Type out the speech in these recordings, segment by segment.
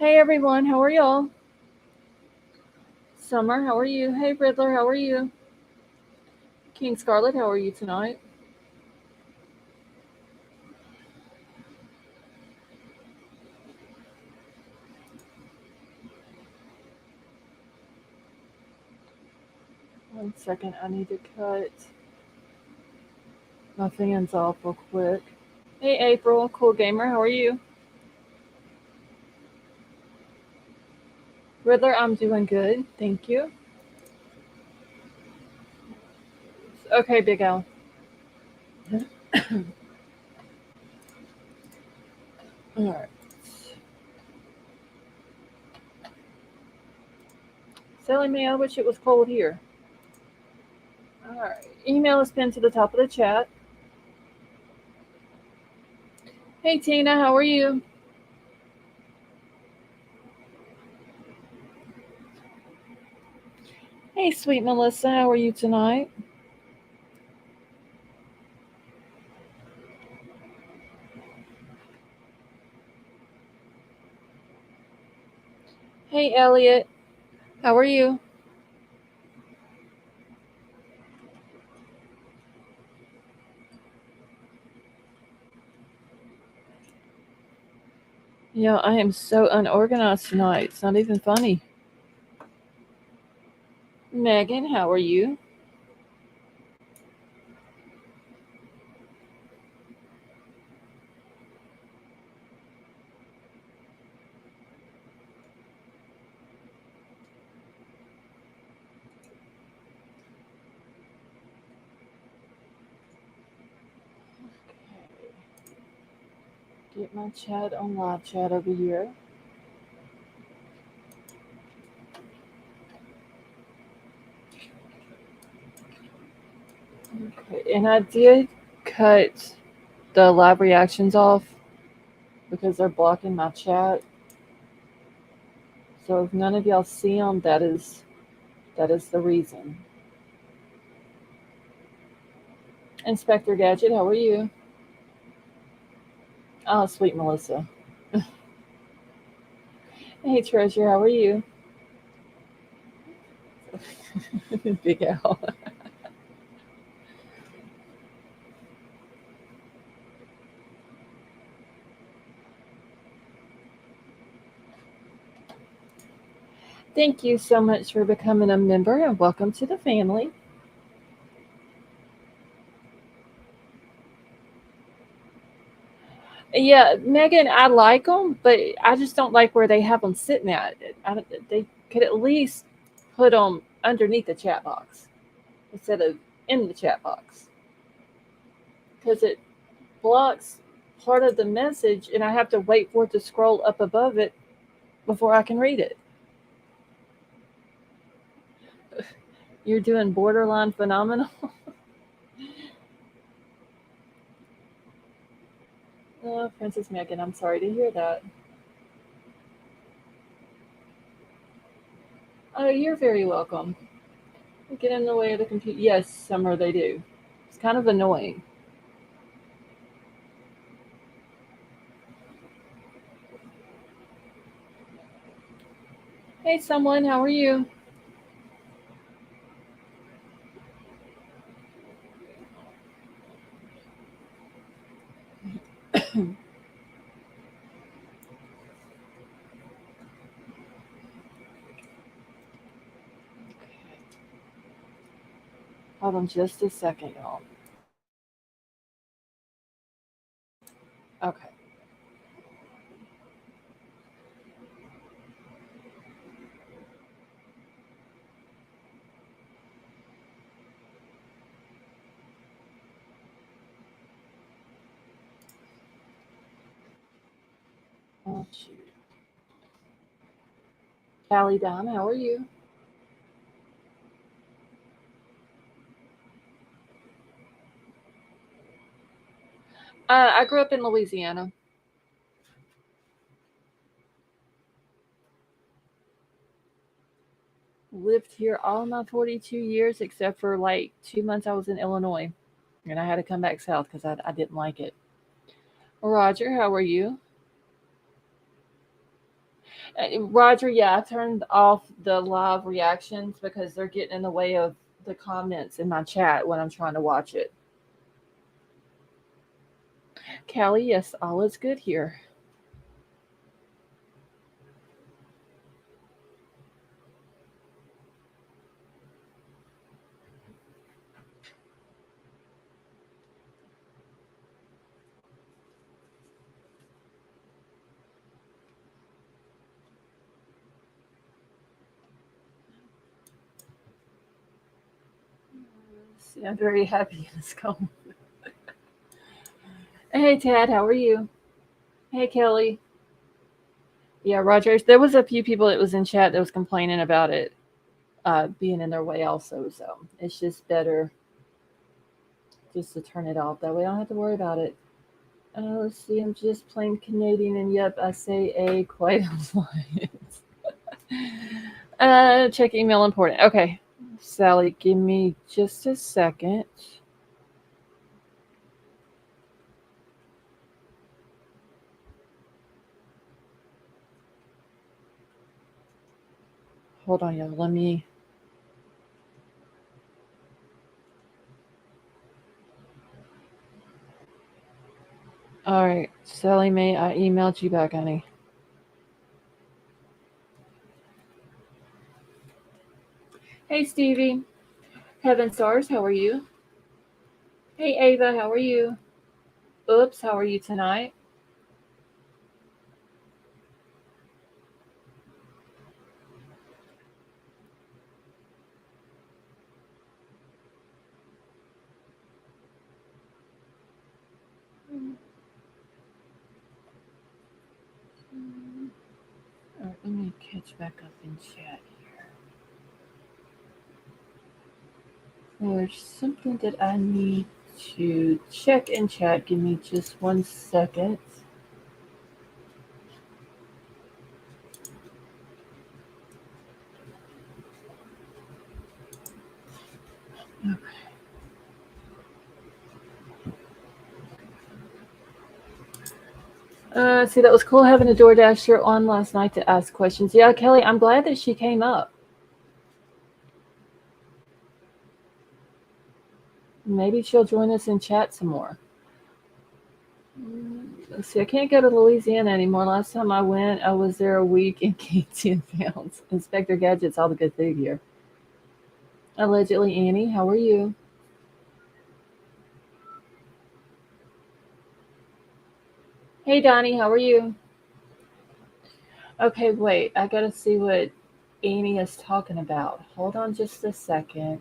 Hey everyone, how are y'all? Summer, how are you? Hey Riddler, how are you? King Scarlet, how are you tonight? One second, I need to cut my fans off real quick. Hey April, cool gamer, how are you? Riddler, I'm doing good, thank you. Okay, Big Al. Alright. Sally Mae, I wish it was cold here. Alright. Email is pinned to the top of the chat. Hey Tina, how are you? Hey sweet Melissa, how are you tonight? Hey Elliot, how are you? Yeah, I am so unorganized tonight. It's not even funny. Megan, how are you? Get my chat on live chat over here. Okay, and I did cut the live reactions off because they're blocking my chat. So if none of y'all see them, that is the reason. Inspector Gadget, how are you? Oh, sweet Melissa. Hey Treasure, how are you? Big Al. Thank you so much for becoming a member and welcome to the family. Yeah, Megan, I like them, but I just don't like where they have them sitting at. They could at least put them underneath the chat box instead of in the chat box because it blocks part of the message and I have to wait for it to scroll up above it before I can read it. You're doing borderline phenomenal. Oh, Princess Megan, I'm sorry to hear that. Oh, you're very welcome. Get in the way of the computer. Yes, Summer, they do. It's kind of annoying. Hey, someone, how are you? Hold on just a second, y'all. Okay. Oh, shoot. Callie Don, how are you? I grew up in Louisiana. Lived here all my 42 years, except for like 2 months I was in Illinois. And I had to come back south because I didn't like it. Roger, how are you? Roger, yeah, I turned off the live reactions because they're getting in the way of the comments in my chat when I'm trying to watch it. Callie, yes, all is good here. See, I'm very happy it's gone. Hey, Tad, how are you? Hey, Kelly. Yeah, Roger. There was a few people that was in chat that was complaining about it being in their way also. So it's just better just to turn it off. That way I don't have to worry about it. Let's see. I'm just plain Canadian, and yep, I say a quite a lot. Check email important. Okay, Sally, give me just a second. Hold on, y'all. Let me. All right, Sally Mae, I emailed you back, honey. Hey, Stevie. Heaven Stars, how are you? Hey, Ava, how are you? Oops, how are you tonight? All right, let me catch back up in chat here. There's something that I need to check in chat. Give me just 1 second. See, that was cool having a DoorDasher on last night to ask questions. Yeah, Kelly, I'm glad that she came up. Maybe she'll join us in chat some more. Let's see, I can't go to Louisiana anymore. Last time I went, I was there a week and gained 10 pounds. Inspector Gadget's all the good food here. Allegedly, Annie, how are you? Hey, Donnie, how are you? Okay, wait, I gotta see what Annie is talking about. Hold on just a second.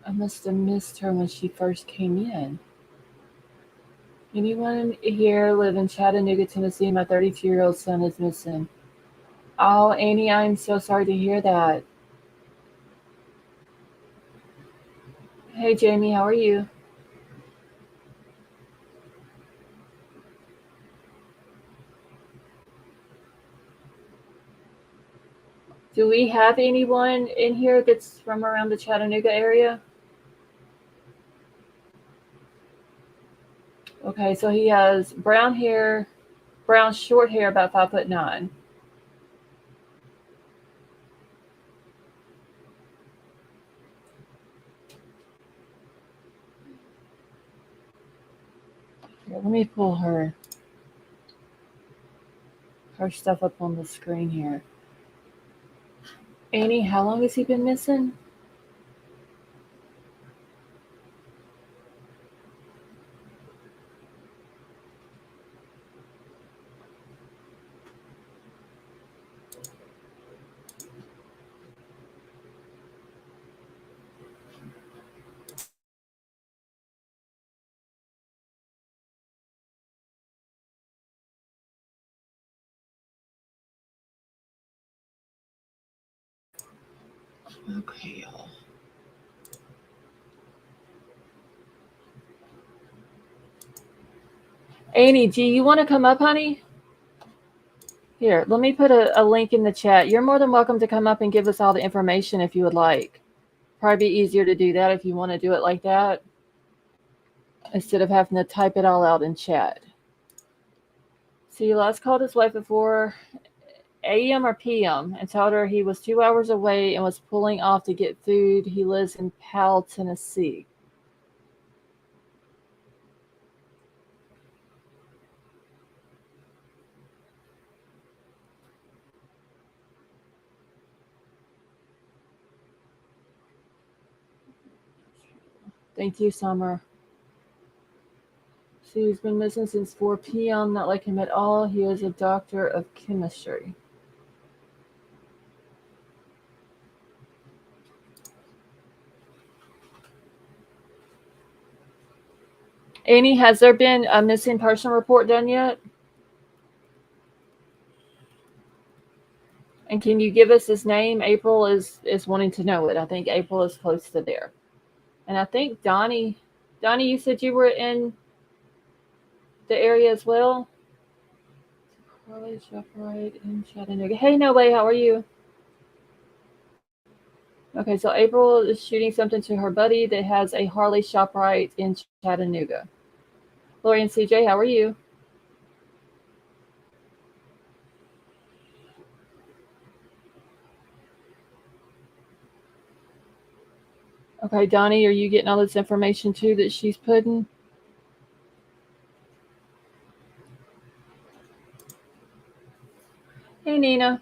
I must have missed her when she first came in. Anyone here live in Chattanooga, Tennessee? My 32-year-old son is missing. Oh, Annie, I'm so sorry to hear that. Hey, Jamie, how are you? Do we have anyone in here that's from around the Chattanooga area? Okay, so he has brown hair, brown short hair, about 5'9". Here, let me pull her stuff up on the screen here. Annie, how long has he been missing? Okay, y'all. Annie, do you want to come up, honey? Here, let me put a link in the chat. You're more than welcome to come up and give us all the information if you would like. Probably be easier to do that if you want to do it like that instead of having to type it all out in chat. So he last called his wife at 4 a.m. or p.m. and told her he was 2 hours away and was pulling off to get food. He lives in Powell, Tennessee. Thank you, Summer. See, he's been missing since 4 p.m. Not like him at all. He is a doctor of chemistry. Annie, has there been a missing person report done yet? And can you give us his name? April is wanting to know it. I think April is close to there. And I think Donnie, you said you were in the area as well. Harley ShopRite in Chattanooga. Hey, no way. How are you? Okay, so April is shooting something to her buddy that has a Harley ShopRite in Chattanooga. Lori and CJ, how are you? Okay, Donnie, are you getting all this information too that she's putting? Hey, Nina.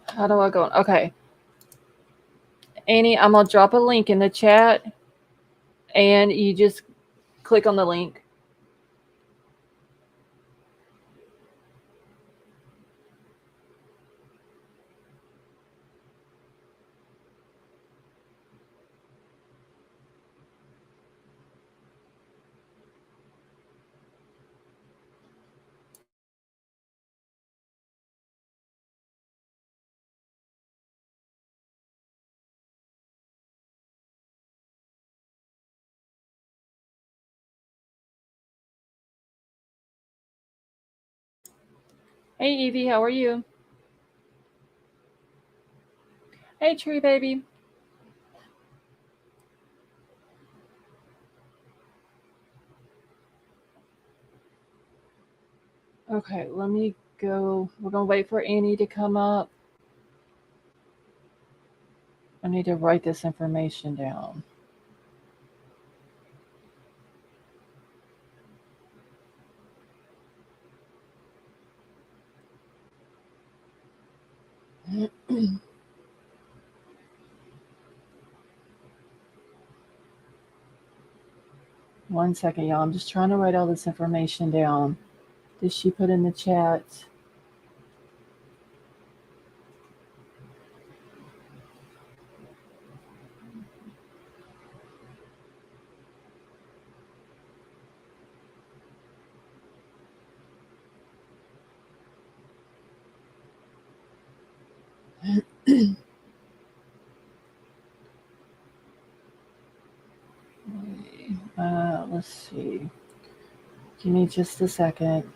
How do I go? Okay. Annie, I'm going to drop a link in the chat and you just click on the link. Hey, Evie, how are you? Hey, Tree Baby. Okay, let me go. We're going to wait for Annie to come up. I need to write this information down. One second, y'all. I'm just trying to write all this information down. Did she put in the chat? Let's see. Give me just a second.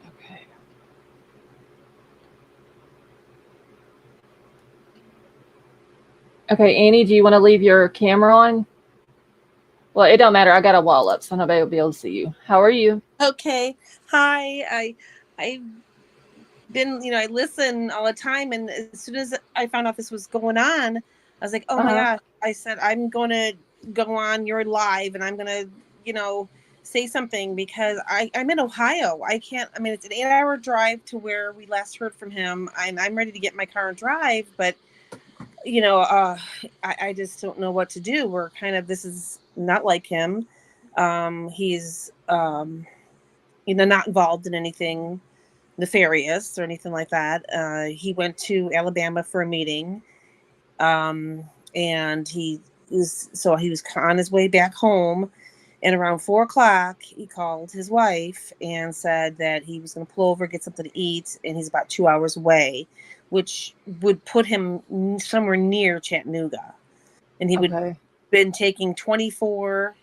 Okay. Okay, Annie, do you want to leave your camera on? Well, it don't matter. I got a wall up, so nobody will be able to see you. How are you? Okay. Hi. I've been, I listen all the time, and as soon as I found out this was going on, I was like, oh my gosh. I said, I'm going to go on your live, and I'm going to, say something, because I'm in Ohio. I can't, it's an 8-hour drive to where we last heard from him. I'm ready to get in my car and drive, but I just don't know what to do. We're kind of, this is not like him. He's not involved in anything nefarious or anything like that. He went to Alabama for a meeting, and he was on his way back home. And around 4:00, he called his wife and said that he was going to pull over, get something to eat, and he's about 2 hours away, which would put him somewhere near Chattanooga. And he would been taking 24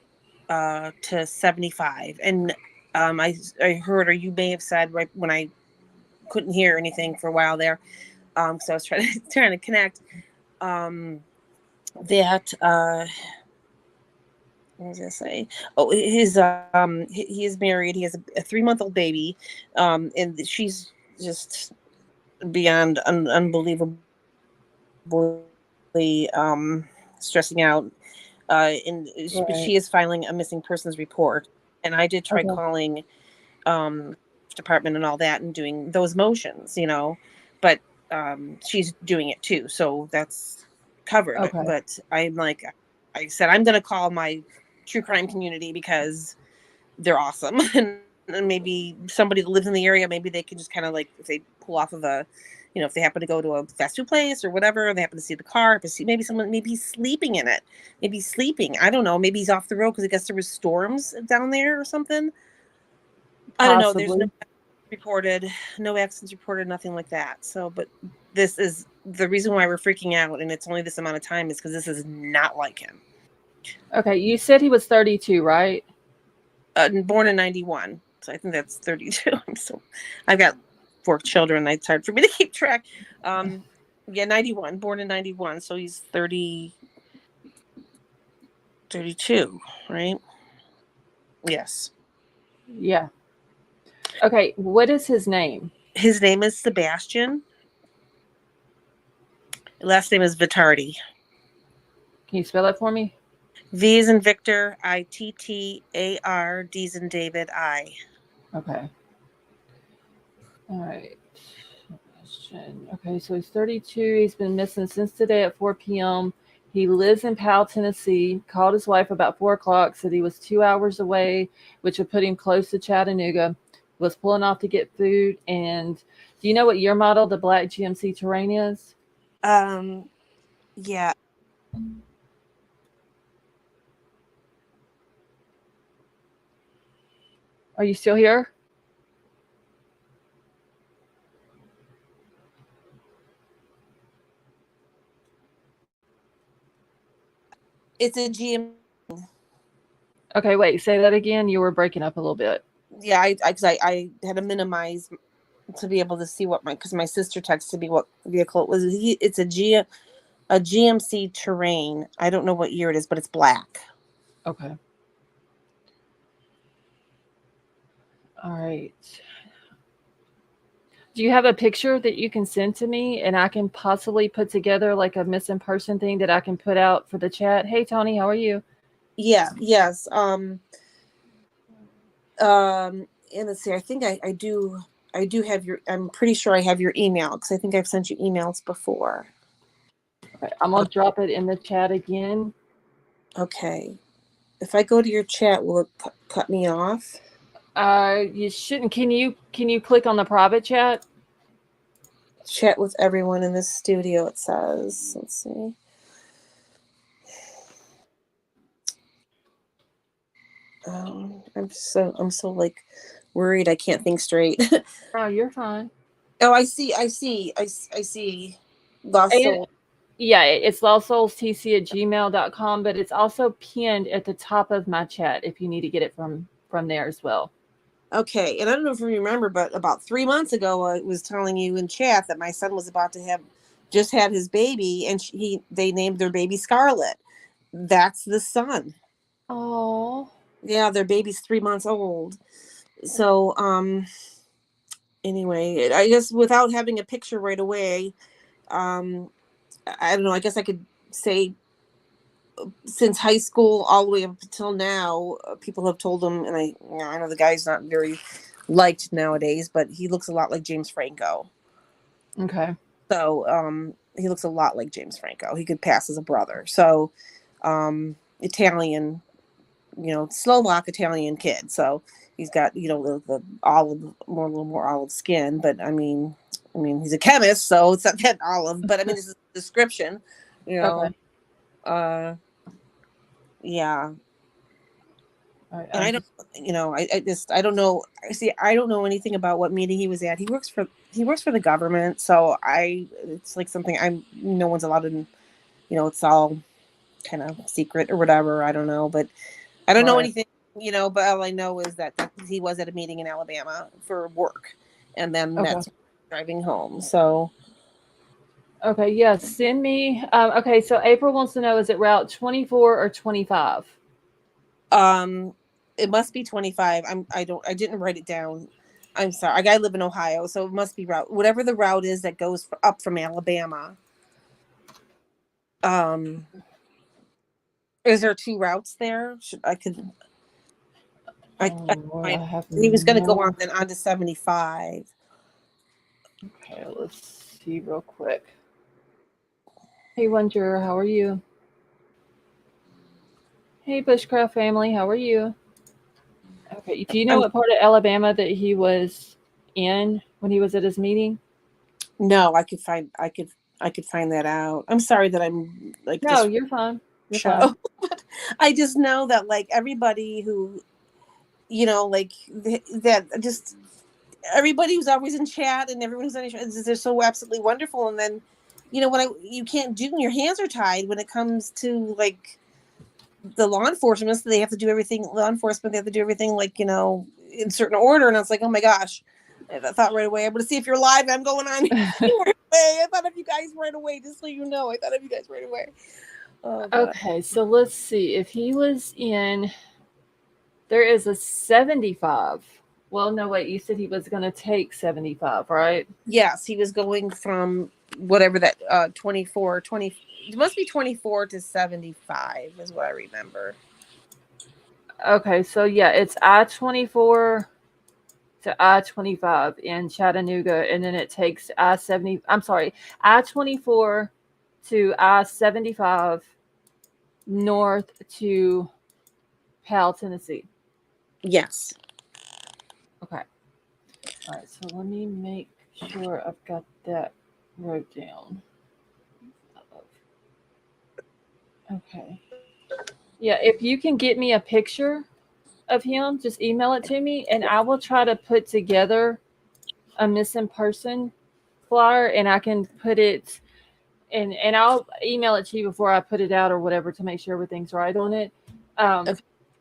to 75. And I heard, or you may have said right when I couldn't hear anything for a while there, so I was trying to connect, that what was I say? Oh, his he is married. He has a 3-month-old baby, and she's just beyond unbelievably stressing out. And but Right. she is filing a missing persons report. And I did try Okay. calling department and all that and doing those motions, but she's doing it too, so that's covered. Okay. But I'm like, I said, I'm going to call my true crime community because they're awesome. And maybe somebody that lives in the area, maybe they can just kind of like, if they pull off of a, if they happen to go to a fast food place or whatever, and they happen to see the car, but maybe someone, maybe he's sleeping in it, maybe he's sleeping, I don't know, maybe he's off the road because I guess there was storms down there or something. I don't know. There's Possibly. no accidents reported, nothing like that. So, but this is the reason why we're freaking out, and it's only this amount of time, is because this is not like him. Okay. You said he was 32, right? Born in 91, so I think that's 32. I've got 4 children. It's hard for me to keep track. Yeah, 91, born in 91, so he's 32, right? Yes. Yeah. Okay. What is his name? His name is Sebastian. Last name is Vittardi. Can you spell that for me? V is in Victor, Ittar, D is in David, I. Okay. All right. Okay, so he's 32. He's been missing since today at 4 p.m. He lives in Powell, Tennessee. Called his wife about 4 o'clock, said he was 2 hours away, which would put him close to Chattanooga. Was pulling off to get food. And do you know what year model the black GMC Terrain is? Yeah. Are you still here? It's a GM. Okay, wait, say that again. You were breaking up a little bit. Yeah, I had to minimize to be able to see because my sister texted me what vehicle it was. It's a GMC Terrain. I don't know what year it is, but it's black. Okay. All right. Do you have a picture that you can send to me and I can possibly put together like a missing person thing that I can put out for the chat? Hey, Tony, how are you? Yeah, yes. And let's see, I think I do have I'm pretty sure I have your email because I think I've sent you emails before. Okay, I'm going to drop it in the chat again. Okay. If I go to your chat, will it cut me off? You shouldn't. Can you click on the private chat? Chat with everyone in this studio, it says. Let's see. I'm so like worried I can't think straight. Oh, you're fine. Oh, I see. Lost Soul. Yeah, it's lostsoulstc@gmail.com, but it's also pinned at the top of my chat if you need to get it from there as well. Okay, and I don't know if you remember, but about 3 months ago, I was telling you in chat that my son was about to just had his baby, and they named their baby Scarlet. That's the son. Oh. Yeah, their baby's 3 months old. So, anyway, I guess without having a picture right away, I don't know. I guess I could say since high school all the way up until now, people have told him, and I know the guy's not very liked nowadays, but he looks a lot like James Franco. Okay. So he looks a lot like James Franco. He could pass as a brother. So Italian, Slovak Italian kid. So he's got the a little more olive skin. But I mean he's a chemist, so it's not that olive. But I mean this is a description. Okay. Yeah. And I don't, I don't know. See, I don't know anything about what meeting he was at. He works for the government, so it's like something no one's allowed to, it's all kind of secret or whatever. I don't know, but I don't know Right. anything, but all I know is that he was at a meeting in Alabama for work, and then Okay. that's driving home. So, Okay. Yeah. Send me. Okay. So April wants to know: is it route 24 or 25? it must be 25. I didn't write it down. I'm sorry. I live in Ohio, so it must be whatever the route is that goes up from Alabama. Um, is there two routes there? I Oh Lord, I find have he was going to go no. on to 75. Okay. Let's see real quick. Hey, Wonder, how are you? Hey, Bushcraft family, how are you? Okay. Do you know I'm what part of Alabama that he was in when he was at his meeting? No, I could find that out. I'm sorry that I'm like No, this you're fine. You're fine. show. But I just know that like everybody who like that just everybody who's always in chat and everyone who's on chat, they're so absolutely wonderful. And then what you can't do when your hands are tied when it comes to like the law enforcement, so they have to do everything. Law enforcement, they have to do everything like in certain order. And I was like, oh my gosh. And I thought right away, I'm going to see if you're live. I'm going on right away. I thought of you guys right away, just so you know. I thought of you guys right away. Oh god. Okay, so let's see. If he was in, there is a 75. Well, no, wait, you said he was going to take 75, right? Yes, he was going from whatever that 24, 20. It must be 24 to 75 is what I remember. Okay, so yeah, it's I-24 to I-25 in Chattanooga, and then it takes I-70. I'm sorry, I-24 to I-75 north to Powell, Tennessee. Yes. Okay. All right. So let me make sure I've got that wrote down. Okay. Yeah. If you can get me a picture of him, just email it to me, and I will try to put together a missing person flyer, and I can put it. And I'll email it to you before I put it out or whatever to make sure everything's right on it. Okay.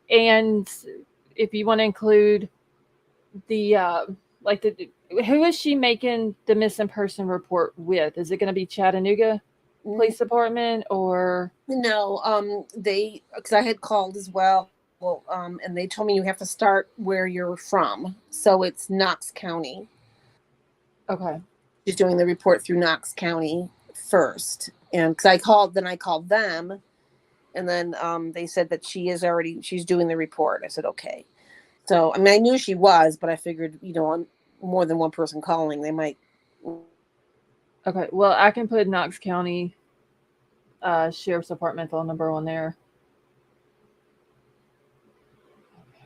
And if you want to include the like the who is she making the missing person report with? Is it going to be Chattanooga Police Department or No, they because I had called as well. Well, and they told me you have to start where you're from. So it's Knox County. okay? She's doing the report through Knox County first, and because I called them, and then they said that she's doing the report. I said okay. So I mean, I knew she was, but I figured on more than one person calling, they might. Okay, well I can put Knox County Sheriff's Department phone number on there.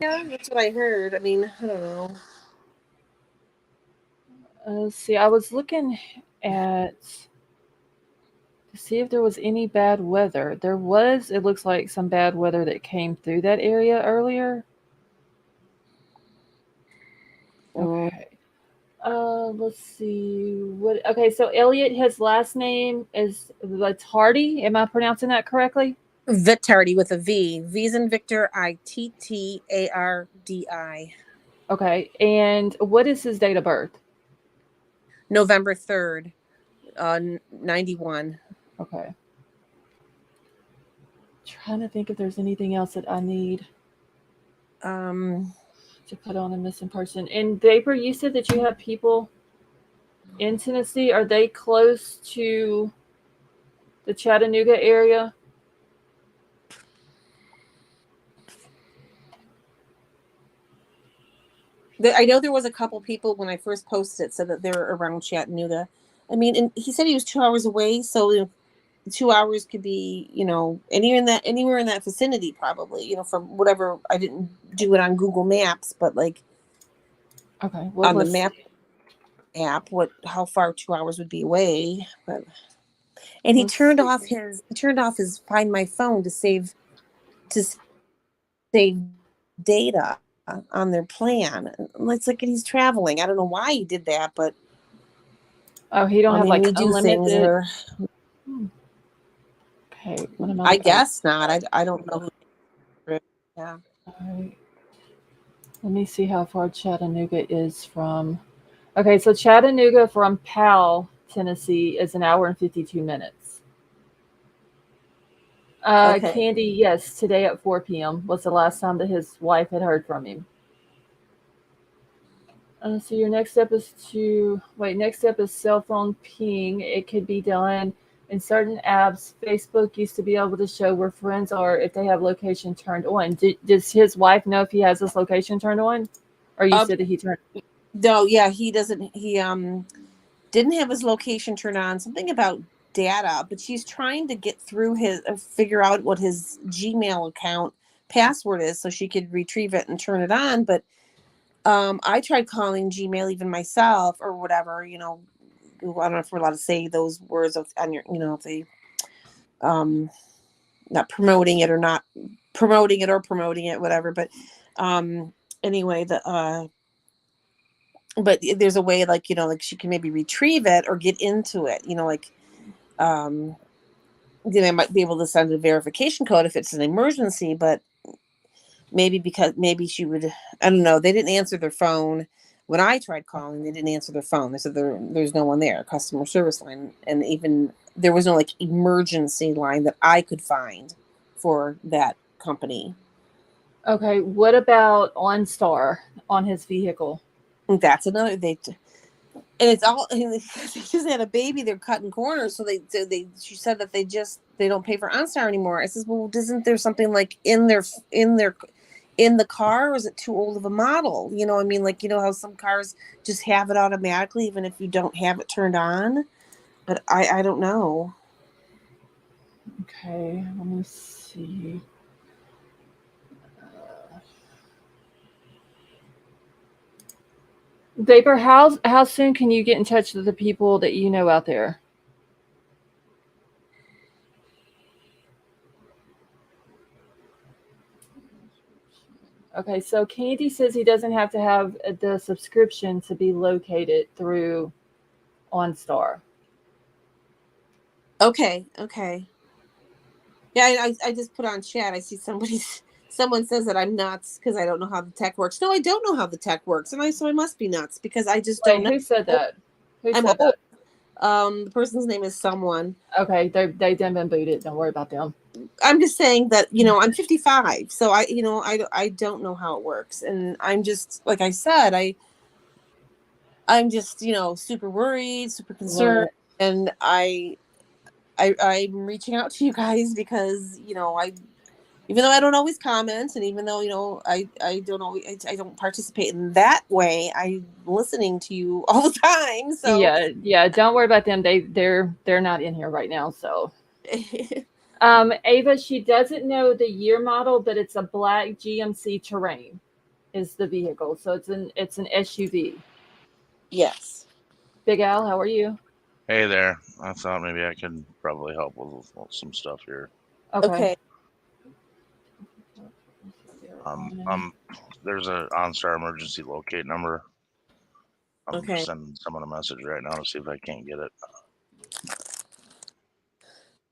Yeah, that's what I heard. I mean, I don't know. Let's see, I was looking at to see if there was any bad weather. There was. It looks like some bad weather that came through that area earlier. Okay. Let's see. What? Okay, so Elliot, his last name is Vitardi. Am I pronouncing that correctly? Vittardi with a V. V's in Victor. Ittardi. Okay, and what is his date of birth? November 3rd, 91. Okay. Trying to think if there's anything else that I need to put on a missing person. And Vapor, you said that you have people in Tennessee. Are they close to the Chattanooga area? I know there was a couple people when I first posted it said that they're around Chattanooga. I mean, and he said he was 2 hours away, so 2 hours could be, anywhere in that vicinity, probably, from whatever. I didn't do it on Google Maps, but like Okay, well on the let's map see. app, how far 2 hours would be away. But and he Let's turned see. off his Find My Phone to save data on their plan. It's like he's traveling. I don't know why he did that, but Oh, he don't I have mean, like we do things unlimited. where Okay, what am I I looking? guess not. I don't know. Yeah. Let me see how far Chattanooga is from. Okay, so Chattanooga from Powell, Tennessee is an hour and 52 minutes. Okay. Candy, yes, today at 4 p.m. was the last time that his wife had heard from him. So your next step is next step is cell phone ping. It could be done in certain apps. Facebook used to be able to show where friends are if they have location turned on. Does his wife know if he has this location turned on? Or you Um, said that he turned. no, yeah, he doesn't. He didn't have his location turned on. Something about data, but she's trying to get through his figure out what his Gmail account password is so she could retrieve it and turn it on. But I tried calling Gmail even myself or whatever. I don't know if we're allowed to say those words on your, if they um not promoting it or not promoting it or promoting it, whatever. But anyway, the but there's a way, like, like she can maybe retrieve it or get into it, like um they might be able to send a verification code if it's an emergency. But maybe she would, I don't know, they didn't answer their phone when I tried calling. They didn't answer their phone. They said there's no one there, customer service line. And even there was no like emergency line that I could find for that company. Okay, what about OnStar on his vehicle? That's another, and it's all and they just had a baby. They're cutting corners, so she said that they don't pay for OnStar anymore. I says, well, isn't there something like in the car, or is it too old of a model? I mean, like, how some cars just have it automatically even if you don't have it turned on. But I don't know. Okay, let me see. Vapor, how soon can you get in touch with the people that you know out there? Okay, so Candy says he doesn't have to have the subscription to be located through OnStar. Okay. Yeah, I just put on chat. I see someone says that I'm nuts because I don't know how the tech works. No, I don't know how the tech works, and I must be nuts because I just don't Wait, know. who said that? Who I'm said old. that? The person's name is someone. Okay, they done been booted. Don't worry about them. I'm just saying that, I'm 55, so I don't know how it works, and I'm just, like I said, I'm just, super worried, super concerned, Right. and I'm reaching out to you guys because, even though I don't always comment, and even though, I don't always, I don't participate in that way, I'm listening to you all the time. So Yeah, yeah. Don't worry about them. They're not in here right now. So, Ava, she doesn't know the year model, but it's a black GMC Terrain is the vehicle. So it's an SUV. yes. Big Al, how are you? Hey there. I thought maybe I could probably help with some stuff here. Okay. Okay. Um, there's a OnStar emergency locate number. I'm Okay. sending someone a message right now to see if I can't get it.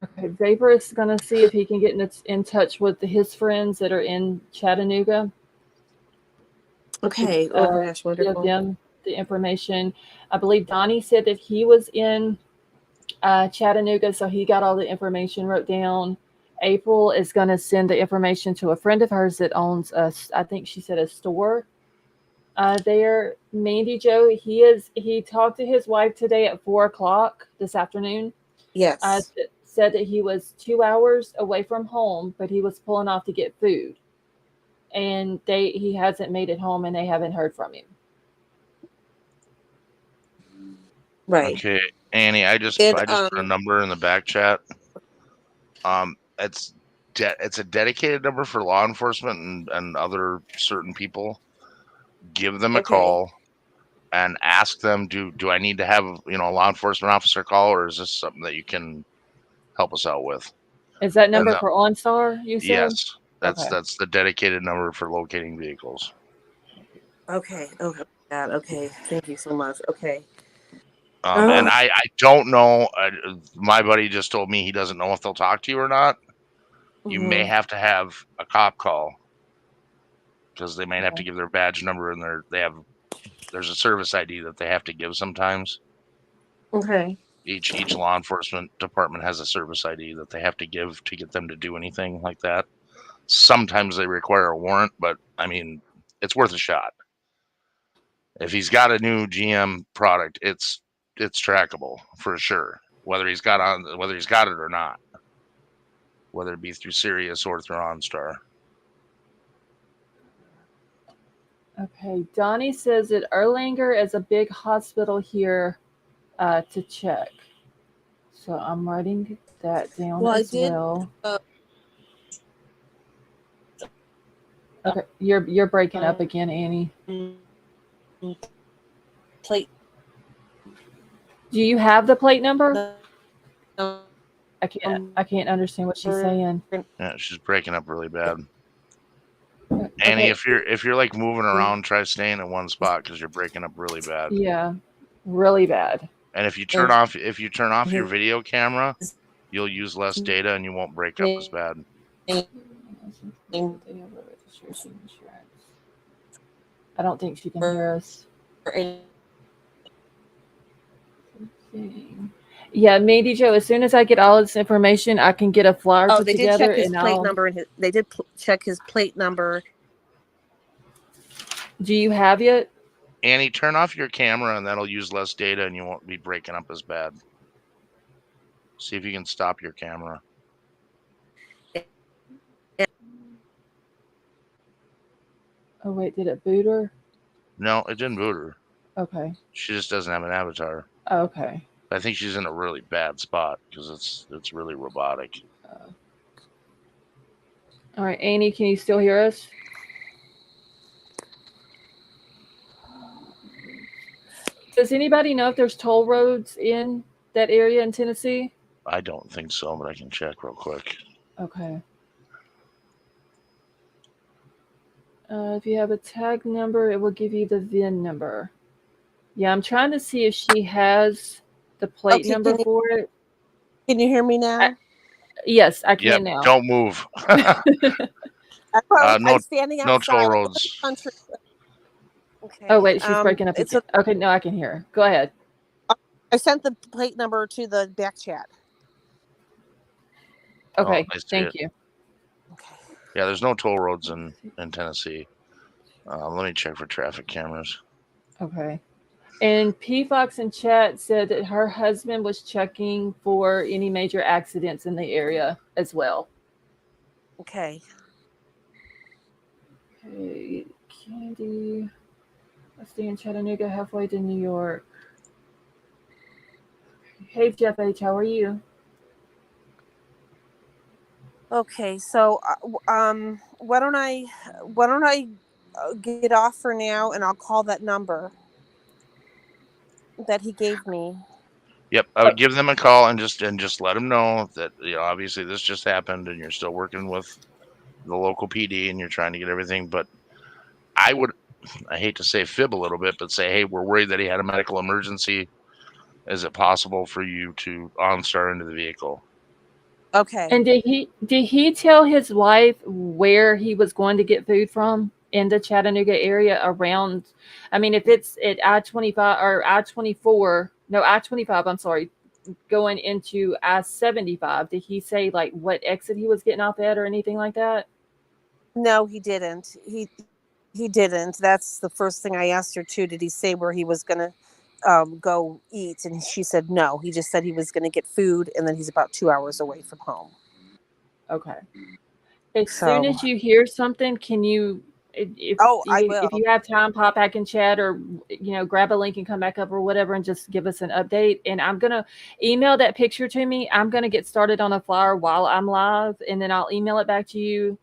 Okay, Vapor is going to see if he can get in touch with his friends that are in Chattanooga to Okay. Oh gosh, give wonderful. them the information. I believe Donnie said that he was in Chattanooga, so he got all the information wrote down. April is going to send the information to a friend of hers that owns I think she said a store there. Mandy Joe, he talked to his wife today at 4 o'clock this afternoon. Yes. Said that he was 2 hours away from home, but he was pulling off to get food, and he hasn't made it home, and they haven't heard from him. Right. Okay, Annie, I And just put a number in the back chat. It's it's a dedicated number for law enforcement and other certain people. Give them a okay. call and ask them, do I need to have a law enforcement officer call, or is this something that you can help us out with? Is that And number for OnStar, you said? yes, Okay. that's the dedicated number for locating vehicles. Okay. Okay. God. Okay. Thank you so much. Okay. And Oh. I don't know. My buddy just told me he doesn't know if they'll talk to you or not. You may Mhm. have to have a cop call because they might have to give their badge number and there's a service ID that they have to give sometimes. Okay. Each law enforcement department has a service ID that they have to give to get them to do anything like that. Sometimes they require a warrant, but I mean, it's worth a shot. If he's got a new GM product, it's trackable for sure. Whether he's got it or not, whether it be through Sirius or through OnStar. Okay, Donnie says that Erlanger is a big hospital here to check. So I'm writing that down as well. Okay, you're breaking up again, Annie. Plate. Do you have the plate number? No. I can't understand what she's saying. Yeah, she's breaking up really bad. Okay. Annie, if you're like moving around, try staying in one spot because you're breaking up really bad. Yeah, really bad. And if you turn off your video camera, you'll use less data and you won't break up as bad. I don't think she can hear us. Yeah, Mandy Joe, as soon as I get all this information, I can get a flyer put together. They did check his plate number, and they did check his plate number. Do you have it? Annie, turn off your camera and that'll use less data and you won't be breaking up as bad. See if you can stop your camera. Oh, wait, did it boot her? No, it didn't boot her. Okay. She just doesn't have an avatar. Okay. I think she's in a really bad spot because it's really robotic. All right, Annie, can you still hear us? Does anybody know if there's toll roads in that area in Tennessee? I don't think so, but I can check real quick. Okay. If you have a tag number, it will give you the VIN number. Yeah, I'm trying to see if she has the plate number for it. Can you hear me now? Yes, I can now. Don't move. I'm standing outside. No toll roads. Okay. Oh, wait, she's breaking up. Okay, no, I can hear her. Go ahead. I sent the plate number to the back chat. Okay, thank you. Okay. Yeah, there's no toll roads in Tennessee. Let me check for traffic cameras. Okay. And P Fox in chat said that her husband was checking for any major accidents in the area as well. Okay. Okay, Candy. I stay in Chattanooga, halfway to New York. Hey, Jeff H., how are you? Okay, so why don't I get off for now, and I'll call that number that he gave me. Yep, I would give them a call and just let them know that obviously this just happened and you're still working with the local PD and you're trying to get everything. But I hate to say fib a little bit, but say, hey, we're worried that he had a medical emergency. Is it possible for you to OnStar into the vehicle? Okay. And did he tell his wife where he was going to get food from in the Chattanooga area around? I mean, if it's at I-25 or I-25, I'm sorry, going into I-75, did he say like what exit he was getting off at or anything like that? No, he didn't. He didn't. That's the first thing I asked her too. Did he say where he was going to go eat? And she said no. He just said he was going to get food, and then he's about 2 hours away from home. Okay. As soon as you hear something, can you, if you have time, pop back in chat or grab a link and come back up or whatever and just give us an update. And I'm gonna email that picture to me. I'm gonna get started on a flyer while I'm live, and then I'll email it back to you,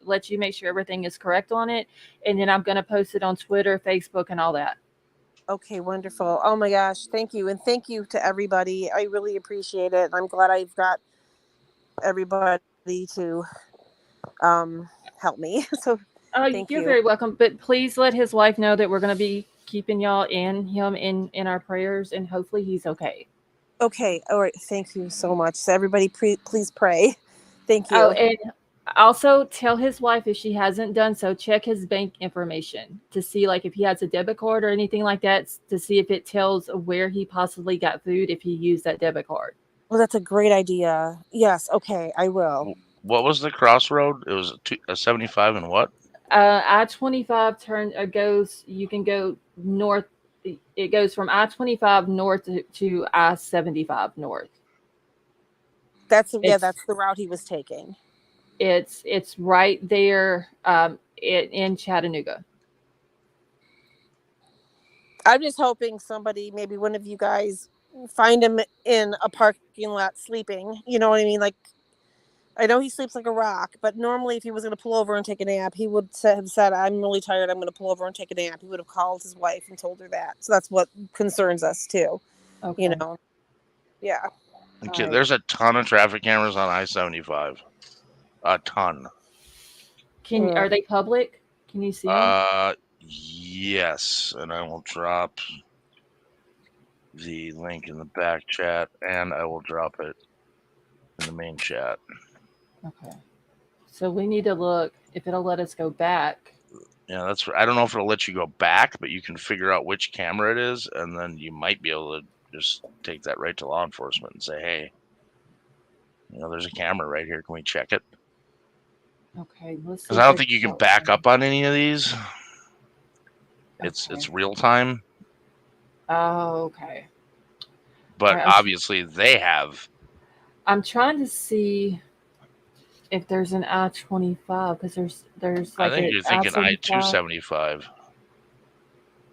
let you make sure everything is correct on it, and then I'm gonna post it on Twitter, Facebook, and all that. Okay, wonderful. Oh my gosh, thank you. And thank you to everybody. I really appreciate it. I'm glad I've got everybody to help me. So you're very welcome. But please let his wife know that we're going to be keeping y'all in our prayers, and hopefully he's okay. Okay. All right. Thank you so much. So everybody please pray. Thank you. Oh, and Also, tell his wife if she hasn't done so, check his bank information to see like if he has a debit card or anything like that to see if it tells where he possibly got food if he used that debit card. Well, that's a great idea. Yes. Okay, I will. What was the crossroad? It was a 75 and what? I-25 turn goes. You can go north. It goes from I-25 north to I-75 north. That's It's that's the route he was taking. it's right there in Chattanooga. I'm just hoping somebody, maybe one of you guys, find him in a parking lot sleeping. You know what I mean? Like, I know he sleeps like a rock, but normally if he was going to pull over and take a nap, he would have said, I'm really tired, I'm going to pull over and take a nap. He would have called his wife and told her that. So that's what concerns us too. Okay. You know? Yeah. Okay, Right. there's a ton of traffic cameras on I-75. A ton. Are they public? Can you see them? Yes, and I will drop the link in the back chat, and I will drop it in the main chat. Okay. So we need to look if it'll let us go back. Yeah, that's. I don't know if it'll let you go back, but you can figure out which camera it is, and then you might be able to just take that right to law enforcement and say, "Hey, there's a camera right here. Can we check it?" Okay, let's see. Because I don't think you can back up on any of these. It's real time. Oh, okay. But Right, obviously they have. I'm trying to see if there's an I-25 because there's like I think you're thinking I-275.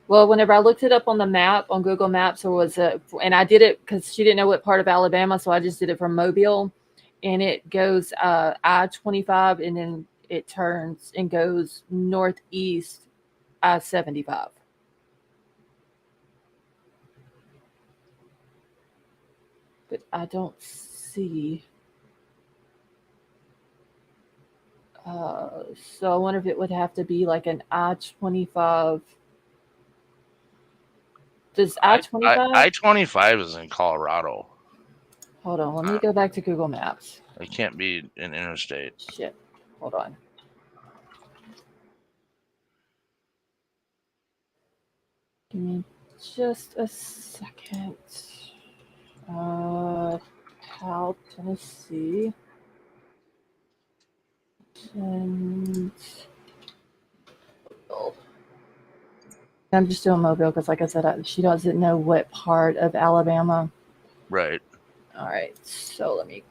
Well, whenever I looked it up on the map on Google Maps, there was and I did it because she didn't know what part of Alabama, so I just did it from Mobile, and it goes I-25, and then it turns and goes northeast I-75. But I don't see. So I wonder if it would have to be like an I-25. Does I-25? I-25 is in Colorado. Hold on, let me go back to Google Maps. It can't be an interstate. Shit. Hold on. Give me just a second. Powell, Tennessee. And I'm just doing Mobile because, like I said, she doesn't know what part of Alabama. Right. All right. So let me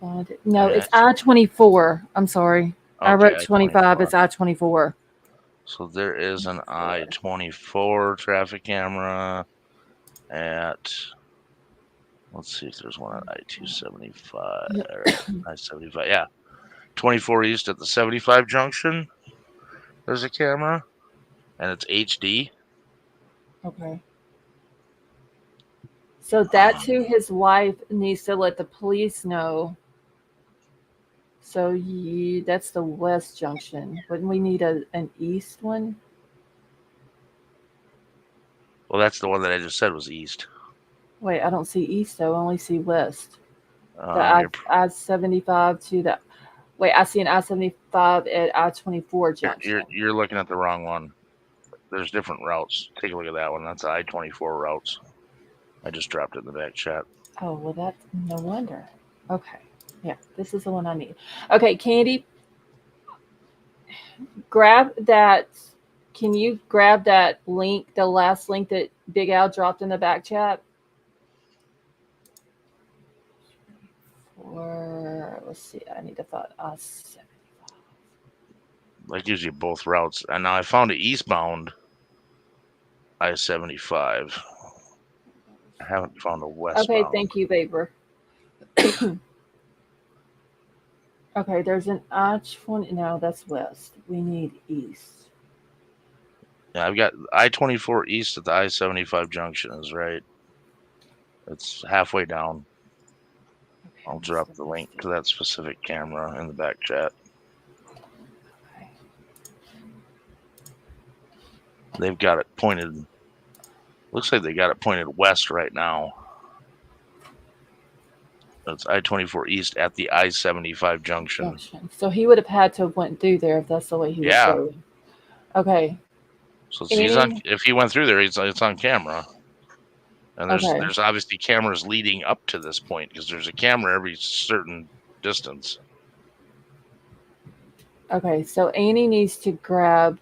find it. No, it's I-24. I'm sorry. Okay, I wrote 25. It's I-24. So there is an I-24 traffic camera at. Let's see if there's one at I-275 or I-75. Yeah, 24 East at the 75 junction. There's a camera, and it's HD. Okay. So that's who his wife needs to let the police know. So that's the west junction. Wouldn't we need an east one? Well, that's the one that I just said was east. Wait, I don't see east though. I only see west. The I-75 to the. Wait, I see an I-75 at I-24 junction. You're looking at the wrong one. There's different routes. Take a look at that one. That's I-24 routes. I just dropped it in the back chat. Oh, well, that's no wonder. Okay. Yeah, this is the one I need. Okay, Candy, grab that. Can you grab that link, the last link that Big Al dropped in the back chat? Or let's see, I need to find I-75. That gives you both routes. And now I found an eastbound I-75. I haven't found a westbound. Okay, thank you, Baber. Okay, there's an I-20. No, that's west. We need east. Yeah, I've got I-24 east at the I-75 junction is right. It's halfway down. Okay, I'll drop the link to that specific camera in the back chat. Okay. They've got it pointed. Looks like they got it pointed west right now. It's I-24 East at the I-75 junction. So he would have had to have went through there if that's the way he was Yeah. going. Okay. So he's on. If he went through there, it's on camera. And Okay. there's obviously cameras leading up to this point because there's a camera every certain distance. Okay, so Annie needs to grab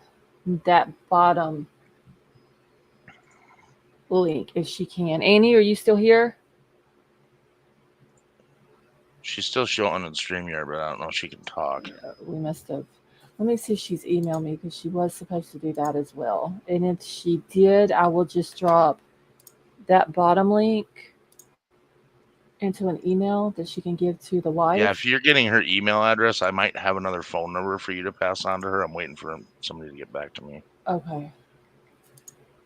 that bottom link if she can. Annie, are you still here? She's still showing on StreamYard, but I don't know if she can talk. We must have. Let me see if she's emailed me because she was supposed to do that as well. And if she did, I will just drop that bottom link into an email that she can give to the wife. Yeah, if you're getting her email address, I might have another phone number for you to pass on to her. I'm waiting for somebody to get back to me. Okay.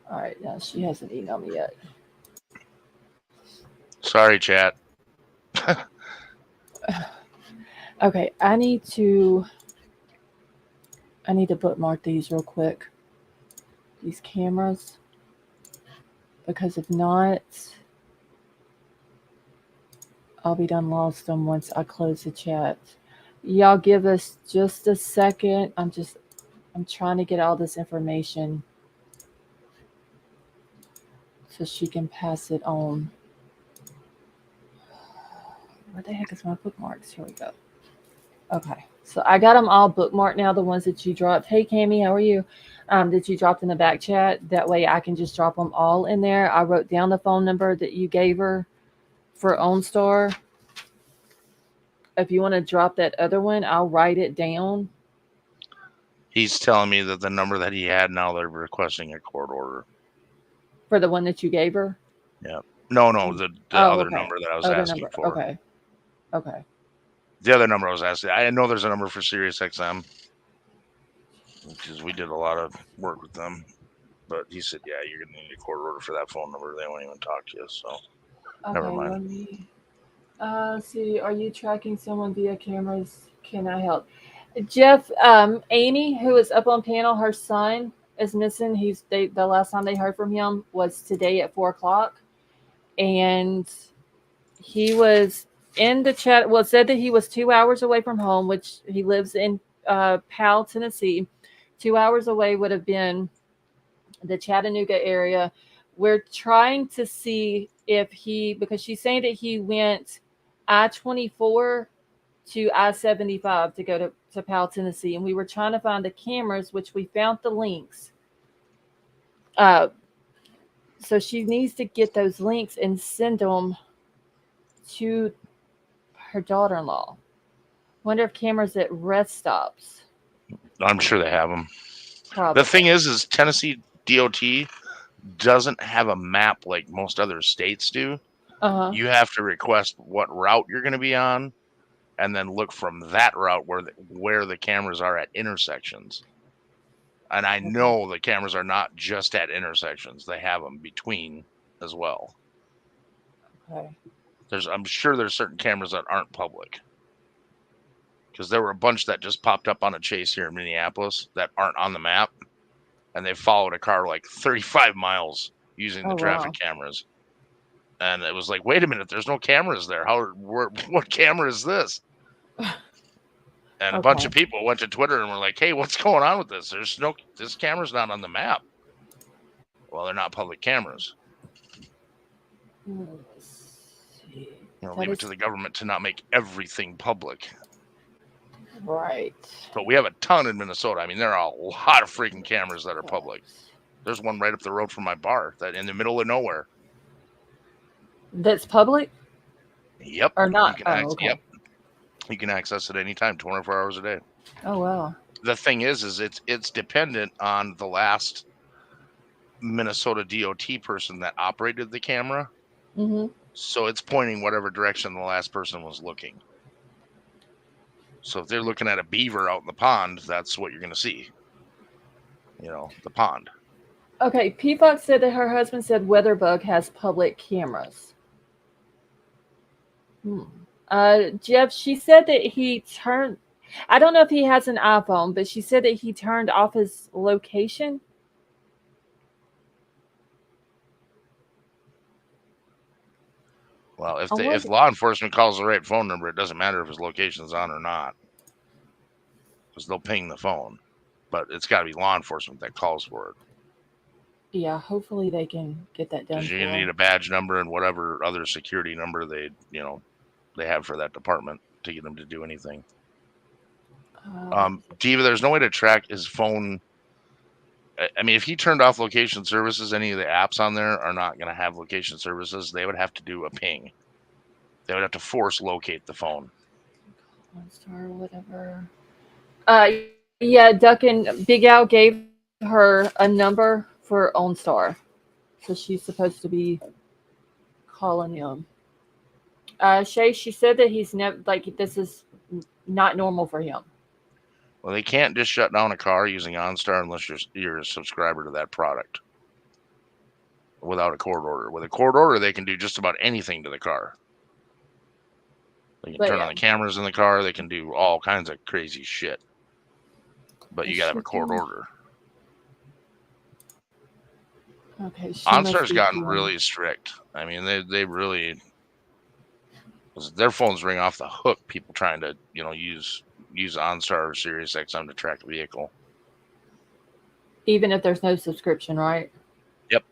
All right. No, she hasn't emailed me yet. Sorry, chat. Okay, I need to bookmark these real quick. These cameras. Because if not, I'll be done lost them once I close the chat. Y'all give us just a second. I'm trying to get all this information so she can pass it on. Where the heck is my bookmarks? Here we go. Okay, so I got them all bookmarked now, the ones that you dropped. Hey, Cammie, how are you? That you dropped in the back chat. That way I can just drop them all in there. I wrote down the phone number that you gave her for OnStar. If you want to drop that other one, I'll write it down. He's telling me that the number that he had, now they're requesting a court order. For the one that you gave her? Yeah. No, the other number that I was asking for. Okay. The other number I was asking, I know there's a number for SiriusXM because we did a lot of work with them. But he said, yeah, you're going to need a court order for that phone number. They won't even talk to you, so never mind. Let me see. Are you tracking someone via cameras? Can I help? Jeff, Amy, who is up on panel, her son is missing. The last time they heard from him was today at 4:00. And he was in the chat. Well, it said that he was 2 hours away from home, which he lives in Powell, Tennessee. 2 hours away would have been the Chattanooga area. We're trying to see if because she's saying that he went I-24 to I-75 to go to Powell, Tennessee. And we were trying to find the cameras, which we found the links. So she needs to get those links and send them to her daughter-in-law. Wonder if cameras at rest stops. I'm sure they have them. Probably. The thing is Tennessee DOT doesn't have a map like most other states do. Uh-huh. You have to request what route you're going to be on, and then look from that route where the cameras are at intersections. And I know the cameras are not just at intersections; they have them between as well. Okay. I'm sure there's certain cameras that aren't public, because there were a bunch that just popped up on a chase here in Minneapolis that aren't on the map, and they followed a car like 35 miles using the traffic cameras. And it was like, wait a minute, there's no cameras there. What camera is this? And a bunch of people went to Twitter and were like, hey, what's going on with this? This camera's not on the map. Well, they're not public cameras. Leave it to the government to not make everything public. Right. But we have a ton in Minnesota. I mean, there are a lot of freaking cameras that are public. There's one right up the road from my bar that in the middle of nowhere. That's public? Yep. Or not? Yep. You can access it anytime, 24 hours a day. Oh, wow. The thing is it's dependent on the last Minnesota DOT person that operated the camera. Mm-hmm. So it's pointing whatever direction the last person was looking. So if they're looking at a beaver out in the pond, that's what you're going to see. The pond. Okay, P-Fox said that her husband said Weatherbug has public cameras. Jeff, she said that he turned, I don't know if he has an iPhone, but she said that he turned off his location. Well, if law enforcement calls the right phone number, it doesn't matter if his location's on or not, because they'll ping the phone. But it's got to be law enforcement that calls for it. Yeah, hopefully they can get that done. Because you need a badge number and whatever other security number they have for that department to get them to do anything. Diva, there's no way to track his phone. I mean, if he turned off location services, any of the apps on there are not going to have location services. They would have to do a ping. They would have to force locate the phone. OnStar, whatever. Yeah, Duck and Big Al gave her a number for OnStar, so she's supposed to be calling him. Shay, she said that he's never this is not normal for him. Well, they can't just shut down a car using OnStar unless you're a subscriber to that product without a court order. With a court order, they can do just about anything to the car. They can turn on the cameras in the car. They can do all kinds of crazy shit. But you got to have a court order. Okay. OnStar's gotten really strict. I mean, they really... Their phones ring off the hook. People trying to, use OnStar or Sirius XM to track a vehicle. Even if there's no subscription, right? Yep.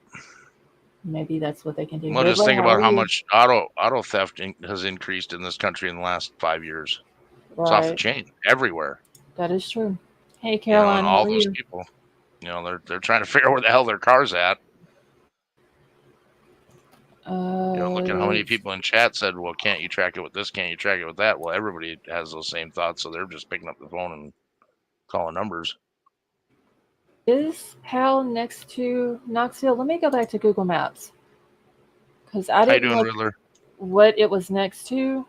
Maybe that's what they can do. Well, just think about how much auto theft has increased in this country in the last 5 years. Right. It's off the chain everywhere. That is true. Hey, Caroline, and all those people, they're trying to figure out where the hell their car's at. Look at how many people in chat said, well, can't you track it with this? Can't you track it with that? Well, everybody has those same thoughts, so they're just picking up the phone and calling numbers. Is Powell next to Knoxville? Let me go back to Google Maps. Because I didn't know Riddler? What it was next to.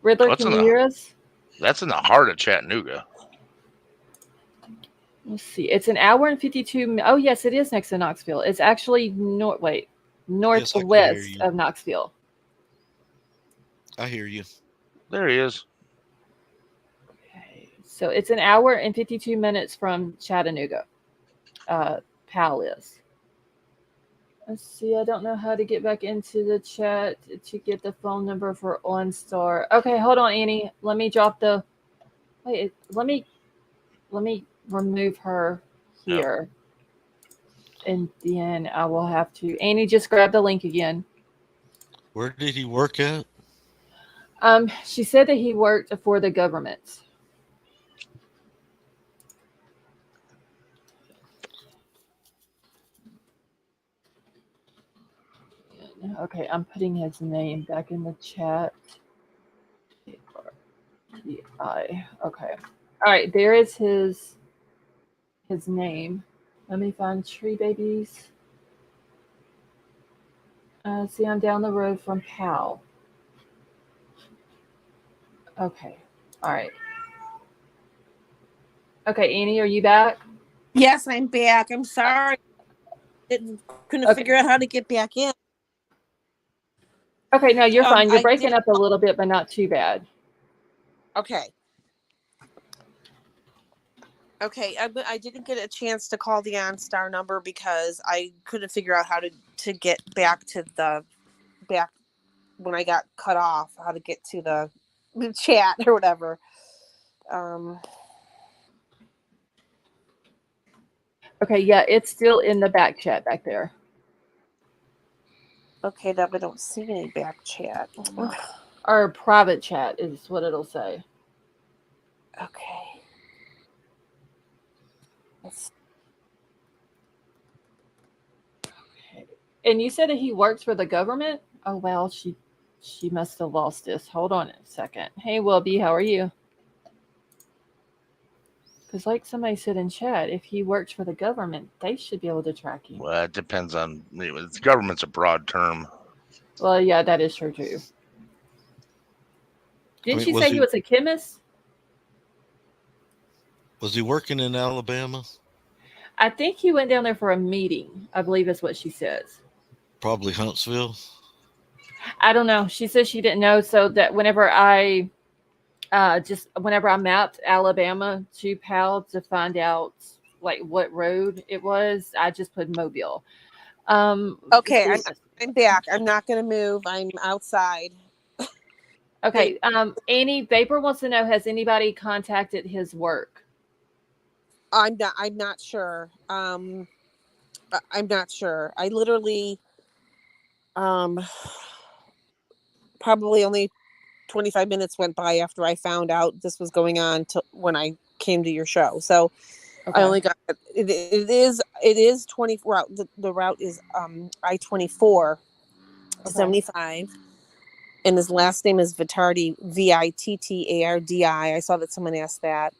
Riddler, can you hear us? That's in the heart of Chattanooga. Let's see. It's an hour and 52. Oh, yes, it is next to Knoxville. It's actually northwest of Knoxville. I hear you. There he is. Okay. So it's an hour and 52 minutes from Chattanooga. Powell is. Let's see. I don't know how to get back into the chat to get the phone number for OnStar. Okay, hold on, Annie. Let me drop the... Wait, let me remove her here. Yep. And then I will have to... Annie, just grab the link again. Where did he work at? She said that he worked for the government. Okay, I'm putting his name back in the chat. Okay. All right, there is his name. Let me find Tree Babies. See, I'm down the road from Powell. Okay. All right. Okay, Annie, are you back? Yes, I'm back. I'm sorry. Couldn't figure out how to get back in. Okay, no, you're fine. You're breaking up a little bit, but not too bad. Okay. I didn't get a chance to call the OnStar number because I couldn't figure out how to get back to back when I got cut off, how to get to the chat or whatever. Okay, yeah, it's still in the back chat back there. Okay, but I don't see any back chat. Our private chat is what it'll say. Okay. Okay. And you said that he works for the government? Oh, well, she must have lost this. Hold on a second. Hey, Wilby, how are you? Because like somebody said in chat, if he works for the government, they should be able to track him. Well, it depends on... The government's a broad term. Well, yeah, that is true, too. Didn't she say he was a chemist? Was he working in Alabama? I think he went down there for a meeting, I believe is what she says. Probably Huntsville. I don't know. She said she didn't know, so that whenever I mapped Alabama to Powell to find out like what road it was, I just put Mobile. Okay, I'm back. I'm not going to move. I'm outside. Okay. Annie Vapor wants to know: has anybody contacted his work? I'm not sure. I'm not sure. I literally probably only 25 minutes went by after I found out this was going on to when I came to your show. So Okay. I only got it is 20 route. The route is I-24 to 75, and his last name is Vittardi, Vittardi. I saw that someone asked that,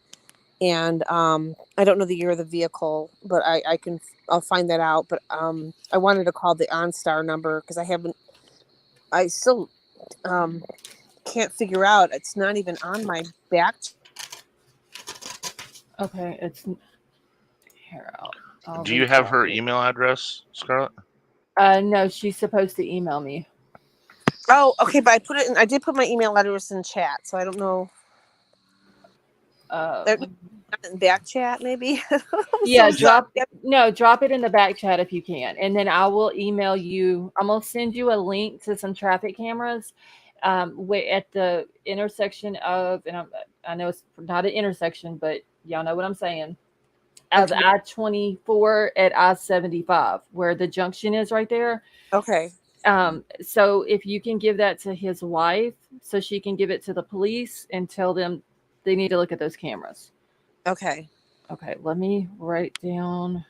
and I don't know the year of the vehicle, but I'll find that out. But I wanted to call the OnStar number because I still can't figure out. It's not even on my back. Okay. It's here. I'll Do you have her reach out. email address, Scarlett? No, she's supposed to email me. Oh, okay, but I did put my email address in chat, so I don't know. In back chat, maybe. Yeah, drop it in the back chat if you can, and then I will email you. I'm gonna send you a link to some traffic cameras at the intersection of, and I know it's not an intersection, but y'all know what I'm saying, of Okay. I-24 at I-75, where the junction is right there. Okay. So if you can give that to his wife, so she can give it to the police and tell them they need to look at those cameras. Okay. Okay, let me write down.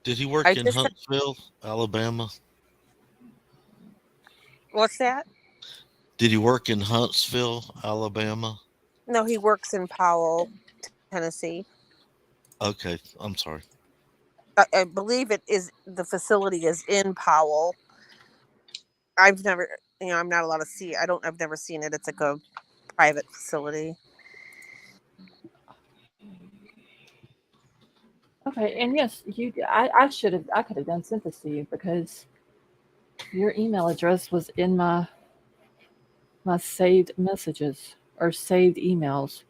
Did he work in Huntsville, Alabama? What's that? Did he work in Huntsville, Alabama? No, he works in Powell, Tennessee. Okay, I'm sorry. I believe the facility is in Powell. I've never, I'm not allowed to see. I've never seen it. It's like a private facility. Okay, and yes, I could have done sent this to you because your email address was in my saved messages or saved emails.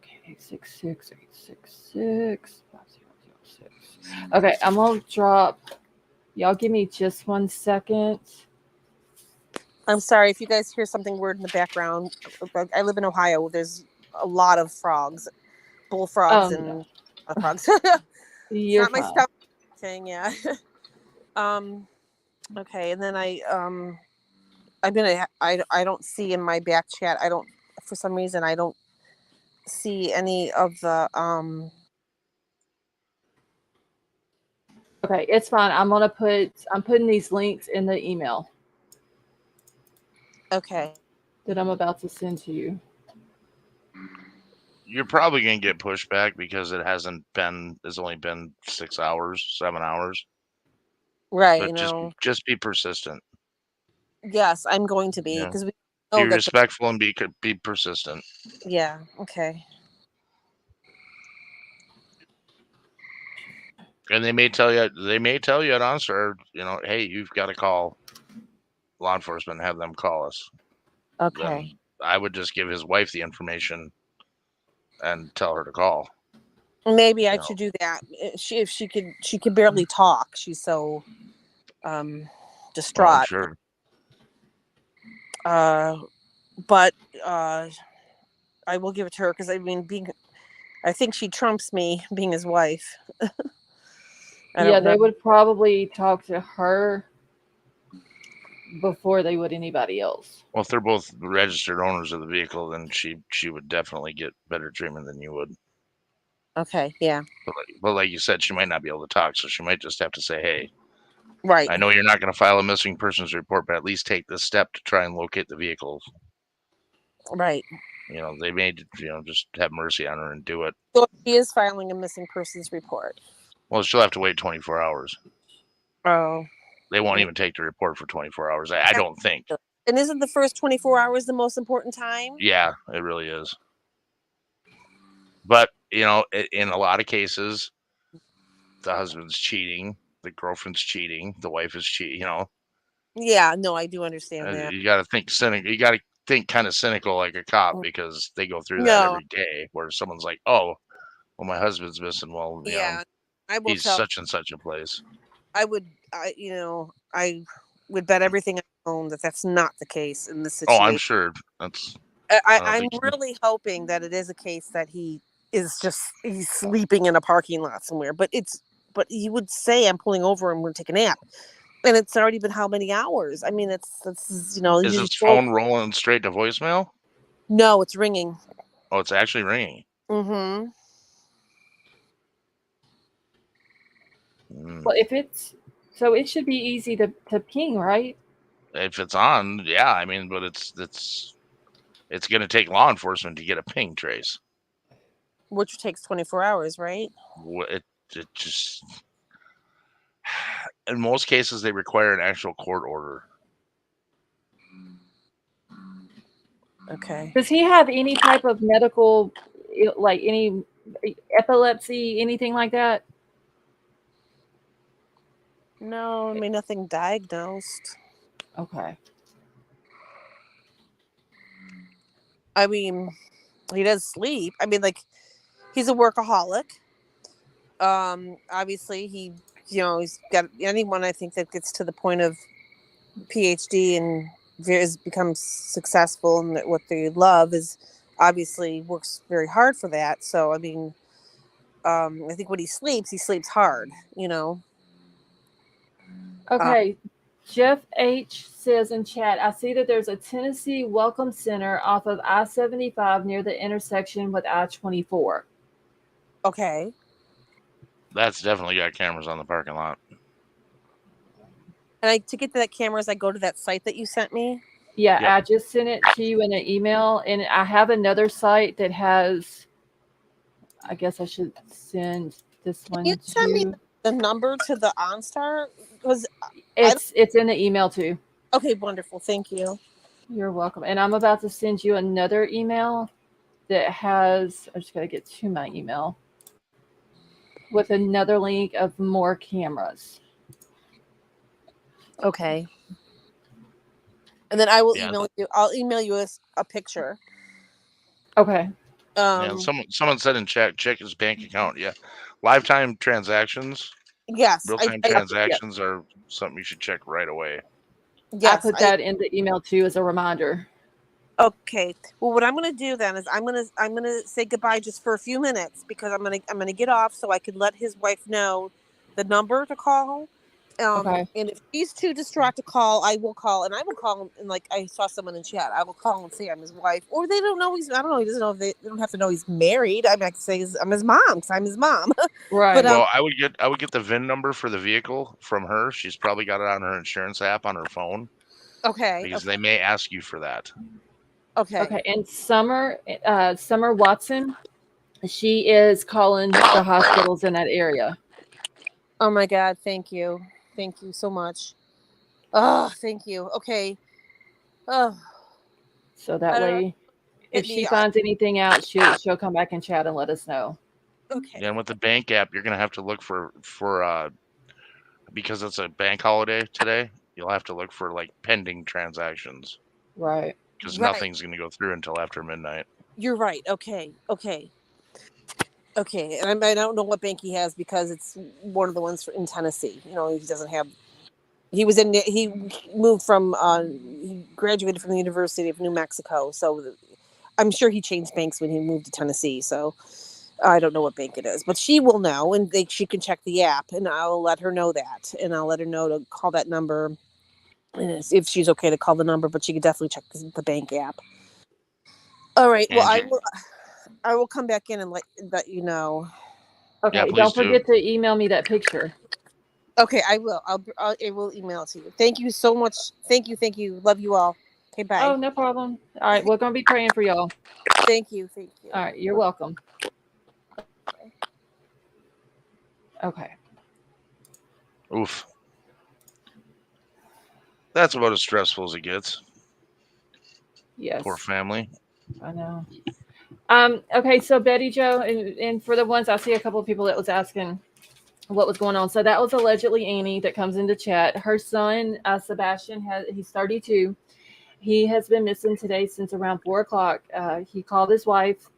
Okay, 866-866-5006. Okay, I'm gonna drop. Y'all give me just 1 second. I'm sorry if you guys hear something weird in the background. I live in Ohio. There's a lot of frogs, bullfrogs, and frogs. It's not my stuff thing, yeah. Okay, and then I don't see in my back chat. For some reason I don't see any of the Okay, it's fine. I'm putting these links in the email. Okay. That I'm about to send to you. You're probably going to get pushback because it's only been 6 hours, 7 hours. Right. But just be persistent. Yes, I'm going to be, because we be respectful and be persistent. Yeah. Okay. And they may tell you at OnStar, hey, you've got to call law enforcement and have them call us. Okay. Then I would just give his wife the information and tell her to call. Maybe I should do that. She could barely talk. She's so distraught. Sure. But I will give it to her because I think she trumps me being his wife. They would probably talk to her before they would anybody else. Well, if they're both registered owners of the vehicle, then she would definitely get better treatment than you would. Okay, yeah. But like you said, she might not be able to talk, so she might just have to say, hey, right. I know you're not going to file a missing persons report, but at least take this step to try and locate the vehicles. Right. They may, just have mercy on her and do it. So she is filing a missing persons report. Well, she'll have to wait 24 hours. Oh. They won't even take the report for 24 hours. I don't think. And isn't the first 24 hours the most important time? Yeah, it really is. But, in a lot of cases, the husband's cheating, the girlfriend's cheating, the wife is cheating, Yeah, no, I do understand that. You got to think cynical. You got to think kind of cynical like a cop, because they go through that every day where someone's like, oh, well, my husband's missing. Well, I will he's such and such a place. I would I would bet everything I own that that's not the case in this Oh, I'm situation. sure that's. I'm think really hoping that it is a case that he's sleeping in a parking lot somewhere. But he would say, I'm pulling over and we're taking a nap. And it's already been how many hours? I mean, is you his just phone rolling straight to voicemail? No, it's ringing. Oh, it's actually ringing. Mm-hmm. Well, if it's so, it should be easy to ping, right? If it's on, yeah. I mean, but it's going to take law enforcement to get a ping trace. Which takes 24 hours, right? It just, in most cases, they require an actual court order. Okay. Does he have any type of medical, like any epilepsy, anything like that? No, I mean, nothing diagnosed. Okay. I mean, he does sleep. I mean, like, he's a workaholic. Obviously, he's got anyone, I think, that gets to the point of PhD and becomes successful in what they love is obviously works very hard for that. So, I mean, I think when he sleeps hard, Okay. Jeff H says in chat, I see that there's a Tennessee Welcome Center off of I-75 near the intersection with I-24. Okay. That's definitely got cameras on the parking lot. And to get to that cameras, I go to that site that you sent me. Yeah, Yep. I just sent it to you in an email, and I have another site that has. I guess I should send this one. Can you send me the number to the OnStar? Because it's in the email too. Okay, wonderful. Thank you. You're welcome. And I'm about to send you another email that has. I just gotta get to my email with another link of more cameras. Okay. And then I will email you. I'll email you a picture. Okay. Yeah, someone said in chat, check his bank account. Yeah, lifetime transactions. Yes, real-time transactions are something you should check right away. Yes, I put that in the email too as a reminder. Okay. Well, what I'm going to do then is I'm going to say goodbye just for a few minutes because I'm going to get off so I can let his wife know the number to call. Okay. And if he's too distraught to call, I will call, and I will call him. And like I saw someone in chat, I will call and say I'm his wife, or they don't know I don't know. He doesn't know if they don't have to know he's married. I mean, I can say I'm his mom because I'm his mom. Right. But well, I would get the VIN number for the vehicle from her. She's probably got it on her insurance app on her phone. Okay. Because they may ask you for that. Okay. Okay. And Summer Watson, she is calling the hospitals in that area. Oh my God! Thank you so much. Oh, thank you. Okay. Oh. So that way, if she finds anything out, she'll come back and chat and let us know. Okay. Yeah, and with the bank app, you're gonna have to look for because it's a bank holiday today. You'll have to look for like pending transactions. Right. Because nothing's gonna go through until after midnight. You're right. Okay. And I don't know what bank he has because it's one of the ones in Tennessee. He doesn't have. He moved from. He graduated from the University of New Mexico, so I'm sure he changed banks when he moved to Tennessee. So I don't know what bank it is, but she will know, and she can check the app, and I'll let her know that, and I'll let her know to call that number, and if she's okay to call the number, but she could definitely check the bank app. All right. Well, I will come back in and let you know. Okay. Yeah, don't forget to email me that picture. Okay, I will. I will email it to you. Thank you so much. Thank you. Love you all. Okay, bye. Oh, no problem. All right. We're going to be praying for y'all. Thank you. All right. You're welcome. Okay. Oof. That's about as stressful as it gets. Yes. Poor family. I know. Okay, so Betty Joe, and for the ones I see a couple of people that was asking what was going on. So that was allegedly Annie that comes into chat. Her son, Sebastian, he's 32. He has been missing today since around 4 o'clock. He called his wife.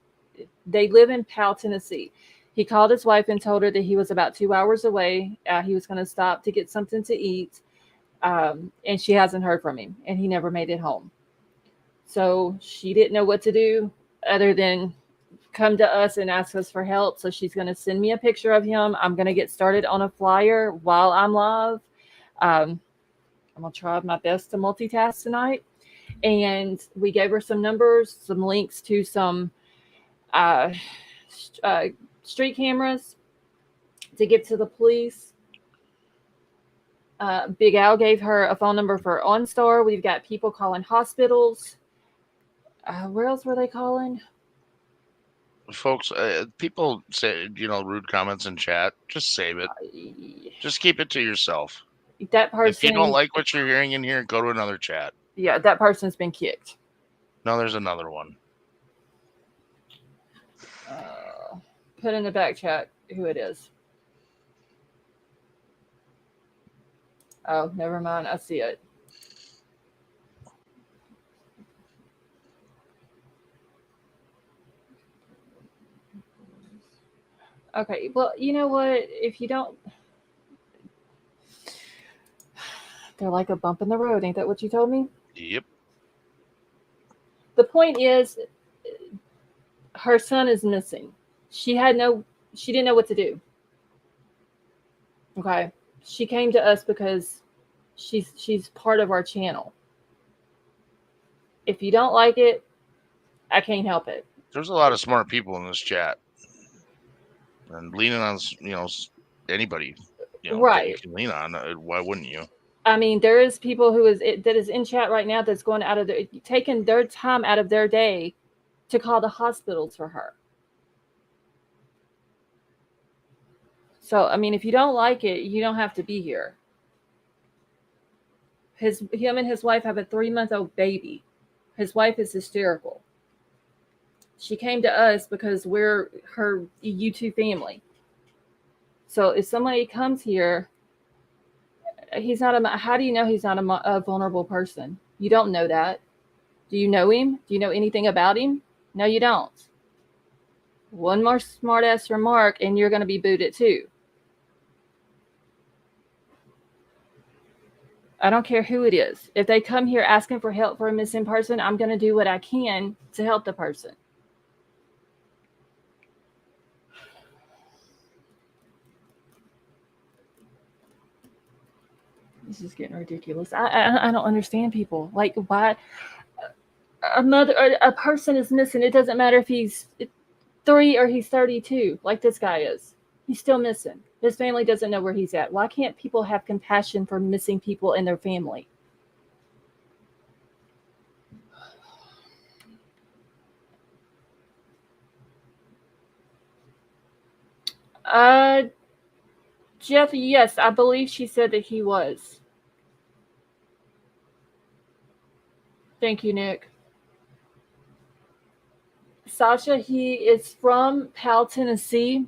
They live in Powell, Tennessee. He called his wife and told her that he was about 2 hours away. He was going to stop to get something to eat. And she hasn't heard from him, and he never made it home. So she didn't know what to do other than come to us and ask us for help. So she's going to send me a picture of him. I'm going to get started on a flyer while I'm live. I'm going to try my best to multitask tonight. And we gave her some numbers, some links to some street cameras to give to the police. Big Al gave her a phone number for OnStar. We've got people calling hospitals. Where else were they calling? Folks, people say, rude comments in chat. Just save it. Just keep it to yourself. That person. If you don't like what you're hearing in here, go to another chat. Yeah, that person's been kicked. No, there's another one. Put in the back chat who it is. Oh, never mind. I see it. Okay, well, you know what? If you don't... They're like a bump in the road. Ain't that what you told me? Yep. The point is, her son is missing. She didn't know what to do. Okay? She came to us because she's part of our channel. If you don't like it, I can't help it. There's a lot of smart people in this chat. And leaning on, anybody, right, that you can lean on. Why wouldn't you? I mean, there is people that is in chat right now that's going out of taking their time out of their day to call the hospitals for her. So, I mean, if you don't like it, you don't have to be here. Him and his wife have a 3-month-old baby. His wife is hysterical. She came to us because we're her YouTube family. So if somebody comes here, how do you know he's not a vulnerable person? You don't know that. Do you know him? Do you know anything about him? No, you don't. One more smart-ass remark and you're going to be booted too. I don't care who it is. If they come here asking for help for a missing person, I'm going to do what I can to help the person. This is getting ridiculous. I don't understand people. Like, why a person is missing. It doesn't matter if he's 3 or he's 32, like this guy is. He's still missing. His family doesn't know where he's at. Why can't people have compassion for missing people and their family? Jeff, yes, I believe she said that he was. Thank you, Nick. Sasha, he is from Powell, Tennessee.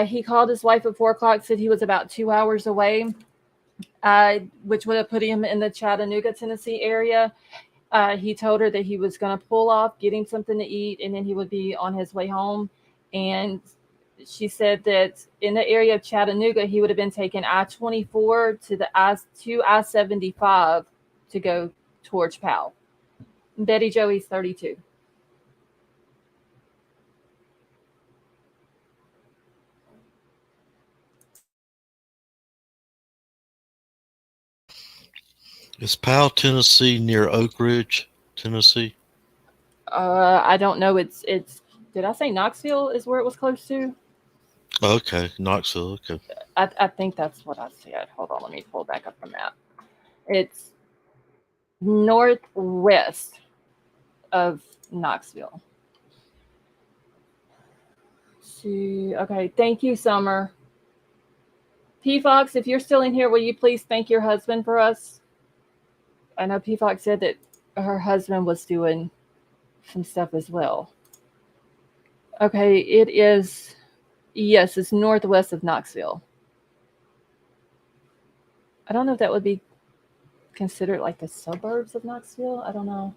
He called his wife at 4 o'clock, said he was about 2 hours away, which would have put him in the Chattanooga, Tennessee area. He told her that he was going to pull off, get him something to eat, and then he would be on his way home. And she said that in the area of Chattanooga, he would have been taking I-24 to I-75 to go towards Powell. Betty Joey's 32. Is Powell, Tennessee near Oak Ridge, Tennessee? I don't know. It's. Did I say Knoxville is where it was close to? Okay, Knoxville. Okay. I think that's what I said. Hold on, let me pull back up the map. It's northwest of Knoxville. Okay, thank you, Summer. P Fox, if you're still in here, will you please thank your husband for us? I know P Fox said that her husband was doing some stuff as well. Okay, it is. Yes, it's northwest of Knoxville. I don't know if that would be considered like the suburbs of Knoxville. I don't know.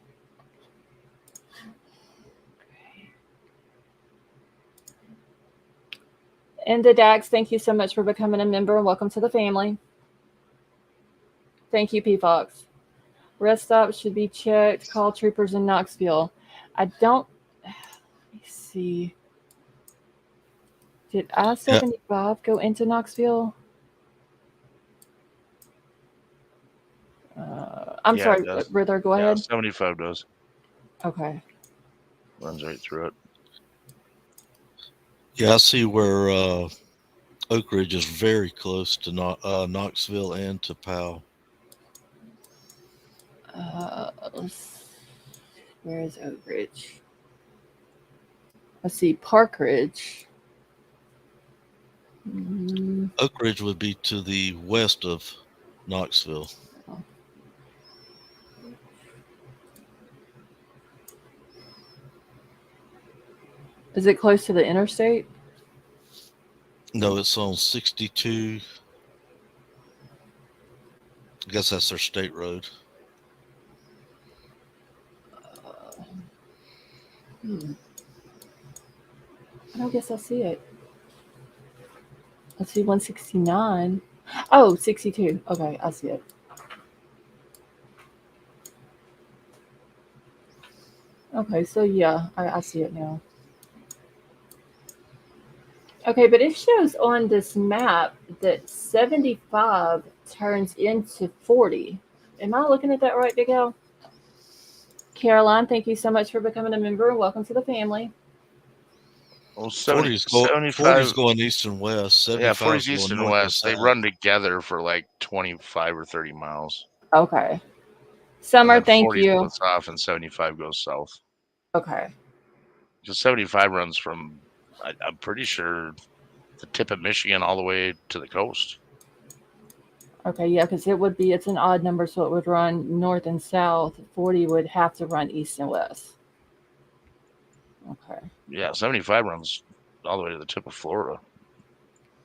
And the Dax, thank you so much for becoming a member and welcome to the family. Thank you, P Fox. Rest stops should be checked. Call troopers in Knoxville. I don't. Let me see. Did I-75 go into Knoxville? I'm sorry, Rither, go ahead. 75 does. Okay. Runs right through it. Yeah, I see where Oak Ridge is very close to Knoxville and to Powell. Where is Oak Ridge? Let's see, Park Ridge. Oak Ridge would be to the west of Knoxville. Is it close to the interstate? No, it's on 62. I guess that's their state road. I don't guess I see it. Let's see, 169. Oh, 62. Okay, I see it. Okay, so yeah, I see it now. Okay, but it shows on this map that 75 turns into 40. Am I looking at that right, Big Al? Caroline, thank you so much for becoming a member. Welcome to the family. Well, 40's 75 going east and west. 40's east and west. They run together for like 25 or 30 miles. Okay. Summer, thank 40 you. splits off and 75 goes south. Okay. Because 75 runs from, I'm pretty sure, the tip of Michigan all the way to the coast. Okay, yeah, because it's an odd number, so it would run north and south. 40 would have to run east and west. Okay. Yeah, 75 runs all the way to the tip of Florida.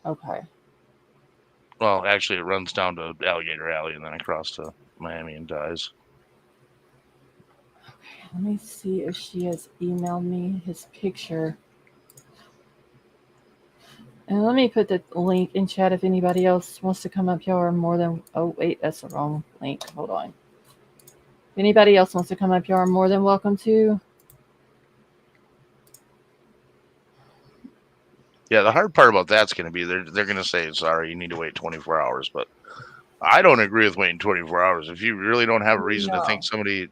Okay. Well, actually, it runs down to Alligator Alley and then across to Miami and dies. Okay, let me see if she has emailed me his picture. And let me put the link in chat if anybody else wants to come up. Y'all are more than... Oh, wait, that's the wrong link. Hold on. If anybody else wants to come up, y'all are more than welcome to. Yeah, the hard part about that's going to be they're going to say, sorry, you need to wait 24 hours. But I don't agree with waiting 24 hours. If you really don't have a reason to think somebody,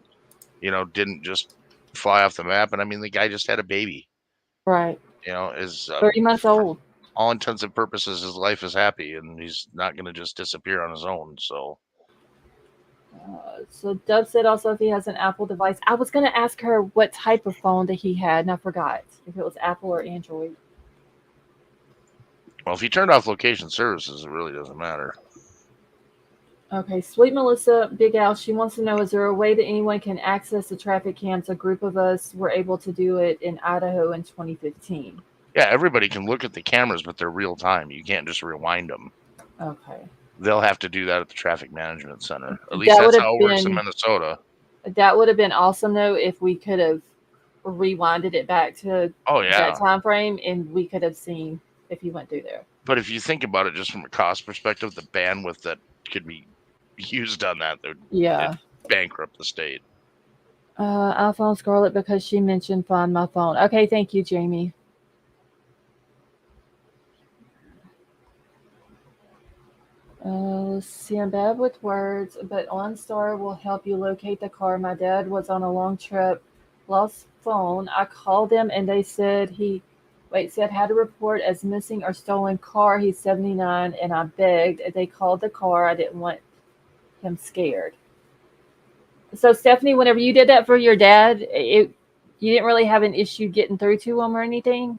didn't just fly off the map. And I mean, the guy just had a baby. Right. Is 30 months old. All intents and purposes, his life is happy, and he's not going to just disappear on his own. So Dub said also if he has an Apple device. I was going to ask her what type of phone that he had, and I forgot if it was Apple or Android. Well, if he turned off location services, it really doesn't matter. Okay, Sweet Melissa, Big Al, she wants to know, is there a way that anyone can access the traffic cams? A group of us were able to do it in Idaho in 2015. Yeah, everybody can look at the cameras, but they're real time. You can't just rewind them. Okay. They'll have to do that at the Traffic Management Center. At least that's how it works in Minnesota. That would have been awesome, though, if we could have rewinded it back to that time frame, and we could have seen if you went through there. But if you think about it just from a cost perspective, the bandwidth that could be used on that, it'd bankrupt the state. iPhone Scarlett, because she mentioned Find My Phone. Okay, thank you, Jamie. Let's see, I'm bad with words, but OnStar will help you locate the car. My dad was on a long trip, lost phone. I called them and they said had to report as missing or stolen car. He's 79 and I begged. They called the car. I didn't want him scared. So Stephanie, whenever you did that for your dad, you didn't really have an issue getting through to him or anything?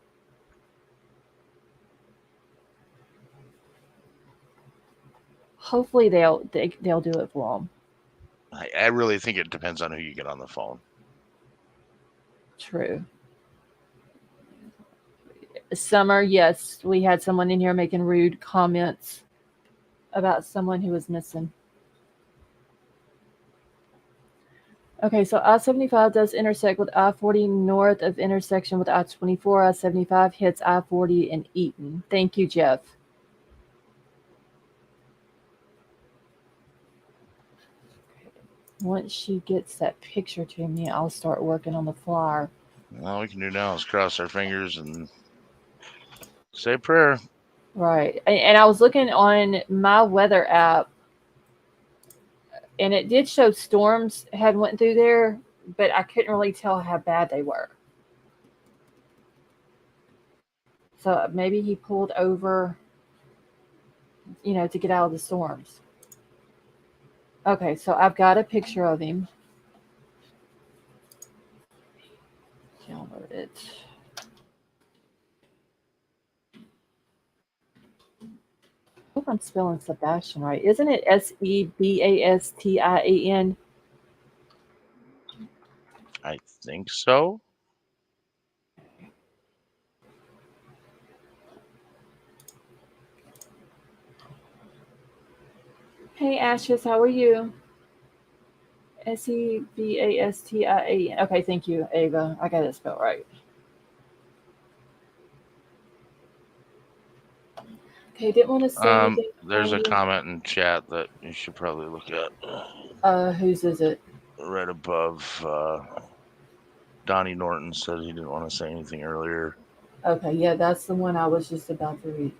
Hopefully they'll do it for them. I really think it depends on who you get on the phone. True. Summer, yes, we had someone in here making rude comments about someone who was missing. Okay, so I-75 does intersect with I-40 north of intersection with I-24. I-75 hits I-40 in Eaton. Thank you, Jeff. Once she gets that picture to me, I'll start working on the flyer. All we can do now is cross our fingers and say a prayer. Right. And I was looking on my weather app, and it did show storms had went through there, but I couldn't really tell how bad they were. So maybe he pulled over, to get out of the storms. Okay, so I've got a picture of him. Download it. I hope I'm spelling Sebastian right. Isn't it Sebastian? I think so. Hey, Ashes, how are you? Sebastian. Okay, thank you, Ava. I got it spelled right. Okay, didn't want to say anything. There's a comment in chat that you should probably look at. Whose is it? Right above. Donnie Norton said he didn't want to say anything earlier. Okay, yeah, that's the one I was just about to read.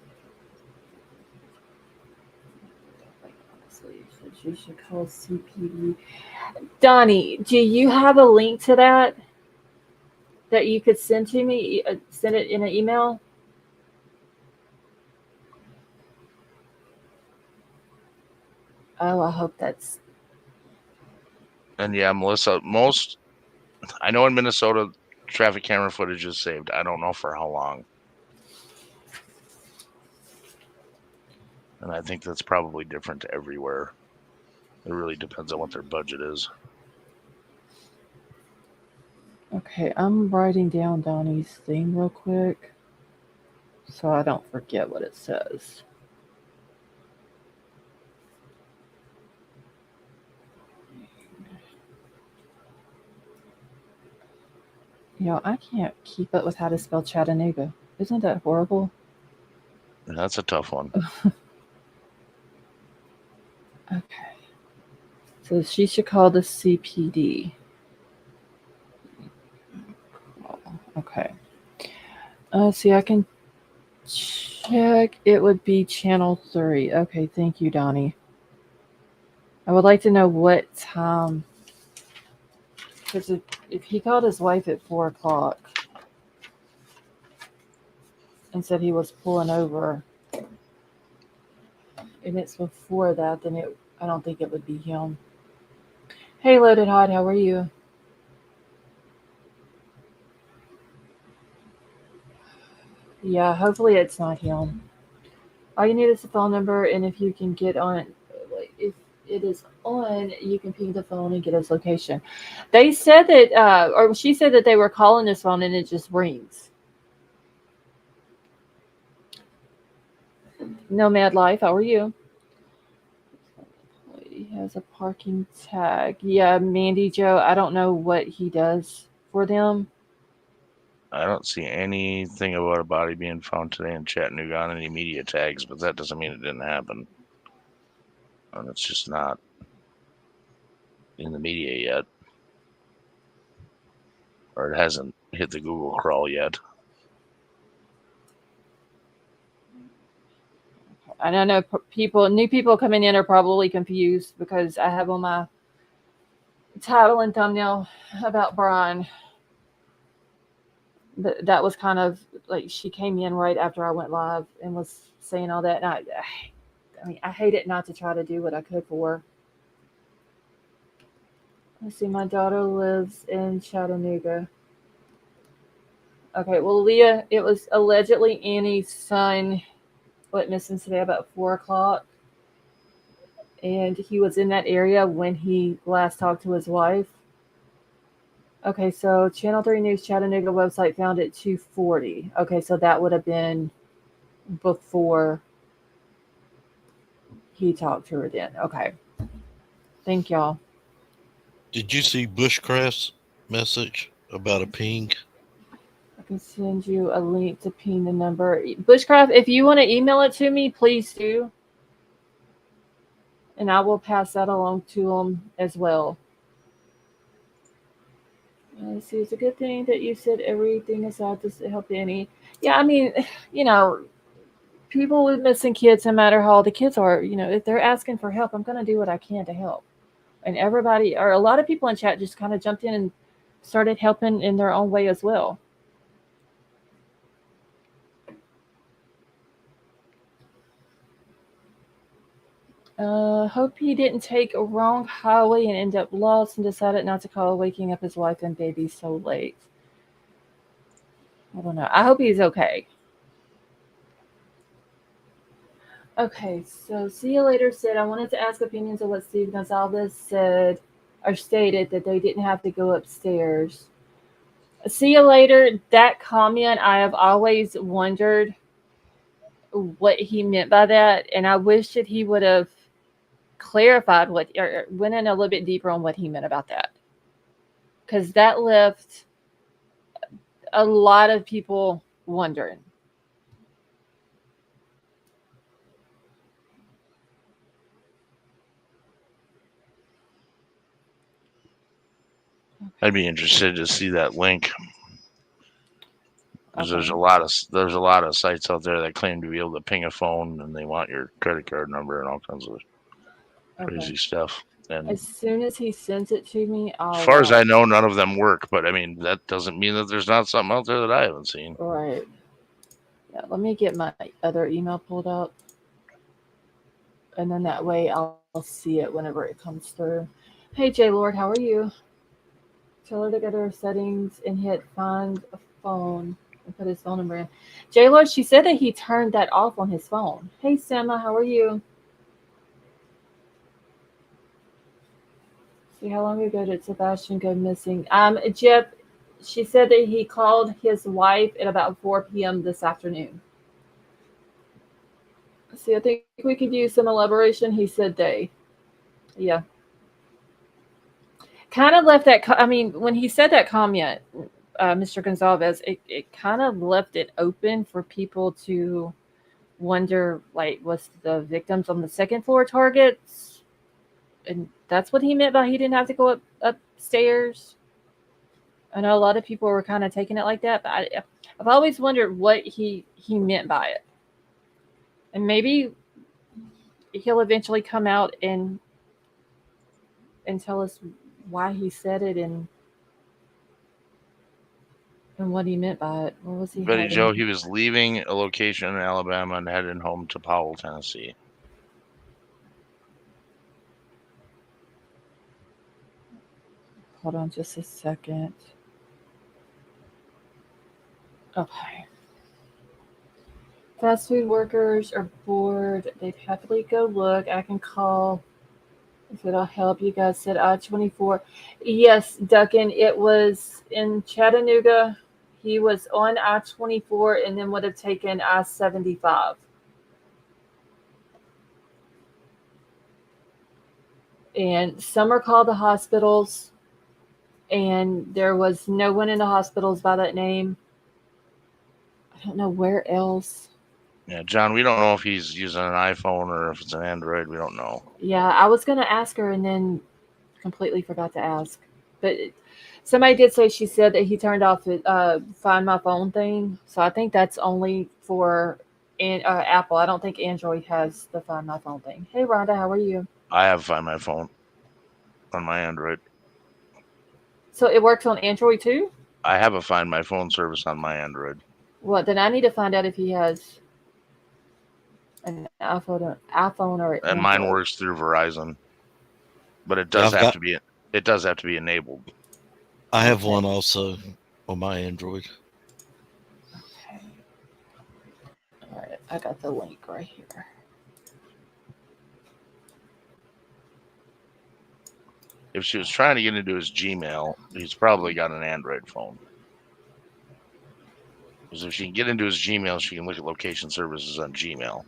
You should call CPD. Donnie, do you have a link to that you could send to me? Send it in an email? Oh, I hope that's. And yeah, Melissa, I know in Minnesota, traffic camera footage is saved. I don't know for how long. And I think that's probably different everywhere. It really depends on what their budget is. Okay, I'm writing down Donnie's thing real quick so I don't forget what it says. I can't keep up with how to spell Chattanooga. Isn't that horrible? That's a tough one. Okay. So she should call the CPD. Okay. See, I can check. It would be channel 3. Okay, thank you, Donnie. I would like to know what time. Because if he called his wife at 4 o'clock and said he was pulling over, and it's before that, then I don't think it would be him. Hey, Loaded Hot, how are you? Yeah, hopefully it's not him. All you need is the phone number, and if you can get on, if it is on, you can ping the phone and get his location. They said that, or she said that they were calling this phone and it just rings. Nomad Life, how are you? He has a parking tag. Yeah, Mandy Joe, I don't know what he does for them. I don't see anything about a body being found today in Chattanooga on any media tags, but that doesn't mean it didn't happen. And it's just not in the media yet. Or it hasn't hit the Google crawl yet. And I know new people coming in are probably confused because I have on my title and thumbnail about Bryan. That was kind of like she came in right after I went live and was saying all that. And I hate it not to try to do what I could for her. Let's see, my daughter lives in Chattanooga. Okay, well, Leah, it was allegedly Annie's son went missing today about 4 o'clock. And he was in that area when he last talked to his wife. Okay, so Channel 3 News Chattanooga website found it 2:40. Okay, so that would have been before he talked to her then. Okay. Thank y'all. Did you see Bushcraft's message about a ping? I can send you a link to ping the number. Bushcraft, if you want to email it to me, please do. And I will pass that along to them as well. Let's see, it's a good thing that you said everything aside to help Danny. Yeah, I mean, you know, people with missing kids, no matter how old the kids are, if they're asking for help, I'm going to do what I can to help. And everybody, or a lot of people in chat just kind of jumped in and started helping in their own way as well. Hope he didn't take a wrong highway and end up lost and decided not to call, waking up his wife and baby so late. I don't know. I hope he's okay. Okay, so see you later said, I wanted to ask opinions on what Steve Gonzalez said or stated that they didn't have to go upstairs. See you later. That comment, I have always wondered what he meant by that, and I wish that he would have clarified what or went in a little bit deeper on what he meant about that, because that left a lot of people wondering. I'd be interested to see that link. Because Okay. there's a lot of sites out there that claim to be able to ping a phone and they want your credit card number and all kinds of crazy stuff. And As soon as he sends it to me, I'll. as far as I know, none of them work. But I mean, that doesn't mean that there's not something out there that I haven't seen. Right. Yeah. Let me get my other email pulled up, and then that way I'll see it whenever it comes through. Hey, J Lord, how are you? Tell her to go to her settings and hit find a phone and put his phone number in. J Lord, she said that he turned that off on his phone. Hey, Sema, how are you? See, how long ago did Sebastian go missing? Jeff, she said that he called his wife at about 4 p.m. this afternoon. See, I think we could use some elaboration. He said they. Yeah. Kind of left that, I mean, when he said that comment, Mr. Gonzalez, it kind of left it open for people to wonder, like, was the victims on the second floor targets? And that's what he meant by he didn't have to go upstairs. I know a lot of people were kind of taking it like that, but I've always wondered what he meant by it. And maybe he'll eventually come out and tell us why he said it and what he meant by it. What was he? Betty Joe, he was leaving a location in Alabama and heading home to Powell, Tennessee. Hold on just a second. Okay. Fast food workers are bored. They'd happily go look. I can call if it'll help. You guys said I-24. Yes, Duncan, it was in Chattanooga. He was on I-24 and then would have taken I-75. And some are called the hospitals, and there was no one in the hospitals by that name. I don't know where else. Yeah, John, we don't know if he's using an iPhone or if it's an Android. We don't know. Yeah, I was going to ask her and then completely forgot to ask. But somebody did say she said that he turned off the Find My Phone thing. So I think that's only for Apple. I don't think Android has the Find My Phone thing. Hey, Rhonda, how are you? I have Find My Phone on my Android. So it works on Android too? I have a Find My Phone service on my Android. Well, then I need to find out if he has an iPhone or and Android. Mine works through Verizon, but it does have to be enabled. I have one also on my Android. Okay. All right, I got the link right here. If she was trying to get into his Gmail, he's probably got an Android phone. Because if she can get into his Gmail, she can look at location services on Gmail.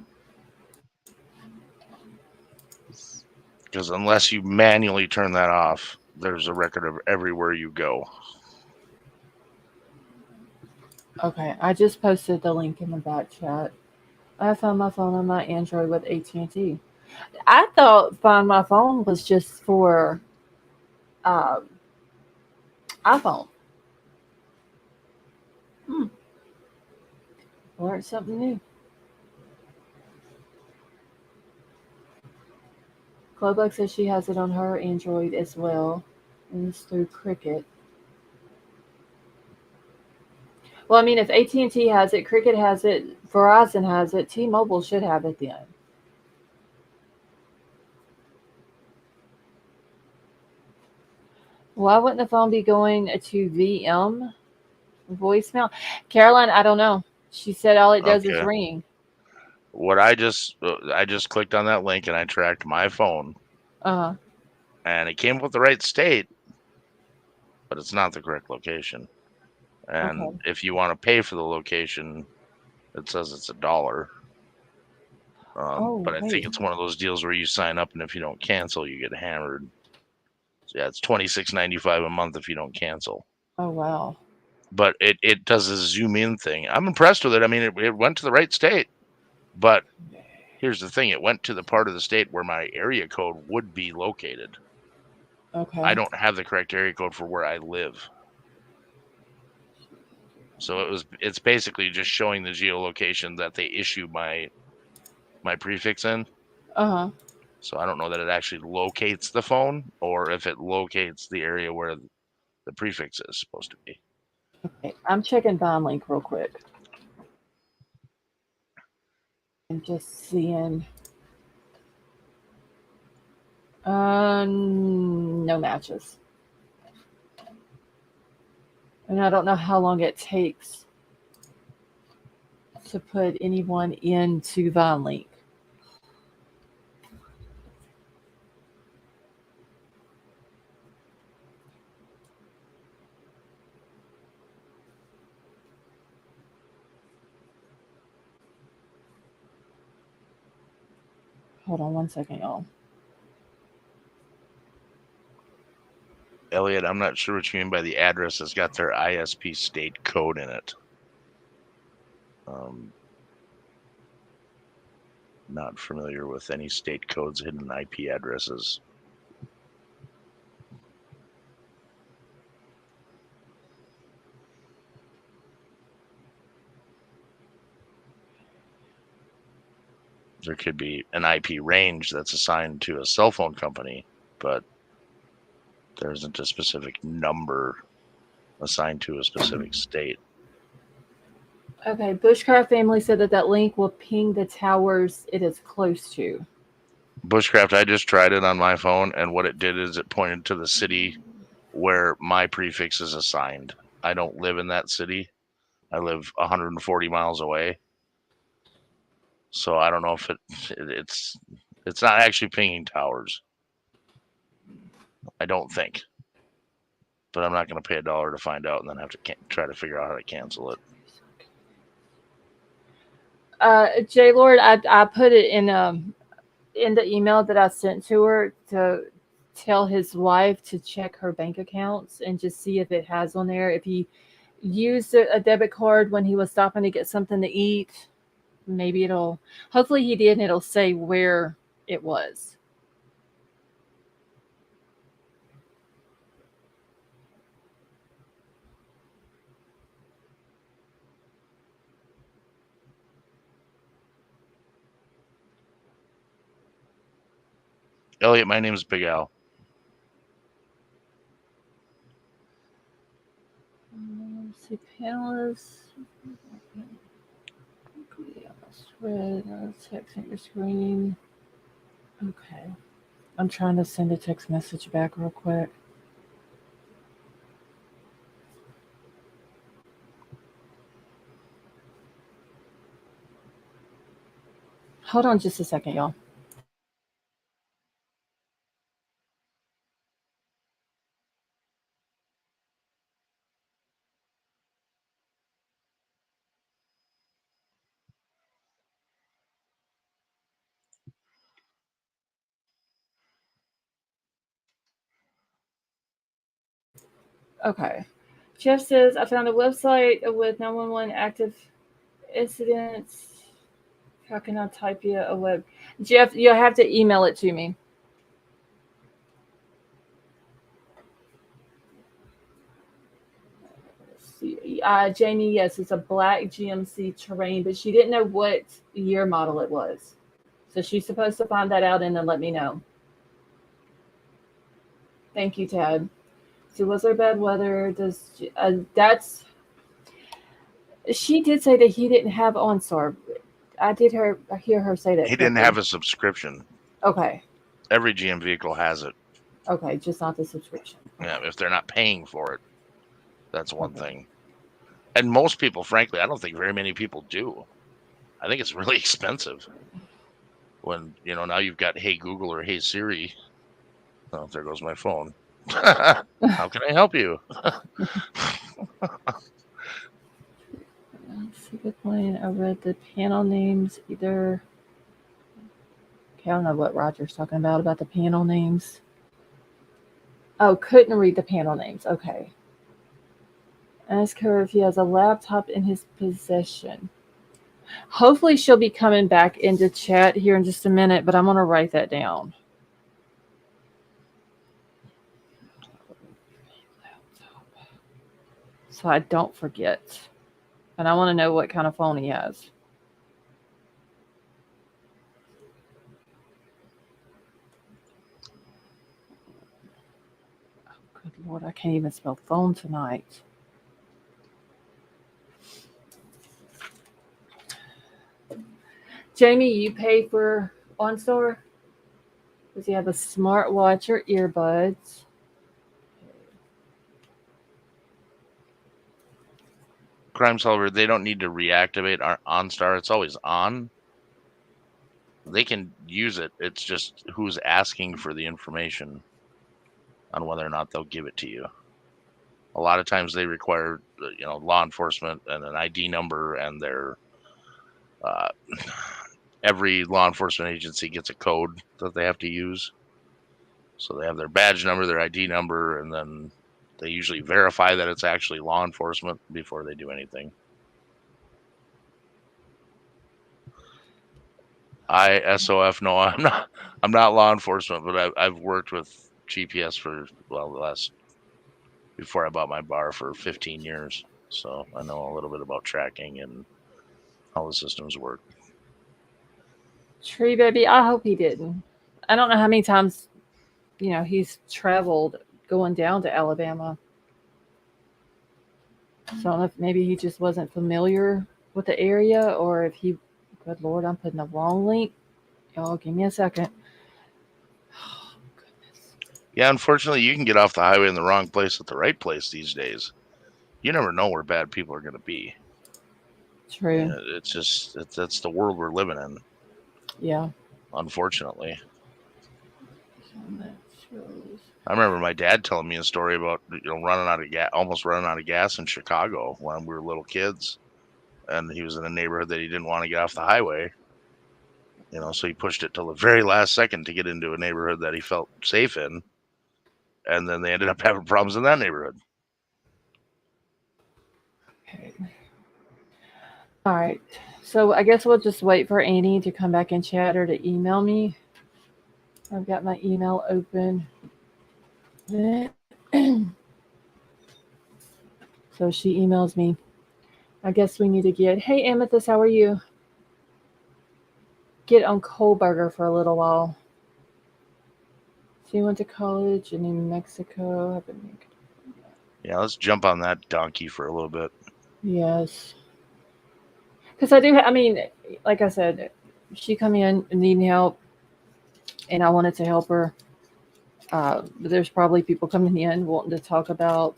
Because unless you manually turn that off, there's a record of everywhere you go. Okay, I just posted the link in the back chat. I found my phone on my Android with AT&T. I thought Find My Phone was just for um, iPhone. Hmm, learned something new. Chloe says she has it on her Android as well, and it's through Cricket. Well, I mean, if AT&T has it, Cricket has it, Verizon has it, T-Mobile should have it then. Why wouldn't the phone be going to VM voicemail? Caroline, I don't know. She said all it does is Okay. ring. What I just clicked on that link and I tracked my phone, Uh-huh. and it came up with the right state, but it's not the correct location. And Okay. if you want to pay for the location, it says it's $1. Oh, But I think wait. it's one of those deals where you sign up and if you don't cancel, you get hammered. So yeah, it's $26.95 a month if you don't cancel. Oh, wow. But it does a zoom in thing. I'm impressed with it. I mean, it went to the right state, but here's the thing: it went to the part of the state where my area code would be located. I Okay. don't have the correct area code for where I live. So it's basically just showing the geolocation that they issue my prefix in. Uh-huh. So I don't know that it actually locates the phone or if it locates the area where the prefix is supposed to be. Okay. I'm checking BondLink real quick and just seeing. No matches. And I don't know how long it takes to put anyone into VineLink. Hold on one second, y'all. Elliot, I'm not sure what you mean by the address has got their ISP state code in it. Not familiar with any state codes hidden IP addresses. There could be an IP range that's assigned to a cell phone company, but there isn't a specific number assigned to a specific state. Okay, Bushcraft family said that that link will ping the towers it is close to. Bushcraft, I just tried it on my phone, and what it did is it pointed to the city where my prefix is assigned. I don't live in that city. I live 140 miles away. So I don't know if it's not actually pinging towers. I don't think. But I'm not going to pay $1 to find out and then have to try to figure out how to cancel it. J Lord, I put it in the email that I sent to her to tell his wife to check her bank accounts and just see if it has on there. If he used a debit card when he was stopping to get something to eat, maybe it'll. Hopefully he did, and it'll say where it was. Elliot, my name is Big Al. See panelists. Spread texting your screen. Okay. I'm trying to send a text message back real quick. Hold on just a second, y'all. Okay. Jeff says, I found a website with 911 active incidents. How can I type you a web? Jeff, you'll have to email it to me. Jamie, yes, it's a black GMC Terrain, but she didn't know what year model it was. So she's supposed to find that out and then let me know. Thank you, Ted. So was there bad weather? That's she did say that he didn't have OnStar. I hear her say that. He didn't have a subscription. Okay. Every GM vehicle has it. Okay, just not the subscription. Yeah, if they're not paying for it, that's one thing. And most people, frankly, I don't think very many people do. I think it's really expensive. When, now you've got Hey Google or Hey Siri. Oh, there goes my phone. How can I help you? Good point. I read the panel names either. Okay, I don't know what Roger's talking about the panel names. Oh, couldn't read the panel names. Okay. Ask her if he has a laptop in his possession. Hopefully she'll be coming back into chat here in just a minute, but I'm going to write that down. So I don't forget. And I want to know what kind of phone he has. Oh, good Lord, I can't even spell phone tonight. Jamie, you pay for OnStar? Does he have a smartwatch or earbuds? Crime Solver, they don't need to reactivate our OnStar. It's always on. They can use it. It's just who's asking for the information on whether or not they'll give it to you. A lot of times they require, law enforcement and an ID number, and their every law enforcement agency gets a code that they have to use. So they have their badge number, their ID number, and then they usually verify that it's actually law enforcement before they do anything. ISOF, no, I'm not law enforcement, but I've worked with GPS for before I bought my bar for 15 years. So I know a little bit about tracking and how the systems work. Tree Baby, I hope he didn't. I don't know how many times, he's traveled going down to Alabama. So I don't know if maybe he just wasn't familiar with the area, or if he, good Lord, I'm putting the wrong link. Y'all, give me a second. Oh, goodness. Yeah, unfortunately, you can get off the highway in the wrong place at the right place these days. You never know where bad people are going to be. True. And it's just, that's the world we're living in. Yeah. Unfortunately. I remember my dad telling me a story about almost running out of gas in Chicago when we were little kids, and he was in a neighborhood that he didn't want to get off the highway. So he pushed it till the very last second to get into a neighborhood that he felt safe in, and then they ended up having problems in that neighborhood. Okay. All right. So I guess we'll just wait for Annie to come back in chat or to email me. I've got my email open. So she emails me. I guess we need to hey, Amethyst, how are you? Get on Kohberger for a little while. She went to college in New Mexico. Yeah, let's jump on that donkey for a little bit. Yes. Because like I said, she come in needing help, and I wanted to help her. But there's probably people coming in wanting to talk about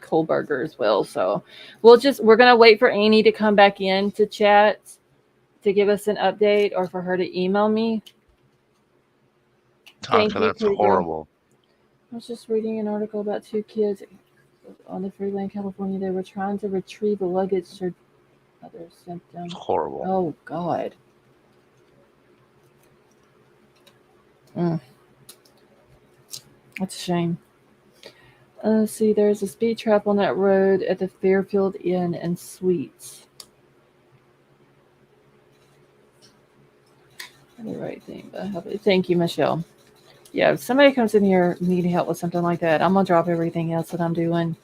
Kohberger as well. So we're going to wait for Annie to come back in to chat to give us an update, or for her to email me. Tonka, that's horrible. I was just reading an article about two kids on the freeway in California. They were trying to retrieve the luggage or other symptoms. It's horrible. Oh, God. That's a shame. Let's see, there's a speed trap on that road at the Fairfield Inn and Suites. The right thing. Thank you, Michelle. Yeah, if somebody comes in here needing help with something like that, I'm gonna drop everything else that I'm doing.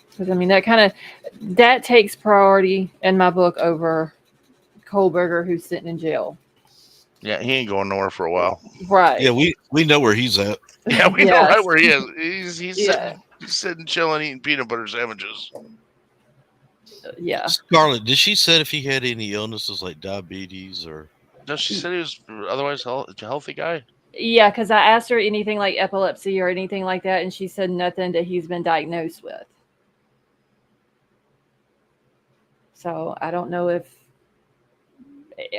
Because I mean, that takes priority in my book over Kohberger, who's sitting in jail. Yeah, he ain't going nowhere for a while. Right. Yeah, we know where he's at. Yeah, we know Yes. right where he is. He's Yeah. sitting, chilling, eating peanut butter sandwiches. Yeah. Scarlett, did she said if he had any illnesses like diabetes or? No, she said he was otherwise a healthy guy. Yeah, because I asked her anything like epilepsy or anything like that, and she said nothing that he's been diagnosed with. So I don't know if,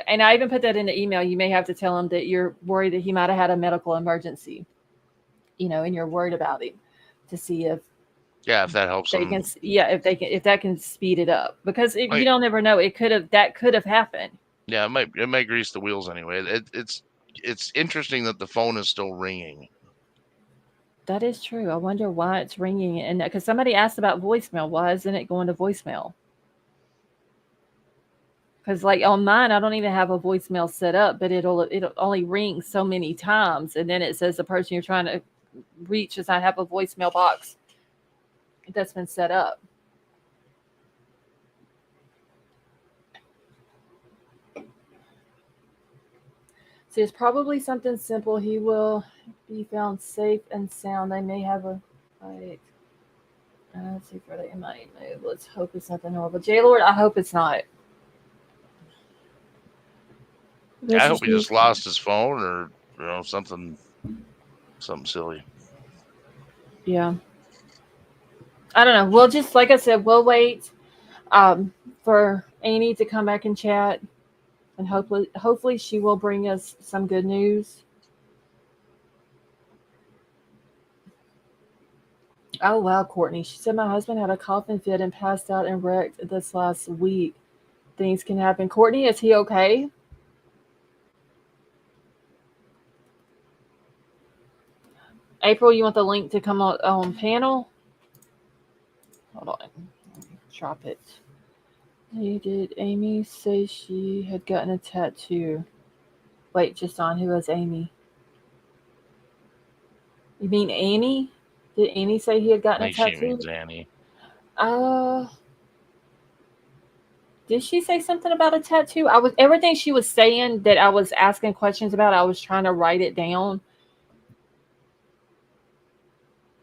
and I even put that in the email. You may have to tell him that you're worried that he might have had a medical emergency, and you're worried about him, to see if if that helps they him. can, if that can speed it up, because you don't never know. That could have happened. Yeah, it might grease the wheels anyway. It's interesting that the phone is still ringing. That is true. I wonder why it's ringing, and because somebody asked about voicemail, why isn't it going to voicemail? Because like on mine, I don't even have a voicemail set up, but it'll only ring so many times, and then it says the person you're trying to reach does not have a voicemail box that's been set up. See, it's probably something simple. He will be found safe and sound. They may have a fight. Let's see where they might move. Let's hope it's nothing horrible. J Lord, I hope it's not. I hope he just lost his phone or something silly. Yeah. I don't know. We'll just, like I said, we'll wait for Amy to come back and chat, and hopefully she will bring us some good news. Oh wow, Courtney. She said my husband had a coughing fit and passed out and wrecked this last week. Things can happen. Courtney, is he okay? April, you want the link to come on panel? Hold on. Drop it. Hey, did Amy say she had gotten a tattoo? Wait, just on. Who is Amy? You mean Annie? Did Annie say he had gotten a tattoo? She means Annie. Did she say something about a tattoo? Everything she was saying that I was asking questions about, I was trying to write it down.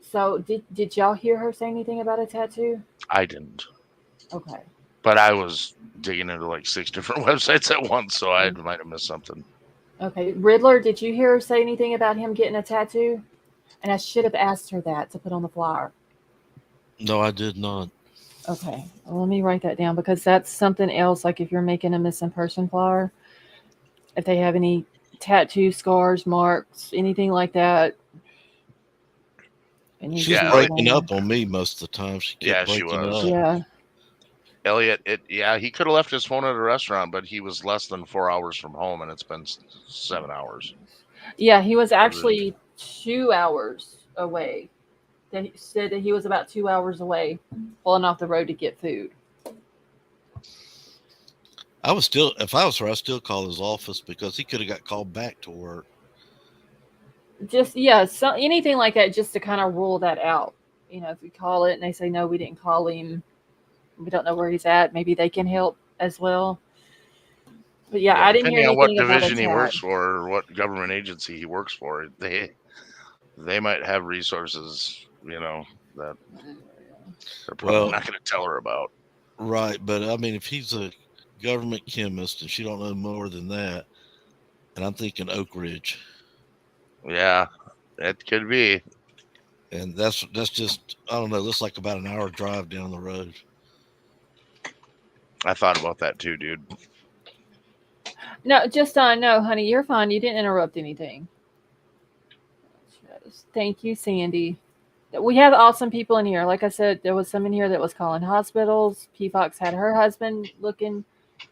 So did y'all hear her say anything about a tattoo? I didn't. Okay. But I was digging into like 6 different websites at once, so I might have missed something. Okay. Riddler, did you hear her say anything about him getting a tattoo? And I should have asked her that to put on the flyer. No, I did not. Okay. Well, let me write that down, because that's something else. Like if you're making a missing person flyer, if they have any tattoo, scars, marks, anything like that. She's breaking up on me most of the time. She kept breaking she was. up. Yeah. Elliot, he could have left his phone at a restaurant, but he was less than 4 hours from home, and it's been 7 hours. Yeah, he was actually 2 hours away. They said that he was about 2 hours away, pulling off the road to get food. If I was her, I'd still call his office, because he could have got called back to work. Just, so anything like that, just to kind of rule that out. If we call it and they say, no, we didn't call him, we don't know where he's at, maybe they can help as well. But I didn't hear anything about depending on what division he works for or what government agency he works for, they might have resources, that they're probably not going to tell her about. Right, but I mean, if he's a government chemist and she don't know more than that, and I'm thinking Oak Ridge. Yeah, it could be. And that's just, I don't know, that's like about an hour drive down the road. I thought about that too, dude. No, just no, honey, you're fine. You didn't interrupt anything. Thank you, Sandy. We have awesome people in here. Like I said, there was some in here that was calling hospitals. P-Fox had her husband looking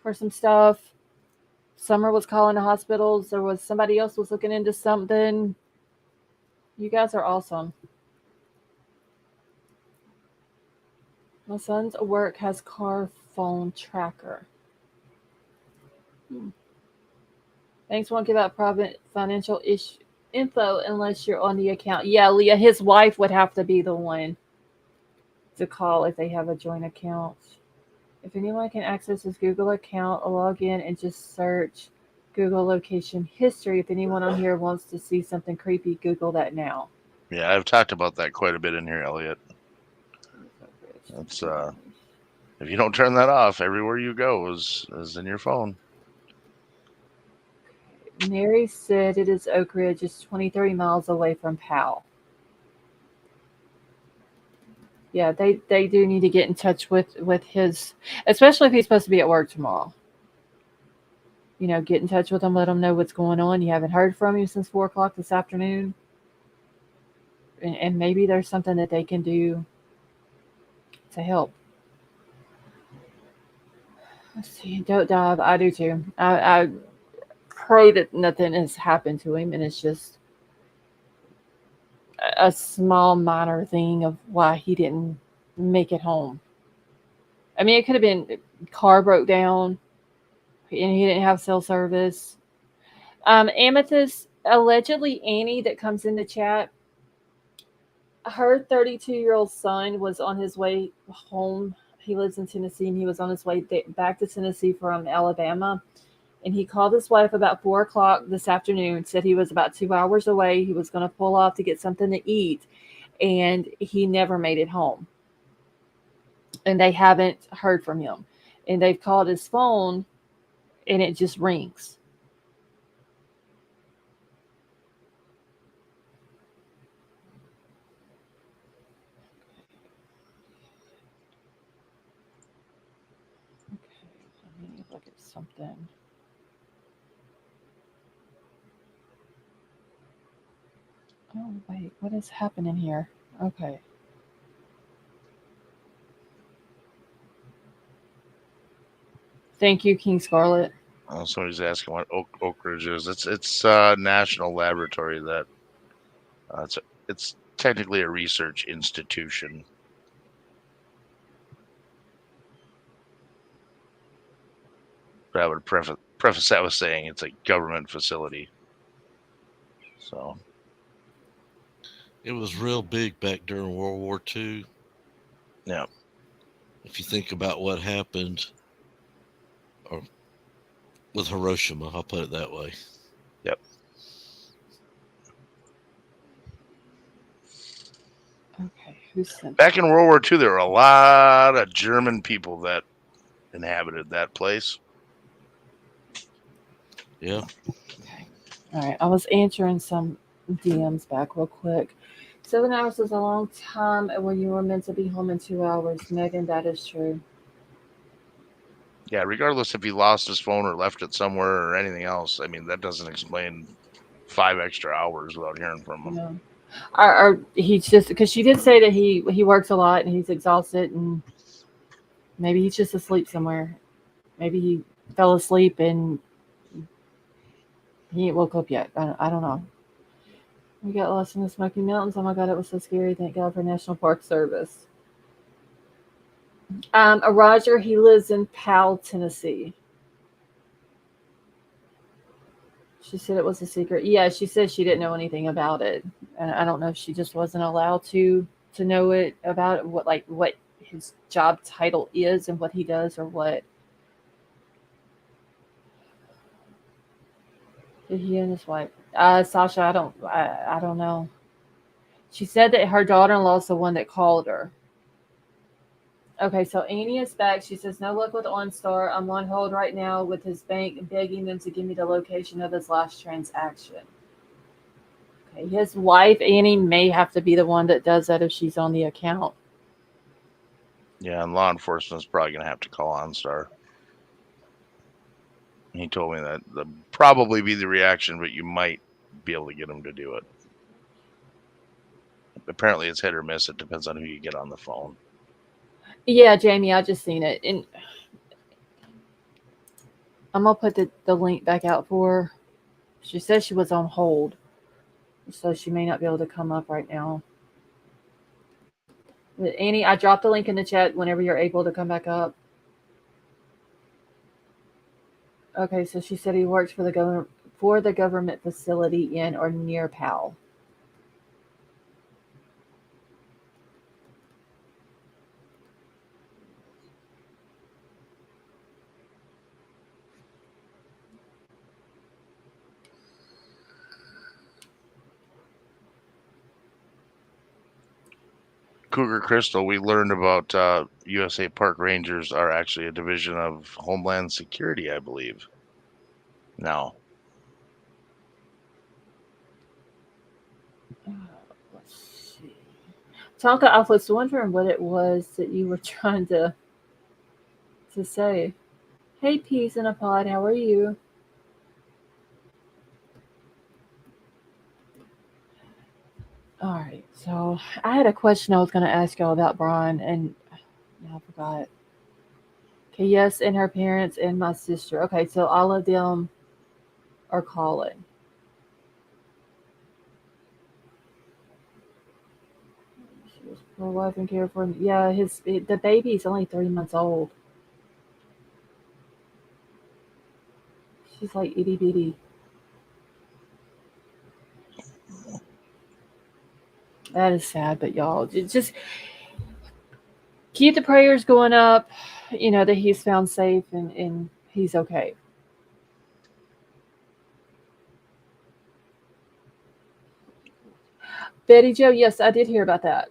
for some stuff. Summer was calling the hospitals. There was somebody else was looking into something. You guys are awesome. My son's work has car phone tracker. Hmm. Banks won't give out private financial info unless you're on the account. Yeah, Leah, his wife would have to be the one to call if they have a joint account. If anyone can access his Google account, I'll log in and just search Google location history. If anyone on here wants to see something creepy, Google that now. Yeah, I've talked about that quite a bit in here, Elliot. That's if you don't turn that off, everywhere you go is in your phone. Mary said it is Oak Ridge. It's 23 miles away from Powell. Yeah, they do need to get in touch with his, especially if he's supposed to be at work tomorrow. You know, get in touch with him, let him know what's going on. You haven't heard from him since 4 o'clock this afternoon, and maybe there's something that they can do to help. Let's see. Don't dive. I do too. I pray that nothing has happened to him, and it's just a small minor thing of why he didn't make it home. I mean, it could have been car broke down and he didn't have cell service. Amethyst, allegedly Annie that comes in the chat, her 32-year-old son was on his way home. He lives in Tennessee and he was on his way back to Tennessee from Alabama. And he called his wife about 4 o'clock this afternoon, said he was about 2 hours away. He was going to pull off to get something to eat. And he never made it home. And they haven't heard from him. And they've called his phone and it just rings. Okay, let me look at something. Oh, wait, what is happening here? Okay. Thank you, King Scarlet. Somebody's asking what Oak Ridge is. It's national laboratory that it's technically a research institution. But I would preface that with saying it's a government facility. So it was real big back during World War II. Yeah. If you think about what happened with Hiroshima, I'll put it that way. Yep. Okay, who sent Back in World War II, there were a lot of German people that inhabited that place. Yeah. Okay. All right. I was answering some DMs back real quick. 7 hours is a long time when you were meant to be home in 2 hours. Megan, that is true. Yeah, regardless if he lost his phone or left it somewhere or anything else, I mean, that doesn't explain 5 extra hours without hearing from him. Yeah. Or he's just, because she did say that he works a lot and he's exhausted and maybe he's just asleep somewhere. Maybe he fell asleep and he ain't woke up yet. I don't know. We got lost in the Smoky Mountains. Oh my God, it was so scary. Thank God for National Park Service. Roger, he lives in Powell, Tennessee. She said it was a secret. Yeah, she said she didn't know anything about it. And I don't know if she just wasn't allowed to know it about it, what his job title is and what he does or what. Did he and his wife? Sasha, I don't know. She said that her daughter-in-law is the one that called her. Okay, so Annie is back. She says, no luck with OnStar. I'm on hold right now with his bank, begging them to give me the location of his last transaction. Okay, his wife, Annie, may have to be the one that does that if she's on the account. Yeah, and law enforcement is probably going to have to call OnStar. He told me that that'd probably be the reaction, but you might be able to get him to do it. Apparently, it's hit or miss. It depends on who you get on the phone. Yeah, Jamie, I just seen it. And I'm going to put the link back out for her. She said she was on hold. so she may not be able to come up right now. But Annie, I dropped the link in the chat whenever you're able to come back up. Okay, so she said he works for the government facility in or near Powell. Cougar Crystal, we learned about USA Park Rangers are actually a division of Homeland Security, I believe. Now, Let's see. Tonka, I was wondering what it was that you were trying to say. Hey, Peas in a Pod, how are you? All right, so I had a question I was going to ask y'all about Bryan, and now I forgot. Okay, yes, and her parents and my sister. Okay, so all of them are calling. She was poor wife and care for him. Yeah, the baby's only 3 months old. She's like itty bitty. That is sad, but y'all just keep the prayers going up, that he's found safe and he's okay. Betty Joe, yes, I did hear about that.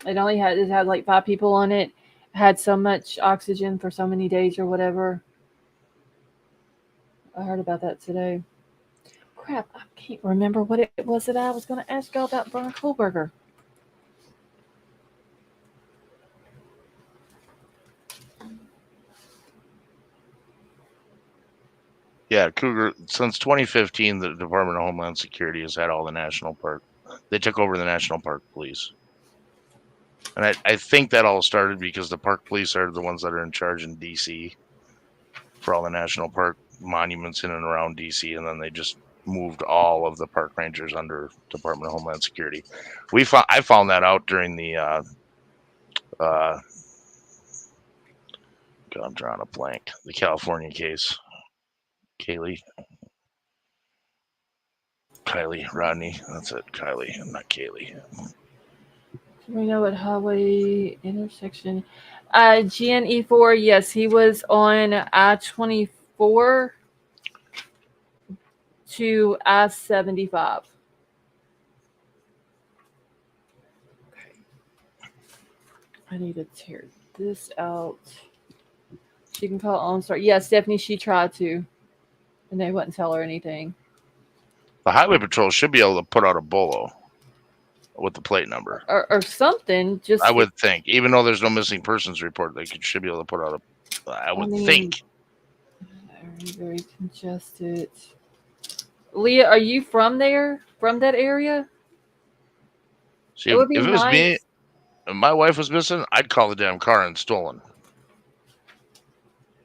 It had like 5 people on it, had so much oxygen for so many days or whatever. I heard about that today. Crap, I can't remember what it was that I was going to ask y'all about Bryan Kohberger. yeah, Cougar, since 2015, the Department of Homeland Security has had all the national park. They took over the National Park Police. And I think that all started because the park police are the ones that are in charge in D.C. for all the national park monuments in and around D.C. And then they just moved all of the park rangers under Department of Homeland Security. I found that out during the God, I'm drawing a blank. The California case. Kylie, Rodney. That's it. Kylie, not Kaylee. Do we know what highway intersection? GNE4, yes, he was on I-24 to I-75. Okay. I need to tear this out. She can call OnStar. Yeah, Stephanie, she tried to, and they wouldn't tell her anything. The Highway Patrol should be able to put out a bolo with the plate number. Or something. Just I would think. Even though there's no missing persons report, they should be able to put out I would think. Very, very congested. Leah, are you from there? From that area? See, It would be if it nice. was me and my wife was missing, I'd call the damn car and stolen.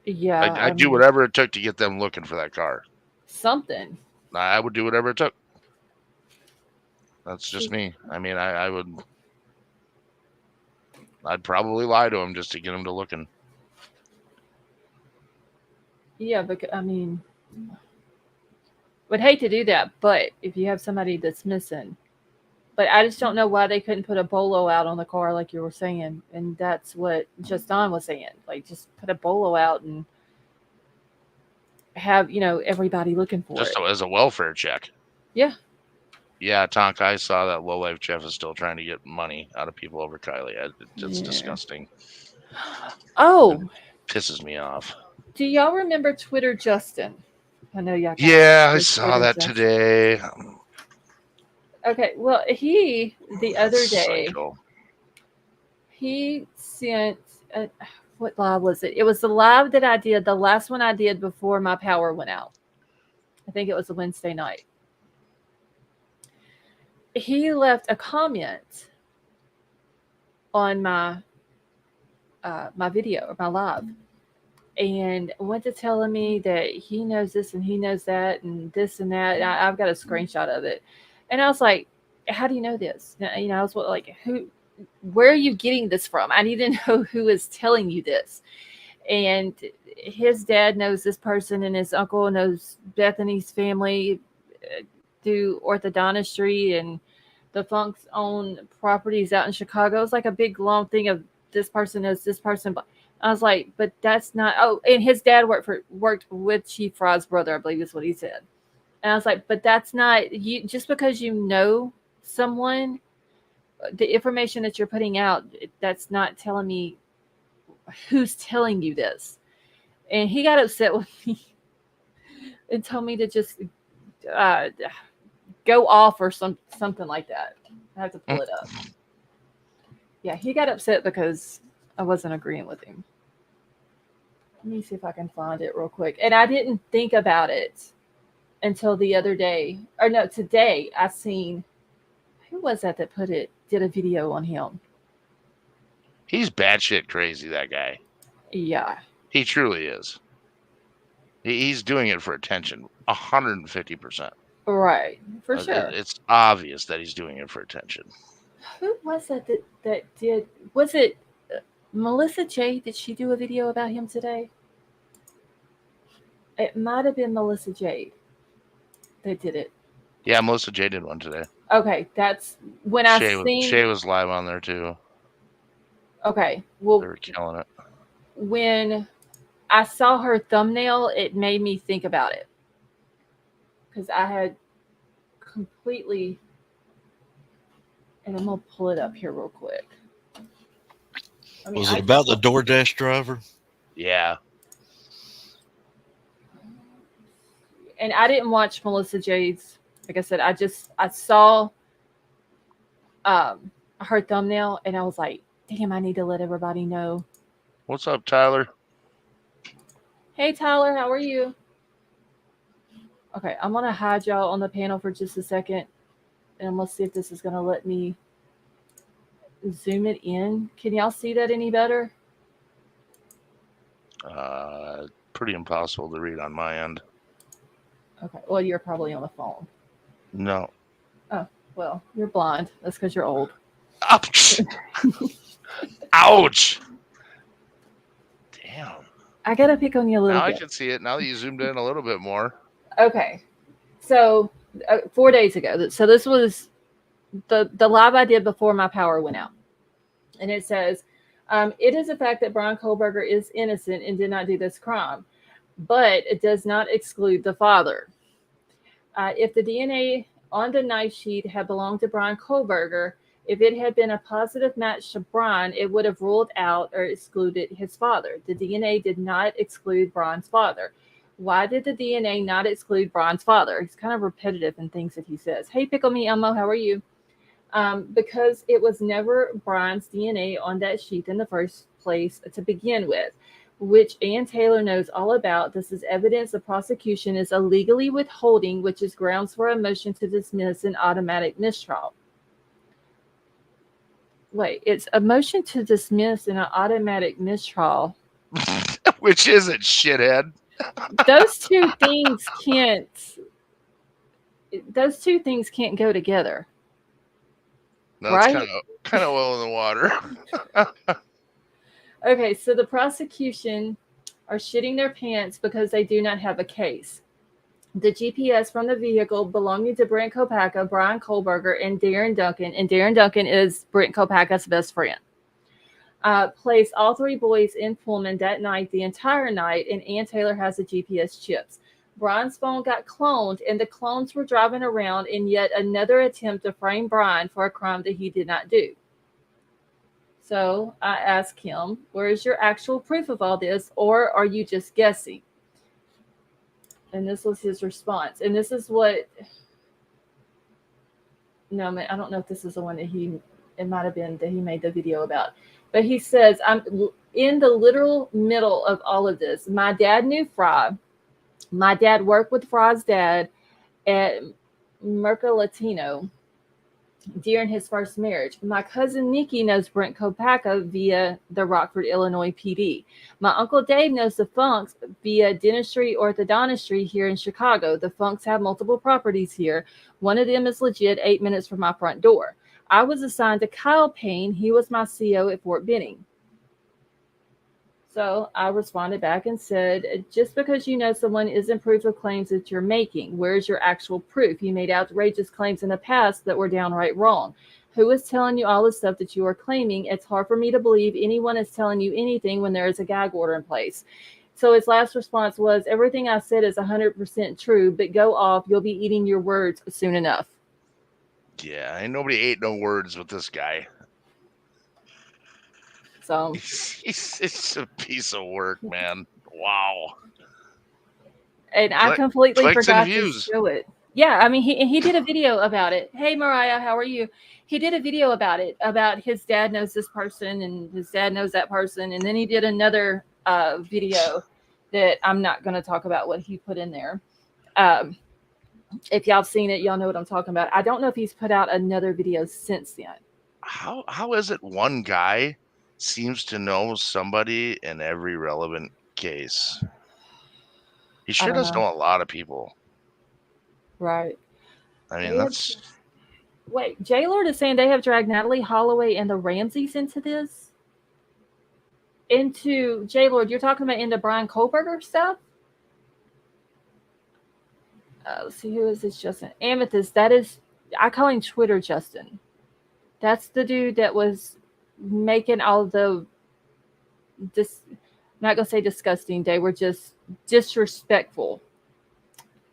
Yeah. I'd do whatever it took to get them looking for that car. Something. I would do whatever it took. That's just me. I mean, I'd probably lie to him just to get him to looking. Yeah, but I mean, would hate to do that, but if you have somebody that's missing, but I just don't know why they couldn't put a bolo out on the car like you were saying, and that's what Justin was saying. Like, just put a bolo out and have everybody looking for just it. As a welfare check. Yeah. Yeah, Tonka, I saw that lowlife Jeff is still trying to get money out of people over Kylie. It's disgusting. Oh. It pisses me off. Do y'all remember Twitter Justin? I know y'all. Yeah, I saw that Justin today. Okay, well, the other day, Psycho. he sent, what live was it? It was the live that I did, the last one I did before my power went out. I think it was a Wednesday night. He left a comment on my my video or my live, and went to telling me that he knows this and he knows that and this and that. And I've got a screenshot of it, and I was like, "How do you know this?" I was like, "Who? Where are you getting this from? I need to know who is telling you this." And his dad knows this person, and his uncle knows Bethany's family through orthodontistry, and the Funks own properties out in Chicago. It's like a big long thing of this person knows this person. But I was like, but that's not. Oh, and his dad worked with Chief Fry's brother, I believe is what he said. And I was like, but that's not you. Just because you know someone, the information that you're putting out, that's not telling me who's telling you this. And he got upset with me and told me to just uh, go off or something like that. I have to pull it up. Yeah, he got upset because I wasn't agreeing with him. Let me see if I can find it real quick. And I didn't think about it until the other day. Or no, today I seen, who was that did a video on him? He's batshit crazy, that guy. Yeah. He truly is. He's doing it for attention, 150%. Right, for sure. It's obvious that he's doing it for attention. Who was that did? Was it Melissa J? Did she do a video about him today? It might have been Melissa Jade that did it. Yeah, Melissa J did one today. Okay, that's when Shay was live on there too. Okay, well, they were killing it. When I saw her thumbnail, it made me think about it because I had completely. And I'm gonna pull it up here real quick. Was it about the DoorDash driver? Yeah. And I didn't watch Melissa Jade's. Like I said, I saw her thumbnail and I was like, damn, I need to let everybody know. What's up, Tyler? Hey, Tyler, how are you? Okay, I'm gonna hide y'all on the panel for just a second, and I'm gonna see if this is gonna let me zoom it in. Can y'all see that any better? Pretty impossible to read on my end. Okay, well, you're probably on the phone. No. Oh, well, you're blind. That's because you're old. Ouch! Ouch! Damn. I gotta pick on you a little bit. Now I can see it. Now that you zoomed in a little bit more. Okay, so 4 days ago. So this was the live I did before my power went out, and it says, "It is a fact that Bryan Kohberger is innocent and did not do this crime, but it does not exclude the father. If the DNA on the knife sheet had belonged to Bryan Kohberger, if it had been a positive match to Bryan, it would have ruled out or excluded his father. The DNA did not exclude Bryan's father. Why did the DNA not exclude Bryan's father?" He's kind of repetitive in things that he says. Hey, Pickle Me Elmo, how are you? Because it was never Bryan's DNA on that sheet in the first place to begin with, which Ann Taylor knows all about. This is evidence the prosecution is illegally withholding, which is grounds for a motion to dismiss an automatic mistrial. Wait, it's a motion to dismiss an automatic mistrial. Which is it, shithead? Those two things can't go together. No, right? It's kind of oil in the water. Okay, so the prosecution are shitting their pants because they do not have a case. The GPS from the vehicle belonging to Brent Kopacka, Bryan Kohberger, and Darren Duncan is Brent Kopacka's best friend, placed all three boys in Pullman that night, the entire night, and Ann Taylor has the GPS chips. Bryan's phone got cloned, and the clones were driving around in yet another attempt to frame Bryan for a crime that he did not do. So I asked him, where is your actual proof of all this, or are you just guessing? And this was his response. And this is what, no, man, I don't know if this is the one that it might have been that he made the video about. But he says, I'm in the literal middle of all of this. My dad knew Fry. My dad worked with Fry's dad at Merca Latino. during his first marriage. My cousin Nikki knows Brent Kopaka via the Rockford, Illinois PD. My Uncle Dave knows the Funks via Dentistry Orthodontistry here in Chicago. The Funks have multiple properties here. One of them is legit 8 minutes from my front door. I was assigned to Kyle Payne. He was my CO at Fort Benning. So I responded back and said, just because you know someone isn't proof of claims that you're making, where's your actual proof? You made outrageous claims in the past that were downright wrong. Who is telling you all the stuff that you are claiming? It's hard for me to believe anyone is telling you anything when there is a gag order in place. So his last response was, everything I said is 100% true, but go off. You'll be eating your words soon enough. Yeah, ain't nobody ate no words with this guy. So it's a piece of work, man. Wow. And I completely clicks forgot and to views. show it. Yeah, I mean, he did a video about it. Hey, Mariah, how are you? He did a video about it, about his dad knows this person and his dad knows that person. And then he did another video that I'm not going to talk about what he put in there. If y'all have seen it, y'all know what I'm talking about. I don't know if he's put out another video since then. How is it one guy seems to know somebody in every relevant case? He sure does know a lot of people. Right. I mean, that's... Wait, J-Lord is saying they have dragged Natalie Holloway and the Ramseys into this? Into, J-Lord, you're talking about into Bryan Kohberger stuff? Let's see, who is this Justin? Amethyst, that is, I call him Twitter Justin. That's the dude that was making all the, I'm not going to say disgusting, they were just disrespectful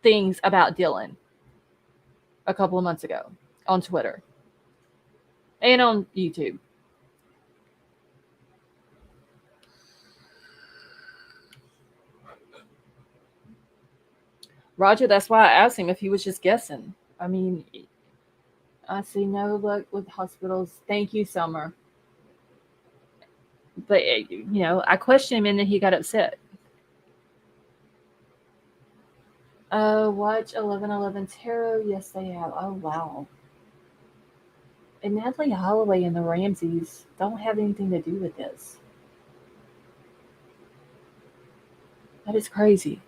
things about Dylan a couple of months ago on Twitter and on YouTube. Roger, that's why I asked him if he was just guessing. I mean, I see no luck with hospitals. Thank you, Summer. But, I questioned him and then he got upset. Watch 1111 Tarot. Yes, they have. Oh, wow. And Natalie Holloway and the Ramseys don't have anything to do with this. That is crazy.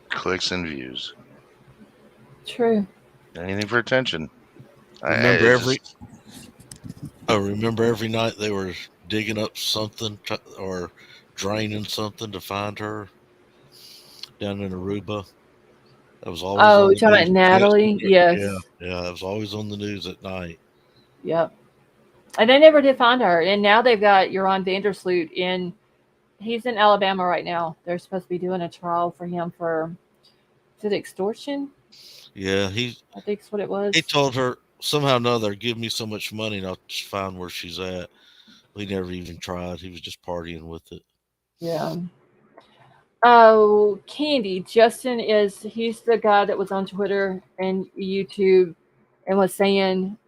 Clicks and views. True. Anything for attention. Remember every night they were digging up something or draining something to find her down in Aruba. That was always. Oh, you're talking about Natalie? Yes. Yeah, that was always on the news at night. Yep. And they never did find her. And now they've got Joran Vandersloot in. He's in Alabama right now. They're supposed to be doing a trial for him for, is it extortion? Yeah, I think that's what it was. He told her somehow or another, give me so much money and I'll just find where she's at. He never even tried. He was just partying with it. Yeah. Oh, Candy. Justin he's the guy that was on Twitter and YouTube and was saying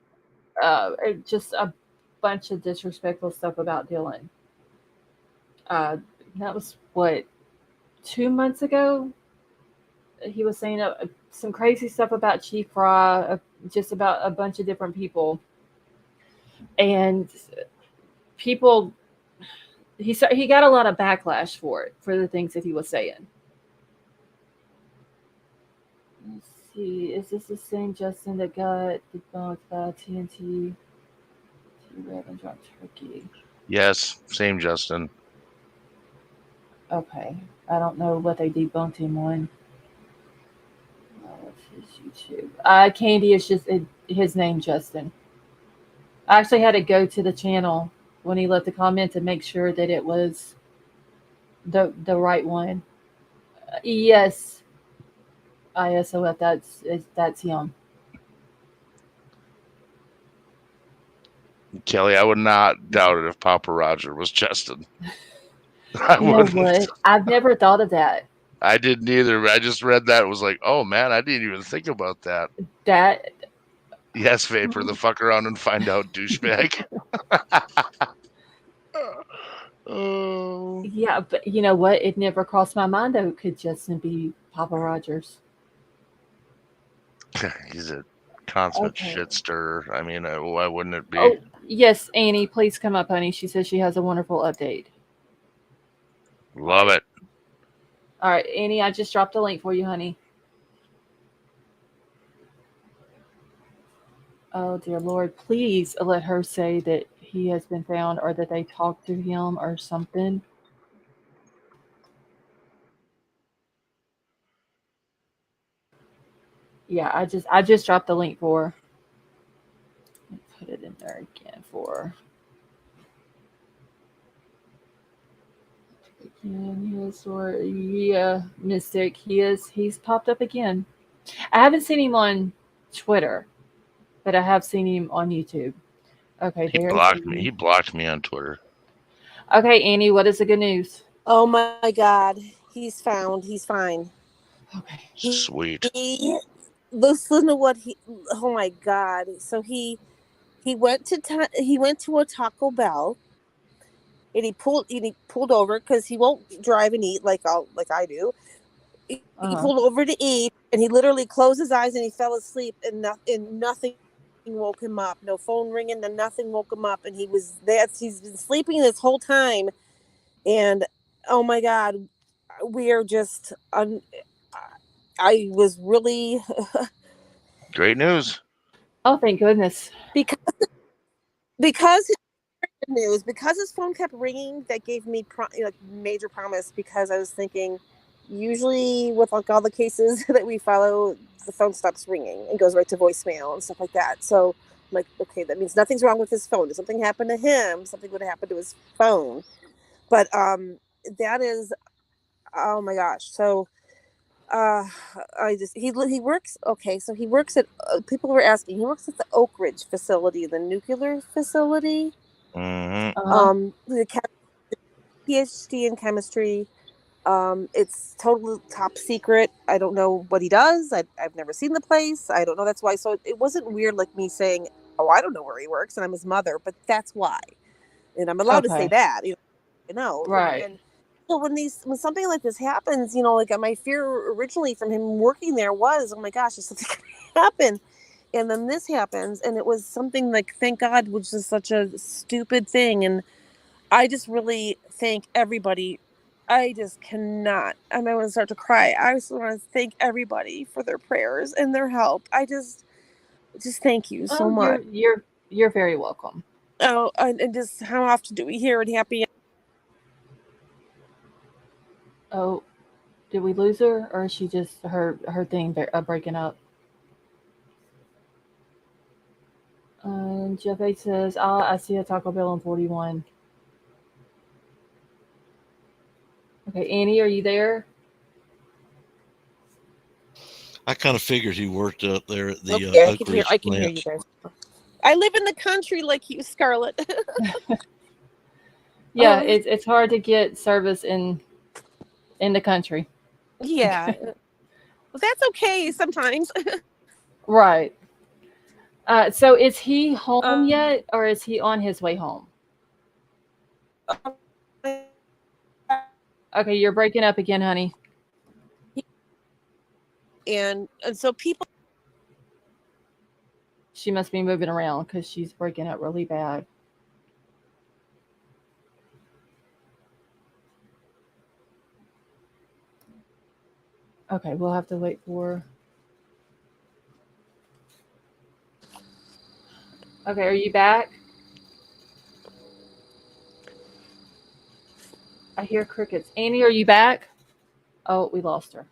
just a bunch of disrespectful stuff about Dylan. That was, 2 months ago? He was saying some crazy stuff about Chief Fry, just about a bunch of different people. And people, he got a lot of backlash for it, for the things that he was saying. Let's see, is this the same Justin that got debunked by TNT? T-Red and Drunk Turkey. Yes, same Justin. Okay, I don't know what they debunked him on. What's his YouTube? Candy is just his name, Justin. I actually had to go to the channel when he left the comment to make sure that it was the right one. Yes, ISOF. That's him. Kelly, I would not doubt it if Papa Roger was Justin. You know what? I've never thought of that. I didn't either. I just read that. It was like, oh man, I didn't even think about that. Yes, Vapor, the fuck around and find out, douchebag. Oh. Yeah, but you know what? It never crossed my mind that it could Justin be Papa Rogers. He's a consummate Okay. shit stir. I mean, why wouldn't it be? Oh, yes, Annie, please come up, honey. She says she has a wonderful update. Love it. All right, Annie, I just dropped a link for you, honey. Oh, dear Lord, please let her say that he has been found or that they talked to him or something. Yeah, I just dropped the link for her. Let me put it in there again for her. Again, yes, or yeah, Mystic. He's popped up again. I haven't seen him on Twitter, but I have seen him on YouTube. Okay, He there's blocked me. he. He blocked me on Twitter. Okay, Annie, what is the good news? Oh my God, he's found. He's fine. Okay. Sweet. Listen to what he. Oh my God. So he went to he went to a Taco Bell, and he pulled over because he won't drive and eat like I do. He pulled over to eat, and he literally closed his eyes and he fell asleep, and nothing woke him up. No phone ringing, and nothing woke him up, and he's been sleeping this whole time, and oh my God, we are just I was really Great news. Oh, thank goodness. because because his phone kept ringing. That gave me major promise, because I was thinking, usually with like all the cases that we follow, the phone stops ringing and goes right to voicemail and stuff like that. So I'm like, okay, that means nothing's wrong with his phone. If something happened to him, something would have happened to his phone. But that is, oh my gosh. So he works. Okay, so he works at, people were asking, he works at the Oak Ridge facility, the nuclear facility. Mm-hmm. The PhD in chemistry. It's totally top secret. I don't know what he does. I've never seen the place. I don't know. That's why. So it wasn't weird like me saying, oh, I don't know where he works and I'm his mother, but that's why. And I'm allowed to say Okay. that, you know. Right. And so when something like this happens, like my fear originally from him working there was, oh my gosh, is something gonna happen? And then this happens, and it was something like, thank God, which is such a stupid thing. And I just really thank everybody. I just cannot. I might want to start to cry. I just want to thank everybody for their prayers and their help. I just thank you so Oh, much. you're very welcome. Oh, and just how often do we hear it happy? Oh, did we lose her, or is she just her thing breaking up? Jeff H says, "Ah, I see a Taco Bell in 41." Okay, Annie, are you there? I kind of figured he worked up there at the Okay, Oak Ridge I can hear you plant. guys. I live in the country like you, Scarlett. Yeah, it's hard to get service in the country. Yeah, well, that's okay sometimes. Right. So is he home Um, yet, or is he on his way home? Okay, you're breaking up again, honey. and so people. She must be moving around because she's breaking up really bad. Okay, we'll have to wait for. Okay, are you back? I hear crickets. Annie, are you back? Oh, we lost her.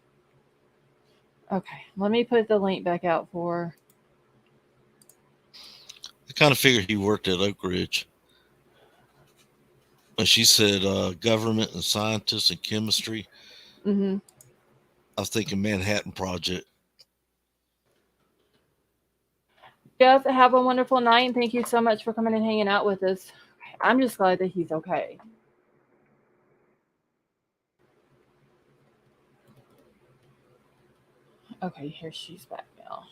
Okay, let me put the link back out for her. I kind of figured he worked at Oak Ridge. But she said government and scientists and chemistry. Mm-hmm. I was thinking Manhattan Project. Jeff, have a wonderful night, and thank you so much for coming and hanging out with us. I'm just glad that he's okay. Okay, here she's back now.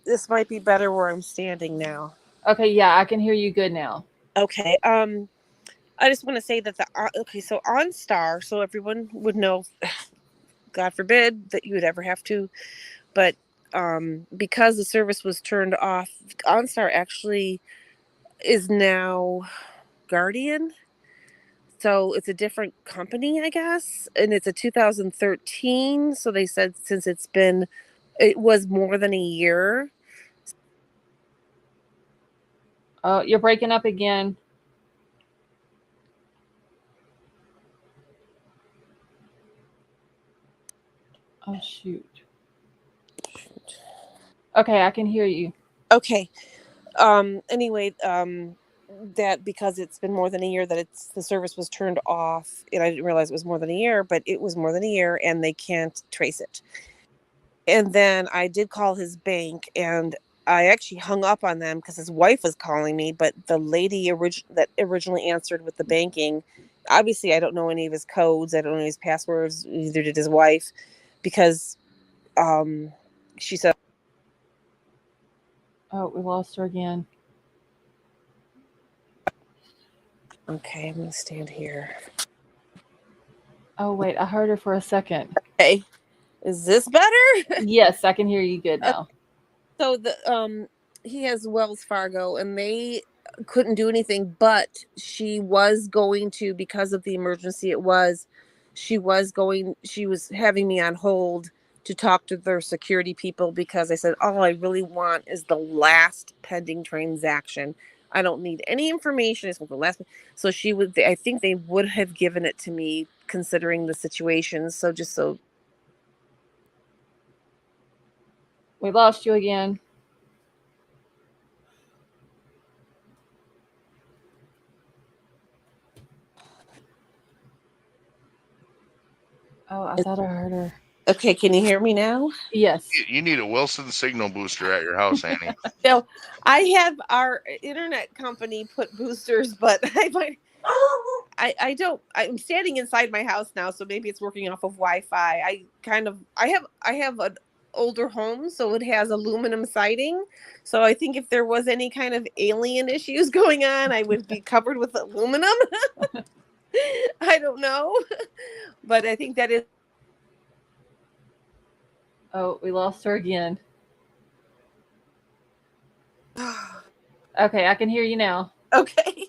This might be better where I'm standing now. Okay, yeah, I can hear you good now. Okay. I just want to say that so OnStar, so everyone would know, God forbid that you would ever have to, but because the service was turned off, OnStar actually is now Guardian. So it's a different company, I guess, and it's a 2013. So they said since it was more than a year. Oh, you're breaking up again. Oh, shoot. Okay, I can hear you. Okay. Anyway, that because it's been more than a year that the service was turned off, and I didn't realize it was more than a year, but it was more than a year, and they can't trace it. And then I did call his bank, and I actually hung up on them because his wife was calling me, but the lady that originally answered with the banking, obviously I don't know any of his codes, I don't know his passwords, neither did his wife, because she said, Oh, we lost her again. okay, I'm gonna stand here. Oh, wait, I heard her for a second. Okay, is this better? Yes, I can hear you good now. So he has Wells Fargo, and they couldn't do anything, but she was going to, because of the emergency she was having me on hold to talk to their security people, because I said all I really want is the last pending transaction. I don't need any information. It's the last. So I think they would have given it to me considering the situation. So We lost you again. Oh, I thought I heard her. okay, can you hear me now? Yes. You need a Wilson signal booster at your house, Annie. No, I have our internet company put boosters, but I don't. I'm standing inside my house now, so maybe it's working off of Wi-Fi. I have an older home, so it has aluminum siding. So I think if there was any kind of alien issues going on, I would be covered with aluminum. I don't know, but I think that is. Oh, we lost her again. Okay, I can hear you now. Okay.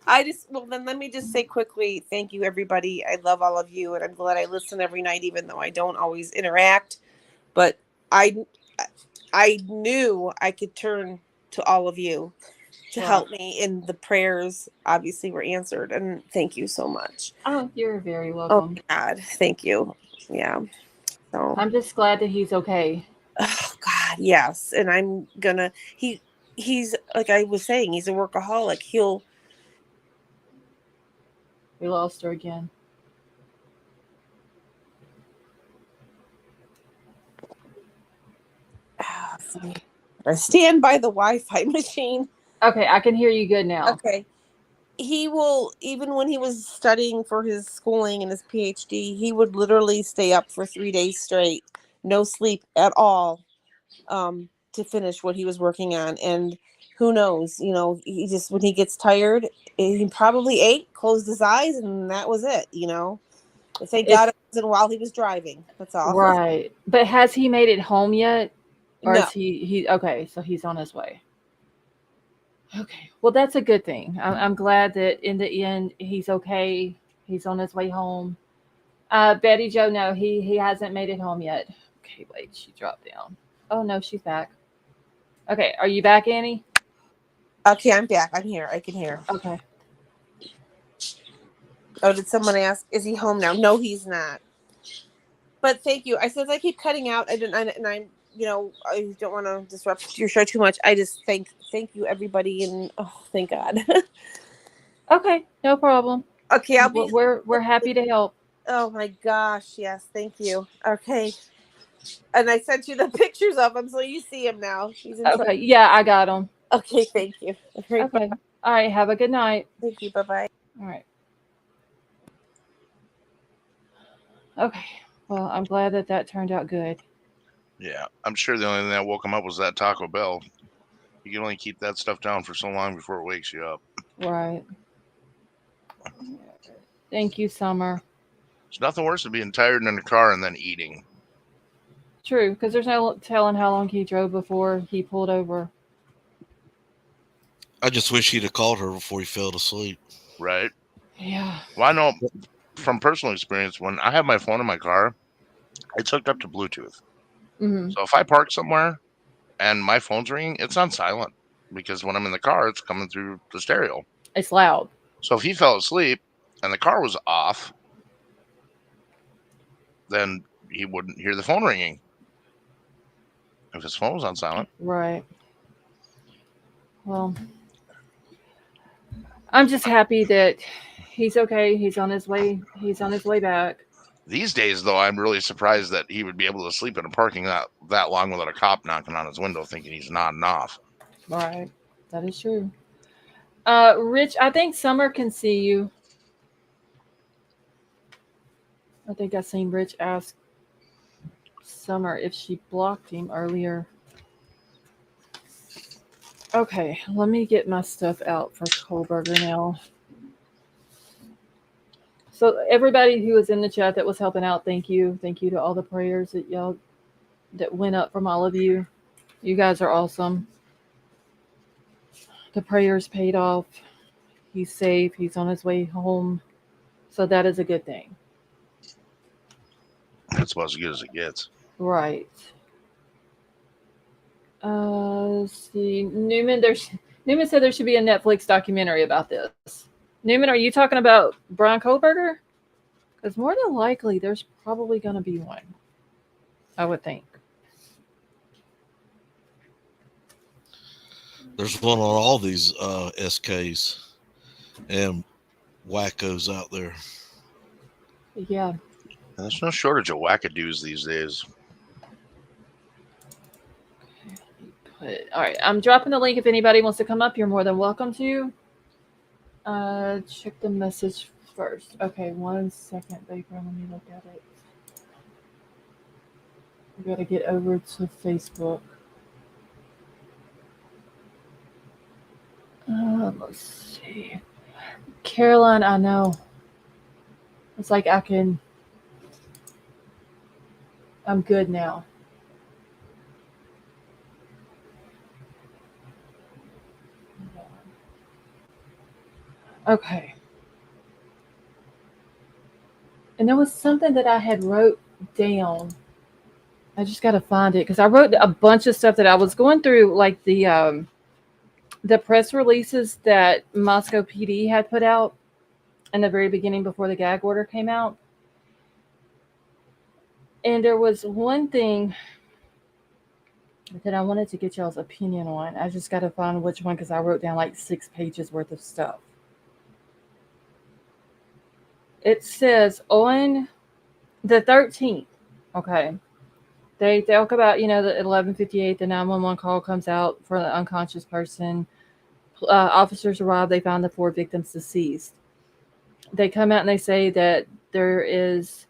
Then let me just say quickly, thank you, everybody. I love all of you, and I'm glad I listen every night, even though I don't always interact. But I knew I could turn to all of you to help me, and the prayers obviously were answered. And thank you so much. Oh, you're very Oh welcome. God, thank you. Yeah. So I'm just glad that he's okay. oh God, yes. And I'm gonna he's like I was saying, he's a workaholic. We lost her again. I stand by the Wi-Fi machine. Okay, I can hear you good now. Okay. He will, even when he was studying for his schooling and his PhD, he would literally stay up for 3 days straight, no sleep at all, to finish what he was working on. And who knows, he just, when he gets tired, he probably ate, closed his eyes, and that was it, Thank God it wasn't while he was driving. That's all. Right. But has he made it home yet? Or No. is he okay, so he's on his way. Okay. Well, that's a good thing. I'm glad that in the end he's okay. He's on his way home. Betty Joe, no, he hasn't made it home yet. Okay, wait, she dropped down. Oh no, she's back. Okay, are you back, Annie? Okay, I'm back. I'm here. I can hear. Okay. Oh, did someone ask, is he home now? No, he's not. But thank you. Since I keep cutting out, I don't want to disrupt your show too much. I just thank you, everybody, and oh, thank God. Okay, no problem. Okay, we're happy to help. Oh my gosh, yes, thank you. Okay, and I sent you the pictures of him, so you see him now. He's in Okay, yeah, I got him. Okay, thank you. Okay, all right. Have a good night. Thank you. Bye bye. All right. Okay. Well, I'm glad that turned out good. Yeah, I'm sure the only thing that woke him up was that Taco Bell. You can only keep that stuff down for so long before it wakes you up. Right. Thank you, Summer. There's nothing worse than being tired in the car and then eating. True, because there's no telling how long he drove before he pulled over. I just wish he'd have called her before he fell asleep. Right. Yeah. Well, I know from personal experience, when I have my phone in my car, it's hooked up to Bluetooth. Hmm. So if I park somewhere and my phone's ringing, it's on silent because when I'm in the car, it's coming through the stereo. It's loud. So if he fell asleep and the car was off, then he wouldn't hear the phone ringing if his phone was on silent. Right. Well, I'm just happy that he's okay. He's on his way. He's on his way back. These days, though, I'm really surprised that he would be able to sleep in a parking lot that long without a cop knocking on his window thinking he's nodding off. Right. That is true. Rich, I think Summer can see you. I think I seen Rich ask Summer if she blocked him earlier. Okay, let me get my stuff out for Kohberger now. So everybody who was in the chat that was helping out, thank you. Thank you to all the prayers that y'all that went up from all of you. You guys are awesome. The prayers paid off. He's safe. He's on his way home. So that is a good thing. That's about as good as it gets. Right. Let's see. Newman said there should be a Netflix documentary about this. Newman, are you talking about Bryan Kohberger? Because more than likely, there's probably going to be one. I would think. There's one on all these SKs and wackos out there. Yeah. There's no shortage of wackadoos these days. All right, I'm dropping the link. If anybody wants to come up, you're more than welcome to. Check the message first. Okay, 1 second, Baker. Let me look at it. We got to get over to Facebook. Let's see. Caroline, I know. It's like I'm good now. Okay. And there was something that I had wrote down. I just got to find it because I wrote a bunch of stuff that I was going through, like the press releases that Moscow PD had put out in the very beginning before the gag order came out. And there was one thing that I wanted to get y'all's opinion on. I just got to find which one because I wrote down like 6 pages worth of stuff. It says on the 13th, okay, they talk about, the 11:58, the 911 call comes out for the unconscious person. Officers arrive, they found the 4 victims deceased. They come out and they say that there is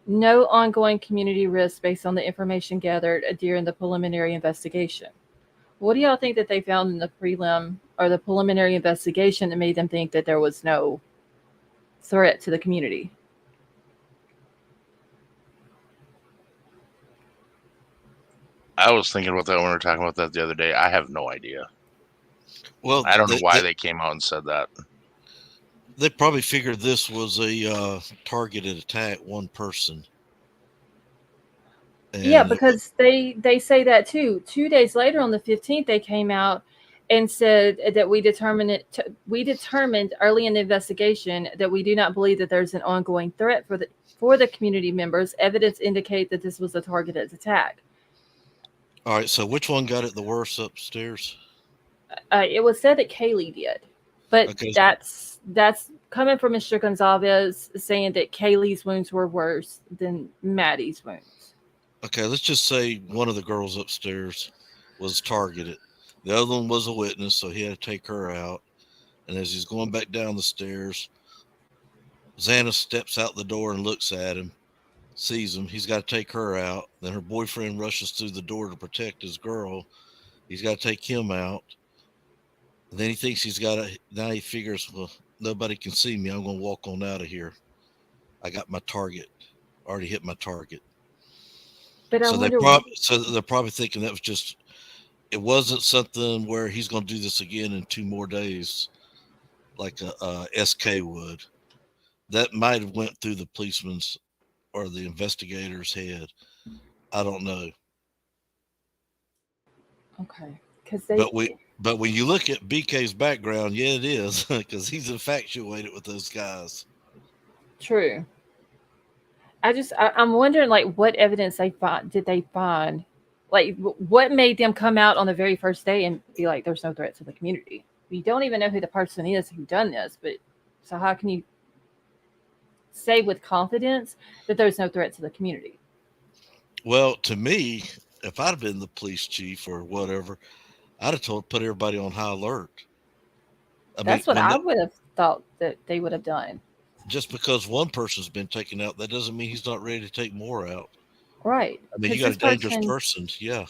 no ongoing community risk based on the information gathered during the preliminary investigation. What do y'all think that they found in the prelim or the preliminary investigation that made them think that there was no threat to the community? I was thinking about that when we were talking about that the other day. I have no idea. Well, I don't know why they came out and said that. They probably figured this was a targeted attack, one person. And yeah, because they say that too. 2 days later, on the 15th, they came out and said that we determined early in the investigation that we do not believe that there's an ongoing threat for the community members. Evidence indicate that this was a targeted attack. All right, so which one got it the worst upstairs? It was said that Kaylee did, but Okay. that's coming from Mr. Gonzalez saying that Kaylee's wounds were worse than Maddie's wounds. Okay, let's just say one of the girls upstairs was targeted. The other one was a witness, so he had to take her out. And as he's going back down the stairs, Xana steps out the door and looks at him, sees him. He's got to take her out. Then her boyfriend rushes through the door to protect his girl. He's got to take him out. And then he thinks now he figures, well, nobody can see me. I'm going to walk on out of here. I got my target. Already hit my target. But I So wonder. they're probably thinking that was just. It wasn't something where he's going to do this again in 2 more days, like a SK would. That might have went through the policeman's or the investigator's head. I don't know. Okay, because But when you look at BK's background, yeah, it is because he's infatuated with those guys. true. I'm wondering, like, what evidence did they find? Like, what made them come out on the very first day and be like, "There's no threat to the community"? We don't even know who the person is who done this, but so how can you say with confidence that there's no threat to the community? Well, to me, if I'd have been the police chief or whatever, I'd have put everybody on high alert. I mean, That's what I would have thought that they would have done. just because one person's been taken out, that doesn't mean he's not ready to take more out. Right. I mean, you Because got this a dangerous person, person. Yeah.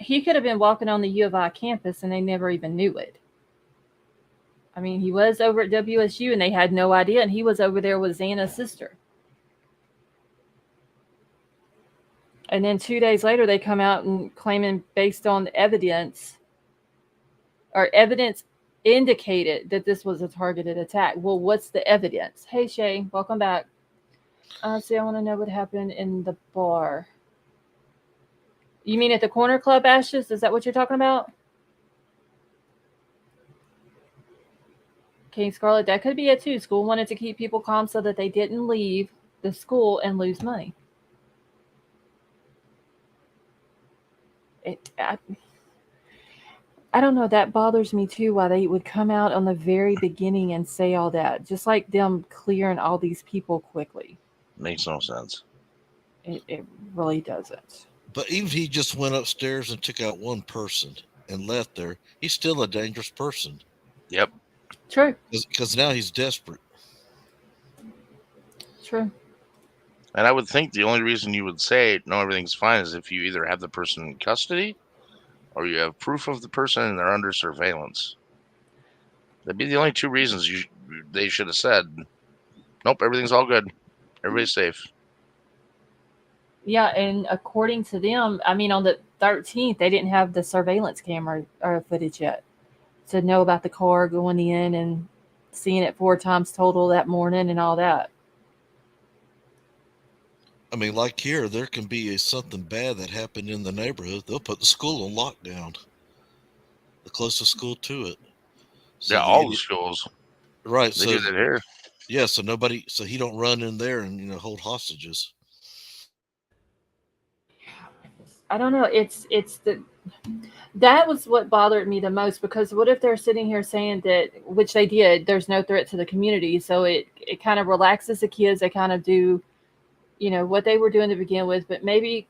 he could have been walking on the U of I campus and they never even knew it. I mean, he was over at WSU and they had no idea, and he was over there with Xana's sister. And then 2 days later, they come out and claiming, based on evidence, or evidence indicated that this was a targeted attack. Well, what's the evidence? Hey, Shay, welcome back. See, I want to know what happened in the bar. You mean at the corner club, Ashes? Is that what you're talking about? King Scarlet, that could be it too. School wanted to keep people calm so that they didn't leave the school and lose money. I don't know. That bothers me too. Why they would come out on the very beginning and say all that, just like them clearing all these people quickly. Makes no sense. It really doesn't. But even if he just went upstairs and took out one person and left there, he's still a dangerous person. Yep. True. Because now he's desperate. True. And I would think the only reason you would say no, everything's fine is if you either have the person in custody or you have proof of the person and they're under surveillance. That'd be the only 2 reasons they should have said, nope, everything's all good. Everybody's safe. Yeah, and according to them, I mean, on the 13th, they didn't have the surveillance camera or footage yet to know about the car going in and seeing it 4 times total that morning and all that. I mean, like here, there can be something bad that happened in the neighborhood. They'll put the school on lockdown, the closest school to it. So yeah, all the schools. Right. They do that here. Yeah, so he don't run in there and hold hostages. I don't know. That was what bothered me the most, because what if they're sitting here saying that, which they did, there's no threat to the community, so it kind of relaxes the kids. They kind of do, what they were doing to begin with, but maybe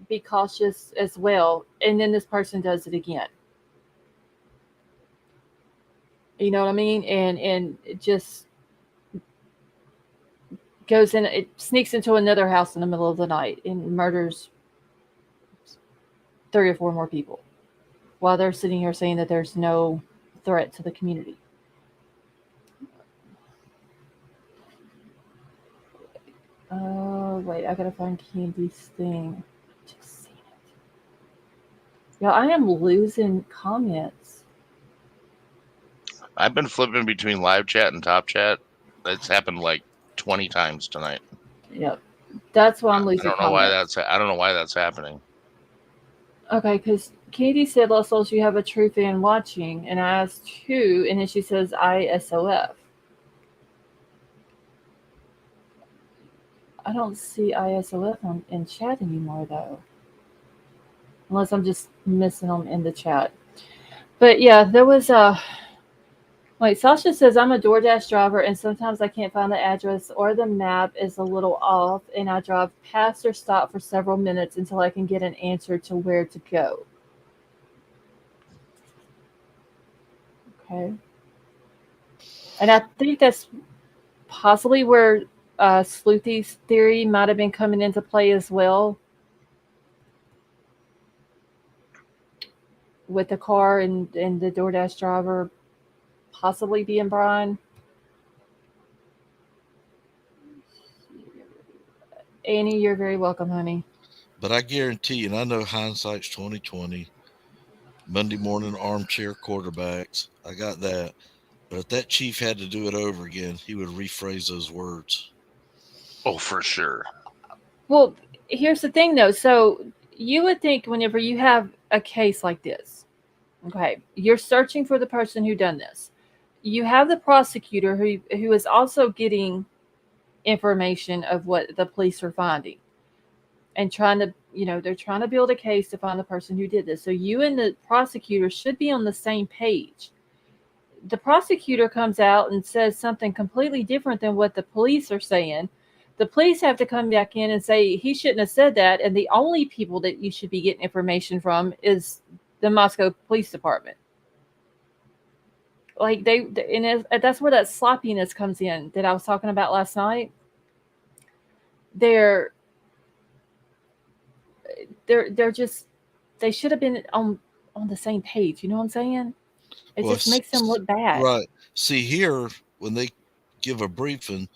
be cautious as well. And then this person does it again. You know what I mean? And it just goes in, it sneaks into another house in the middle of the night and murders 3 or 4 more people while they're sitting here saying that there's no threat to the community. Oh, wait, I gotta find Candy's thing. Just seen it. Yeah, I am losing comments. I've been flipping between live chat and top chat. That's happened like 20 times tonight. Yep. That's why I'm losing comments. I don't know why that's happening. Okay, because Katie said, Los Souls, you have a true fan watching. And I asked who, and then she says ISOF. I don't see ISOF in chat anymore, though. Unless I'm just missing them in the chat. But yeah, there was a... Wait, Sasha says, I'm a DoorDash driver, and sometimes I can't find the address or the map is a little off, and I drive past or stop for several minutes until I can get an answer to where to go. Okay. And I think that's possibly where Sleuthy's theory might have been coming into play as well. With the car and the DoorDash driver possibly being Bryan. Annie, you're very welcome, honey. But I guarantee you, and I know hindsight's 2020. Monday morning armchair quarterbacks. I got that. But if that chief had to do it over again, he would rephrase those words. Oh, for sure. Well, here's the thing though. So you would think whenever you have a case like this, okay, you're searching for the person who done this. You have the prosecutor who is also getting information of what the police are finding and trying to, they're trying to build a case to find the person who did this. So you and the prosecutor should be on the same page. The prosecutor comes out and says something completely different than what the police are saying. The police have to come back in and say he shouldn't have said that, and the only people that you should be getting information from is the Moscow Police Department. Like that's where that sloppiness comes in that I was talking about last night. They're just, they should have been on the same page. You know what I'm saying? It just makes them look bad. Right. See, here when they give a briefing,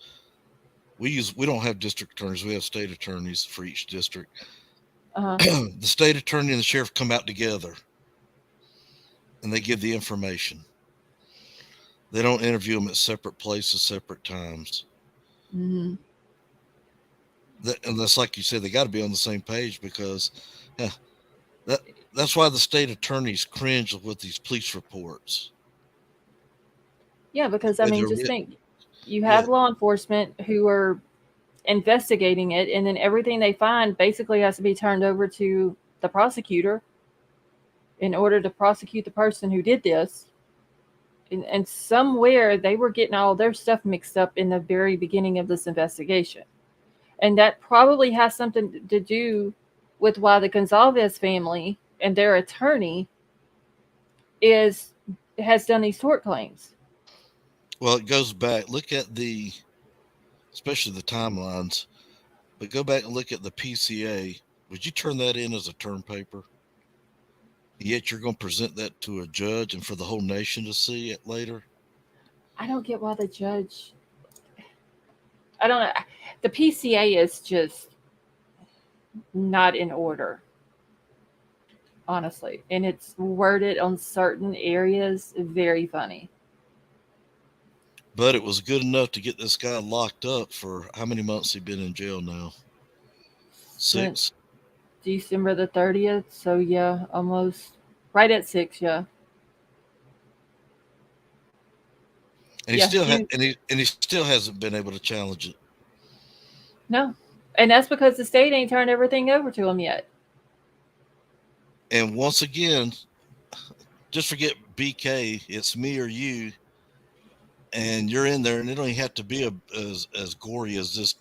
we don't have district attorneys. We have state attorneys for each district. The state attorney and the sheriff come out together, and they give the information. They don't interview them at separate places, separate times. Mm-hmm. And that's like you said, they got to be on the same page because that's why the state attorneys cringe with these police reports. Yeah, because I mean, just think, you have law enforcement who are investigating it, and then everything they find basically has to be turned over to the prosecutor in order to prosecute the person who did this. And somewhere they were getting all their stuff mixed up in the very beginning of this investigation. And that probably has something to do with why the Gonzalez family and their attorney has done these tort claims. Well, it goes back. Look at especially the timelines, but go back and look at the PCA. Would you turn that in as a term paper? Yet you're going to present that to a judge and for the whole nation to see it later? I don't get why the judge... I don't know. The PCA is just not in order, honestly. And it's worded on certain areas very funny. But it was good enough to get this guy locked up for how many months he been in jail now? 6? Since December the 30th. So yeah, almost right at 6, yeah. And he still hasn't been able to challenge it. No. And that's because the state ain't turned everything over to him yet. And once again, just forget BK. It's me or you. And you're in there, and it don't even have to be as gory as this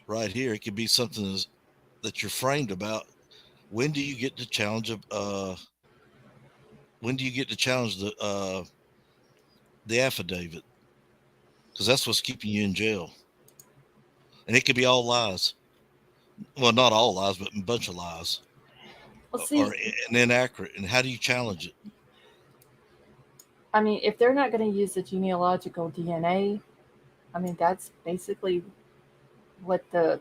right here. It could be something that you're framed about. When do you get to challenge the affidavit? Because that's what's keeping you in jail. And it could be all lies. Well, not all lies, but a bunch of lies. Well, see, or inaccurate. And how do you challenge it? I mean, if they're not going to use the genealogical DNA, I mean, that's basically what the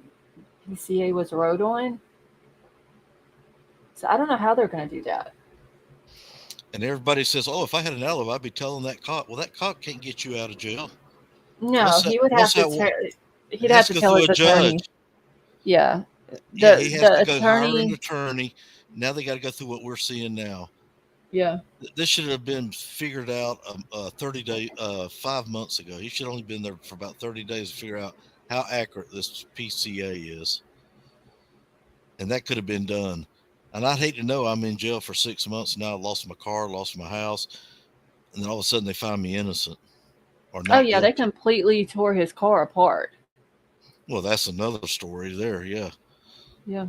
PCA was wrote on. So I don't know how they're going to do that. And everybody says, "Oh, if I had an alibi, I'd be telling that cop." Well, that cop can't get you out of jail. No, he would have to. He'd have to tell his attorney. Yeah, he has to go hire an attorney. Now they got to go through what we're seeing now. Yeah, this should have been figured out 5 months ago. He should have only been there for about 30 days to figure out how accurate this PCA is, and that could have been done. And I'd hate to know I'm in jail for 6 months now. I lost my car, lost my house, and then all of a sudden they find me innocent or not. Oh yeah, guilty. They completely tore his car apart. Well, that's another story there. Yeah. Yeah.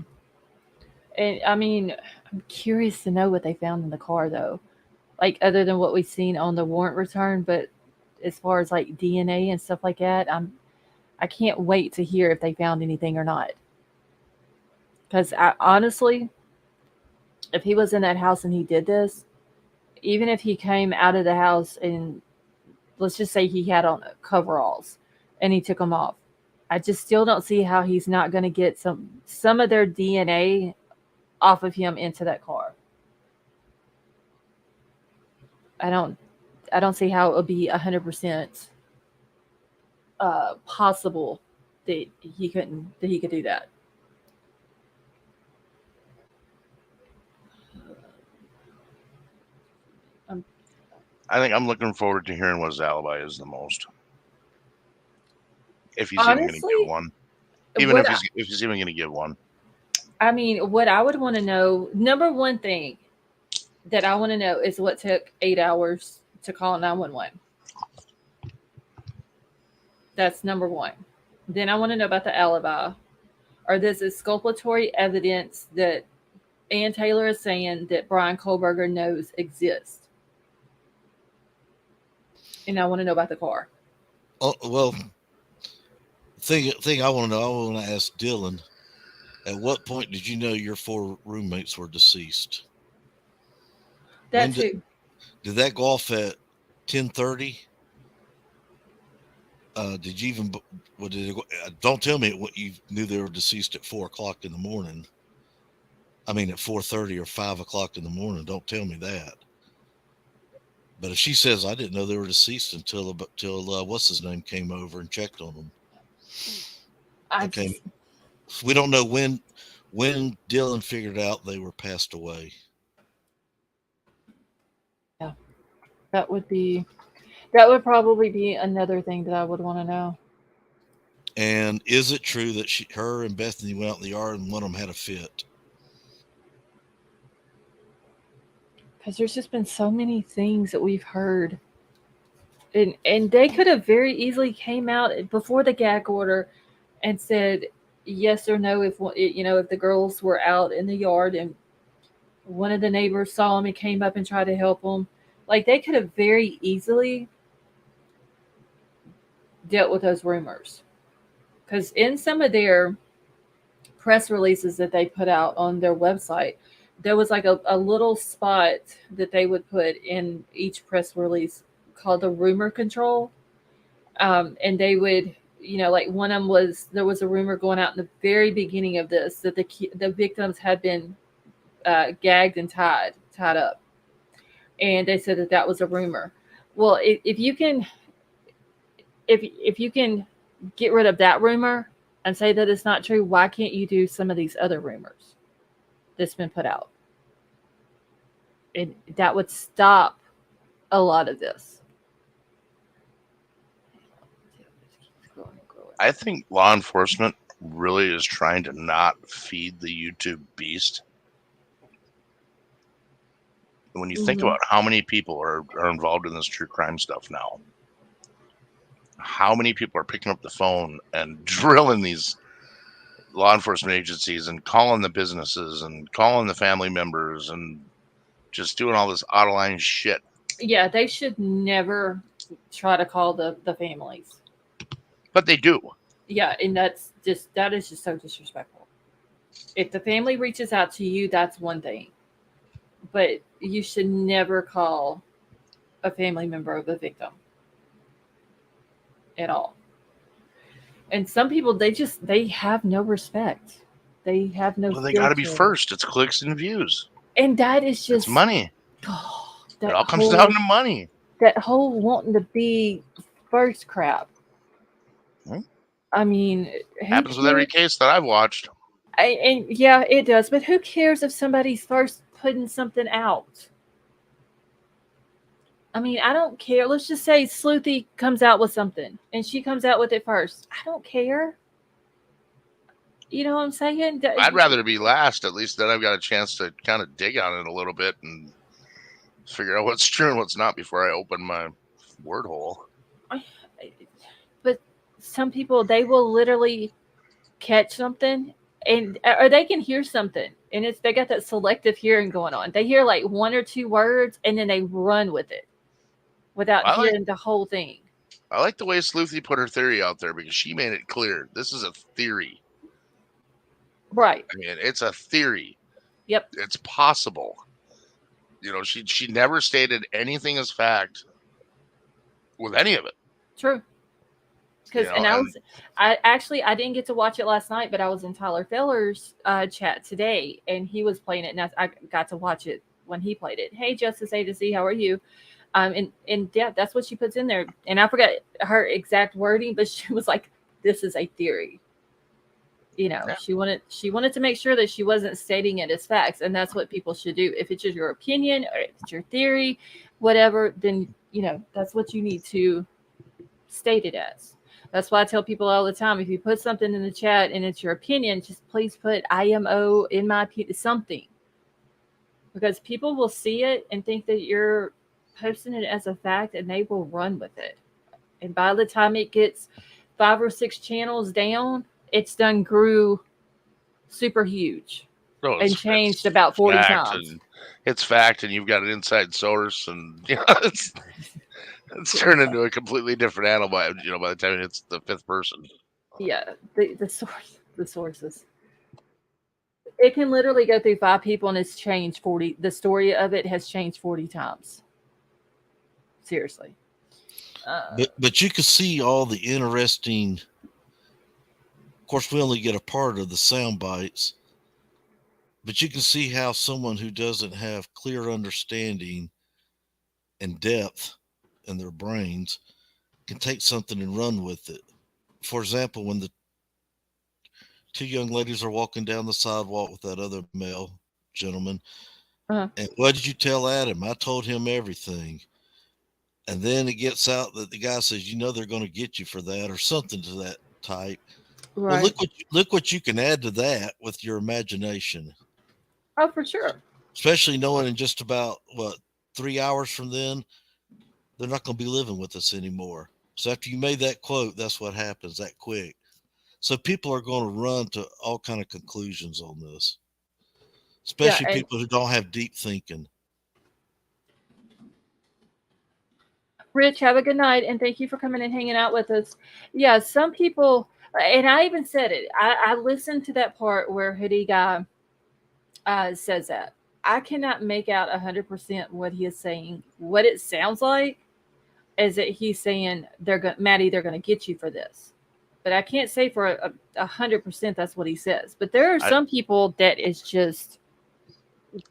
And I mean, I'm curious to know what they found in the car, though. Like, other than what we've seen on the warrant return, but as far as like DNA and stuff like that, I can't wait to hear if they found anything or not. Because honestly, if he was in that house and he did this, even if he came out of the house and let's just say he had on coveralls and he took them off, I just still don't see how he's not going to get some of their DNA off of him into that car. I don't I don't see how it would be 100% possible that he could do that. Um, I think I'm looking forward to hearing what his alibi is the most, if he's even going to give Honestly, one. Even what if he's even going to give one. I mean, what I would want to know, number one thing that I want to know is what took 8 hours to call 911. That's number one. Then I want to know about the alibi. Or this exculpatory evidence that Ann Taylor is saying that Bryan Kohberger knows exists. And I want to know about the car. Oh, well, thing I want to know, I want to ask Dylan, at what point did you know your 4 roommates were deceased? That too. Did that go off at 10:30? Did you even? What did it go, don't tell me what you knew they were deceased at 4 o'clock in the morning. I mean, at 4:30 or 5 o'clock in the morning. Don't tell me that. But if she says I didn't know they were deceased until what's his name came over and checked on them. I Okay, just, we don't know when Dylan figured out they were passed away. yeah, that would probably be another thing that I would want to know. And is it true that her and Bethany went out in the yard and one of them had a fit? Because there's just been so many things that we've heard. And they could have very easily came out before the gag order and said yes or no if the girls were out in the yard and one of the neighbors saw them and came up and tried to help them. Like they could have very easily dealt with those rumors. Because in some of their press releases that they put out on their website, there was like a little spot that they would put in each press release called the rumor control. And they would, like one of them there was a rumor going out in the very beginning of this that the victims had been gagged and tied up, and they said that was a rumor. Well, if you can get rid of that rumor and say that it's not true, why can't you do some of these other rumors that's been put out? And that would stop a lot of this. I think law enforcement really is trying to not feed the YouTube beast. When you think about how many people are involved in this true crime stuff now, how many people are picking up the phone and drilling these law enforcement agencies and calling the businesses and calling the family members and just doing all this out of line shit. Yeah, they should never try to call the families. But they do. Yeah, and that is just so disrespectful. If the family reaches out to you, that's one thing. But you should never call a family member of the victim at all. And some people, they have no respect. They have no. Well, they got to be first. It's clicks and views. And that is just it's money. Oh, it all comes down to money. That whole wanting to be first crap. I mean, happens with every case that I've watched. And yeah, it does. But who cares if somebody's first putting something out? I mean, I don't care. Let's just say Sleuthy comes out with something and she comes out with it first. I don't care. You know what I'm saying? I'd rather be last. At least then I've got a chance to kind of dig on it a little bit and figure out what's true and what's not before I open my word hole. But some people, they will literally catch something or they can hear something and they got that selective hearing going on. They hear like one or two words and then they run with it without hearing the whole thing. I like the way Sleuthy put her theory out there because she made it clear. This is a theory. Right. I mean, it's a theory. Yep. It's possible. She never stated anything as fact with any of it. True. Because and I didn't get to watch it last night, but I was in Tyler Feller's chat today, and he was playing it, and I got to watch it when he played it. Hey, Justice A to Z, how are you? And yeah, that's what she puts in there, and I forgot her exact wording, but she was like, "This is a theory." She wanted to make sure that she wasn't stating it as facts, and that's what people should do. If it's just your opinion or if it's your theory, whatever, then that's what you need to state it as. That's why I tell people all the time, if you put something in the chat and it's your opinion, just please put IMO in my opinion, something. Because people will see it and think that you're posting it as a fact, and they will run with it. And by the time it gets 5 or 6 channels down, it's done grew super huge and changed about 40 times. It's fact, and you've got an inside source, and it's turned into a completely different animal. By the time it's the 5th person. Yeah, the sources. It can literally go through 5 people, and it's changed 40. The story of it has changed 40 times. Seriously. But you can see all the interesting. Of course, we only get a part of the sound bites, but you can see how someone who doesn't have clear understanding and depth in their brains can take something and run with it. For example, when the 2 young ladies are walking down the sidewalk with that other male gentleman, and what did you tell Adam? I told him everything. And then it gets out that the guy says, they're going to get you for that, or something to that type. Right. Well, look what you can add to that with your imagination. Oh, for sure. Especially knowing in just about 3 hours from then, they're not going to be living with us anymore. So after you made that quote, that's what happens that quick. So people are going to run to all kind of conclusions on this, especially people who don't have deep thinking. Rich, have a good night, and thank you for coming and hanging out with us. Yeah, some people, and I even said it, I listened to that part where Hoodie Guy says that. I cannot make out 100% what he is saying. What it sounds like is that he's saying, Maddie, they're going to get you for this. But I can't say for 100% that's what he says. But there are some people that is just...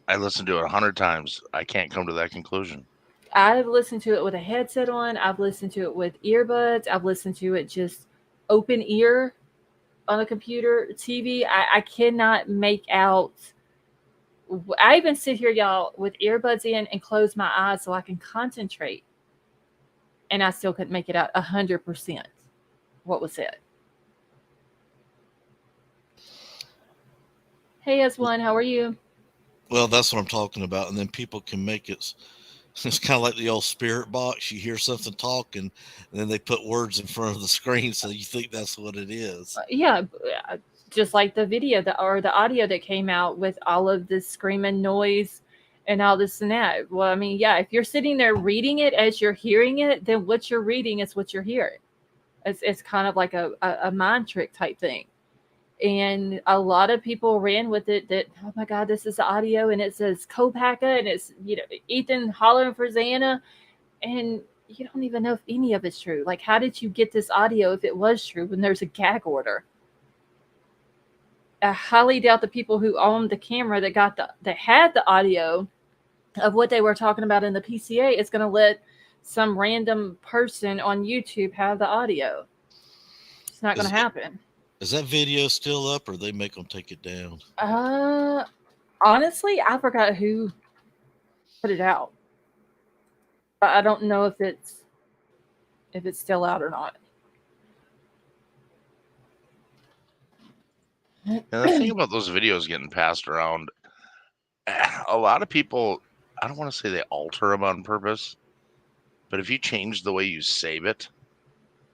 I listened to it 100 times. I can't come to that conclusion. I've listened to it with a headset on. I've listened to it with earbuds. I've listened to it just open ear on a computer, TV. I cannot make out. I even sit here, y'all, with earbuds in and close my eyes so I can concentrate. And I still couldn't make it out 100% what was said. Hey, S1, how are you? Well, that's what I'm talking about. And then people can make it... It's kind of like the old spirit box. You hear something talking, and then they put words in front of the screen, so you think that's what it is. Yeah, just like the video or the audio that came out with all of this screaming noise and all this and that. Well, I mean, yeah, if you're sitting there reading it as you're hearing it, then what you're reading is what you're hearing. It's kind of like a mind trick type thing. And a lot of people ran with it that, oh my God, this is the audio, and it says Kohberger, and it's, Ethan hollering for Xana, and you don't even know if any of it's true. Like, how did you get this audio if it was true when there's a gag order? I highly doubt the people who owned the camera that had the audio of what they were talking about in the PCA is going to let some random person on YouTube have the audio. It's not going to happen. Is that video still up, or they make them take it down? Honestly, I forgot who put it out. But I don't know if it's still out or not. And the thing about those videos getting passed around, a lot of people, I don't want to say they alter them on purpose, but if you change the way you save it,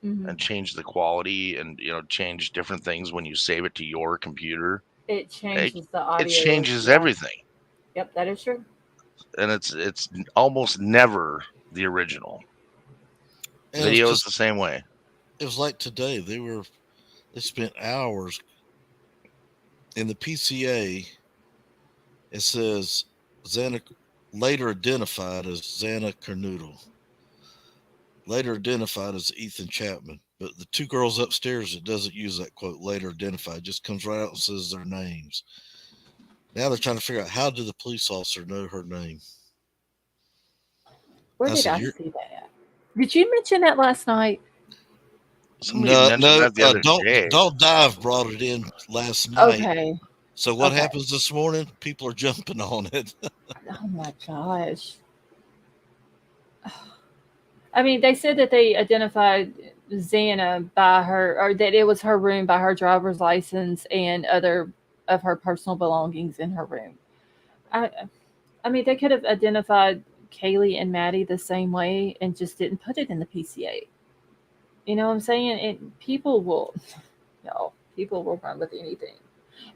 and change the quality and change different things when you save it to your computer, it changes the audio. It changes everything. Yep, that is true. And it's almost never the original. Video is the same way. It was like today. They spent hours in the PCA. It says Xana, later identified as Xana Kernodle. Later identified as Ethan Chapman, But the two girls upstairs, it doesn't use that quote later identified. It just comes right out and says their names. Now they're trying to figure out, how did the police officer know her name? Where I did said, I see that? Did you mention that last night? Somebody No, mentioned that the other day. don't dive brought it in last night. Okay. So what Okay. happens this morning? People are jumping on it. Oh my gosh. I mean, they said that they identified Xana by her, or that it was her room by her driver's license and other of her personal belongings in her room. I, I mean, they could have identified Kaylee and Maddie the same way and just didn't put it in the PCA. You know what I'm saying? People will, no, people will run with anything.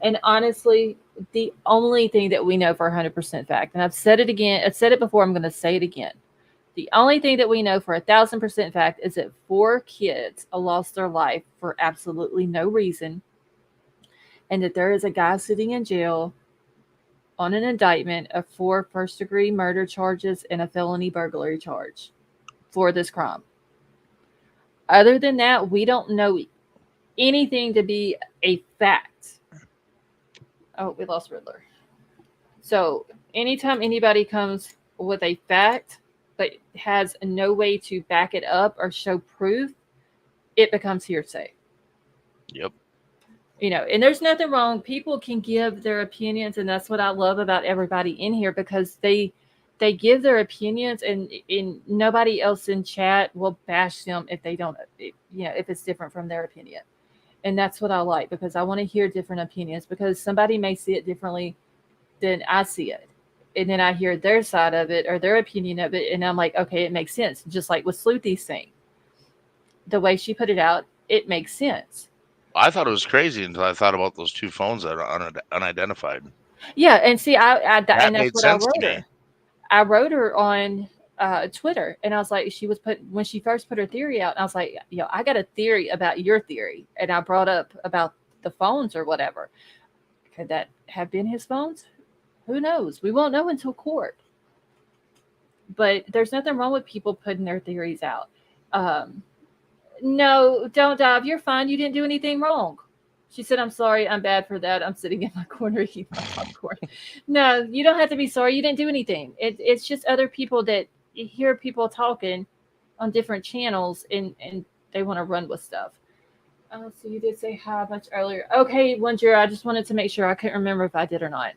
And honestly, the only thing that we know for 100% fact, and I've said it again, I've said it before, I'm going to say it again. The only thing that we know for 1,000% fact is that 4 kids lost their life for absolutely no reason, and that there is a guy sitting in jail on an indictment of 4 first-degree murder charges and a felony burglary charge for this crime. Other than that, we don't know anything to be a fact. Oh, we lost Riddler. So anytime anybody comes with a fact but has no way to back it up or show proof, it becomes hearsay. Yep. You know, and there's nothing wrong. People can give their opinions, and that's what I love about everybody in here, because they give their opinions, and nobody else in chat will bash them if they don't, if it's different from their opinion. And that's what I like, because I want to hear different opinions, because somebody may see it differently than I see it. And then I hear their side of it or their opinion of it, and I'm like, okay, it makes sense. Just like with Sleuthie's thing. The way she put it out, it makes sense. I thought it was crazy until I thought about those 2 phones that are unidentified. Yeah, and see, and that's made what I sense to wrote me. her. I wrote her on Twitter, and I was like, when she first put her theory out, and I was like, I got a theory about your theory, and I brought up about the phones or whatever. Could that have been his phones? Who knows? We won't know until court. But there's nothing wrong with people putting their theories out. No, don't dive. You're fine. You didn't do anything wrong. She said, I'm sorry. I'm bad for that. I'm sitting in my corner eating my popcorn. No, you don't have to be sorry. You didn't do anything. It's just other people that hear people talking on different channels, and they want to run with stuff. So you did say how much earlier. Okay, Wonder, I just wanted to make sure. I couldn't remember if I did or not.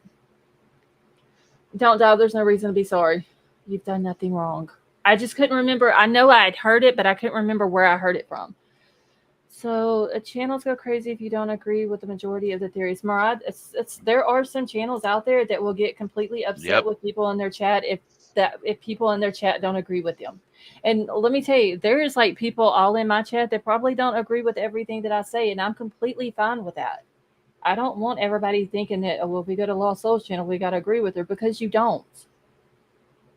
Don't dive. There's no reason to be sorry. You've done nothing wrong. I just couldn't remember. I know I had heard it, but I couldn't remember where I heard it from. So channels go crazy if you don't agree with the majority of the theories. Murad, there are some channels out there that will get completely upset with people in their chat if people in their chat don't agree with them. And let me tell you, there is like people all in my chat that probably don't agree with everything that I say, and I'm completely fine with that. I don't want everybody thinking that, if we go to Lost Souls channel, we got to agree with her, because you don't.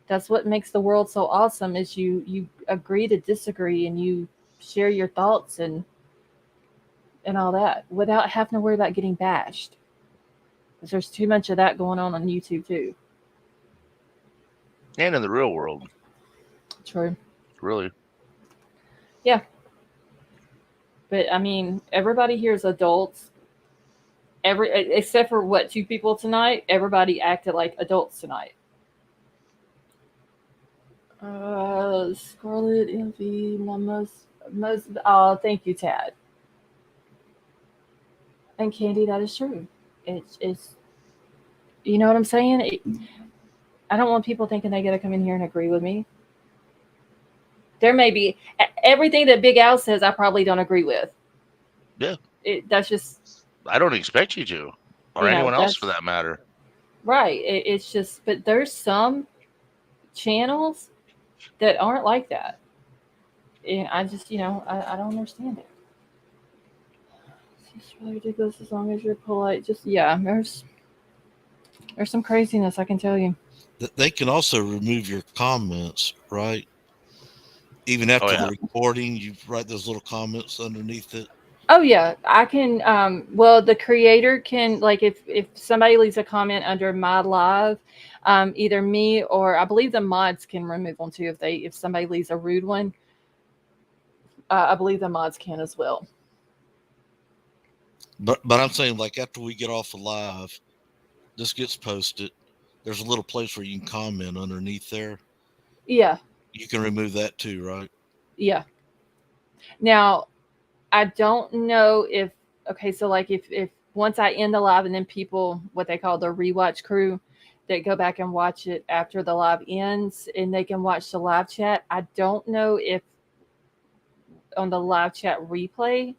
That's what makes the world so awesome, is you agree to disagree, and you share your thoughts and all that without having to worry about getting bashed. Because there's too much of that going on YouTube too. And in the real world. True. Really. Yeah. But I mean, everybody here is adults. Except for 2 people tonight, everybody acted like adults tonight. Scarlet Envy, my most. Oh, thank you, Tad. And Candy, that is true. It's you know what I'm saying? I don't want people thinking they got to come in here and agree with me. There may be everything that Big Al says I probably don't agree with. Yeah. That's just. I don't expect you to, or anyone else for that matter. Right. It's just, but there's some channels that aren't like that. And I just, I don't understand it. It's really ridiculous as long as you're polite. Just, there's some craziness, I can tell you. They can also remove your comments, right? Even after the recording, you write those little comments underneath it. Oh yeah, I can. The creator can, like, if somebody leaves a comment under my live, either me or I believe the mods can remove them too if somebody leaves a rude one. I believe the mods can as well. But I'm saying, like, after we get off the live, this gets posted. There's a little place where you can comment underneath there. Yeah. You can remove that too, right? Yeah. Now, I don't know if okay, so like if once I end the live and then people what they call the rewatch crew that go back and watch it after the live ends and they can watch the live chat. I don't know if on the live chat replay,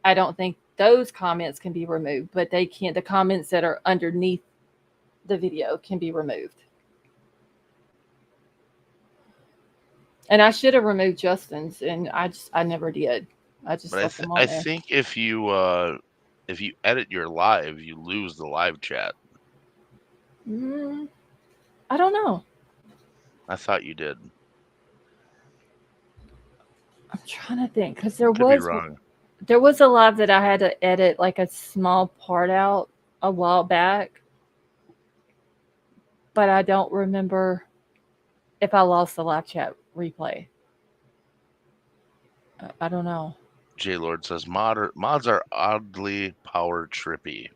I don't think those comments can be removed, but they can the comments that are underneath the video can be removed. And I should have removed Justin's and I never did. I just But left them on I there. think if you edit your live, you lose the live chat. I don't know. I thought you did. I'm trying to think because there Could be was wrong. there was a live that I had to edit like a small part out a while back, but I don't remember if I lost the live chat replay. I don't know. J Lord says mods are oddly power trippy.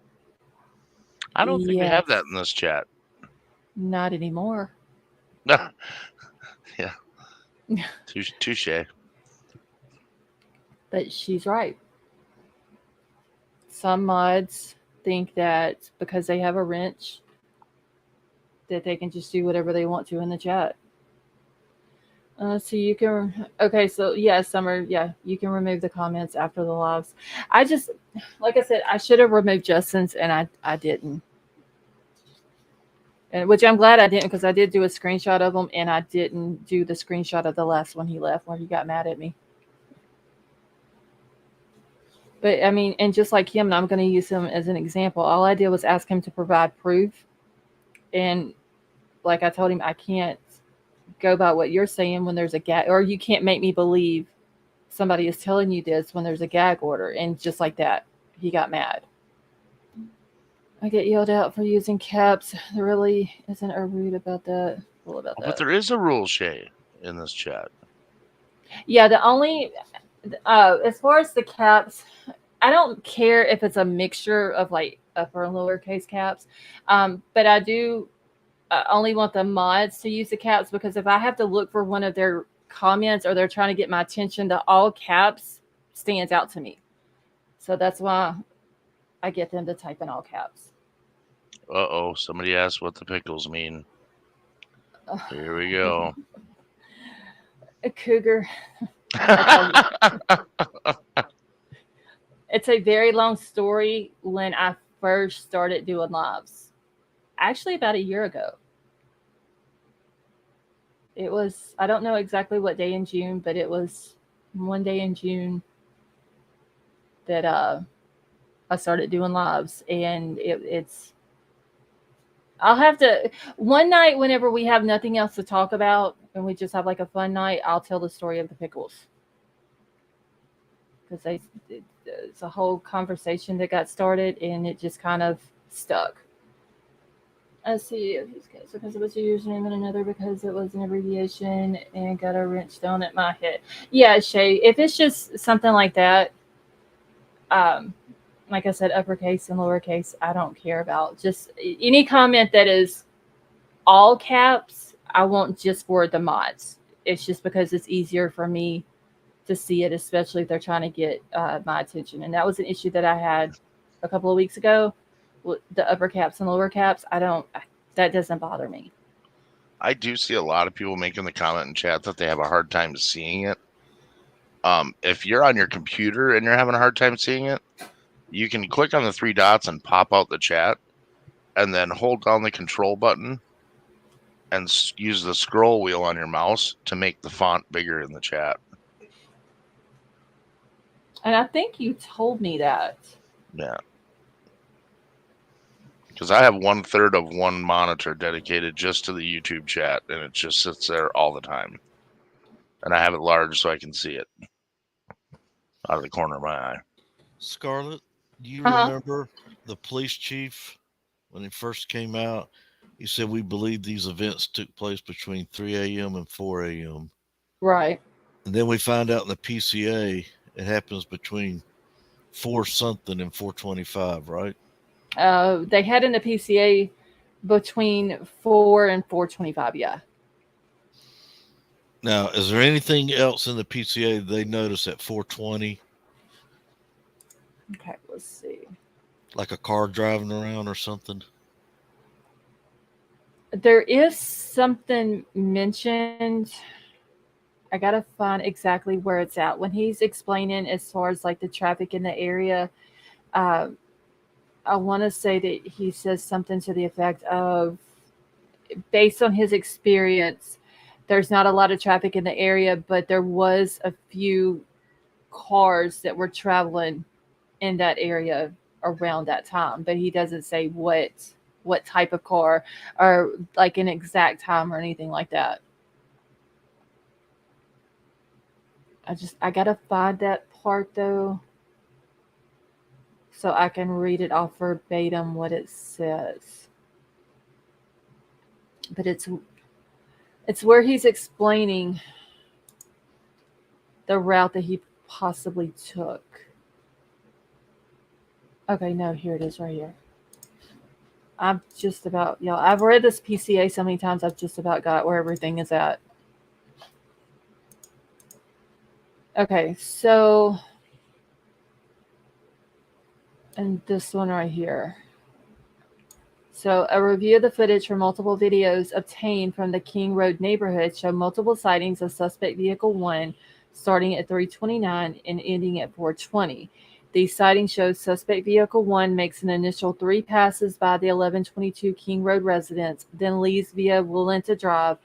I don't think we have that in this chat. Not anymore. Yeah. Touche. But she's right. Some mods think that because they have a wrench that they can just do whatever they want to in the chat. So you can okay, so yeah, Summer, yeah, you can remove the comments after the lives. I just like I said, I should have removed Justin's and I didn't. And which I'm glad I didn't because I did do a screenshot of him and I didn't do the screenshot of the last one he left where he got mad at me. But I mean, and just like him, and I'm going to use him as an example. All I did was ask him to provide proof, and like I told him, I can't go by what you're saying when there's a gag, or you can't make me believe somebody is telling you this when there's a gag order. And just like that, he got mad. I get yelled out for using caps. There really isn't a rude about that. But there is a rule, Shay, in this chat. Yeah, the only as far as the caps, I don't care if it's a mixture of like upper and lowercase caps, but I do only want the mods to use the caps because if I have to look for one of their comments or they're trying to get my attention, the all caps stands out to me. So that's why I get them to type in all caps. Uh-oh, somebody asked what the pickles mean. Here we go. A cougar. It's a very long story when I first started doing lives. Actually, about a year ago. It was, I don't know exactly what day in June, but it was one day in June that I started doing lives. And it's, I'll have to, one night whenever we have nothing else to talk about and we just have like a fun night, I'll tell the story of the pickles. Because it's a whole conversation that got started and it just kind of stuck. I see because it was a username and another because it was an abbreviation and got a wrench thrown at my head. Yeah, Shay, if it's just something like that, like I said, uppercase and lowercase, I don't care about. Just any comment that is all caps, I won't just for the mods. It's just because it's easier for me to see it, especially if they're trying to get my attention. And that was an issue that I had a couple of weeks ago. The upper caps and lower caps, that doesn't bother me. I do see a lot of people making the comment in chat that they have a hard time seeing it. If you're on your computer and you're having a hard time seeing it, you can click on the three dots and pop out the chat and then hold down the control button and use the scroll wheel on your mouse to make the font bigger in the chat. And I think you told me that. Yeah. Because I have 1/3 of one monitor dedicated just to the YouTube chat, and it just sits there all the time. And I have it large so I can see it out of the corner of my eye. Scarlett, do you remember the police chief when he first came out? He said we believe these events took place between 3 a.m. and 4 a.m. Right. And then we find out in the PCA it happens between 4 something and 4:25, right? They had in the PCA between 4 and 4:25. Yeah. Now, is there anything else in the PCA they notice at 4:20, Okay, let's see. like a car driving around or something? There is something mentioned. I gotta find exactly where it's at when he's explaining as far as like the traffic in the area. Uh, I want to say that he says something to the effect of, based on his experience, there's not a lot of traffic in the area, but there was a few cars that were traveling in that area around that time. But he doesn't say what type of car or like an exact time or anything like that. I gotta find that part though, so I can read it off verbatim what it says. But it's where he's explaining the route that he possibly took. Okay, no, here it is right here. I'm just about, y'all. I've read this PCA so many times, I've just about got where everything is at. Okay, so, and this one right here. So, a review of the footage from multiple videos obtained from the King Road neighborhood show multiple sightings of suspect vehicle 1 starting at 3:29 and ending at 4:20. These sightings show suspect vehicle 1 makes an initial 3 passes by the 1122 King Road residence, then leaves via Willenta Drive.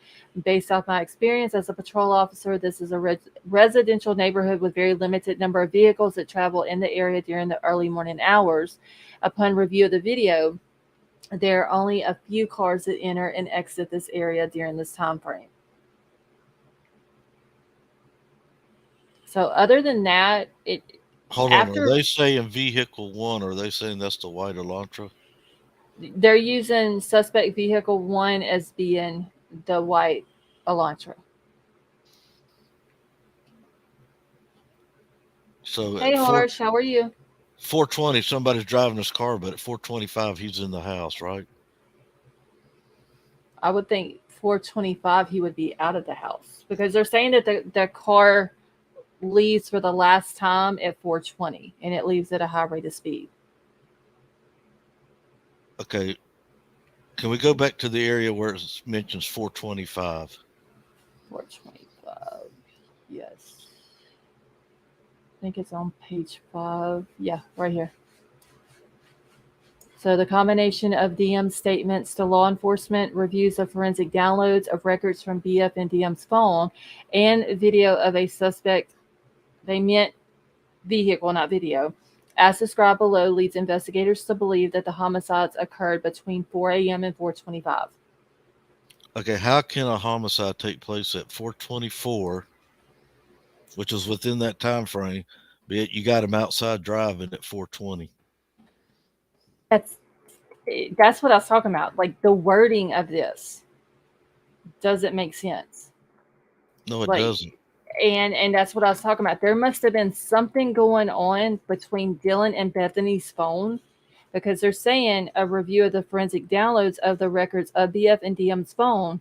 Based off my experience as a patrol officer, this is a residential neighborhood with very limited number of vehicles that travel in the area during the early morning hours. Upon review of the video, there are only a few cars that enter and exit this area during this time frame. So other than that, Hold on. after Are they saying vehicle 1 or are they saying that's the white Elantra? they're using suspect vehicle 1 as being the white Elantra. So Hey, at Harsh, how are you? 4:20, somebody's driving his car, but at 4:25, he's in the house, right? I would think 4:25 he would be out of the house because they're saying that the car leaves for the last time at 4:20 and it leaves at a high rate of speed. Okay. Can we go back to the area where it mentions 4:25? 4:25. Yes. I think it's on page 5. Yeah, right here. So the combination of DM's statements to law enforcement, reviews of forensic downloads of records from BF and DM's phone, and video of a suspect, they meant vehicle, not video, as described below, leads investigators to believe that the homicides occurred between 4 a.m. and 4:25. Okay, how can a homicide take place at 4:24, which is within that time frame, but yet you got him outside driving at 4:20? That's what I was talking about. Like the wording of this doesn't make sense. No, it Like, doesn't. and that's what I was talking about. There must have been something going on between Dylan and Bethany's phone because they're saying a review of the forensic downloads of the records of BF and DM's phone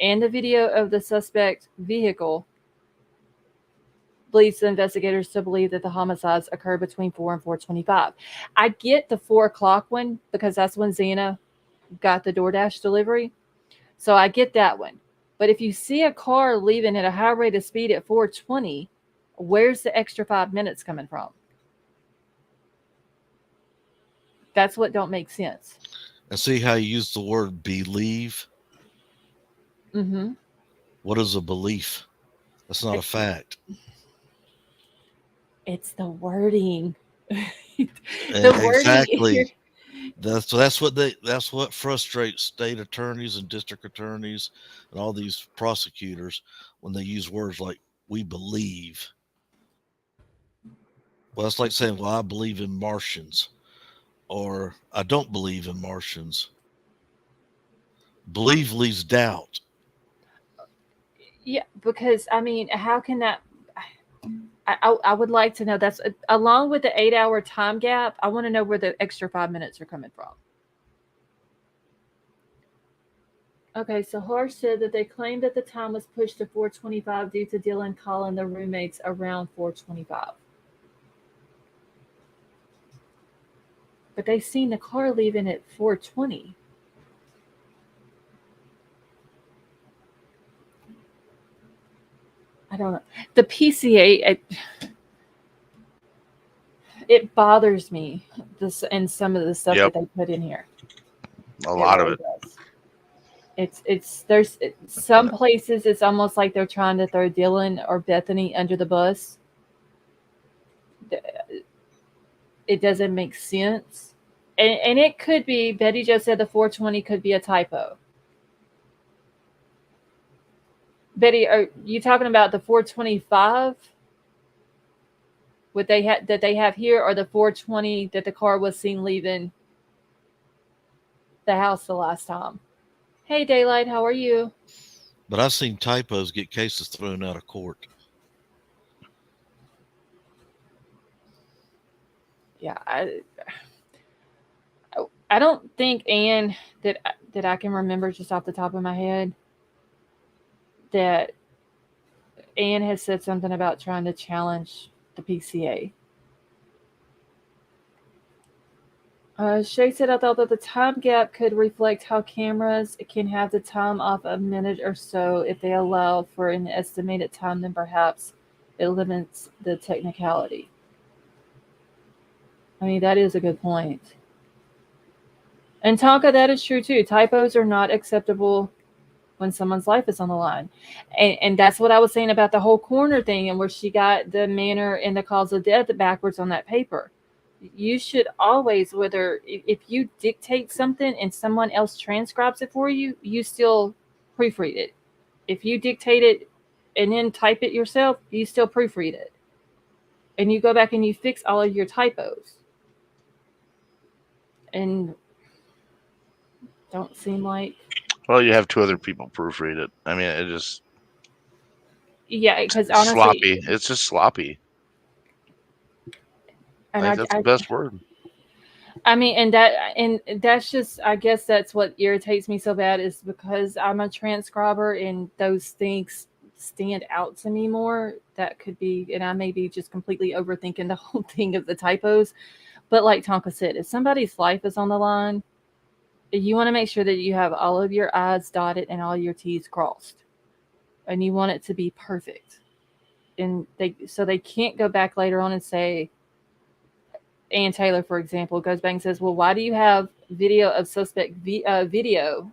and the video of the suspect vehicle leads the investigators to believe that the homicides occurred between 4 and 4:25. I get the 4 o'clock one because that's when Xana got the DoorDash delivery. So I get that one. But if you see a car leaving at a high rate of speed at 4:20, where's the extra 5 minutes coming from? That's what don't make sense. And see how you use the word believe? Mm-hmm. What is a belief? That's not a fact. It's the wording. The Exactly. wording. That's what frustrates state attorneys and district attorneys and all these prosecutors when they use words like "we believe." Well, it's like saying, "Well, I believe in Martians," or "I don't believe in Martians." Believe leaves doubt. Yeah, because I mean, how can that? I would like to know that's along with the 8 hour time gap. I want to know where the extra 5 minutes are coming from. Okay, so Harsh said that they claimed that the time was pushed to 4:25 due to Dylan calling the roommates around 4:25. But they seen the car leaving at 4:20. I don't know. The PCA it bothers me this and some of the stuff Yep. that they put in here. A lot of it. Does. There's some places it's almost like they're trying to throw Dylan or Bethany under the bus. It doesn't make sense. And it could be, Betty just said the 420 could be a typo. Betty, are you talking about the 425? What they that they have here, or the 420 that the car was seen leaving the house the last time? Hey, Daylight, how are you? But I've seen typos get cases thrown out of court. Yeah, I don't think Anne that I can remember just off the top of my head that Anne has said something about trying to challenge the PCA. Shay said, I thought that the time gap could reflect how cameras can have the time off a minute or so. If they allow for an estimated time, then perhaps it limits the technicality. I mean, that is a good point. And Tonka, that is true too. Typos are not acceptable when someone's life is on the line. And that's what I was saying about the whole corner thing and where she got the manner and the cause of death backwards on that paper. You should always, whether if you dictate something and someone else transcribes it for you, you still proofread it. If you dictate it and then type it yourself, you still proofread it. And you go back and you fix all of your typos. And don't seem like... Well, you have two other people proofread it. I mean, it just... Yeah, because honestly... sloppy. It's just sloppy. And that's the best word. I mean, and that's just, I guess that's what irritates me so bad is because I'm a transcriber and those things stand out to me more. That could be, and I may be just completely overthinking the whole thing of the typos. But like Tonka said, if somebody's life is on the line, you want to make sure that you have all of your I's dotted and all your T's crossed. And you want it to be perfect. And they can't go back later on and say, Ann Taylor, for example, goes back and says, well, why do you have video of suspect video?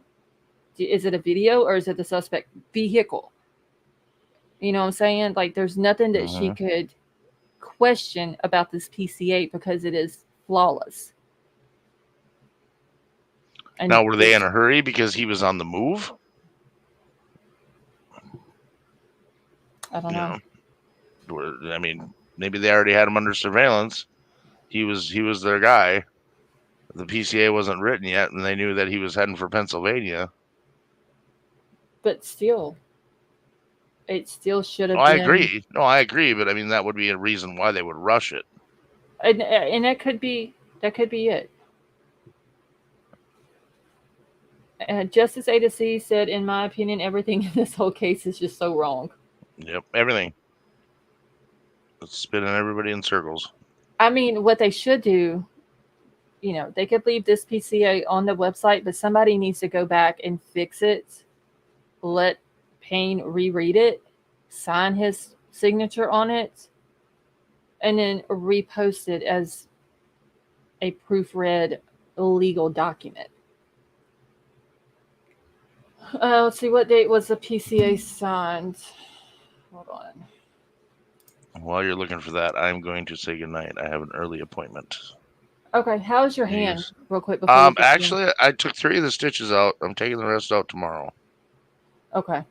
Is it a video or is it the suspect vehicle? You know what I'm saying? Like, there's nothing that she could question about this PCA because it is flawless. And now, were they in a hurry because he was on the move? I don't know. I mean, maybe they already had him under surveillance. He was their guy. The PCA wasn't written yet, and they knew that he was heading for Pennsylvania. But still, it still should have been... I agree. No, I agree. But I mean, that would be a reason why they would rush it. And that could be it. Justice A to C said, in my opinion, everything in this whole case is just so wrong. Yep, everything. It's spinning everybody in circles. I mean, what they should do, they could leave this PCA on the website, but somebody needs to go back and fix it. Let Payne reread it, sign his signature on it, and then repost it as a proofread legal document. Let's see, what date was the PCA signed? Hold on. While you're looking for that, I'm going to say goodnight. I have an early appointment. Okay, how's your hand, real quick? Actually, I took 3 of the stitches out. I'm taking the rest out tomorrow. Okay.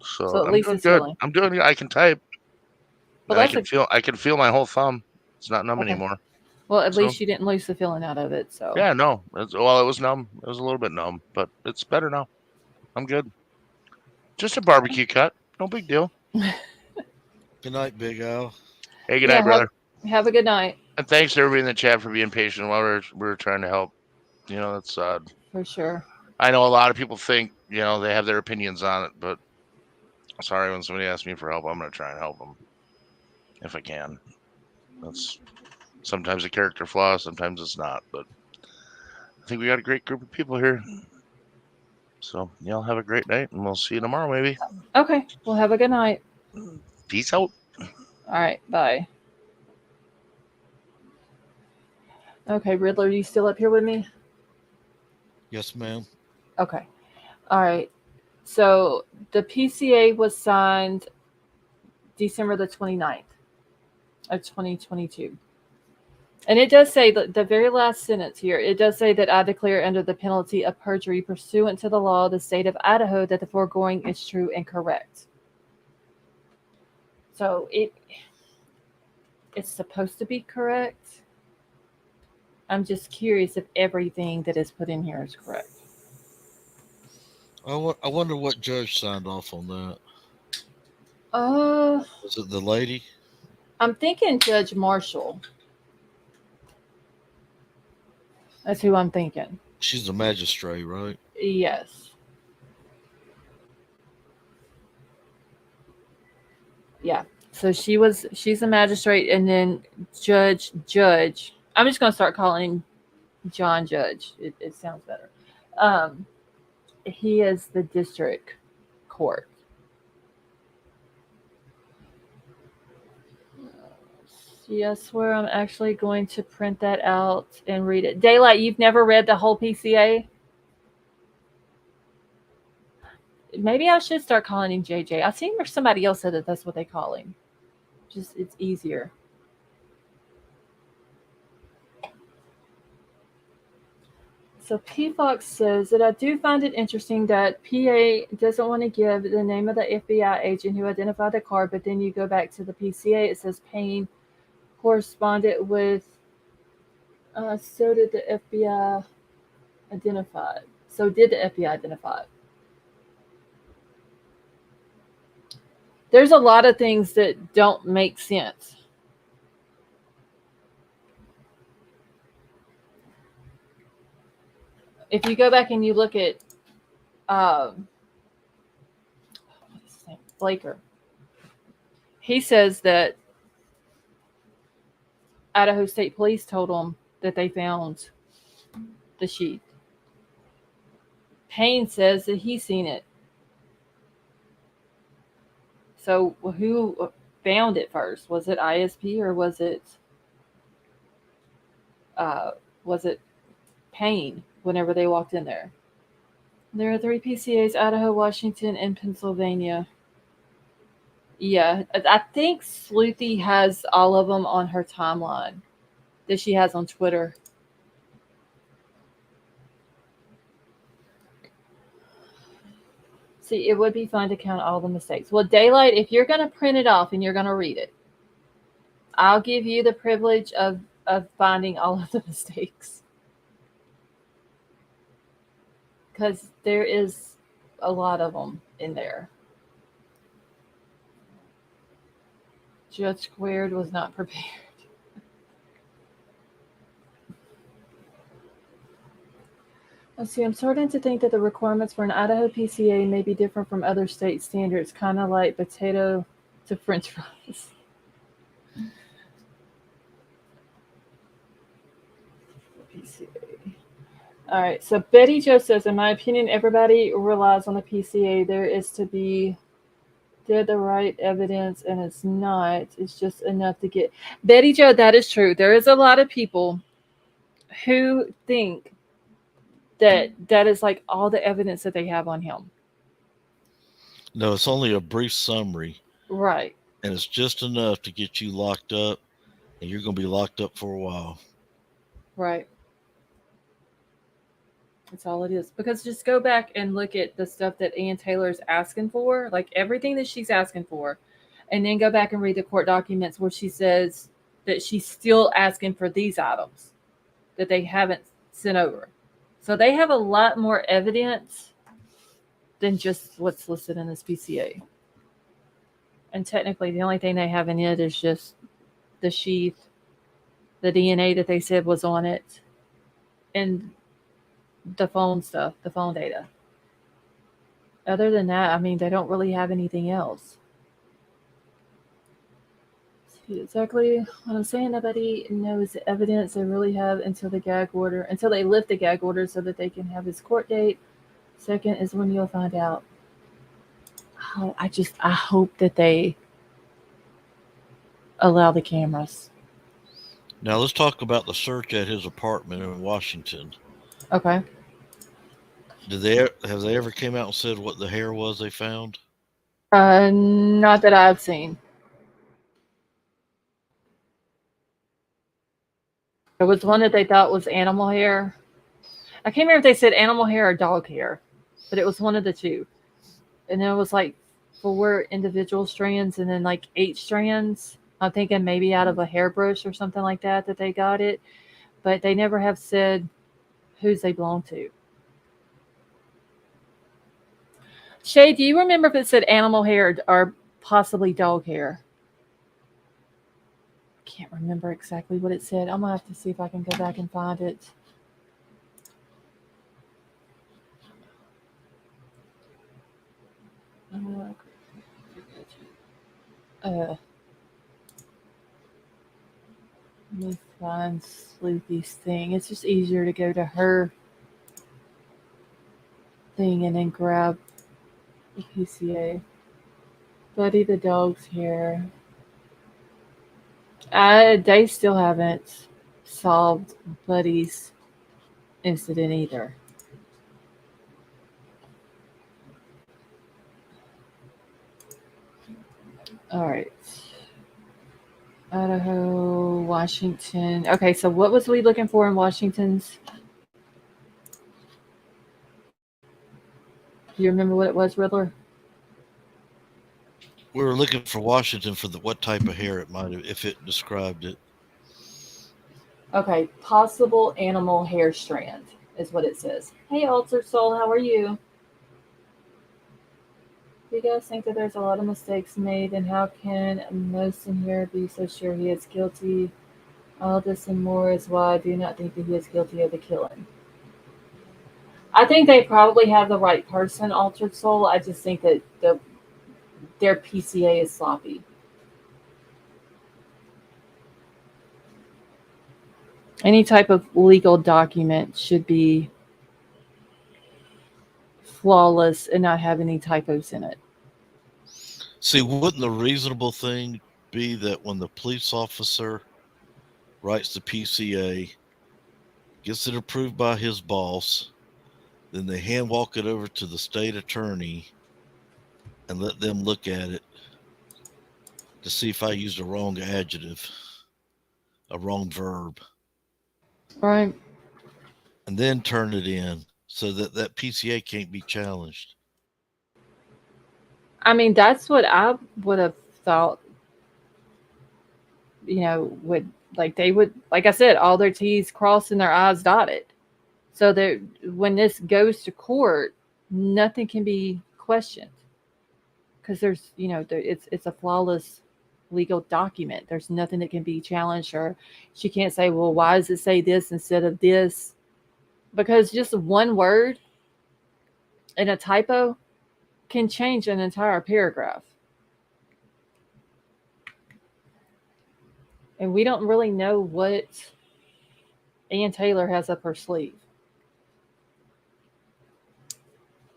So at least it's good. healing. I'm doing. I can type. Well, I can feel my whole thumb. It's not numb anymore. Well, at least you didn't lose the feeling out of it. So yeah, no. It was numb. It was a little bit numb, but it's better now. I'm good. Just a barbecue cut. No big deal. Good night, Big Al. Hey, good night, brother. Have a good night. And thanks to everybody in the chat for being patient while we're trying to help. That's For sure. I know a lot of people think, they have their opinions on it, but sorry, when somebody asks me for help, I'm going to try and help them if I can. That's sometimes a character flaw, sometimes it's not, but I think we got a great group of people here. So, y'all have a great night, and we'll see you tomorrow, maybe. Okay. Well, have a good night. Peace out. All right. Bye. Okay, Riddler, are you still up here with me? Yes, ma'am. Okay. All right. So the PCA was signed December the 29th of 2022. And it does say that the very last sentence here, it does say that I declare under the penalty of perjury pursuant to the law of the state of Idaho that the foregoing is true and correct. So it's supposed to be correct. I'm just curious if everything that is put in here is correct. I wonder what judge signed off on that. Was it the lady? I'm thinking Judge Marshall. That's who I'm thinking. She's a magistrate, right? Yes. Yeah. So she's a magistrate, and then Judge. I'm just gonna start calling him John Judge. It sounds better. He is the district court. Yeah, I swear I'm actually going to print that out and read it. Daylight, you've never read the whole PCA? Maybe I should start calling him JJ. I seen where somebody else said that that's what they call him. Just, it's easier. So P. Fox says that I do find it interesting that PA doesn't want to give the name of the FBI agent who identified the car, but then you go back to the PCA, it says Payne corresponded with, so did the FBI identify it. So did the FBI identify it? There's a lot of things that don't make sense. If you go back and you look at what's his name? Blaker, he says that Idaho State Police told him that they found the sheet. Payne says that he's seen it. So who found it first? Was it ISP or was it Payne whenever they walked in there? There are 3 PCAs, Idaho, Washington, and Pennsylvania. Yeah, I think Sleuthy has all of them on her timeline that she has on Twitter. See, it would be fun to count all the mistakes. Well, Daylight, if you're going to print it off and you're going to read it, I'll give you the privilege of finding all of the mistakes. Because there is a lot of them in there. Judge Squared was not prepared. Let's see, I'm starting to think that the requirements for an Idaho PCA may be different from other state standards, kind of like potato to French fries. PCA. All right, so Betty Jo says, in my opinion, everybody relies on the PCA. There is to be the right evidence, and it's not. It's just enough to get. Betty Jo, that is true. There is a lot of people who think that is like all the evidence that they have on him. No, it's only a brief summary. Right. And it's just enough to get you locked up, and you're going to be locked up for a while. Right. That's all it is. Because just go back and look at the stuff that Ann Taylor's asking for, like everything that she's asking for, and then go back and read the court documents where she says that she's still asking for these items that they haven't sent over. So they have a lot more evidence than just what's listed in this PCA. And technically, the only thing they have in it is just the sheath, the DNA that they said was on it, and the phone stuff, the phone data. Other than that, I mean, they don't really have anything else. See exactly what I'm saying. Nobody knows the evidence they really have until the gag order, until they lift the gag order so that they can have his court date. Second is when you'll find out. Oh, I hope that they allow the cameras. Now let's talk about the search at his apartment in Washington. Okay. Have they ever came out and said what the hair was they found? Not that I've seen. There was one that they thought was animal hair. I can't remember if they said animal hair or dog hair, but it was one of the two. And then it was like 4 individual strands and then like 8 strands. I'm thinking maybe out of a hairbrush or something like that they got it. But they never have said whose they belong to. Shay, do you remember if it said animal hair or possibly dog hair? I can't remember exactly what it said. I'm going to have to see if I can go back and find it. Let me find Sleepy's thing. It's just easier to go to her thing and then grab the PCA. Buddy the dog's hair. They still haven't solved Buddy's incident either. All right. Idaho, Washington. Okay, so what was we looking for in Washington's? Do you remember what it was, Riddler? We were looking for Washington for what type of hair it might have, if it described it. Okay, possible animal hair strand is what it says. Hey, Altered Soul, how are you? Do you guys think that there's a lot of mistakes made, and how can most in here be so sure he is guilty? All this and more is why I do not think that he is guilty of the killing. I think they probably have the right person, Altered Soul. I just think that their PCA is sloppy. Any type of legal document should be flawless and not have any typos in it. See, wouldn't the reasonable thing be that when the police officer writes the PCA, gets it approved by his boss, then they hand walk it over to the state attorney and let them look at it to see if I used a wrong adjective, a wrong verb. Right. And then turn it in so that PCA can't be challenged. I mean, that's what I would have thought, would, like, they would, like I said, all their T's crossed and their I's dotted. So that when this goes to court, nothing can be questioned. Because there's, it's a flawless legal document. There's nothing that can be challenged, or she can't say, well, why does it say this instead of this? Because just one word and a typo can change an entire paragraph. And we don't really know what Ann Taylor has up her sleeve.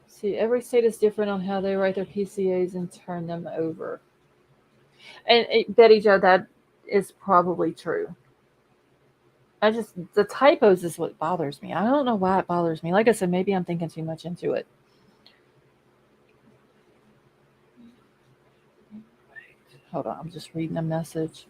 See, every state is different on how they write their PCAs and turn them over. And Betty Jo, that is probably true. The typos is what bothers me. I don't know why it bothers me. Like I said, maybe I'm thinking too much into it. Hold on, I'm just reading a message.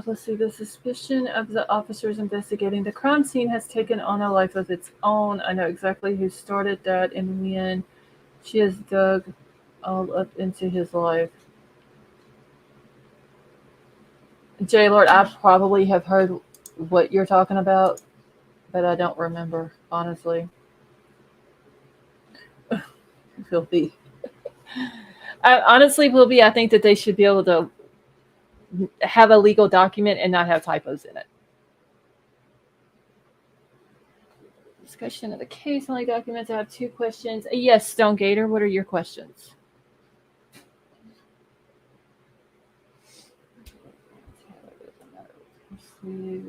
Let's see. The suspicion of the officers investigating the crime scene has taken on a life of its own. I know exactly who started that and when. She has dug all up into his life. J Lord, I probably have heard what you're talking about. but I don't remember, honestly. Philby. Honestly, Philby, I think that they should be able to have a legal document and not have typos in it. Discussion of the case only documents. I have 2 questions. Yes, Stone Gator, what are your questions? Okay.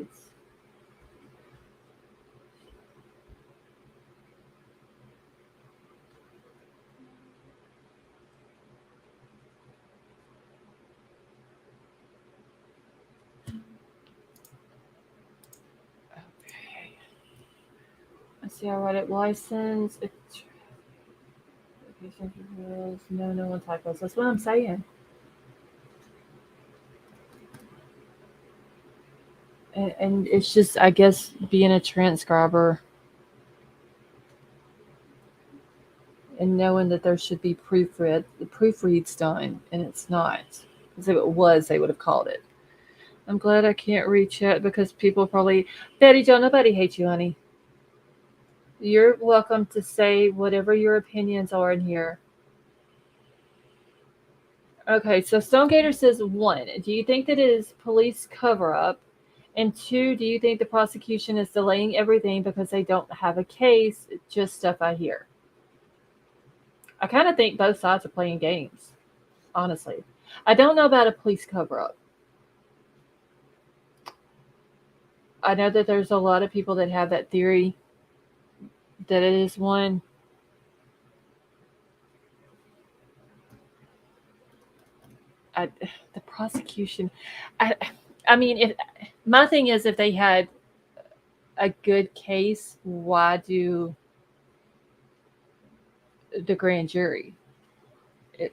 Let's see, I write it. License. No, no one typos. That's what I'm saying. And it's just, I guess, being a transcriber and knowing that there should be the proofreads done, and it's not. Because if it was, they would have called it. I'm glad I can't read chat because people probably, Betty Joe, nobody hates you, honey. You're welcome to say whatever your opinions are in here. Okay, so Stone Gator says 1, do you think that it is police cover up? And 2, do you think the prosecution is delaying everything because they don't have a case? Just stuff I hear. I kind of think both sides are playing games, honestly. I don't know about a police cover up. I know that there's a lot of people that have that theory that it is one. The prosecution, I mean, if my thing is, if they had a good case, why do the grand jury?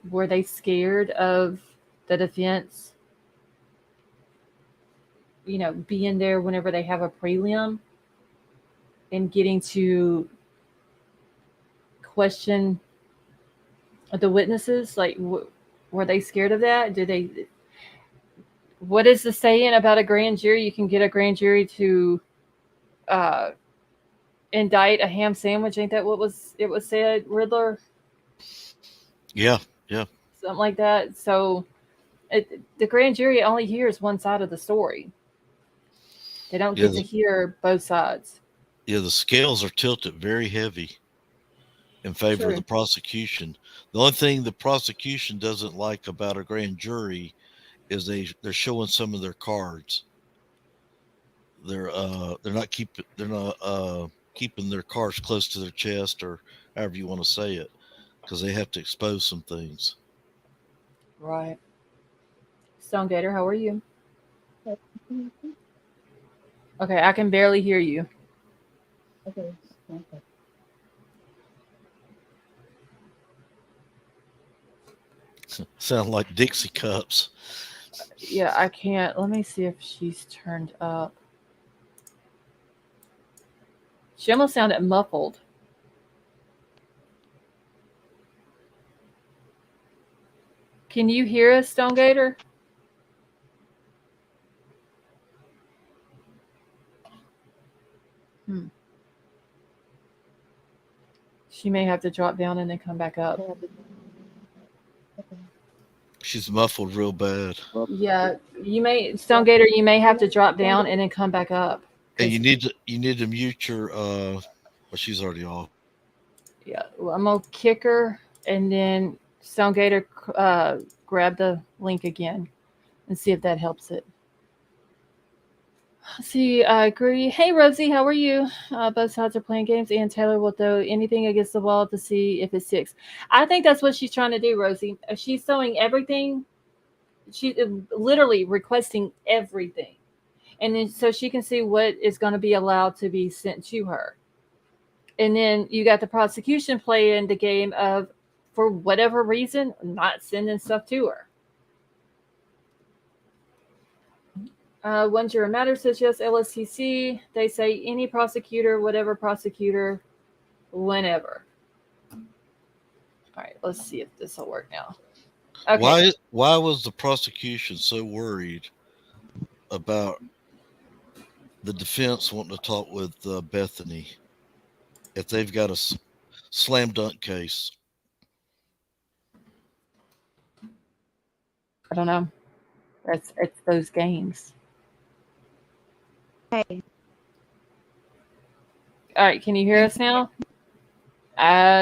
Were they scared of the defense, being there whenever they have a prelim and getting to question the witnesses? Like, were they scared of that? What is the saying about a grand jury? You can get a grand jury to indict a ham sandwich. Ain't that what it was said, Riddler? Yeah. Something like that. So the grand jury only hears one side of the story. They don't get to hear both sides. Yeah, the scales are tilted very heavy in favor of the prosecution. The only thing the prosecution doesn't like about a grand jury is they're showing some of their cards. They're not keeping their cards close to their chest, or however you want to say it, because they have to expose some things. Right. Stone Gator, how are you? Okay, I can barely hear you. Okay. Sound like Dixie cups. Yeah, I can't. Let me see if she's turned up. She almost sounded muffled. Can you hear us, Stone Gator? She may have to drop down and then come back up. She's muffled real bad. Yeah, Stone Gator, you may have to drop down and then come back up. And you need to mute your well, she's already off. Yeah, well, I'm gonna kick her and then Stone Gator grab the link again and see if that helps it. See, I agree. Hey, Rosie, how are you? Both sides are playing games, and Taylor will throw anything against the wall to see if it sticks. I think that's what she's trying to do, Rosie. She's throwing everything. She's literally requesting everything. And then so she can see what is going to be allowed to be sent to her. And then you got the prosecution playing the game of, for whatever reason, not sending stuff to her. One Juror Matter says yes, LSTC. They say any prosecutor, whatever prosecutor, whenever. All right, let's see if this will work now. Okay. Why was the prosecution so worried about the defense wanting to talk with Bethany if they've got a slam dunk case. I don't know. It's those games. Hey, All right, can you hear us now?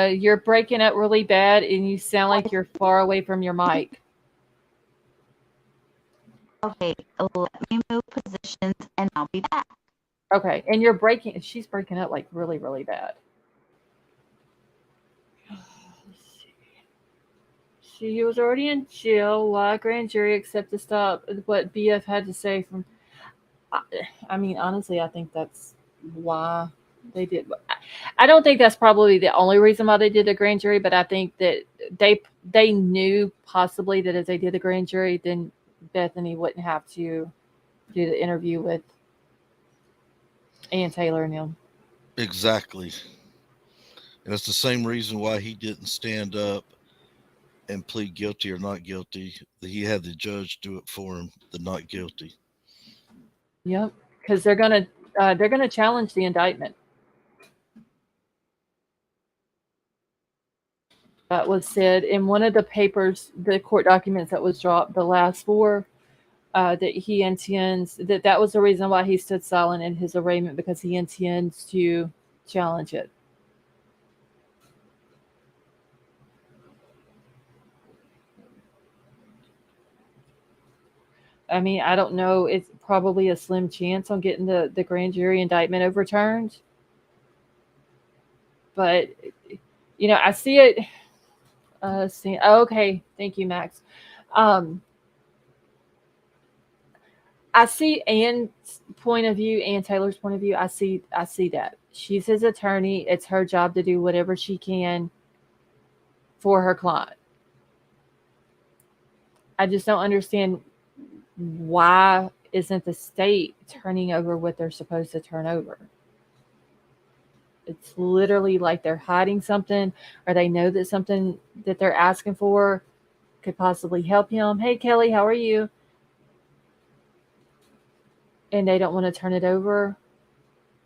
You're breaking up really bad, and you sound like you're far away from your mic. okay, let me move positions and I'll be back. Okay, and you're breaking. She's breaking up like really, really bad. She was already in jail. Why grand jury accept to stop? What BF had to say from. I mean, honestly, I think that's why they did. I don't think that's probably the only reason why they did a grand jury, but I think that they knew possibly that if they did a grand jury, then Bethany wouldn't have to do the interview with Ann Taylor and him. Exactly. And it's the same reason why he didn't stand up and plead guilty or not guilty. He had the judge do it for him, the not guilty. Yep, because they're gonna challenge the indictment. That was said in one of the papers, the court documents that was dropped, the last four, that he intends that was the reason why he stood silent in his arraignment, because he intends to challenge it. I mean, I don't know. It's probably a slim chance on getting the grand jury indictment overturned. But, I see it. Okay. Thank you, Max. I see Ann's point of view, Ann Taylor's point of view. I see that. She's his attorney. It's her job to do whatever she can for her client. I just don't understand why isn't the state turning over what they're supposed to turn over? It's literally like they're hiding something, or they know that something that they're asking for could possibly help him. Hey, Kelly, how are you? And they don't want to turn it over.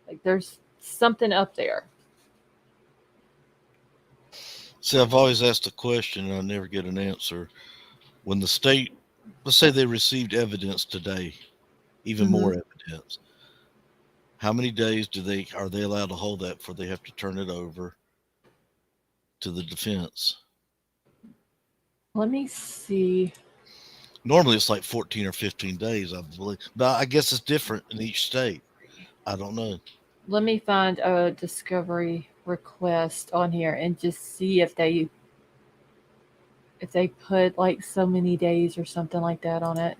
Like there's something up there. See, I've always asked a question and I never get an answer. When the state, let's say they received evidence today, even more evidence, how many days are they allowed to hold that before they have to turn it over to the defense? Let me see. Normally it's like 14 or 15 days, I believe. But I guess it's different in each state. I don't know. Let me find a discovery request on here and just see if they put like so many days or something like that on it.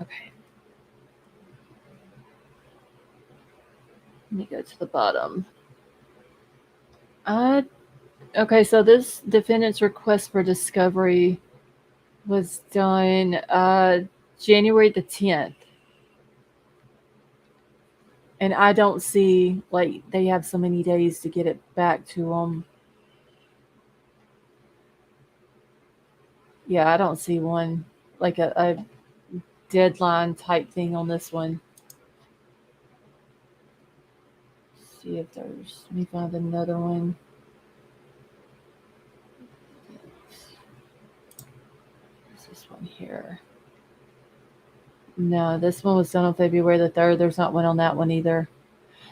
Okay. Let me go to the bottom. Okay, so this defendant's request for discovery was done January the 10th. And I don't see, like, they have so many days to get it back to them. Yeah, I don't see one, like a deadline type thing on this one. Let's see if let me find another one. This one here. No, this one was done on February the 3rd. There's not one on that one either.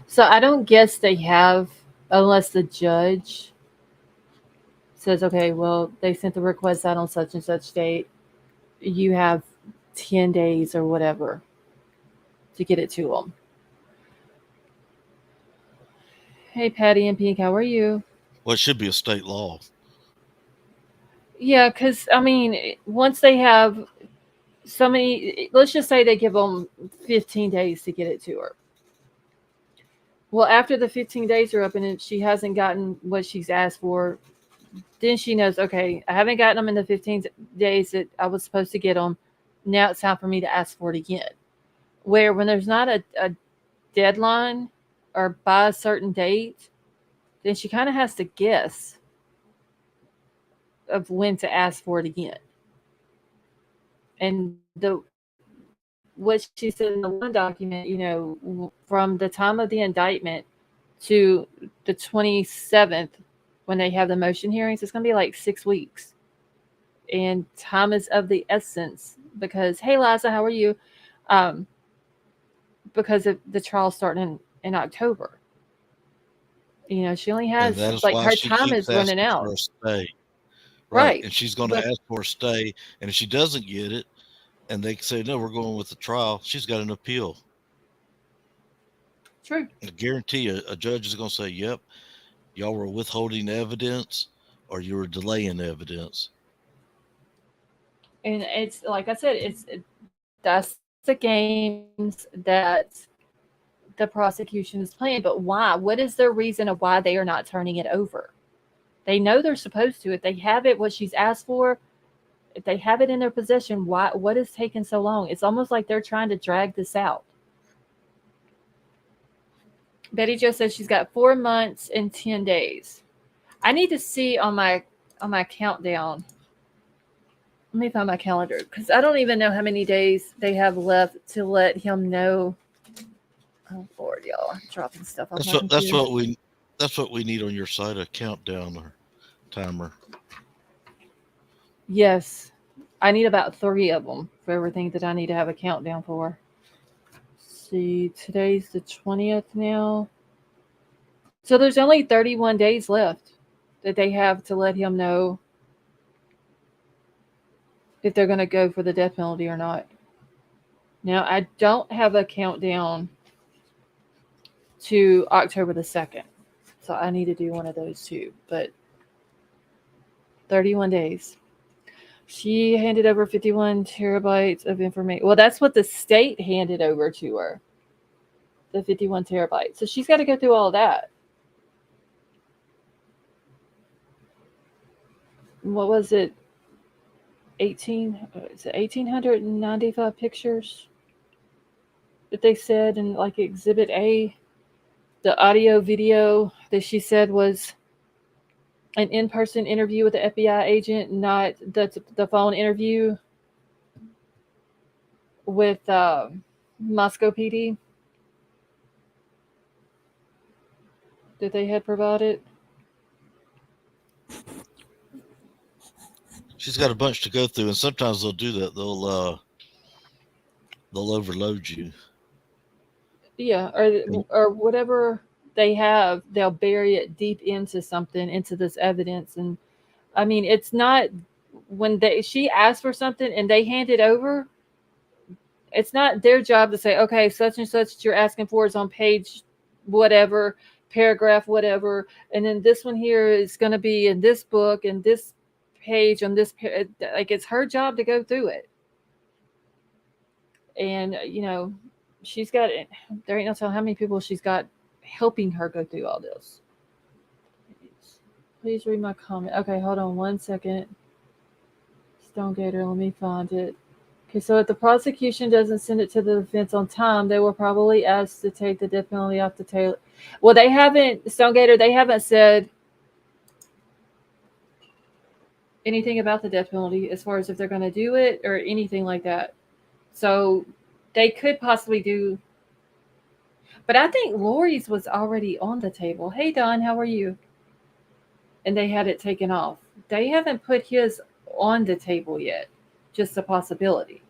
So I don't guess they have, unless the judge says, okay, well, they sent the request out on such and such date. You have 10 days or whatever to get it to them. Hey, Patty and Pink, how are you? Well, it should be a state law. Yeah, because, I mean, once they have so many, let's just say they give them 15 days to get it to her. Well, after the 15 days are up and she hasn't gotten what she's asked for, then she knows, okay, I haven't gotten them in the 15 days that I was supposed to get them. Now it's time for me to ask for it again. Where when there's not a deadline or by a certain date, then she kind of has to guess of when to ask for it again. And what she said in the one document, from the time of the indictment to the 27th, when they have the motion hearings, it's going to be like 6 weeks. And time is of the essence because, hey, Liza, how are you? Because of the trial starting in October. She only And has, that is like, why her she time keeps is running asking out. for a stay. Right. Right. And she's going to But ask for a stay. And if she doesn't get it, and they say, no, we're going with the trial, she's got an appeal. true. I guarantee you, a judge is going to say, yep, y'all were withholding evidence or you were delaying evidence. And it's like I said, that's the games that the prosecution is playing. But why? What is their reason of why they are not turning it over? They know they're supposed to. If they have it, what she's asked for, if they have it in their possession, why? What is taking so long? It's almost like they're trying to drag this out. Betty Jo says she's got 4 months and 10 days. I need to see on my countdown. Let me find my calendar because I don't even know how many days they have left to let him know. Oh Lord, y'all, I'm dropping stuff off my computer. That's what we need on your side, a countdown or timer. Yes, I need about 3 of them for everything that I need to have a countdown for. Let's see, today's the 20th now. So there's only 31 days left that they have to let him know if they're going to go for the death penalty or not. Now, I don't have a countdown to October the 2nd. So I need to do one of those too. But 31 days. She handed over 51 terabytes of information. Well, that's what the state handed over to her. The 51 terabytes. So she's got to go through all that. What was it? 1,895 pictures that they said in like Exhibit A. The audio video that she said was an in-person interview with the FBI agent, not the phone interview with Moscow PD that they had provided. She's got a bunch to go through, and sometimes they'll do that. They'll overload you. Yeah, or whatever they have, they'll bury it deep into something, into this evidence. And I mean, it's not when she asked for something and they hand it over. It's not their job to say, okay, such and such you're asking for is on page whatever, paragraph whatever, and then this one here is going to be in this book and this page on this. Like, it's her job to go through it. And she's got it. There ain't no telling how many people she's got helping her go through all this. Please read my comment. Okay, hold on 1 second. Stonegater, let me find it. Okay, so if the prosecution doesn't send it to the defense on time, they were probably asked to take the death penalty off the table. Well, they haven't, Stonegater, they haven't said anything about the death penalty as far as if they're going to do it or anything like that. So they could possibly do. But I think Lori's was already on the table. Hey, Don, how are you? And they had it taken off. They haven't put his on the table yet. Just a possibility.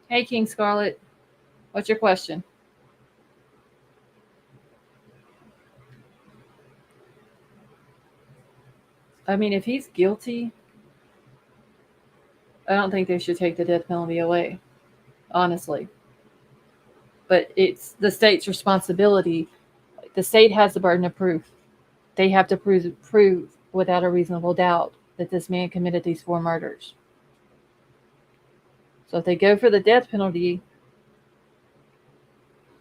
Hey, King Scarlet, what's your question? I mean, if he's guilty, I don't think they should take the death penalty away, honestly. But it's the state's responsibility. The state has the burden of proof. They have to prove without a reasonable doubt that this man committed these 4 murders. So if they go for the death penalty,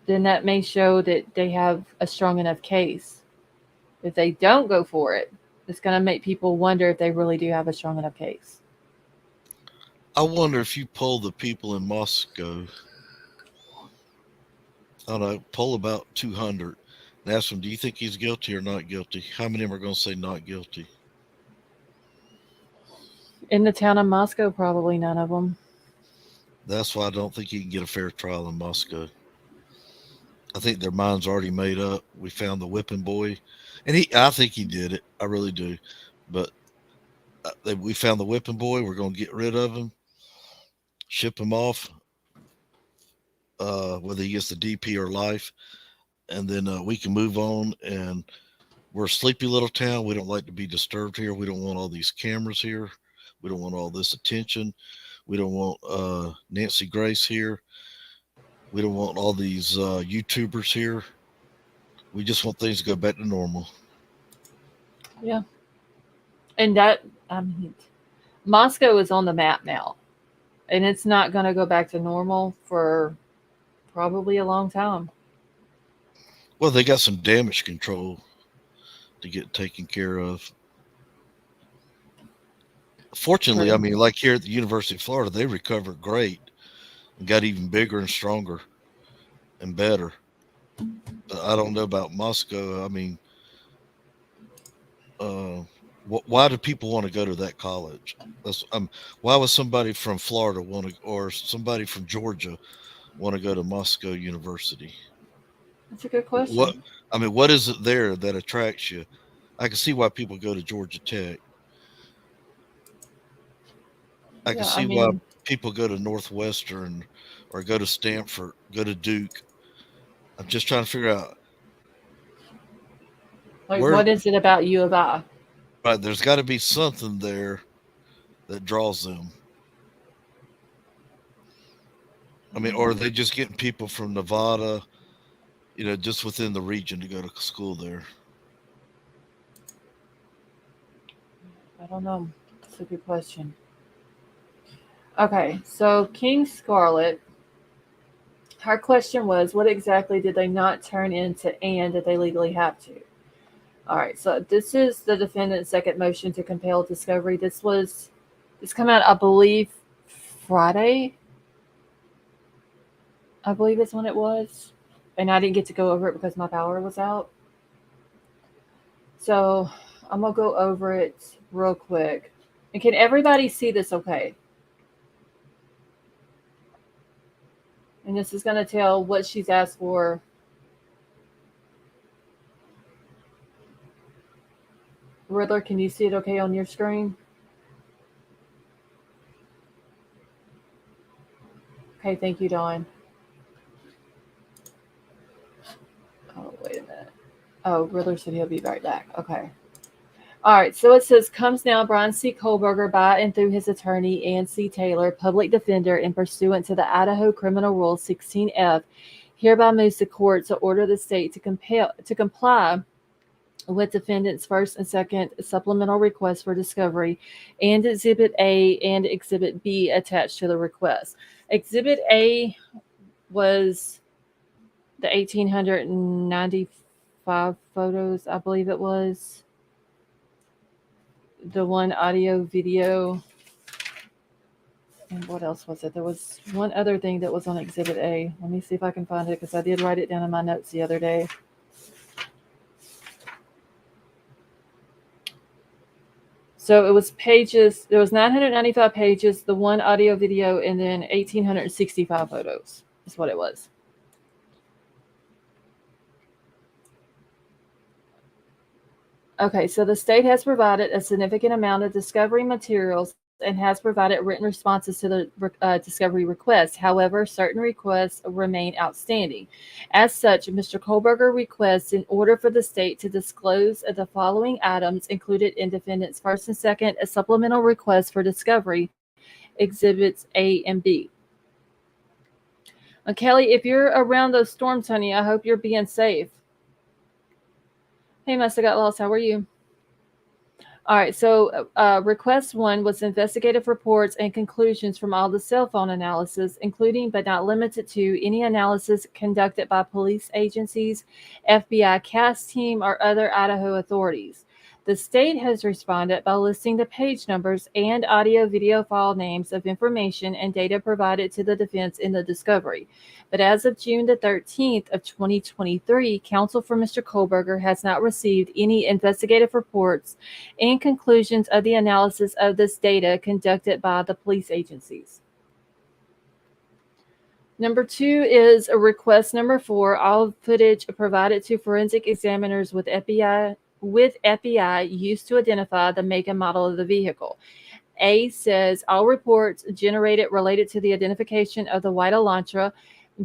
then that may show that they have a strong enough case. If they don't go for it, it's going to make people wonder if they really do have a strong enough case. I wonder if you poll the people in Moscow, I don't know, poll about 200 and ask them, do you think he's guilty or not guilty? How many of them are going to say not guilty? In the town of Moscow, probably none of them. That's why I don't think you can get a fair trial in Moscow. I think their mind's already made up. We found the whipping boy, and I think he did it. I really do. But we found the whipping boy. We're going to get rid of him, ship him off, whether he gets the DP or life, and then we can move on. And we're a sleepy little town. We don't like to be disturbed here. We don't want all these cameras here. We don't want all this attention. We don't want Nancy Grace here. We don't want all these YouTubers here. We just want things to go back to normal. Yeah. And that, I mean, Moscow is on the map now. And it's not going to go back to normal for probably a long time. Well, they got some damage control to get taken care of. Fortunately, I mean, like here at the University of Florida, they recovered great and got even bigger and stronger and better. But I don't know about Moscow. I mean, why do people want to go to that college? Why would somebody from Florida or somebody from Georgia want to go to Moscow University? That's a good question. What is it there that attracts you? I can see why people go to Georgia Tech. I can see why people go to Northwestern or go to Stanford, go to Duke. I'm just trying to figure out. Like, what is it about U of I? Right, there's got to be something there that draws them. I mean, or are they just getting people from Nevada, just within the region to go to school there? I don't know. That's a good question. Okay, so King Scarlet, her question was, what exactly did they not turn into and did they legally have to? All right, so this is the defendant's second motion to compel discovery. This come out, I believe, Friday. I believe it's when it was. And I didn't get to go over it because my power was out. So I'm going to go over it real quick. And can everybody see this okay? And this is going to tell what she's asked for. Riddler, can you see it okay on your screen? Okay, thank you, Dawn. Oh, wait a minute. Oh, Riddler said he'll be right back. Okay. All right, so it says, comes now Bryan C. Kohberger by and through his attorney, Ann C. Taylor, public defender, and pursuant to the Idaho Criminal Rule 16F, hereby moves the court to order the state to comply with defendant's first and second supplemental request for discovery and Exhibit A and Exhibit B attached to the request. Exhibit A was the 1,895 photos, I believe it was. The one audio, video, and what else was it? There was one other thing that was on Exhibit A. Let me see if I can find it because I did write it down in my notes the other day. So it was pages. There was 995 pages, the one audio, video, and then 1,865 photos is what it was. Okay, so the state has provided a significant amount of discovery materials and has provided written responses to the discovery request. However, certain requests remain outstanding. As such, Mr. Kohberger requests in order for the state to disclose the following items included in defendant's first and second supplemental request for discovery, Exhibits A and B. Kelly, if you're around those storms, honey, I hope you're being safe. Hey, must have got lost. How are you? All right, so request one was investigative reports and conclusions from all the cell phone analysis, including but not limited to any analysis conducted by police agencies, FBI CAS team, or other Idaho authorities. The state has responded by listing the page numbers and audio-video file names of information and data provided to the defense in the discovery. But as of June the 13th of 2023, counsel for Mr. Kohberger has not received any investigative reports and conclusions of the analysis of this data conducted by the police agencies. Number 2 is a request number 4. All footage provided to forensic examiners with FBI used to identify the make and model of the vehicle. A says all reports generated related to the identification of the white Elantra.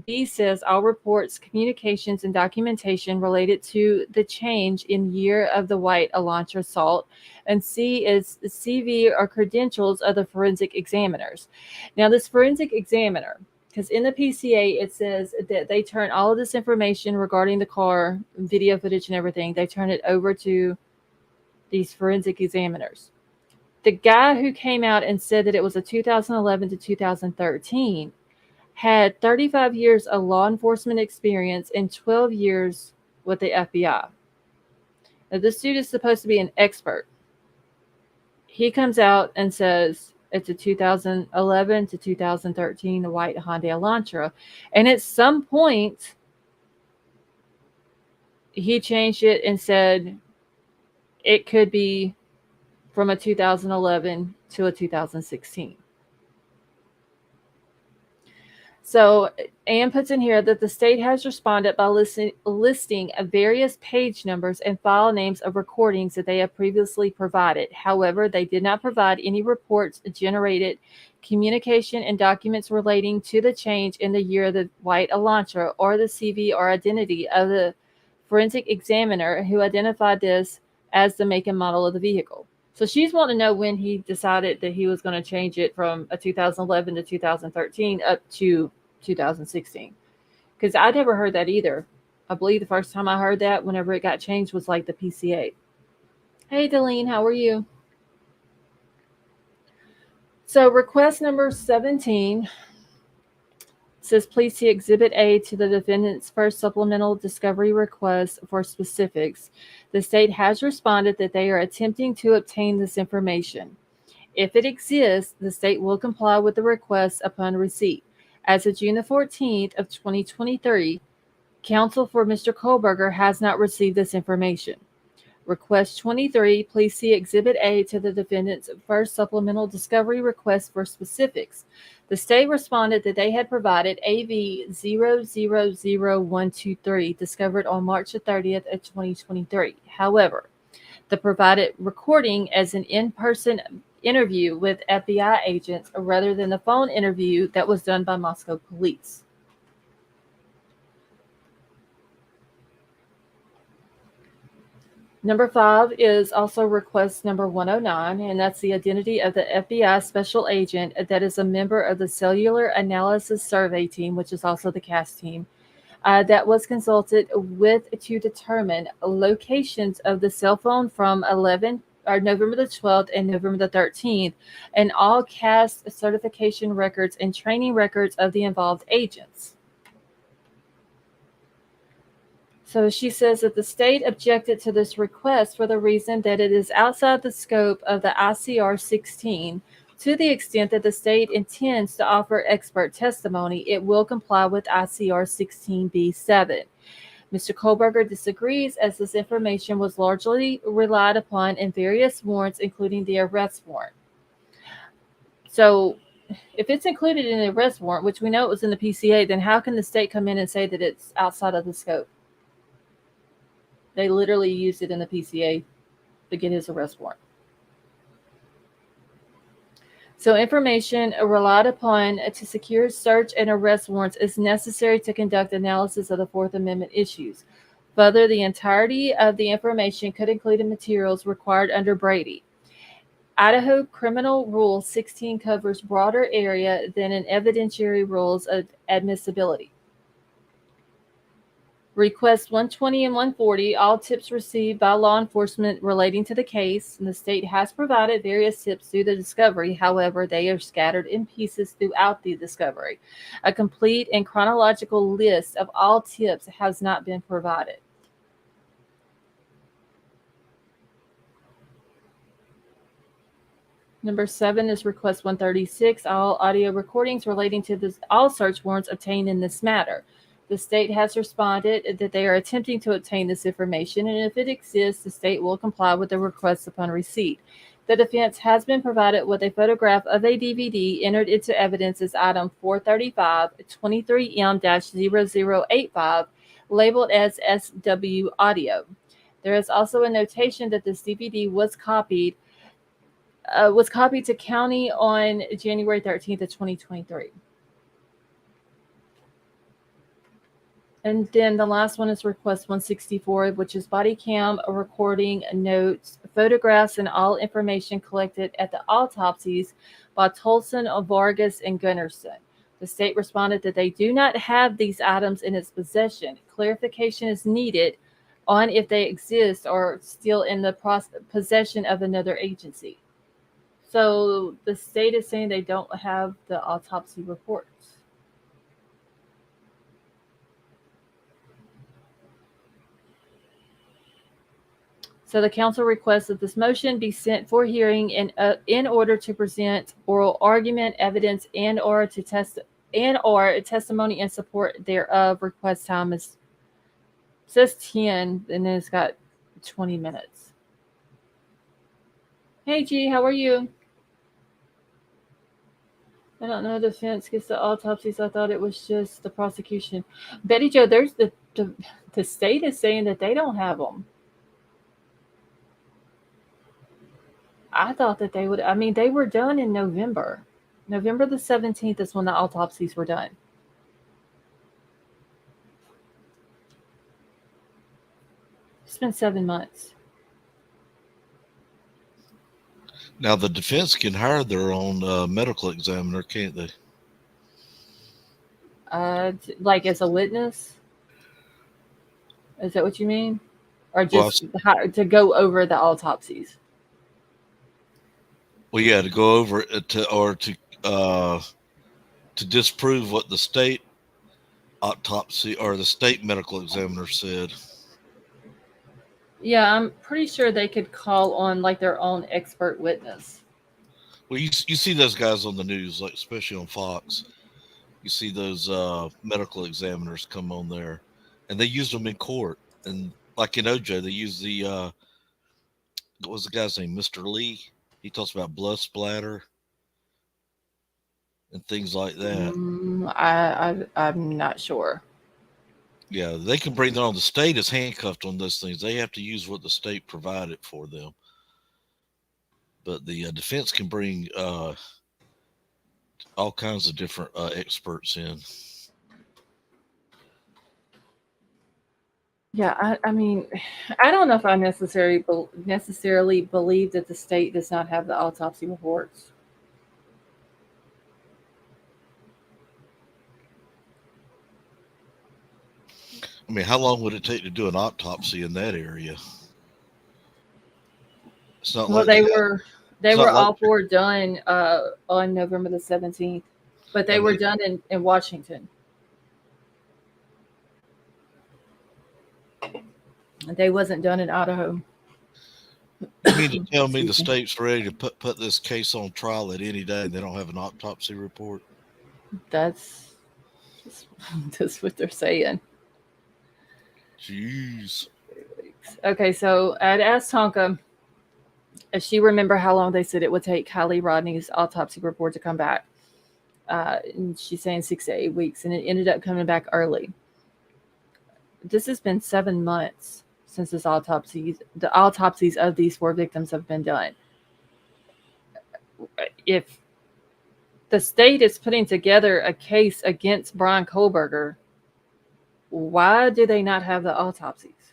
B says all reports, communications, and documentation related to the change in year of the white Elantra assault. And C is the CV or credentials of the forensic examiners. Now, this forensic examiner, because in the PCA it says that they turn all of this information regarding the car, video footage, and everything, they turn it over to these forensic examiners. The guy who came out and said that it was a 2011 to 2013 had 35 years of law enforcement experience and 12 years with the FBI. Now, this dude is supposed to be an expert. He comes out and says it's a 2011 to 2013 white Hyundai Elantra. And at some point, he changed it and said it could be from a 2011 to a 2016. So Anne puts in here that the state has responded by listing various page numbers and file names of recordings that they have previously provided. However, they did not provide any reports generated, communication, and documents relating to the change in the year of the white Elantra or the CV or identity of the forensic examiner who identified this as the make and model of the vehicle. So she's wanting to know when he decided that he was going to change it from a 2011 to 2013 up to 2016. Because I never heard that either. I believe the first time I heard that, whenever it got changed, was like the PCA. Hey, Delene, how are you? So request number 17 says, please see Exhibit A to the defendant's first supplemental discovery request for specifics. The state has responded that they are attempting to obtain this information. If it exists, the state will comply with the request upon receipt. As of June the 14th of 2023, counsel for Mr. Kohberger has not received this information. Request 23, please see Exhibit A to the defendant's first supplemental discovery request for specifics. The state responded that they had provided AV 000123 discovered on March the 30th of 2023. However, the provided recording as an in-person interview with FBI agents rather than the phone interview that was done by Moscow police. Number 5 is also request number 109, and that's the identity of the FBI special agent that is a member of the Cellular Analysis Survey Team, which is also the CAS team, that was consulted with to determine locations of the cell phone from November the 12th and November the 13th, and all CAS certification records and training records of the involved agents. So she says that the state objected to this request for the reason that it is outside the scope of the ICR 16. To the extent that the state intends to offer expert testimony, it will comply with ICR 16b7. Mr. Kohberger disagrees, as this information was largely relied upon in various warrants, including the arrest warrant. So if it's included in the arrest warrant, which we know it was in the PCA, then how can the state come in and say that it's outside of the scope? They literally used it in the PCA to get his arrest warrant. So information relied upon to secure search and arrest warrants is necessary to conduct analysis of the Fourth Amendment issues. Further, the entirety of the information could include materials required under Brady. Idaho Criminal Rule 16 covers broader area than an evidentiary rules of admissibility. Request 120 and 140, all tips received by law enforcement relating to the case, and the state has provided various tips through the discovery. However, they are scattered in pieces throughout the discovery. A complete and chronological list of all tips has not been provided. Number 7 is request 136, all audio recordings relating to all search warrants obtained in this matter. The state has responded that they are attempting to obtain this information, and if it exists, the state will comply with the request upon receipt. The defense has been provided with a photograph of a DVD entered into evidence as item 435 23M-0085, labeled as SW audio. There is also a notation that this DVD was copied to county on January 13th of 2023. And then the last one is request 164, which is body cam, recording, notes, photographs, and all information collected at the autopsies by Tolson, Vargas, and Gunnarsson. The state responded that they do not have these items in its possession. Clarification is needed on if they exist or still in the possession of another agency. So the state is saying they don't have the autopsy reports. So the council requests that this motion be sent for hearing in order to present oral argument, evidence, and or testimony in support thereof. Request time says 10, and then it's got 20 minutes. Hey G, how are you? I don't know. Defense gets the autopsies. I thought it was just the prosecution. Betty Jo, there's the state is saying that they don't have them. I thought that they would. I mean, they were done in November. November the 17th is when the autopsies were done. It's been 7 months. Now, the defense can hire their own medical examiner, can't they? Like as a witness? Is that what you mean? Or Well, just to go over the autopsies? Well, yeah, to go over it to disprove what the state autopsy or the state medical examiner said. Yeah, I'm pretty sure they could call on like their own expert witness. Well, you see those guys on the news, like especially on Fox. You see those medical examiners come on there, and they use them in court. And like in OJ, they use the what was the guy's name, Mr. Lee? He talks about blood splatter and things like that. I'm not sure. Yeah, they can bring their own. The state is handcuffed on those things. They have to use what the state provided for them. But the defense can bring all kinds of different experts in. Yeah, I mean, I don't know if I necessarily believe that the state does not have the autopsy reports. I mean, how long would it take to do an autopsy in that area? It's not Well, like they were all four done on November the 17th, but they were done in Washington. They wasn't done in Idaho. You mean to tell me the state's ready to put this case on trial at any day and they don't have an autopsy report? That's what they're saying. Jeez. Okay, so I'd asked Tonka if she remember how long they said it would take Kylie Rodney's autopsy report to come back. And she's saying 6 to 8 weeks, and it ended up coming back early. This has been 7 months since the autopsies of these 4 victims have been done. If the state is putting together a case against Bryan Kohberger, why do they not have the autopsies?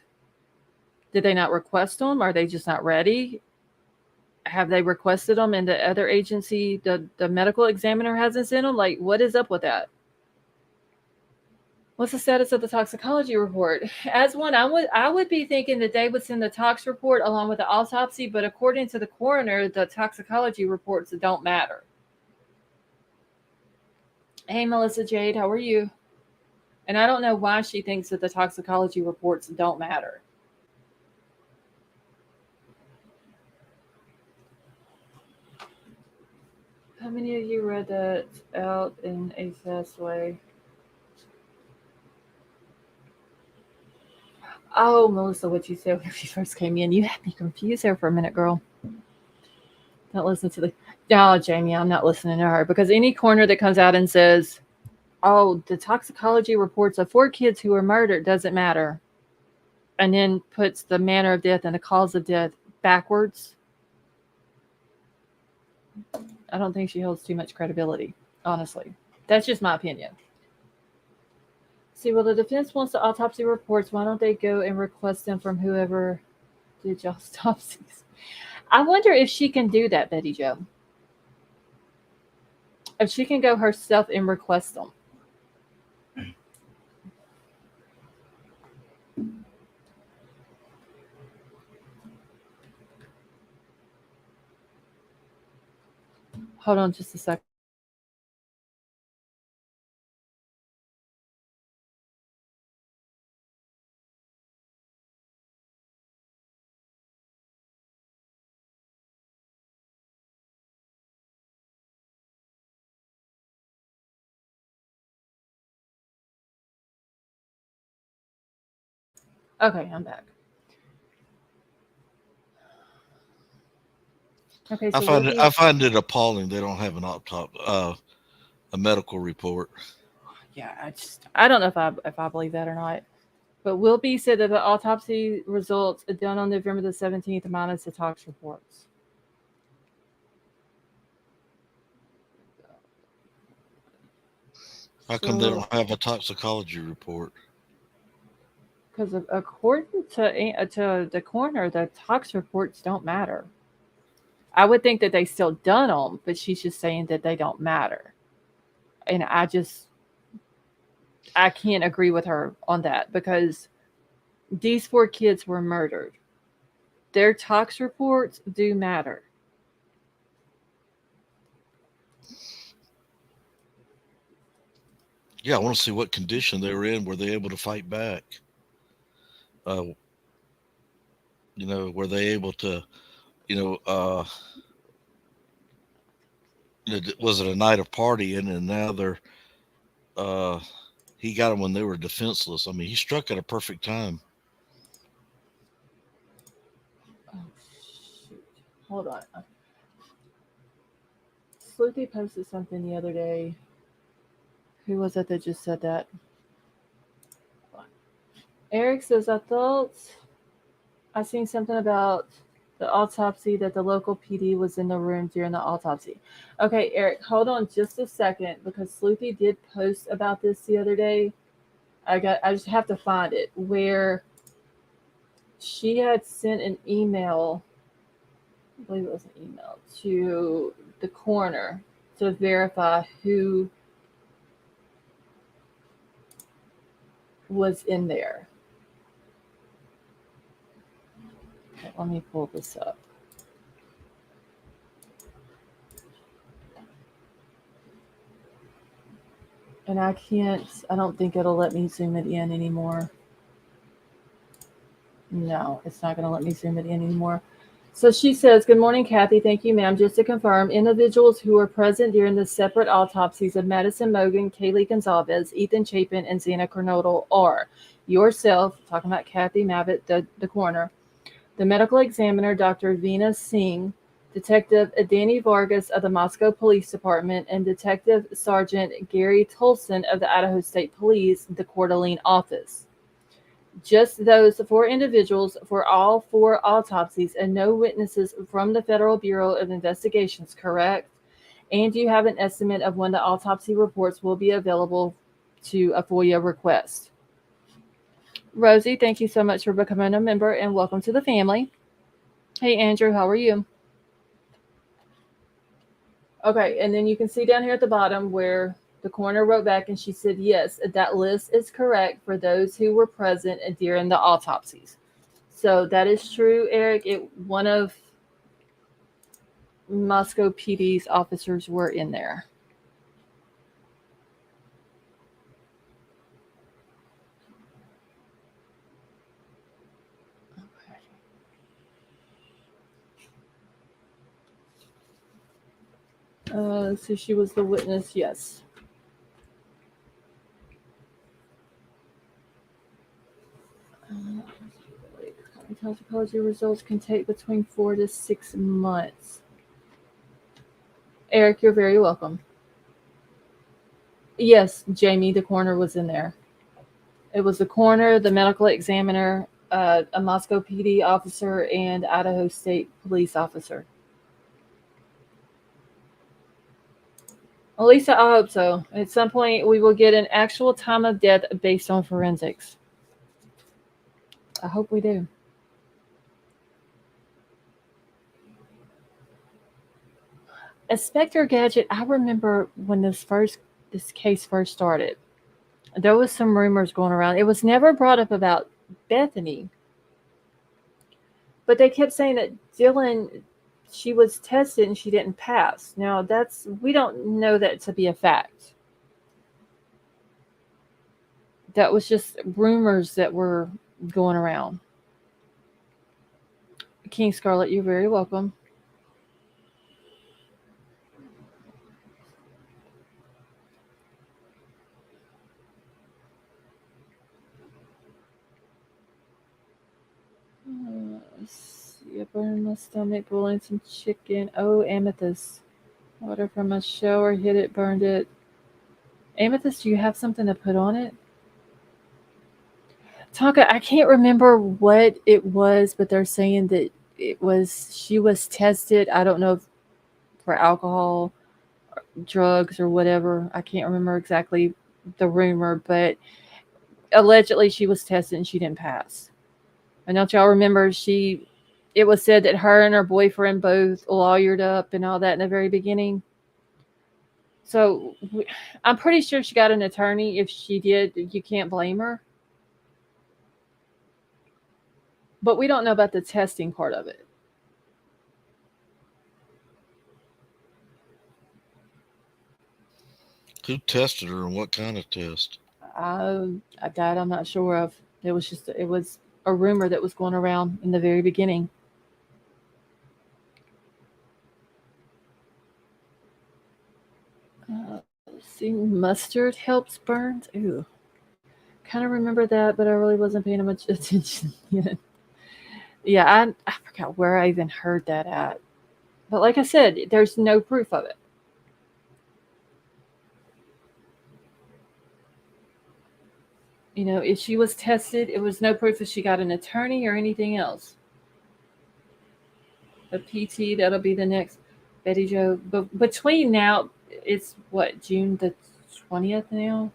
Did they not request them? Are they just not ready? Have they requested them and the other agency, the medical examiner hasn't sent them? Like, what is up with that? What's the status of the toxicology report? As one, I would be thinking that they would send the tox report along with the autopsy, but according to the coroner, the toxicology reports don't matter. Hey, Melissa Jade, how are you? And I don't know why she thinks that the toxicology reports don't matter. How many of you read that out in a fast way? Oh, Melissa, what you said when she first came in, you had me confused there for a minute, girl. Don't listen to the. No, Jamie, I'm not listening to her because any corner that comes out and says, "Oh, the toxicology reports of 4 kids who were murdered," doesn't matter, and then puts the manner of death and the cause of death backwards. I don't think she holds too much credibility, honestly. That's just my opinion. See, well, the defense wants the autopsy reports. Why don't they go and request them from whoever did y'all's autopsies? I wonder if she can do that, Betty Jo. If she can go herself and request them. Hold on just a second. Okay, I'm back. Okay, so I find it appalling they don't have an a medical report. Yeah, I don't know if I believe that or not. But Wilby said that the autopsy results are done on November the 17th minus the tox reports. How come they don't have a toxicology report? Because according to the coroner, the tox reports don't matter. I would think that they still done them, but she's just saying that they don't matter. And I can't agree with her on that because these 4 kids were murdered. Their tox reports do matter. Yeah, I want to see what condition they were in. Were they able to fight back? Were they able to, you know, uh, was it a night of partying and now uh, he got them when they were defenseless. I mean, he struck at a perfect time. Oh, shoot. Hold on. Sleuthy posted something the other day. Who was it that just said that? Eric says, I seen something about the autopsy that the local PD was in the room during the autopsy. Okay, Eric, hold on just a second because Sleuthy did post about this the other day. I just have to find it where she had sent an email, I believe it was an email, to the coroner to verify who was in there. Okay, let me pull this up. And I don't think it'll let me zoom it in anymore. No, it's not going to let me zoom it in anymore. So she says, "Good morning, Kathy. Thank you, ma'am. Just to confirm, individuals who were present during the separate autopsies of Madison Mogan, Kaylee Gonzalez, Ethan Chapin, and Xana Kernodle are yourself," talking about Kathy Mavitt, the coroner, the medical examiner, Dr. Veena Singh, Detective Danny Vargas of the Moscow Police Department, and Detective Sergeant Gary Tolson of the Idaho State Police, the Coeur d'Alene office. Just those 4 individuals for all 4 autopsies and no witnesses from the Federal Bureau of Investigations, correct? And you have an estimate of when the autopsy reports will be available to a FOIA request. Rosie, thank you so much for becoming a member and welcome to the family. Hey, Andrew, how are you? Okay, and then you can see down here at the bottom where the coroner wrote back and she said, yes, that list is correct for those who were present during the autopsies. So that is true, Eric. One of Moscow PD's officers were in there. So she was the witness, yes. toxicology results can take between 4 to 6 months. Eric, you're very welcome. Yes, Jamie, the coroner was in there. It was the coroner, the medical examiner, a Moscow PD officer, and Idaho State Police officer. At least I hope so. At some point, we will get an actual time of death based on forensics. I hope we do. Inspector Gadget, I remember when this case first started. There was some rumors going around. It was never brought up about Bethany, but they kept saying that Dylan, she was tested and she didn't pass. Now we don't know that to be a fact. That was just rumors that were going around. King Scarlet, you're very welcome. See, I burned my stomach, boiling some chicken. Oh, amethyst. Water from a shower hit it, burned it. Amethyst, do you have something to put on it? Tonka, I can't remember what it was, but they're saying that she was tested. I don't know if for alcohol, drugs, or whatever. I can't remember exactly the rumor, but allegedly she was tested and she didn't pass. And don't y'all remember it was said that her and her boyfriend both lawyered up and all that in the very beginning. So I'm pretty sure she got an attorney. If she did, you can't blame her. But we don't know about the testing part of it. Who tested her and what kind of test? That I'm not sure of. It was a rumor that was going around in the very beginning. Let's see, mustard helps burns. Ooh, kind of remember that, but I really wasn't paying much attention yet. Yeah, I forgot where I even heard that at. But like I said, there's no proof of it. You know, if she was tested, it was no proof that she got an attorney or anything else. A PT, that'll be the next Betty Joe. But between now, it's what, June the 20th now?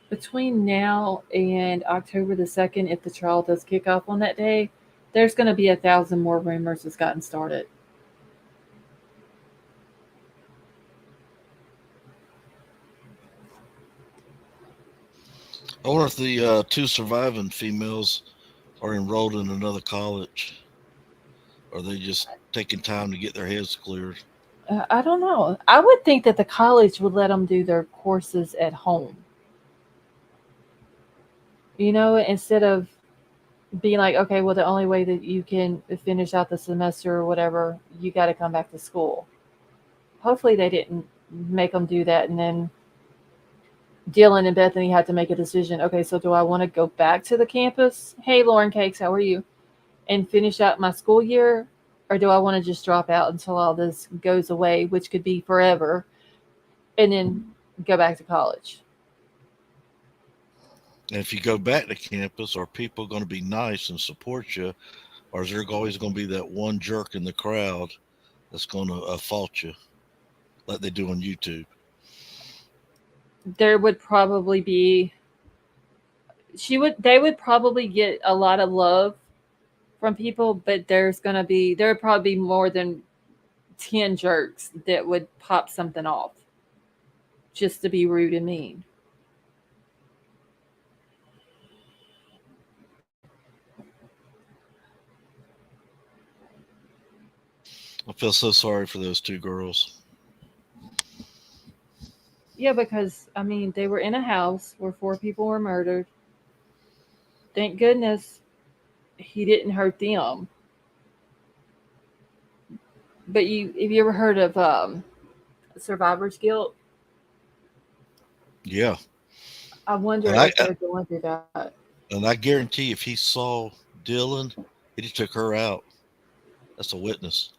Between now and October the 2nd, if the trial does kick off on that day, there's going to be 1,000 more rumors that's gotten started. I wonder if the two surviving females are enrolled in another college. Or are they just taking time to get their heads cleared? I don't know. I would think that the college would let them do their courses at home. You know, instead of being like, okay, well, the only way that you can finish out the semester or whatever, you got to come back to school. Hopefully they didn't make them do that, and then Dylan and Bethany had to make a decision. Okay, so do I want to go back to the campus? Hey, Lauren Cakes, how are you? And finish out my school year? Or do I want to just drop out until all this goes away, which could be forever, and then go back to college? And if you go back to campus, are people going to be nice and support you? Or is there always going to be that one jerk in the crowd that's going to fault you like they do on YouTube? There would probably be they would probably get a lot of love from people, but there would probably be more than 10 jerks that would pop something off just to be rude and mean. I feel so sorry for those two girls. Yeah, because I mean, they were in a house where 4 people were murdered. Thank goodness he didn't hurt them. But have you ever heard of survivor's guilt? Yeah. I wonder if they're going through that. And I guarantee if he saw Dylan, he just took her out. That's a witness.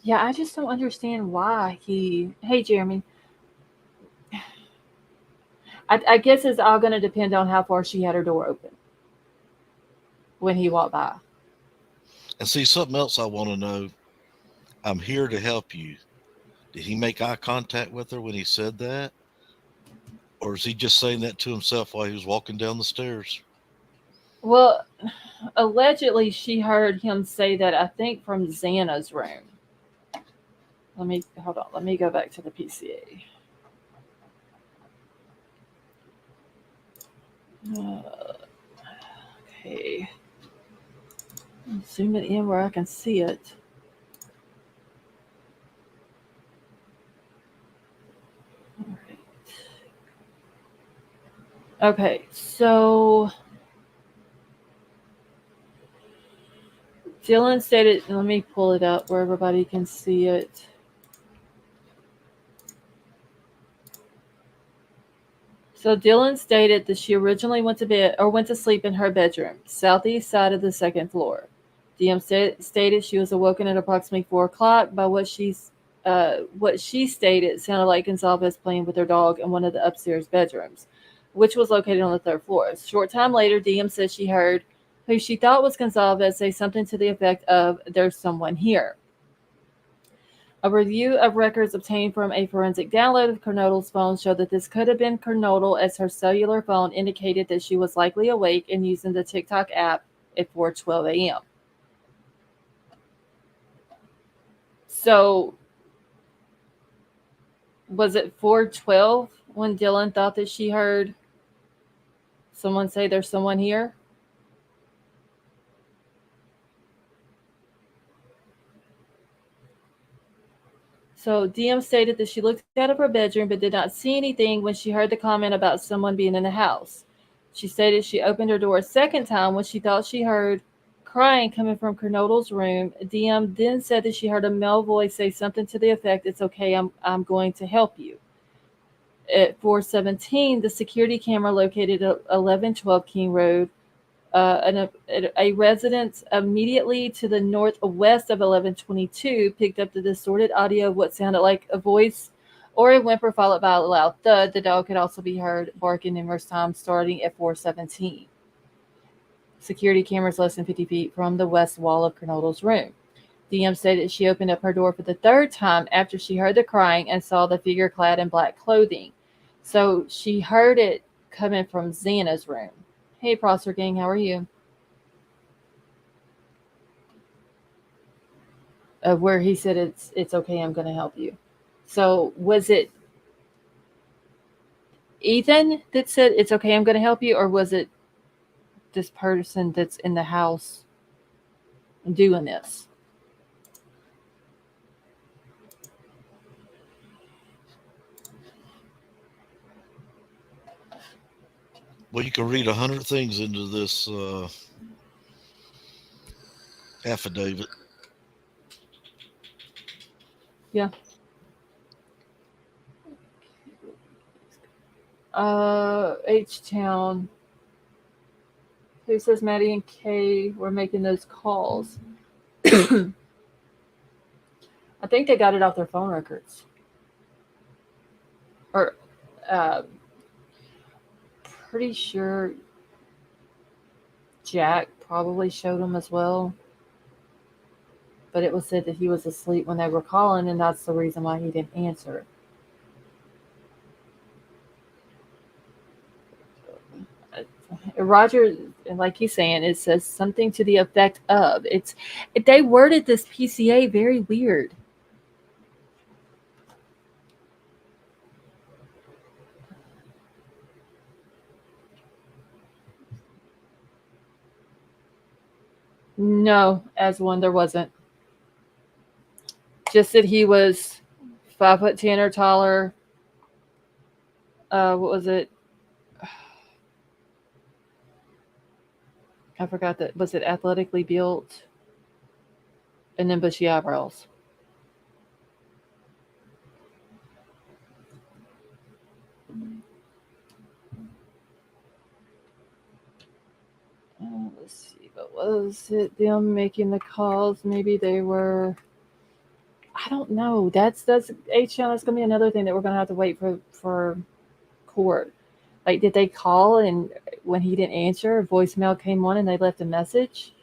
Yeah, I just don't understand why he. Hey, Jeremy. I guess it's all going to depend on how far she had her door open when he walked by. And see, something else I want to know. I'm here to help you. Did he make eye contact with her when he said that? Or is he just saying that to himself while he was walking down the stairs? Well, allegedly, she heard him say that, I think, from Xana's room. Hold on. Let me go back to the PCA. Okay. Zoom it in where I can see it. Okay, so Dylan stated, let me pull it up where everybody can see it. So Dylan stated that she originally went to sleep in her bedroom, southeast side of the second floor. DM stated she was awoken at approximately 4 o'clock by what she stated sounded like Gonzalez playing with her dog in one of the upstairs bedrooms, which was located on the third floor. A short time later, DM said she heard who she thought was Gonzalez say something to the effect of, "There's someone here." A review of records obtained from a forensic download of Kernodle's phone showed that this could have been Kernodle, as her cellular phone indicated that she was likely awake and using the TikTok app at 4:12 a.m. So, was it 4:12 when Dylan thought that she heard someone say, "There's someone here"? So DM stated that she looked out of her bedroom but did not see anything when she heard the comment about someone being in the house. She stated she opened her door a second time when she thought she heard crying coming from Kernodle's room. DM then said that she heard a male voice say something to the effect, "It's okay, I'm going to help you." At 4:17, the security camera located at 1112 King Road, a residence immediately to the northwest of 1122 picked up the distorted audio of what sounded like a voice or a whimper followed by a loud thud. The dog could also be heard barking numerous times starting at 4:17. Security cameras less than 50 feet from the west wall of Kernodle's room. DM stated she opened up her door for the third time after she heard the crying and saw the figure clad in black clothing. So she heard it coming from Xana's room. Hey, Prosser Gang, how are you? Where he said it's okay, I'm going to help you. So was it Ethan that said it's okay, I'm going to help you, or was it this person that's in the house doing this? Well, you can read 100 things into this affidavit. Yeah. H-Town. Who says Maddie and Kay were making those calls? I think they got it off their phone records. Or, pretty sure Jack probably showed them as well. But it was said that he was asleep when they were calling, and that's the reason why he didn't answer. Roger, like he's saying, it says something to the effect of. They worded this PCA very weird. No, as one, there wasn't. Just that he was 5'10" or taller. What was it? I forgot that. Was it athletically built? And then bushy eyebrows. Let's see, but was it them making the calls? Maybe they were. I don't know. That's H-Town. That's gonna be another thing that we're gonna have to wait for court. Like, did they call and when he didn't answer, a voicemail came on and they left a message?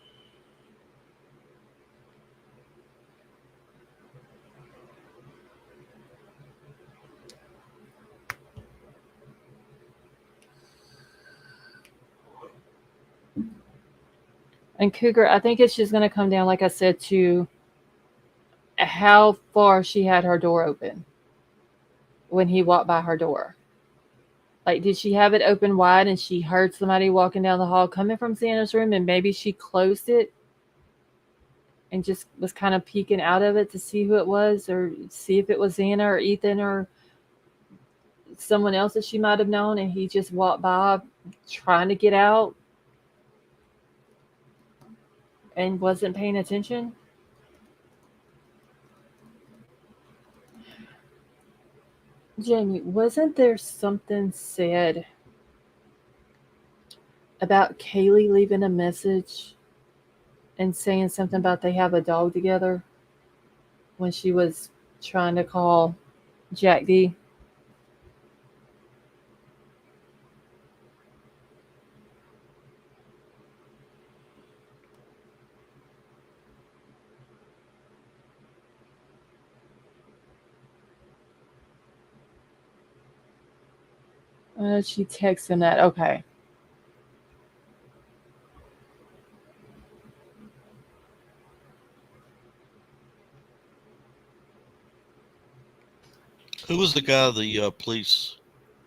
And Cougar, I think it's just going to come down, like I said, to how far she had her door open when he walked by her door. Like, did she have it open wide and she heard somebody walking down the hall coming from Xana's room and maybe she closed it and just was kind of peeking out of it to see who it was or see if it was Xana or Ethan or someone else that she might have known, and he just walked by trying to get out and wasn't paying attention? Jamie, wasn't there something said about Kaylee leaving a message and saying something about they have a dog together when she was trying to call Jack D? She texted him that. Okay. Who was the guy the police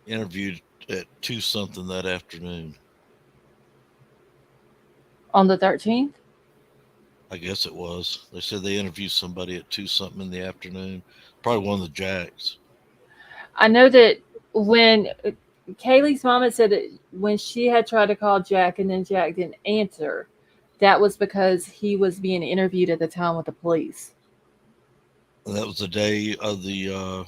interviewed at 2 something that afternoon? On the 13th? I guess it was. They said they interviewed somebody at 2 something in the afternoon. Probably one of the Jacks. I know that when Kaylee's mom had said that when she had tried to call Jack and then Jack didn't answer, that was because he was being interviewed at the time with the police. And that was the day of the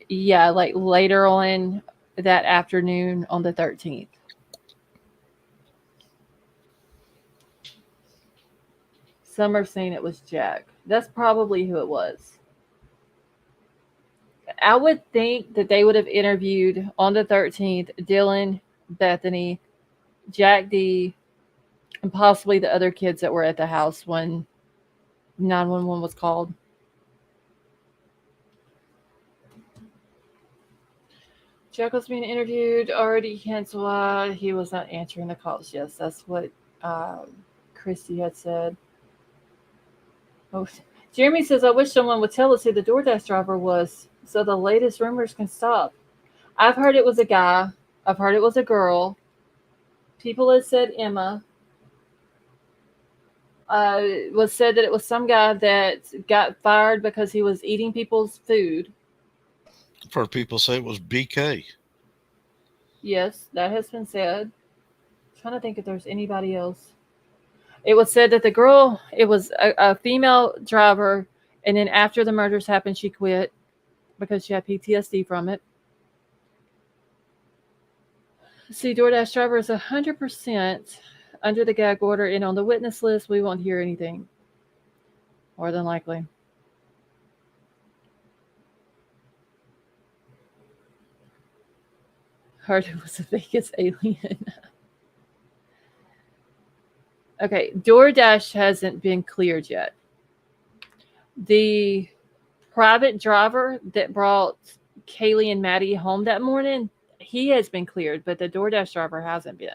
Yeah, like later on that afternoon on the 13th. Some are saying it was Jack. That's probably who it was. I would think that they would have interviewed on the 13th Dylan, Bethany, Jack D, and possibly the other kids that were at the house when 911 was called. Jack was being interviewed, already canceled why he was not answering the calls. Yes, that's what Christy had said. Oh, Jeremy says, I wish someone would tell us who the DoorDash driver was so the latest rumors can stop. I've heard it was a guy. I've heard it was a girl. People have said Emma. It was said that it was some guy that got fired because he was eating people's food. I've heard people say it was BK. Yes, that has been said. I'm trying to think if there's anybody else. It was said that the girl, it was a female driver, and then after the murders happened, she quit because she had PTSD from it. See, DoorDash driver is 100% under the gag order, and on the witness list, we won't hear anything. More than likely. Heard it was a Vegas alien. Okay, DoorDash hasn't been cleared yet. The private driver that brought Kaylee and Maddie home that morning, he has been cleared, but the DoorDash driver hasn't been.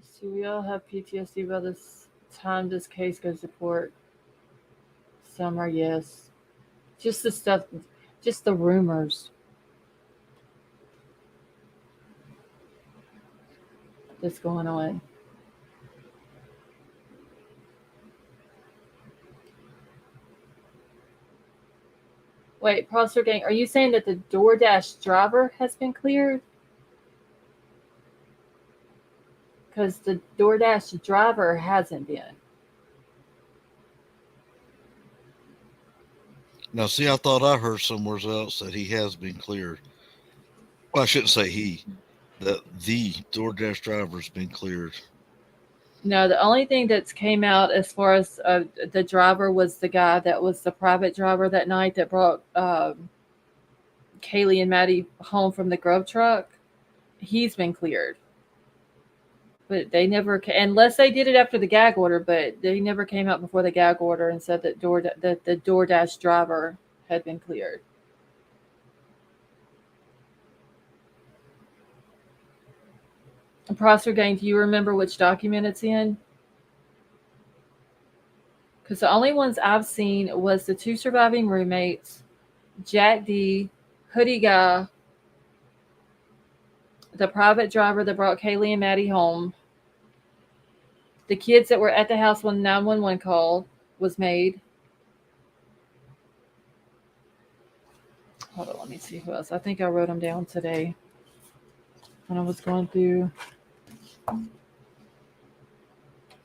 See, we all have PTSD by this time this case goes to court. Some are yes. Just the stuff, just the rumors. That's going on. Wait, Prosper Gang, are you saying that the DoorDash driver has been cleared? Because the DoorDash driver hasn't been. Now, see, I thought I heard somewhere else that he has been cleared. Well, I shouldn't say he. That the DoorDash driver's been cleared. No, the only thing that's came out as far as the driver was the guy that was the private driver that night that brought Kaylee and Maddie home from the Grove truck. He's been cleared. But they never, unless they did it after the gag order, but they never came out before the gag order and said that the DoorDash driver had been cleared. And Prosser Gang, do you remember which document it's in? Because the only ones I've seen was the 2 surviving roommates, Jack D, Hoodie Guy, the private driver that brought Kaylee and Maddie home, the kids that were at the house when 911 call was made. Hold on, let me see who else. I think I wrote them down today when I was going through.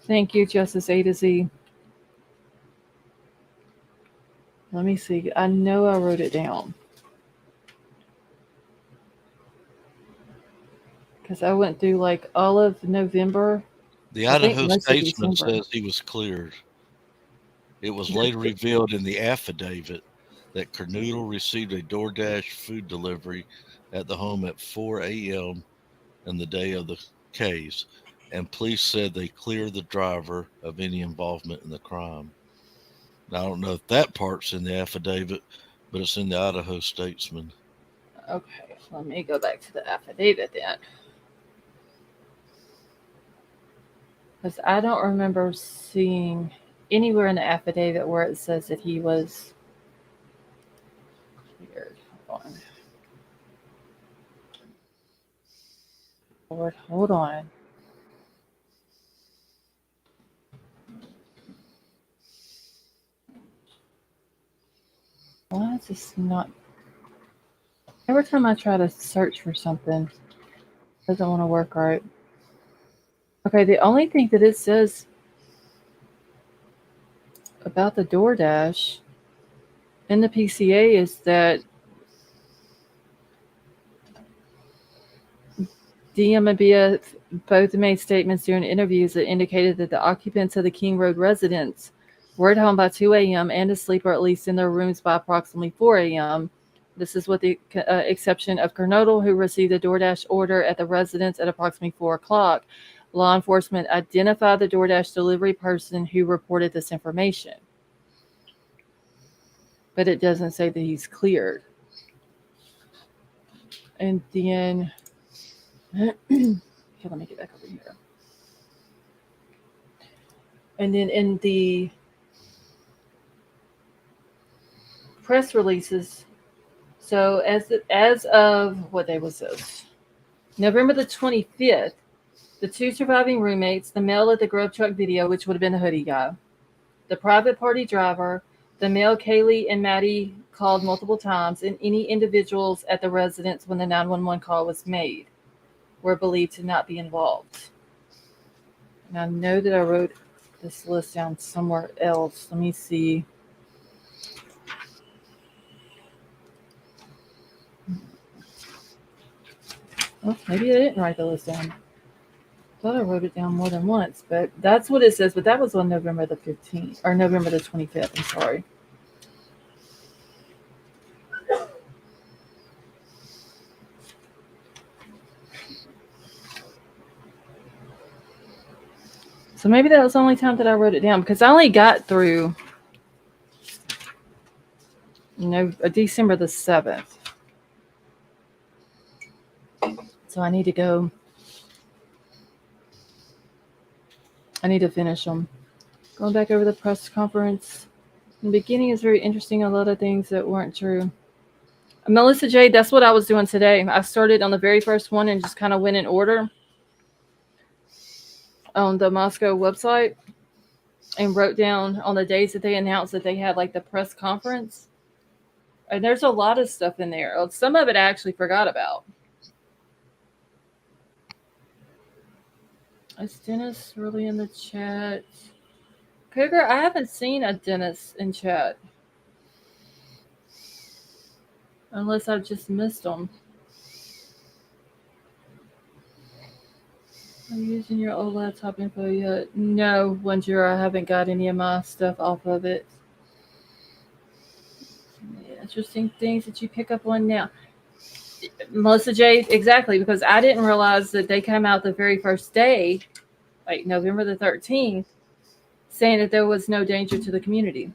Thank you, Justice A to Z. Let me see. I know I wrote it down. Because I went through like all of November. The I think Idaho most of Statesman December. says he was cleared. It was later revealed in the affidavit that Kernoodle received a DoorDash food delivery at the home at 4 a.m. on the day of the case, and police said they cleared the driver of any involvement in the crime. Now, I don't know if that part's in the affidavit, but it's in the Idaho Statesman. Okay, let me go back to the affidavit then. Because I don't remember seeing anywhere in the affidavit where it says that he was cleared. Hold on. Lord, hold on. Why is this not? Every time I try to search for something, it doesn't want to work right. Okay, the only thing that it says about the DoorDash in the PCA is that DM and BF both made statements during interviews that indicated that the occupants of the King Road residence were at home by 2 a.m. and asleep or at least in their rooms by approximately 4 a.m. This is with the exception of Kernoodle, who received a DoorDash order at the residence at approximately 4 o'clock. Law enforcement identified the DoorDash delivery person who reported this information. But it doesn't say that he's cleared. And then, okay, let me get back over here. And then in the press releases, so as of, what day was this? November the 25th, the 2 surviving roommates, the male at the Grove truck video, which would have been the Hoodie Guy, the private party driver, the male Kaylee and Maddie called multiple times, and any individuals at the residence when the 911 call was made were believed to not be involved. And I know that I wrote this list down somewhere else. Let me see. Oh, maybe I didn't write the list down. I thought I wrote it down more than once, but that's what it says. But that was on November the 15th, or November the 25th. I'm sorry. So maybe that was the only time that I wrote it down, because I only got through December the 7th. So I need to go. I need to finish them. Going back over the press conference. In the beginning is very interesting. A lot of things that weren't true. Melissa J, that's what I was doing today. I started on the very first one and just kind of went in order on the Moscow website and wrote down on the days that they announced that they had like the press conference. And there's a lot of stuff in there. Some of it I actually forgot about. Is Dennis really in the chat? Cougar, I haven't seen a Dennis in chat. Unless I've just missed them. Are you using your old laptop info yet? No, Wonder, I haven't got any of my stuff off of it. Interesting things that you pick up on now. Melissa J, exactly, because I didn't realize that they came out the very first day, like November the 13th, saying that there was no danger to the community.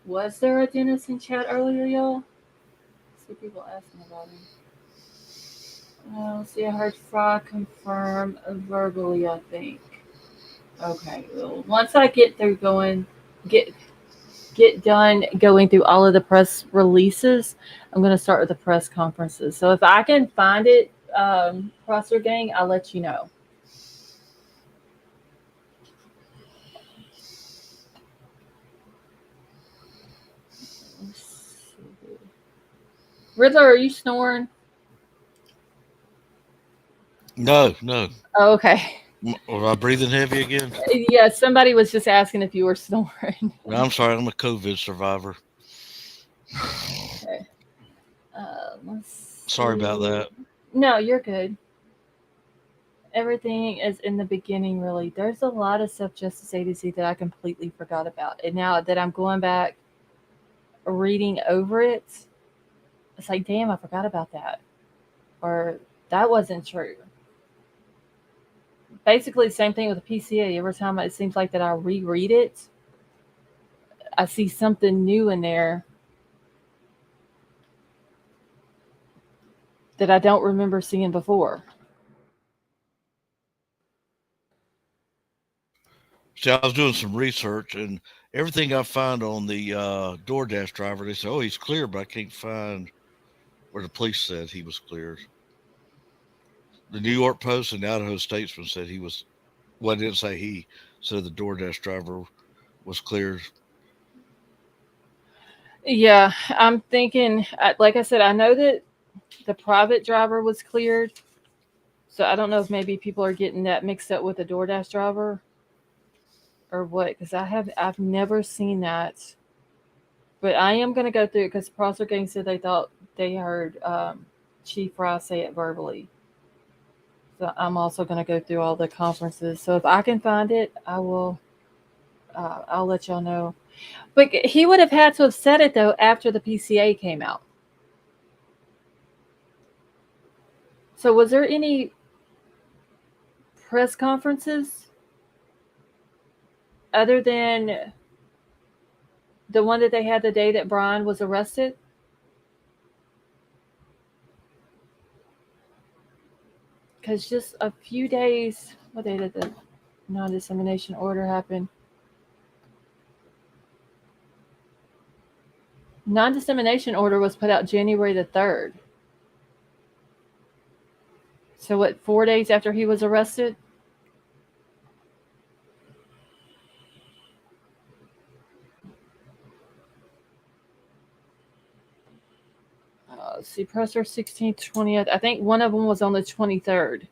Was there a dentist in chat earlier, y'all? See people asking about him. See, I heard Fry confirm verbally, I think. Okay, well, once I get through get done going through all of the press releases, I'm going to start with the press conferences. So if I can find it, Prosser Gang, I'll let you know. Riddler, are you snoring? No. Oh, okay. Am I breathing heavy again? Yeah, somebody was just asking if you were snoring. No, I'm sorry. I'm a COVID survivor. Okay. Sorry about that. No, you're good. Everything is in the beginning, really. There's a lot of stuff Justice A to Z that I completely forgot about. And now that I'm going back reading over it, it's like, damn, I forgot about that. Or that wasn't true. Basically, same thing with the PCA. Every time it seems like that I reread it, I see something new in there that I don't remember seeing before. See, I was doing some research, and everything I find on the DoorDash driver, they say, "Oh, he's clear," but I can't find where the police said he was cleared. The New York Post and the Idaho Statesman said he was. Well, I didn't say he said the DoorDash driver was cleared. Yeah, I'm thinking, like I said, I know that the private driver was cleared. So I don't know if maybe people are getting that mixed up with the DoorDash driver or what, because I've never seen that. But I am going to go through it because Prosser Gang said they thought they heard Chief Fry say it verbally. So I'm also going to go through all the conferences. So if I can find it, I will. I'll let y'all know. But he would have had to have said it though after the PCA came out. So was there any press conferences other than the one that they had the day that Bryan was arrested? Because just a few days, what day did the non-dissemination order happen? Non-dissemination order was put out January the 3rd. So what, 4 days after he was arrested? Let's see, presser 16th, 20th. I think one of them was on the 23rd.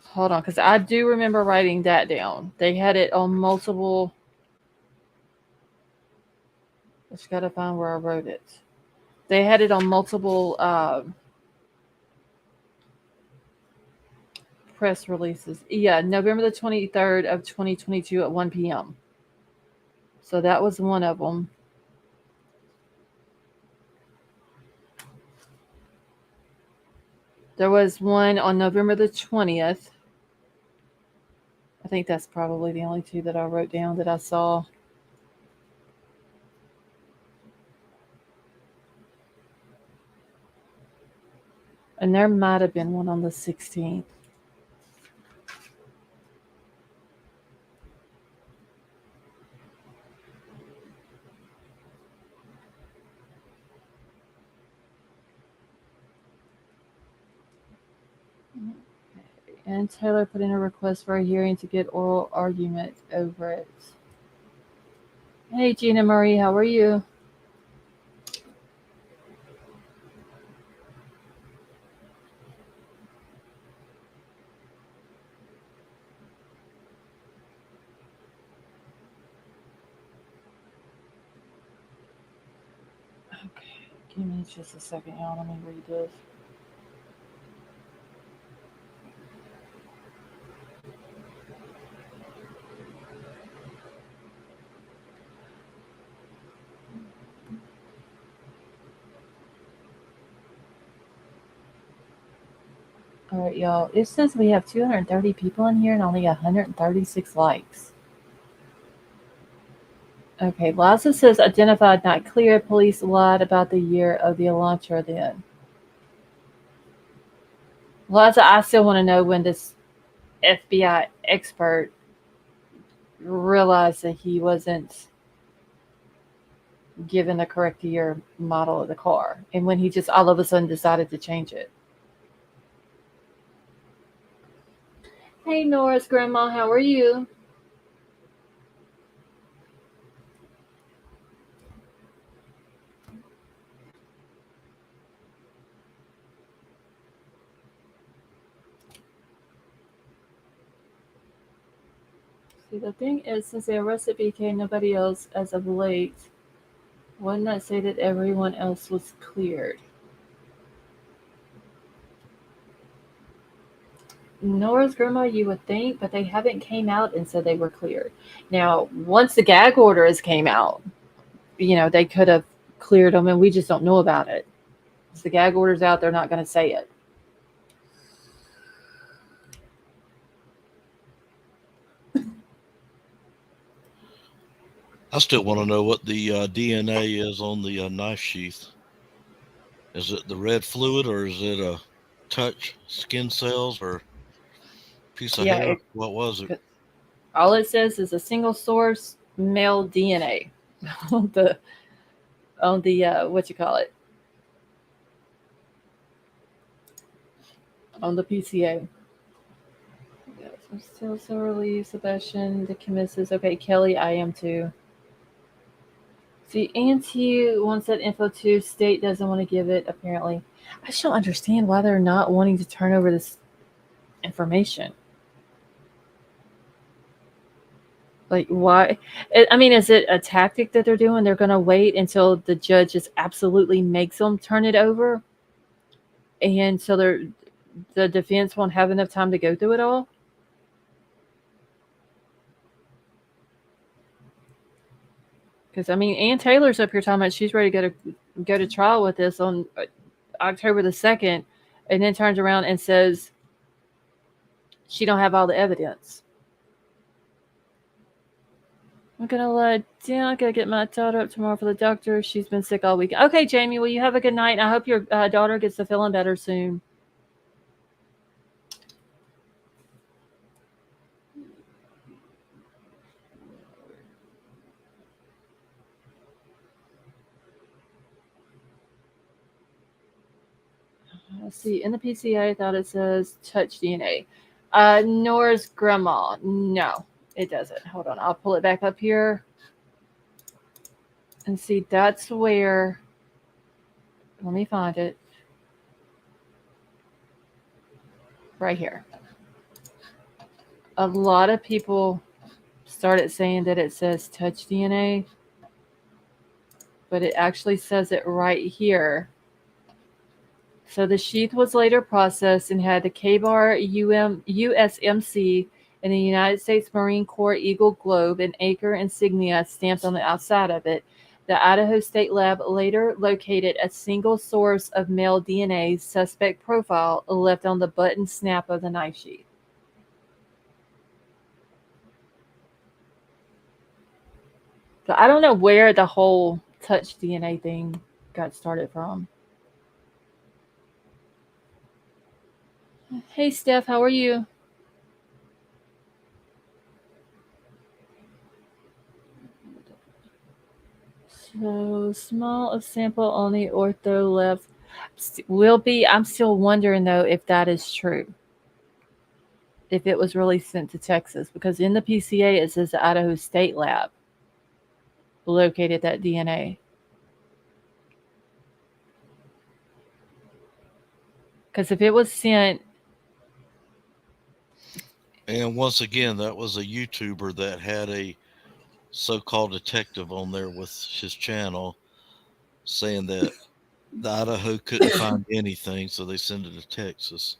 Hold on, because I do remember writing that down. They had it on multiple. I just got to find where I wrote it. They had it on multiple press releases. Yeah, November the 23rd of 2022 at 1 p.m. So that was one of them. There was one on November the 20th. I think that's probably the only two that I wrote down that I saw. And there might have been one on the 16th. And Taylor put in a request for a hearing to get oral argument over it. Hey, Gina Marie, how are you? Okay, give me just a second, y'all. Let me read this. All right, y'all. It says we have 230 people in here and only 136 likes. Okay, Liza says identified not clear. Police lied about the year of the launcher then. Liza, I still want to know when this FBI expert realized that he wasn't given the correct year model of the car and when he just all of a sudden decided to change it. Hey, Nora's grandma, how are you? See, the thing is, since they arrested BK, nobody else as of late, wouldn't that say that everyone else was cleared? Nora's grandma, you would think, but they haven't came out and said they were cleared. Now, once the gag orders came out, they could have cleared them, and we just don't know about it. If the gag order's out, they're not going to say it. I still want to know what the DNA is on the knife sheath. Is it the red fluid, or is it a touch skin cells, or piece of hair? What was it? All it says is a single source male DNA on the what you call it, on the PCA. Yes, I'm still so relieved. Sebastian, the chemist says, okay, Kelly, I am too. See, Auntie wants that info too. State doesn't want to give it, apparently. I just don't understand why they're not wanting to turn over this information. Like, why? I mean, is it a tactic that they're doing? They're going to wait until the judge just absolutely makes them turn it over? And so the defense won't have enough time to go through it all? Because, I mean, Ann Taylor's up here talking about she's ready to go to trial with this on October the 2nd, and then turns around and says she don't have all the evidence. I'm going to lie down. I got to get my daughter up tomorrow for the doctor. She's been sick all week. Okay, Jamie, well, you have a good night. I hope your daughter gets to feeling better soon. Let's see. In the PCA, I thought it says touch DNA. Nora's grandma. No, it doesn't. Hold on. I'll pull it back up here. And see, that's where. Let me find it. Right here. A lot of people started saying that it says touch DNA, but it actually says it right here. So the sheath was later processed and had the K-bar USMC and the United States Marine Corps Eagle Globe and Acre insignia stamped on the outside of it. The Idaho State Lab later located a single source of male DNA suspect profile left on the button snap of the knife sheath. So I don't know where the whole touch DNA thing got started from. Hey, Steph, how are you? So small of sample only ortho left will be. I'm still wondering though if that is true. If it was really sent to Texas, because in the PCA it says the Idaho State Lab. located that DNA. Because if it was sent, And once again, that was a YouTuber that had a so-called detective on there with his channel saying that the Idaho couldn't find anything, so they sent it to Texas,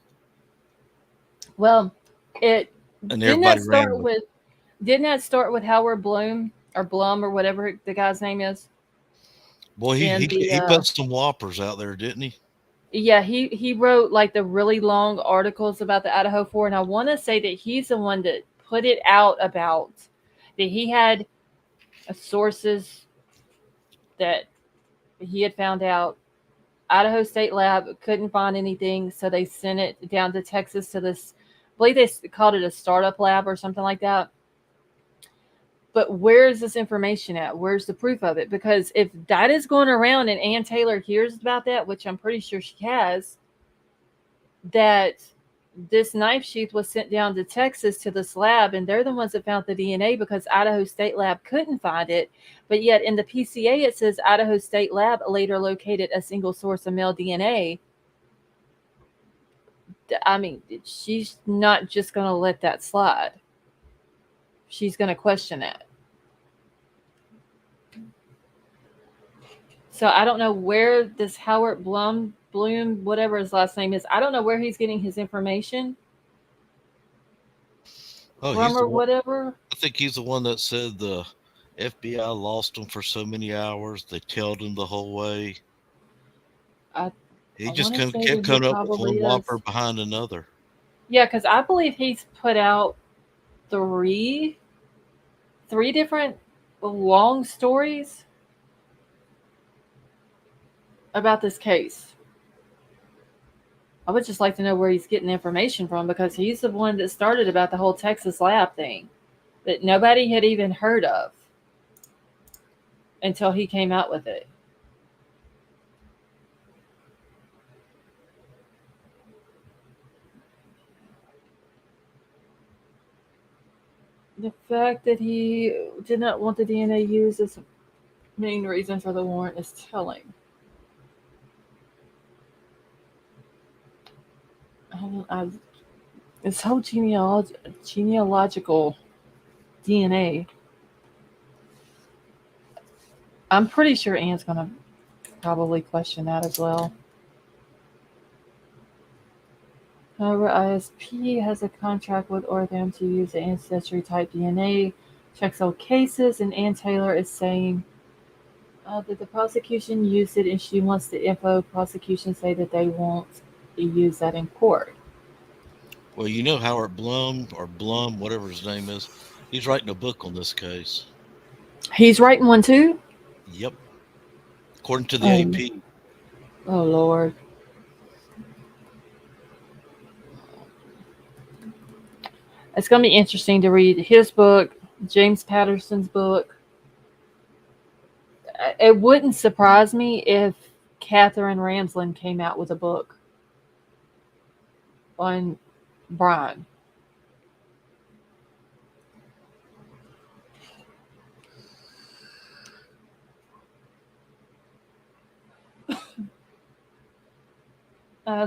well, it and didn't everybody that ran start with it. with didn't that start with Howard Bloom or Blum or whatever the guy's name is? Boy, he And he the he put some whoppers out there, didn't he? yeah, he wrote like the really long articles about the Idaho 4, and I want to say that he's the one that put it out about that he had sources that he had found out Idaho State Lab couldn't find anything, so they sent it down to Texas to this. I believe they called it a startup lab or something like that. But where is this information at? Where's the proof of it? Because if that is going around and Ann Taylor hears about that, which I'm pretty sure she has, that this knife sheath was sent down to Texas to this lab, and they're the ones that found the DNA because Idaho State Lab couldn't find it. But yet in the PCA, it says Idaho State Lab later located a single source of male DNA. I mean, she's not just going to let that slide. She's going to question that. So I don't know where this Howard Bloom, whatever his last name is, I don't know where he's getting his information Oh, from he's the or one. whatever. I think he's the one that said the FBI lost him for so many hours. They tailed him the whole way. I He just want to say kept that he coming up with one probably whopper is. behind another. Yeah, because I believe he's put out three different long stories about this case. I would just like to know where he's getting information from because he's the one that started about the whole Texas lab thing that nobody had even heard of until he came out with it. The fact that he did not want the DNA used as the main reason for the warrant is telling. This whole genealogical DNA, I'm pretty sure Ann's going to probably question that as well. However, ISP has a contract with Oregon to use the ancestry type DNA, checks all cases, and Ann Taylor is saying that the prosecution used it and she wants the info. Prosecution say that they won't use that in court. Well, you know Howard Blum or Blum, whatever his name is, he's writing a book on this case. He's writing one too? Yep. According to the Oh, AP. oh Lord. It's going to be interesting to read his book, James Patterson's book. It wouldn't surprise me if Catherine Ramsland came out with a book on Bryan.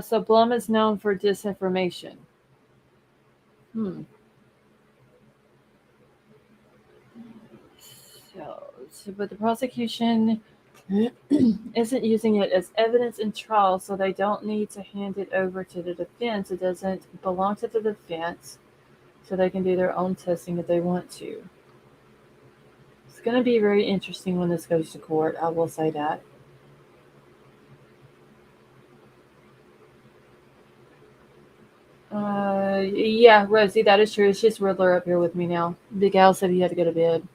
So Blum is known for disinformation. But the prosecution isn't using it as evidence in trial, so they don't need to hand it over to the defense. It doesn't belong to the defense, so they can do their own testing if they want to. It's going to be very interesting when this goes to court. I will say that. Yeah, Rosie, that is true. It's just Riddler up here with me now. Big Al said he had to go to bed.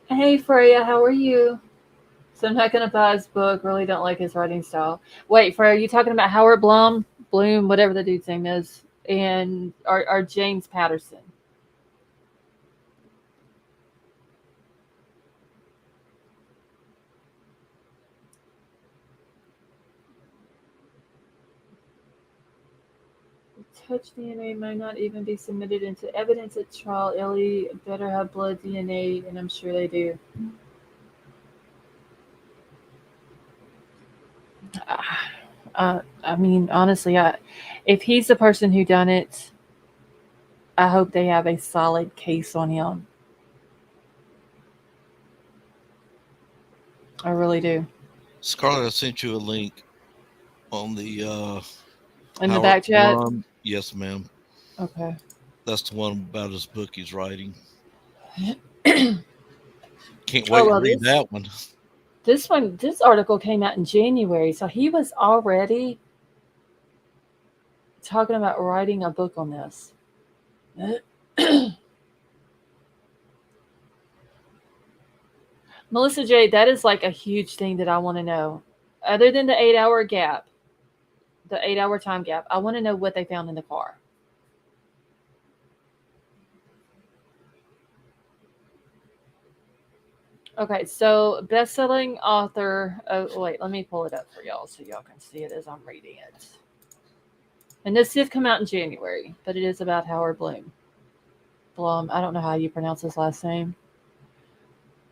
Hey, Freya, how are you? So I'm not going to buy his book. Really don't like his writing style. Wait, Freya, are you talking about Howard Bloom, whatever the dude's name is, and or James Patterson? touch DNA may not even be submitted into evidence at trial. Ellie better have blood DNA, and I'm sure they do. I mean, honestly, if he's the person who done it, I hope they have a solid case on him. I really do. Scarlett, I sent you a link on the In the Howard back chat? forum. Yes, ma'am. Okay. That's the one about his book he's writing. Can't Oh, wait to well, read that one. this article came out in January, so he was already talking about writing a book on this. Melissa J, that is like a huge thing that I want to know. Other than the 8-hour gap, the 8-hour time gap, I want to know what they found in the car. Okay, so best-selling author. Oh, wait, let me pull it up for y'all so y'all can see it as I'm reading it. And this did come out in January, but it is about Howard Bloom. Blum. I don't know how you pronounce his last name.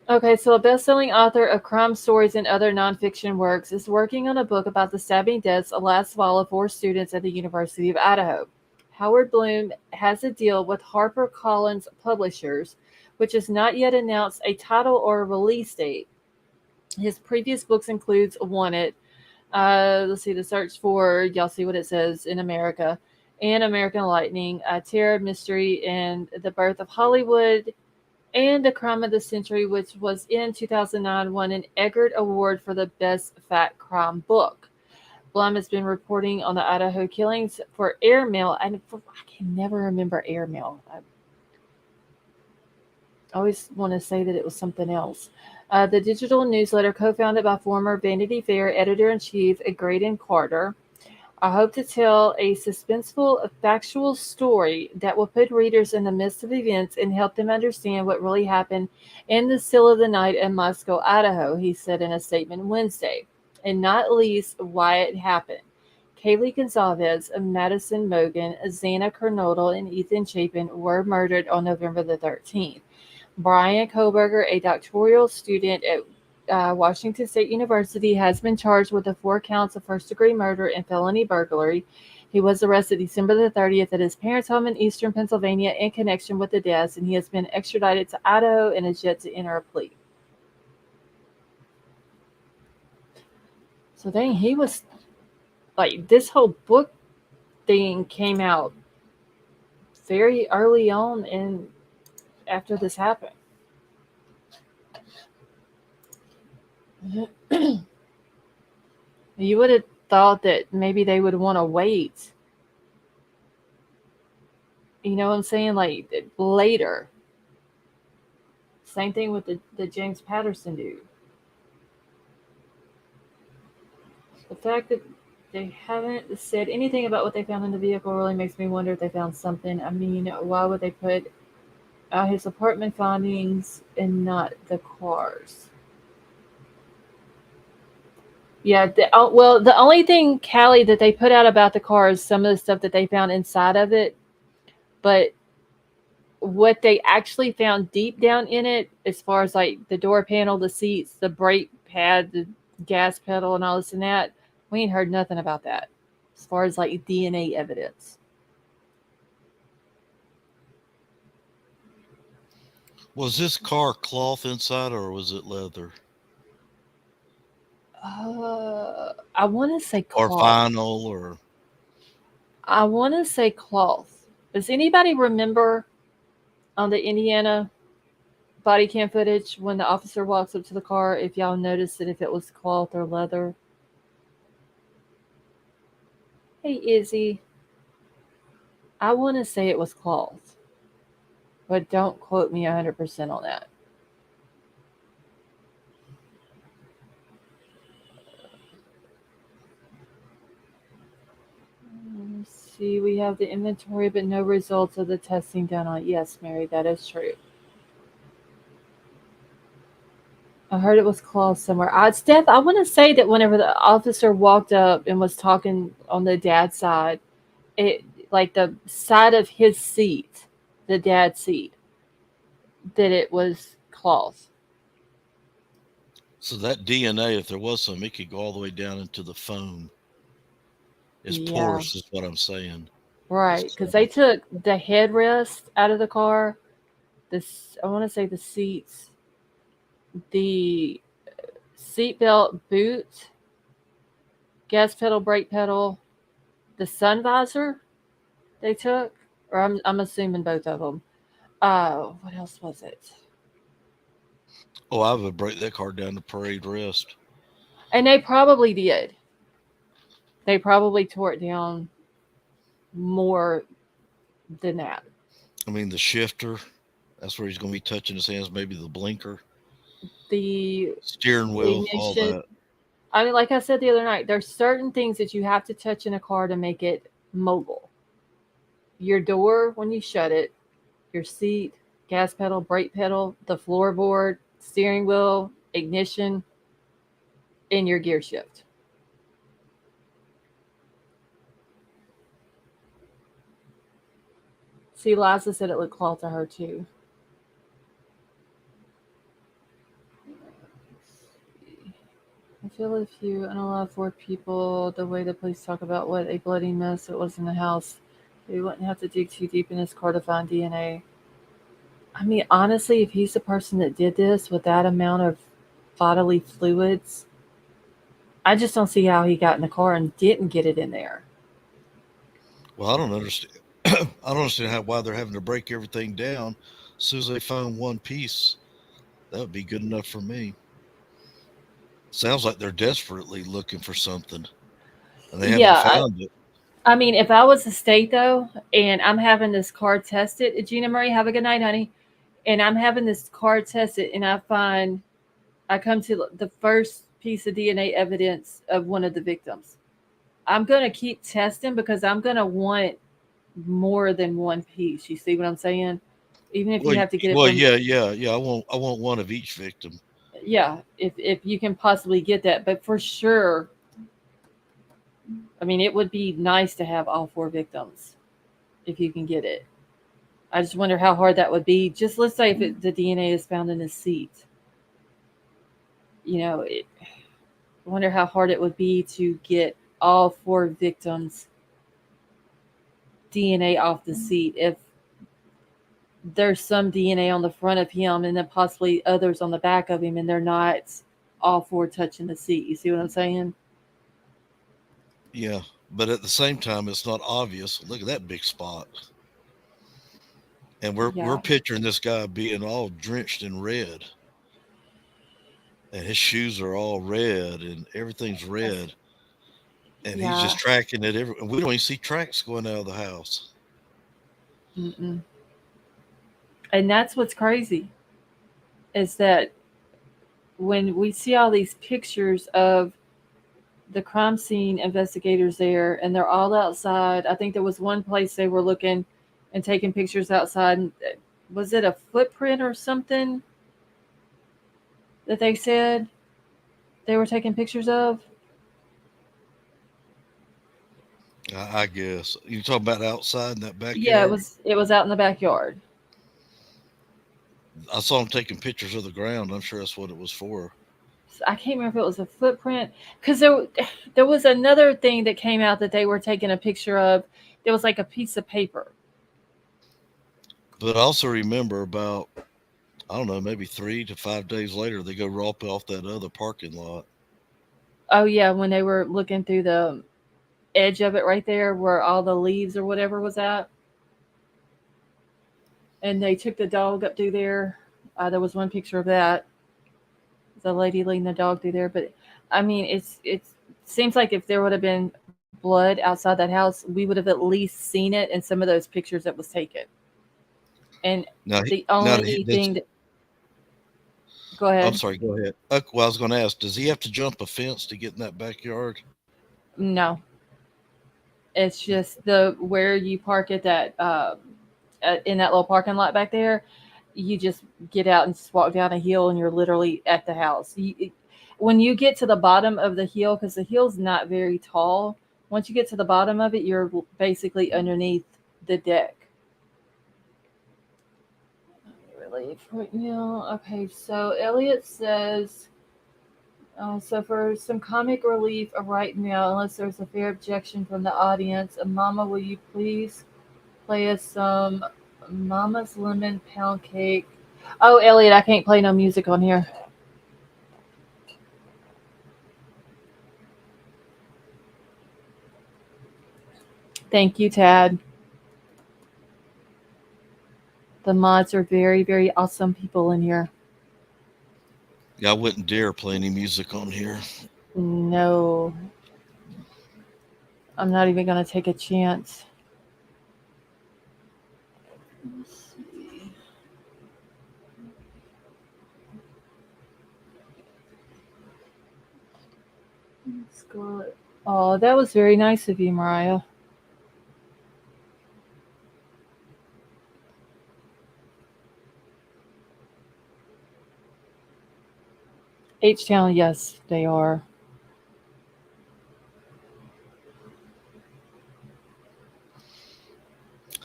Okay, so a best-selling author of crime stories and other nonfiction works is working on a book about the stabbing deaths last fall of 4 students at the University of Idaho. Howard Bloom has a deal with HarperCollins Publishers, which has not yet announced a title or a release date. His previous books includes Wanted. Let's see, The Search for, y'all see what it says, in America, and American Lightning, Terror, Mystery, and The Birth of Hollywood, and The Crime of the Century, which was in 2009, won an Eggert Award for the Best Fact Crime Book. Blum has been reporting on the Idaho killings for Airmail, and I can never remember Airmail. I always want to say that it was something else. The digital newsletter co-founded by former Vanity Fair editor-in-chief Graydon Carter. I hope to tell a suspenseful, factual story that will put readers in the midst of events and help them understand what really happened in the still of the night in Moscow, Idaho, he said in a statement Wednesday, and not least why it happened. Kaylee Gonzalez, Madison Mogan, Xana Kernodle, and Ethan Chapin were murdered on November the 13th. Bryan Kohberger, a doctoral student at Washington State University, has been charged with the 4 counts of first-degree murder and felony burglary. He was arrested December the 30th at his parents' home in eastern Pennsylvania in connection with the deaths, and he has been extradited to Idaho and is yet to enter a plea. So dang, he was like, this whole book thing came out very early on and after this happened. You would have thought that maybe they would want to wait. You know what I'm saying? Like later. Same thing with the James Patterson dude. The fact that they haven't said anything about what they found in the vehicle really makes me wonder if they found something. I mean, why would they put his apartment findings and not the cars? Yeah, the only thing, Callie, that they put out about the car is some of the stuff that they found inside of it. But what they actually found deep down in it, as far as like the door panel, the seats, the brake pad, the gas pedal, and all this and that, we ain't heard nothing about that. As far as like DNA evidence. Was this car cloth inside or was it leather? I want to say cloth. Or vinyl or... I want to say cloth. Does anybody remember on the Indiana body cam footage when the officer walks up to the car, if y'all noticed it, if it was cloth or leather? Hey, Izzy. I want to say it was cloth, but don't quote me 100% on that. Let's see, we have the inventory, but no results of the testing done on it. Yes, Mary, that is true. I heard it was cloth somewhere. Steph, I want to say that whenever the officer walked up and was talking on the dad's side, like the side of his seat, the dad's seat, that it was cloth. So that DNA, if there was some, it could go all the way down into the foam. It's porous, is what I'm saying. Right, because they took the headrest out of the car. I want to say the seats, the seatbelt boot, gas pedal, brake pedal, the sun visor. They took, or I'm assuming both of them. What else was it? Oh, I would break that car down to parade rest. And they probably did. They probably tore it down more than that. I mean, the shifter, that's where he's going to be touching his hands, maybe the blinker, The steering wheel, all ignition. that. I mean, like I said the other night, there's certain things that you have to touch in a car to make it mobile. Your door when you shut it, your seat, gas pedal, brake pedal, the floorboard, steering wheel, ignition, and your gear shift. See, Liza said it looked cloth to her too. I feel if you unallow 4 people, the way the police talk about what a bloody mess it was in the house, they wouldn't have to dig too deep in his car to find DNA. I mean, honestly, if he's the person that did this with that amount of bodily fluids, I just don't see how he got in the car and didn't get it in there. Well, I don't understand. I don't understand why they're having to break everything down. As soon as they find one piece, that would be good enough for me. Sounds like they're desperately looking for something, and they haven't found it. I mean, if I was the state though, and I'm having this car tested, Gina Marie, have a good night, honey. And I'm having this car tested, and I come to the first piece of DNA evidence of one of the victims. I'm gonna keep testing because I'm gonna want more than one piece. You see what I'm saying? Even if you have to get it. Well, yeah. I want one of each victim. Yeah, if you can possibly get that, but for sure, I mean, it would be nice to have all 4 victims if you can get it. I just wonder how hard that would be. Just let's say if the DNA is found in his seat. I wonder how hard it would be to get all 4 victims' DNA off the seat if there's some DNA on the front of him and then possibly others on the back of him and they're not all 4 touching the seat. You see what I'm saying? Yeah, but at the same time, it's not obvious. Look at that big spot. And we're picturing this guy being all drenched in red. And his shoes are all red and everything's red. And he's just tracking it. We don't even see tracks going out of the house. Mm-mm. And that's what's crazy is that when we see all these pictures of the crime scene investigators there and they're all outside. I think there was one place they were looking and taking pictures outside. And was it a footprint or something that they said they were taking pictures of? I guess. You talking about outside in that backyard? Yeah, it was out in the backyard. I saw them taking pictures of the ground. I'm sure that's what it was for. I can't remember if it was a footprint because there was another thing that came out that they were taking a picture of. There was like a piece of paper. But I also remember about, I don't know, maybe 3 to 5 days later, they go rope off that other parking lot. Oh yeah, when they were looking through the edge of it right there where all the leaves or whatever was at. And they took the dog up through there. There was one picture of that. The lady leading the dog through there. But I mean, it seems like if there would have been blood outside that house, we would have at least seen it in some of those pictures that was taken. And go ahead. I'm sorry, go ahead. Well, I was going to ask, does he have to jump a fence to get in that backyard? No. It's just where you park at that in that little parking lot back there. You just get out and just walk down a hill and you're literally at the house. When you get to the bottom of the hill, because the hill's not very tall, Once you get to the bottom of it, you're basically underneath the deck. Relief right now. Okay, so Elliot says, so for some comic relief right now, unless there's a fair objection from the audience, Mama, will you please play us some Mama's Lemon Pound Cake? Oh, Elliot, I can't play no music on here. Thank you, Tad. The mods are very, very awesome people in here. Yeah, I wouldn't dare play any music on here. No, I'm not even going to take a chance. Let's see. Let's go. Oh, that was very nice of you, Mariah. H-Town, yes, they are.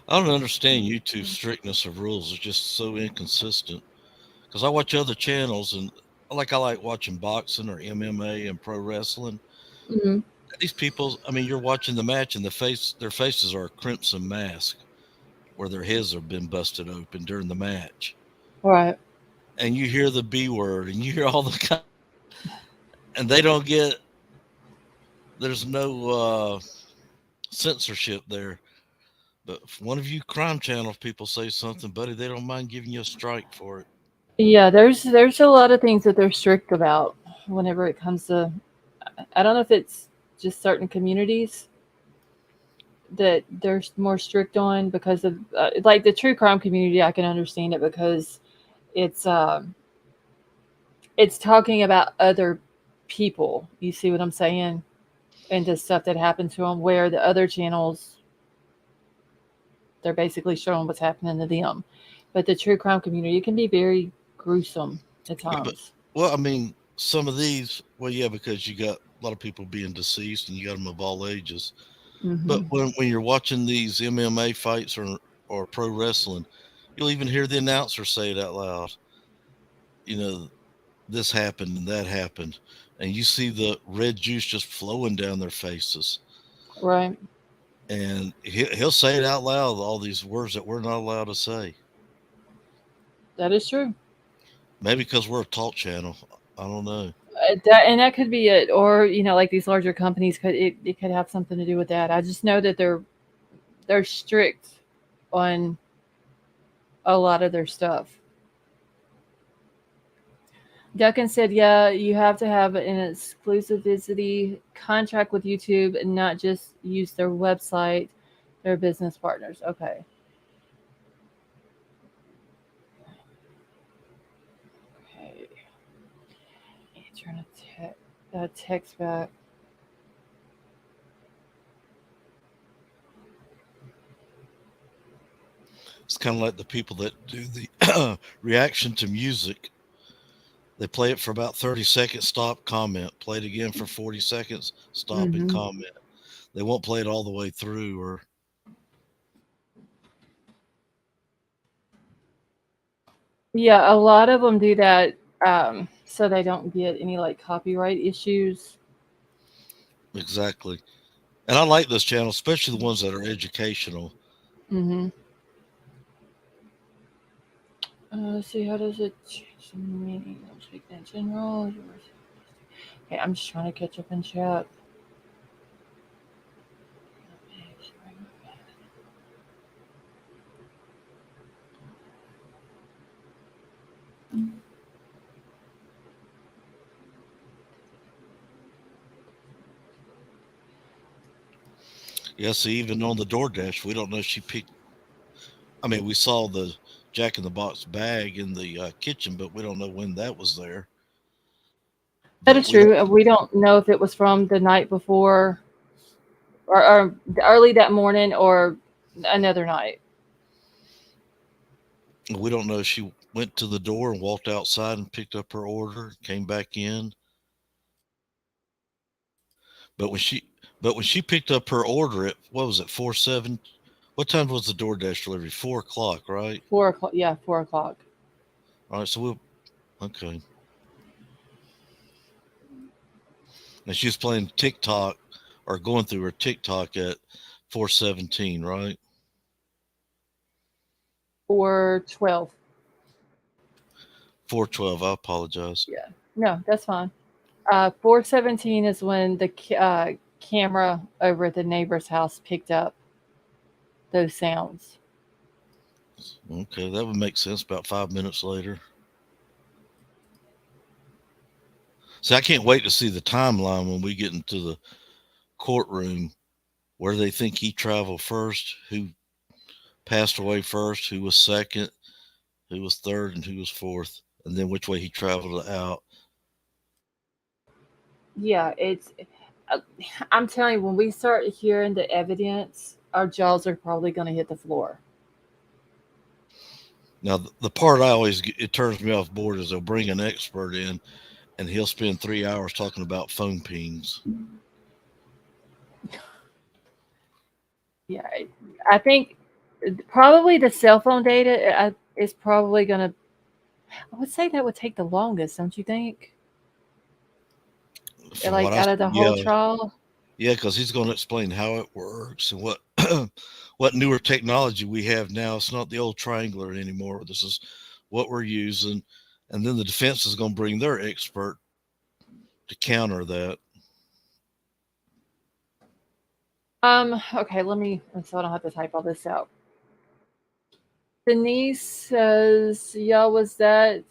I don't understand YouTube's strictness of rules. It's just so inconsistent. Because I watch other channels and I like watching boxing or MMA and pro wrestling. Mm-hmm. These people, I mean, you're watching the match and their faces are a crimson mask where their heads have been busted open during the match. Right. And you hear the B word and you hear all the and they don't get, there's no censorship there. But if one of you crime channel people say something, buddy, they don't mind giving you a strike for it. Yeah, there's a lot of things that they're strict about whenever it comes to. I don't know if it's just certain communities that they're more strict on because of like the true crime community. I can understand it because it's it's talking about other people. You see what I'm saying? And the stuff that happened to them. Where the other channels, they're basically showing what's happening to them. But the true crime community, it can be very gruesome at Yeah, but times. well, I mean, some of these, well, yeah, because you got a lot of people being deceased and you got them of all ages. But Hmm. when you're watching these MMA fights or pro wrestling, you'll even hear the announcer say it out loud. You know, this happened and that happened, and you see the red juice just flowing down their faces. Right. And he'll say it out loud, all these words that we're not allowed to say. That is true. Maybe because we're a talk channel. I don't know. That could be it, or like these larger companies it could have something to do with that. I just know that they're strict on a lot of their stuff. Duncan said, "Yeah, you have to have an exclusivity contract with YouTube and not just use their website, their business partners." Okay. Okay. Trying to text back. It's kind of like the people that do the reaction to music. They play it for about 30 seconds, stop, comment. Play it again for 40 seconds, stop, and Hmm. comment. They won't play it all the way through. Or Yeah, a lot of them do that so they don't get any like copyright issues. exactly. And I like those channels, especially the ones that are educational. Hmm. Let's see, how does it change the meaning? I'm speaking in general. Okay, I'm just trying to catch up in chat. Yes, even on the DoorDash, we don't know if she picked. I mean, we saw the Jack in the Box bag in the kitchen, but we don't know when that was there. That But is true. We don't know if it was from the night before or early that morning or another night. we don't know if she went to the door and walked outside and picked up her order, came back in. But when But when she picked up her order at, what was it, 4-7? What time was the DoorDash delivery? 4 o'clock, right? 4 o'clock. Yeah, 4 o'clock. All right, so okay. And she was playing TikTok or going through her TikTok at 4:17, right? 4:12. 4:12. I apologize. Yeah. No, that's fine. 4:17 is when the camera over at the neighbor's house picked up those sounds. Okay, that would make sense. About 5 minutes later. See, I can't wait to see the timeline when we get into the courtroom where they think he traveled first, who passed away first, who was second, who was third, and who was fourth, and then which way he traveled out. Yeah, uh, I'm telling you, when we start hearing the evidence, our jaws are probably going to hit the floor. Now, the part I always it turns me off board is they'll bring an expert in, and he'll spend 3 hours talking about phone pings. Yeah, I think probably the cell phone data is probably going to. I would say that would take the longest, don't you think? From Like what out of the whole trial. Yeah, because he's going to explain how it works and what what newer technology we have now. It's not the old triangular anymore. This is what we're using, and then the defense is going to bring their expert to counter that. Okay, so I don't have to type all this out. Denise says, "Yeah, was that?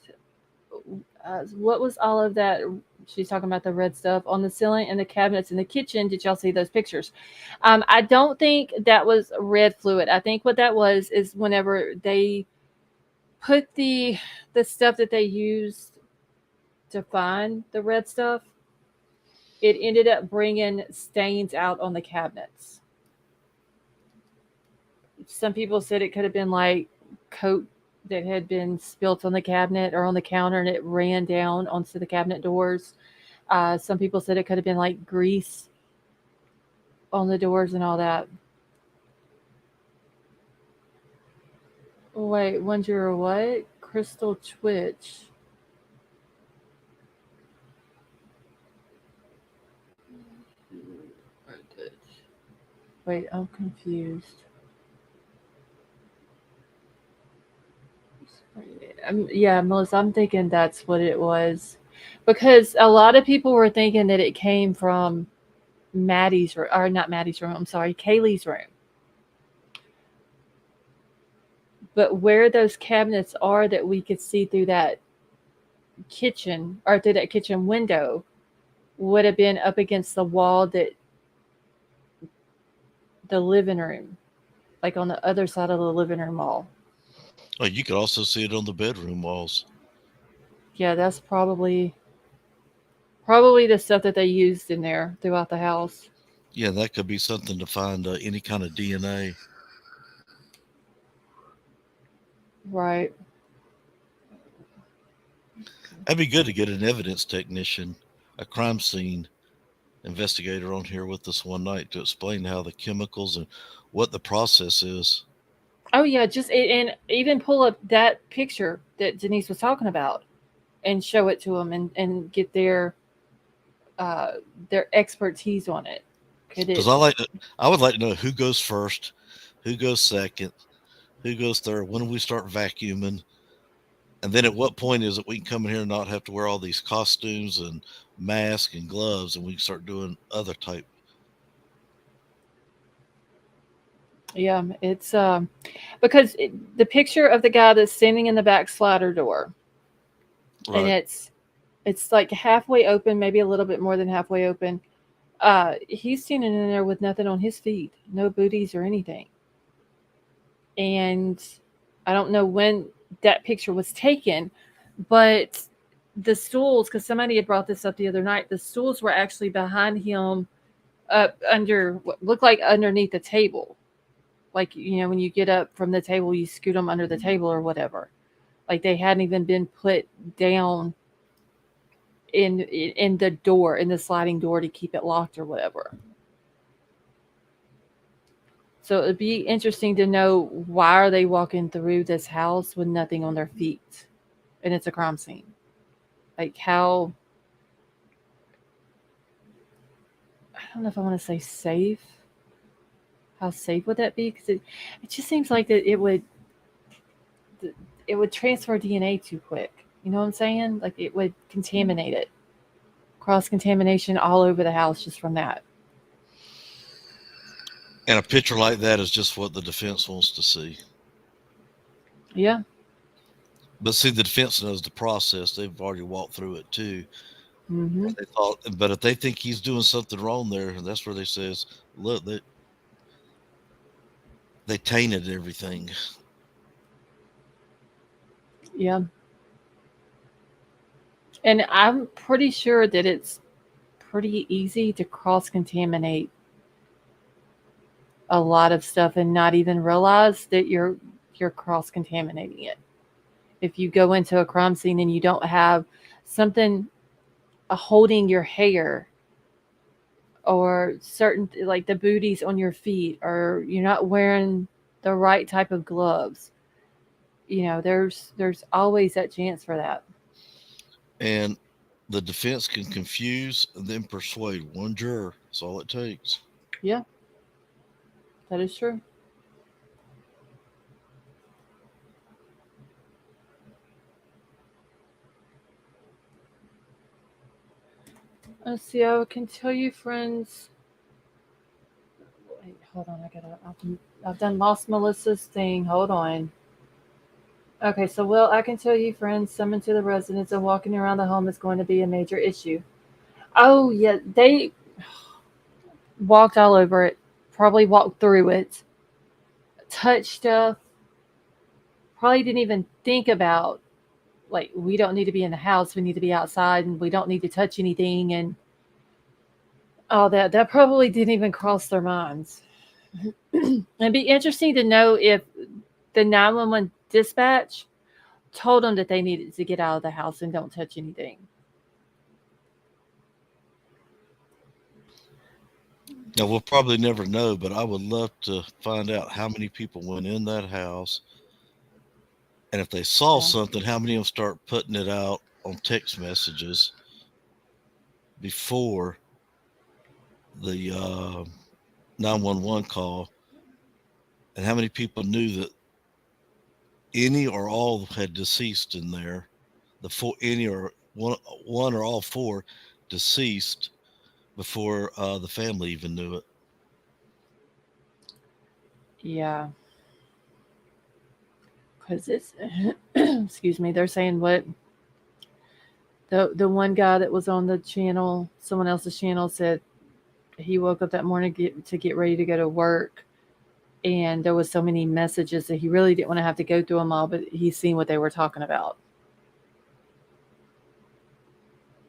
What was all of that?" She's talking about the red stuff on the ceiling and the cabinets in the kitchen. Did y'all see those pictures? I don't think that was red fluid. I think what that was is whenever they put the stuff that they used to find the red stuff, it ended up bringing stains out on the cabinets. Some people said it could have been like coat that had been spilt on the cabinet or on the counter and it ran down onto the cabinet doors. Some people said it could have been like grease on the doors and all that. Wait, wonder what? Crystal Twitch. Wait, I'm confused. Yeah, Melissa, I'm thinking that's what it was. Because a lot of people were thinking that it came from Maddie's room, or not Maddie's room, I'm sorry, Kaylee's room. But where those cabinets are that we could see through that kitchen or through that kitchen window would have been up against the wall that the living room, like on the other side of the living room wall. Oh, you could also see it on the bedroom walls. Yeah, that's probably the stuff that they used in there throughout the house. Yeah, that could be something to find any kind of DNA. Right. That'd be good to get an evidence technician, a crime scene investigator on here with us one night to explain how the chemicals and what the process is. Oh yeah, and even pull up that picture that Denise was talking about and show it to them and get their expertise on it. Because I would like to know who goes first, who goes second, who goes third. When do we start vacuuming? And then at what point is it we can come in here and not have to wear all these costumes and masks and gloves, and we can start doing other type? Yeah, it's because the picture of the guy that's standing in the back slider door, Right. and it's like halfway open, maybe a little bit more than halfway open. He's standing in there with nothing on his feet, no booties or anything. And I don't know when that picture was taken, but the stools, because somebody had brought this up the other night, the stools were actually behind him, up under what looked like underneath the table. Like, when you get up from the table, you scoot them under the table or whatever. Like they hadn't even been put down in the door, in the sliding door to keep it locked or whatever. So it'd be interesting to know, why are they walking through this house with nothing on their feet, and it's a crime scene? Like, how, I don't know if I want to say safe. How safe would that be? Because it just seems like that it would transfer DNA too quick. You know what I'm saying? Like, it would contaminate it. Cross contamination all over the house just from that. And a picture like that is just what the defense wants to see. Yeah. But see, the defense knows the process. They've already walked through it too. Mm-hmm. But if they think he's doing something wrong there, that's where they says, look, they tainted everything. Yeah. And I'm pretty sure that it's pretty easy to cross contaminate a lot of stuff and not even realize that you're cross contaminating it. If you go into a crime scene and you don't have something holding your hair, or certain, like the booties on your feet, or you're not wearing the right type of gloves, there's always that chance for that. And the defense can confuse and then persuade one juror. That's all it takes. Yeah, that is true. Let's see. I can tell you, friends. Wait, hold on. I've done lost Melissa's thing. Hold on. Okay, so I can tell you, friends, summoned to the residence and walking around the home is going to be a major issue. Oh yeah, they walked all over it, probably walked through it, touched stuff, probably didn't even think about, like, we don't need to be in the house, we need to be outside, and we don't need to touch anything, and all that. That probably didn't even cross their minds. It'd be interesting to know if the 911 dispatch told them that they needed to get out of the house and don't touch anything. Now, we'll probably never know, but I would love to find out how many people went in that house. And if they saw something, how many of them start putting it out on text messages before the 911 call, and how many people knew that any or all had deceased in there, any or one or all four deceased before the family even knew it. Yeah. Because it's, excuse me, they're saying what the one guy that was on the channel, someone else's channel, said he woke up that morning to get ready to go to work, and there was so many messages that he really didn't want to have to go through them all, but he's seen what they were talking about.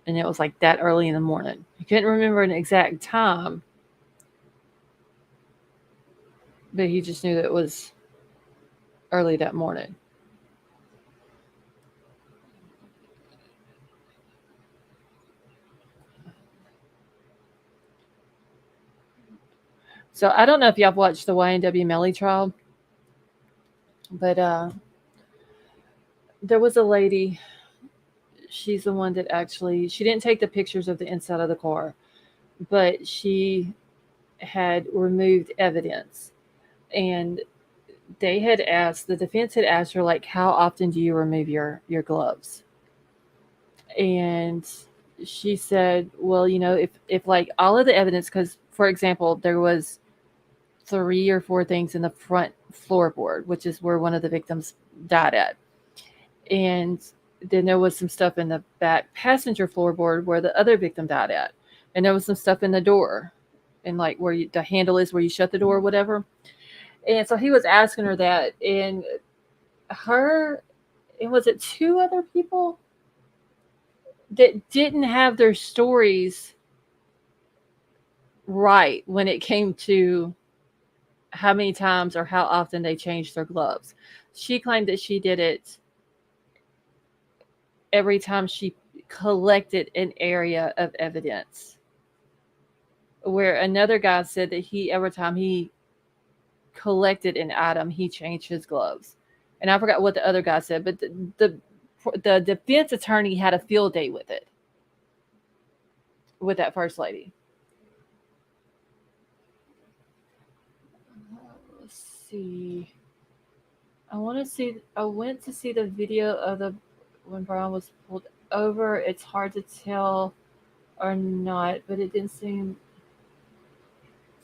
And it was like that early in the morning. He couldn't remember an exact time, but he just knew that it was early that morning. So I don't know if y'all watched the YNW Melly trial, but there was a lady. She's the one that actually, she didn't take the pictures of the inside of the car, but she had removed evidence. And the defense had asked her, like, how often do you remove your gloves? And she said, well, if like all of the evidence, because for example, there was 3 or 4 things in the front floorboard, which is where one of the victims died at. And then there was some stuff in the back passenger floorboard where the other victim died at. And there was some stuff in the door, and like where the handle is where you shut the door or whatever. And so he was asking her that, and was it 2 other people that didn't have their stories right when it came to how many times or how often they changed their gloves. She claimed that she did it every time she collected an area of evidence, where another guy said that every time he collected an item, he changed his gloves. And I forgot what the other guy said, but the defense attorney had a field day with it, with that first lady. Let's see. I went to see the video of the when Bryan was pulled over. It's hard to tell or not, but it didn't seem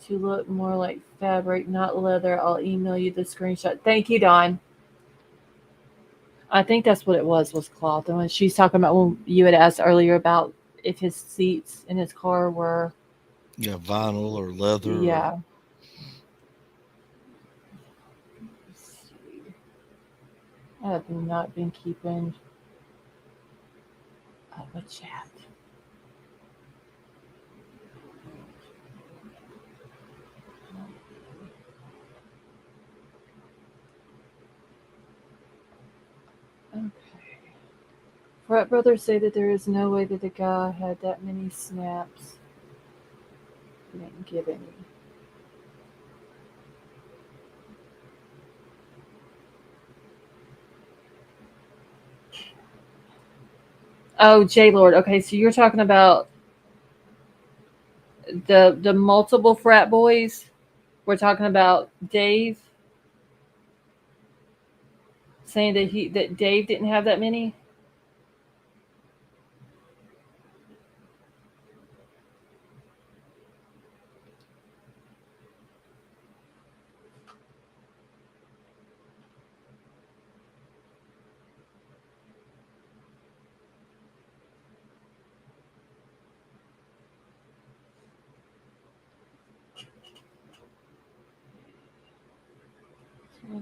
to look more like fabric, not leather. I'll email you the screenshot. Thank you, Don. I think that's what it was cloth. And when she's talking about when you had asked earlier about if his seats in his car were vinyl or leather. Yeah. I have not been keeping up with chat. Okay. Frat brothers say that there is no way that the guy had that many snaps. He didn't give any. Oh, J Lord. Okay, so you're talking about the multiple frat boys. We're talking about Dave saying that Dave didn't have that many.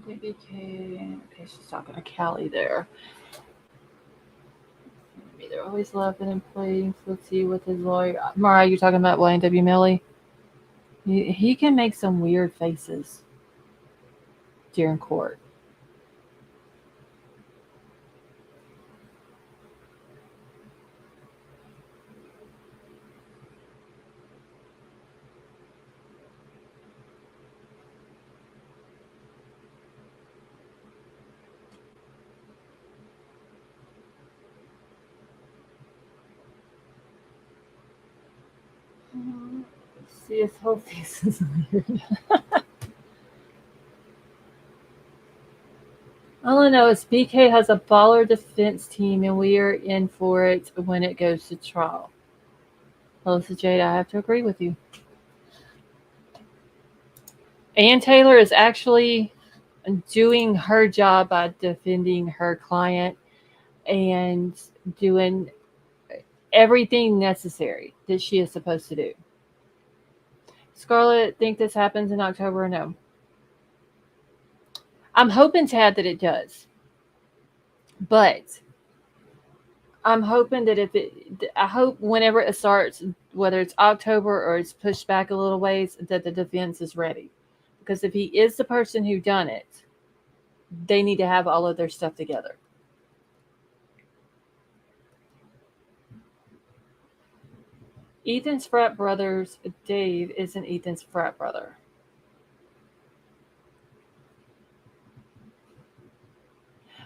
Okay, she's talking to Callie there. They're always laughing and playing footsie with his lawyer. Mariah, you're talking about Wayne W. Milley? He can make some weird faces during court. See, his whole face is weird. All I know is BK has a baller defense team, and we are in for it when it goes to trial. Melissa Jade, I have to agree with you. Ann Taylor is actually doing her job by defending her client and doing everything necessary that she is supposed to do. Scarlett, think this happens in October or no? I'm hoping, Tad, that it does. But I'm hoping that I hope whenever it starts, whether it's October or it's pushed back a little ways, that the defense is ready. Because if he is the person who done it, they need to have all of their stuff together. Ethan's frat brother's Dave isn't Ethan's frat brother.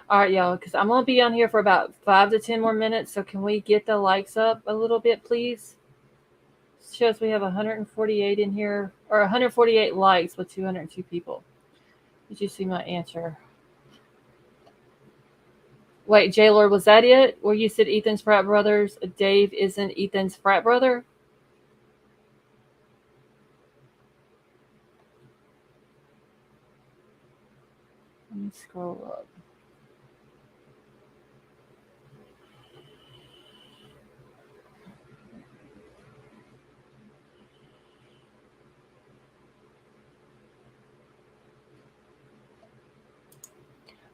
All right, y'all, because I'm going to be on here for about 5 to 10 more minutes. So can we get the likes up a little bit, please? It shows we have 148 in here, or 148 likes with 202 people. Did you see my answer? Wait, J-Lord, was that it? Where you said Ethan's frat brothers, Dave isn't Ethan's frat brother? Let me scroll up.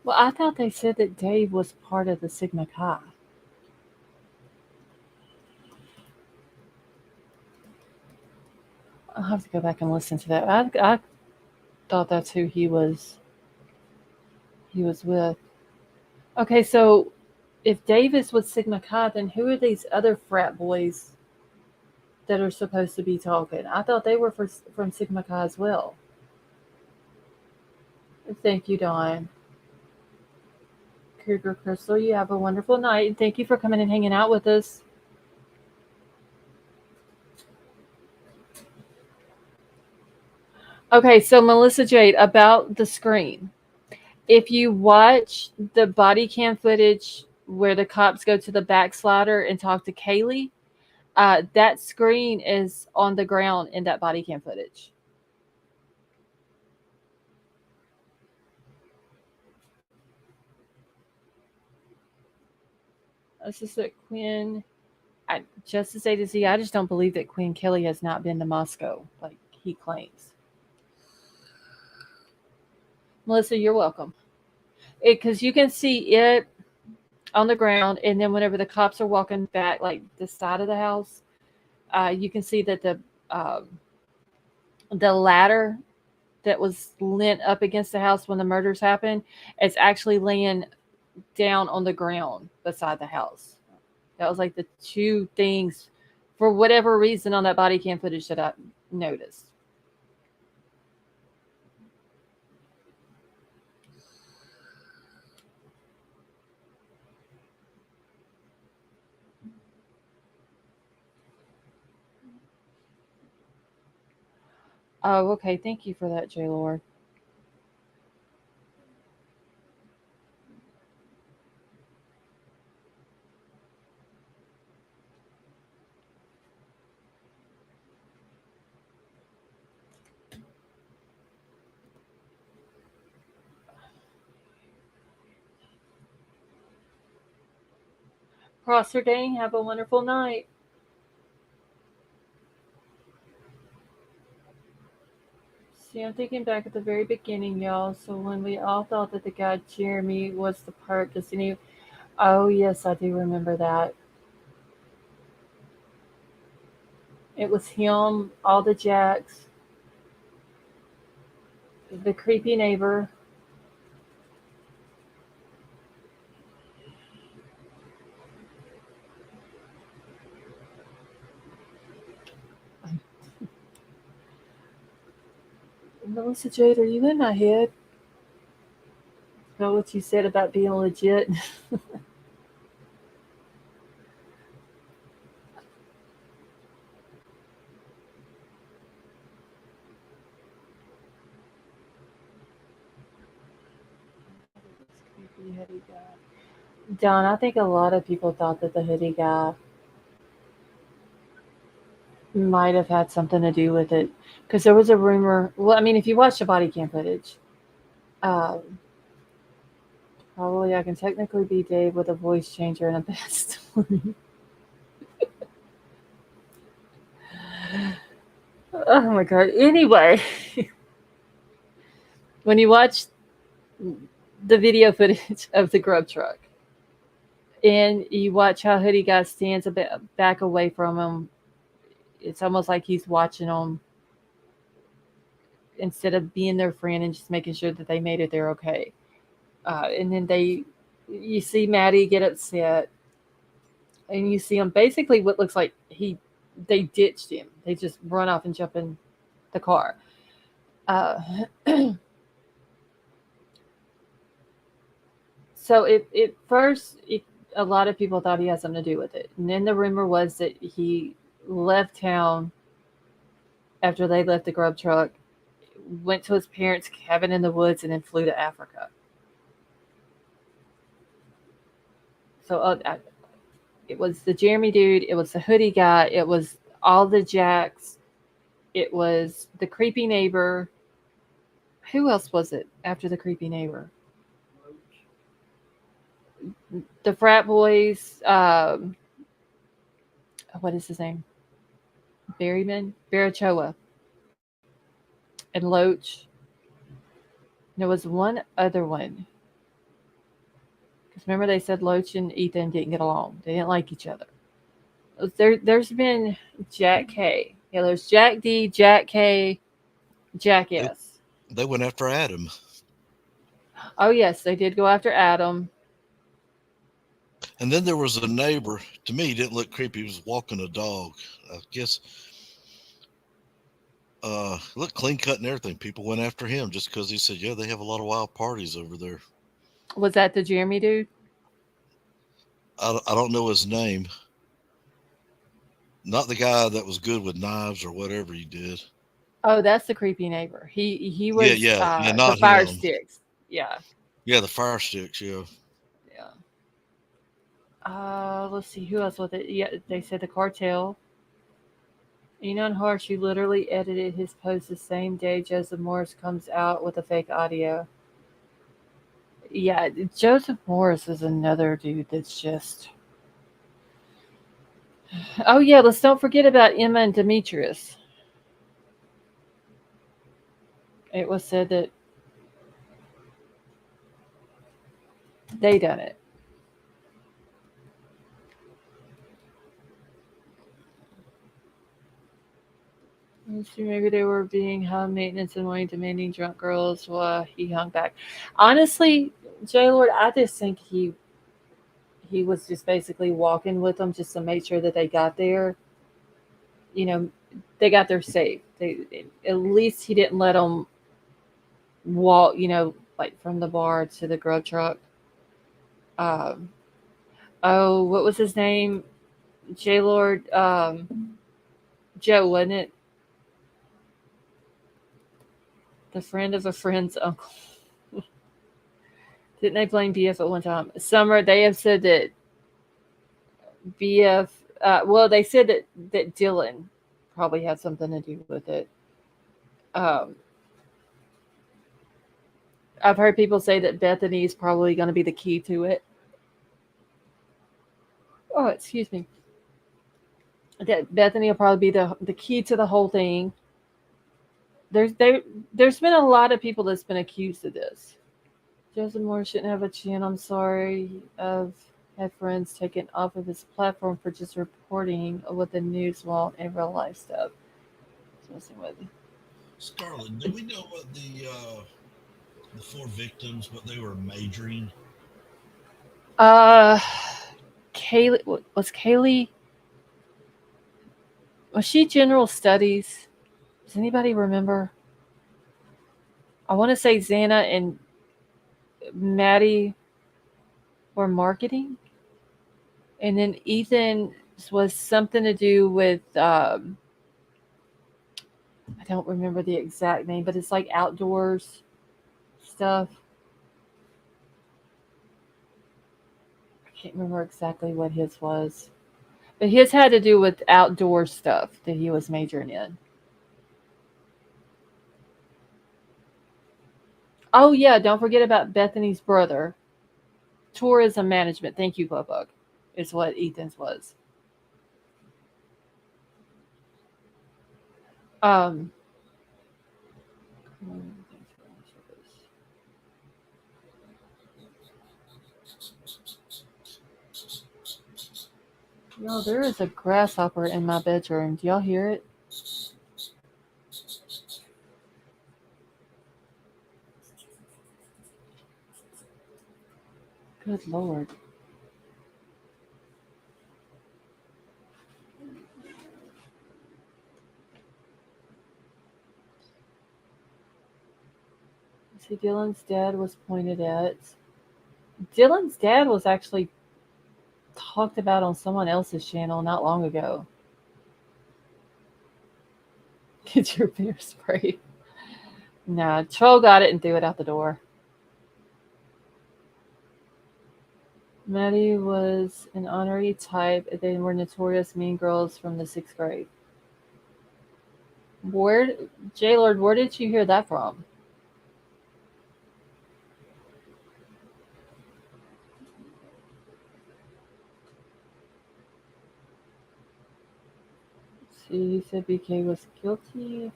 Well, I thought they said that Dave was part of the Sigma Chi. I'll have to go back and listen to that. I thought that's who he was with. Okay, so if Dave is with Sigma Chi, then who are these other frat boys that are supposed to be talking? I thought they were from Sigma Chi as well. Thank you, Dawn. Cougar Crystal, you have a wonderful night. And thank you for coming and hanging out with us. Okay, so Melissa Jade, about the screen. If you watch the body cam footage where the cops go to the backslider and talk to Kaylee, that screen is on the ground in that body cam footage. This is at Quinn. Justice A to Z. I just don't believe that Quinn Kelly has not been to Moscow like he claims. Melissa, you're welcome. Because you can see it on the ground, and then whenever the cops are walking back, like the side of the house, you can see that the ladder that was leant up against the house when the murders happened is actually laying down on the ground beside the house. That was like the two things, for whatever reason, on that body cam footage that I noticed. Oh, okay. Thank you for that, J. Lord. Prosser Dane, have a wonderful night. See, I'm thinking back at the very beginning, y'all. So when we all thought that the guy Jeremy was the part, does any? Oh yes, I do remember that. It was him, all the Jacks, the creepy neighbor. Melissa Jade, are you in my head? Know what you said about being legit? Creepy hoodie guy. Don, I think a lot of people thought that the hoodie guy might have had something to do with it, because there was a rumor. Well, I mean, if you watch the body cam footage, um, probably I can technically be Dave with a voice changer and a bad story. Oh my god. Anyway, when you watch the video footage of the grub truck and you watch how Hoodie Guy stands a bit back away from him, it's almost like he's watching them instead of being their friend and just making sure that they made it there okay. And then you see Maddie get upset, and you see him basically what looks like they ditched him. They just run off and jump in the car. Uh, so a lot of people thought he had something to do with it, and then the rumor was that he left town after they left the grub truck, went to his parents' cabin in the woods, and then flew to Africa. So it was the Jeremy dude, it was the hoodie guy, it was all the Jacks, it was the creepy neighbor. Who else was it after the creepy neighbor? The frat boys. What is his name? Berryman, Barachoa, and Loach. There was one other one. Because remember they said Loach and Ethan didn't get along. They didn't like each other. There's been Jack K. Yeah, there's Jack D, Jack K, Jack S. They went after Adam. Oh yes, they did go after Adam. And then there was a neighbor. To me, he didn't look creepy. He was walking a dog. I guess Look, clean cut and everything. People went after him just because he said, yeah, they have a lot of wild parties over there. Was that the Jeremy dude? I don't know his name. Not the guy that was good with knives or whatever he did. Oh, that's the creepy neighbor. He Yeah, was yeah, the not fire him. sticks. Yeah, Yeah, the fire sticks. Yeah. yeah. Let's see who else was it. Yeah, they said the cartel. Enon Harsh, you literally edited his post the same day Joseph Morris comes out with a fake audio. Yeah, Joseph Morris is another dude that's just. Oh yeah, let's don't forget about Emma and Demetrius. It was said that they done it. Let's see, maybe they were being high maintenance and wanting demanding drunk girls while he hung back. Honestly, J Lord, I just think he was just basically walking with them just to make sure that they got there. You know, they got there safe. They at least he didn't let them walk. Like from the bar to the grub truck. Um, oh, what was his name? J Lord, Joe, wasn't it? The friend of a friend's uncle. Didn't they blame BF at one time? Summer, they have said that BF. Well, they said that Dylan probably had something to do with it. Um, I've heard people say that Bethany is probably going to be the key to it. Oh, excuse me. That Bethany will probably be the key to the whole thing. There's been a lot of people that's been accused of this. Joseph Moore shouldn't have a channel. I'm sorry. I've had friends taken off of his platform for just reporting what the news won't and real life stuff. Starlin, do we know what the four victims, what they were majoring? Uh, Kaylee? Was she general studies? Does anybody remember? I want to say Xana and Maddie were marketing, and then Ethan was something to do with. I don't remember the exact name, but it's like outdoors stuff. I can't remember exactly what his was, but his had to do with outdoor stuff that he was majoring in. Oh yeah, don't forget about Bethany's brother. Tourism management. Thank you, Glowbug. Is what Ethan's was. Um, Yo, there is a grasshopper in my bedroom. Do y'all hear it? Good lord. See, Dylan's dad was pointed at. Dylan's dad was actually talked about on someone else's channel not long ago. Get your beer spray. Nah, Troll got it and threw it out the door. Maddie was an honorary type. They were notorious mean girls from the 6th grade. Where, J Lord, where did you hear that from? See, he said BK was guilty.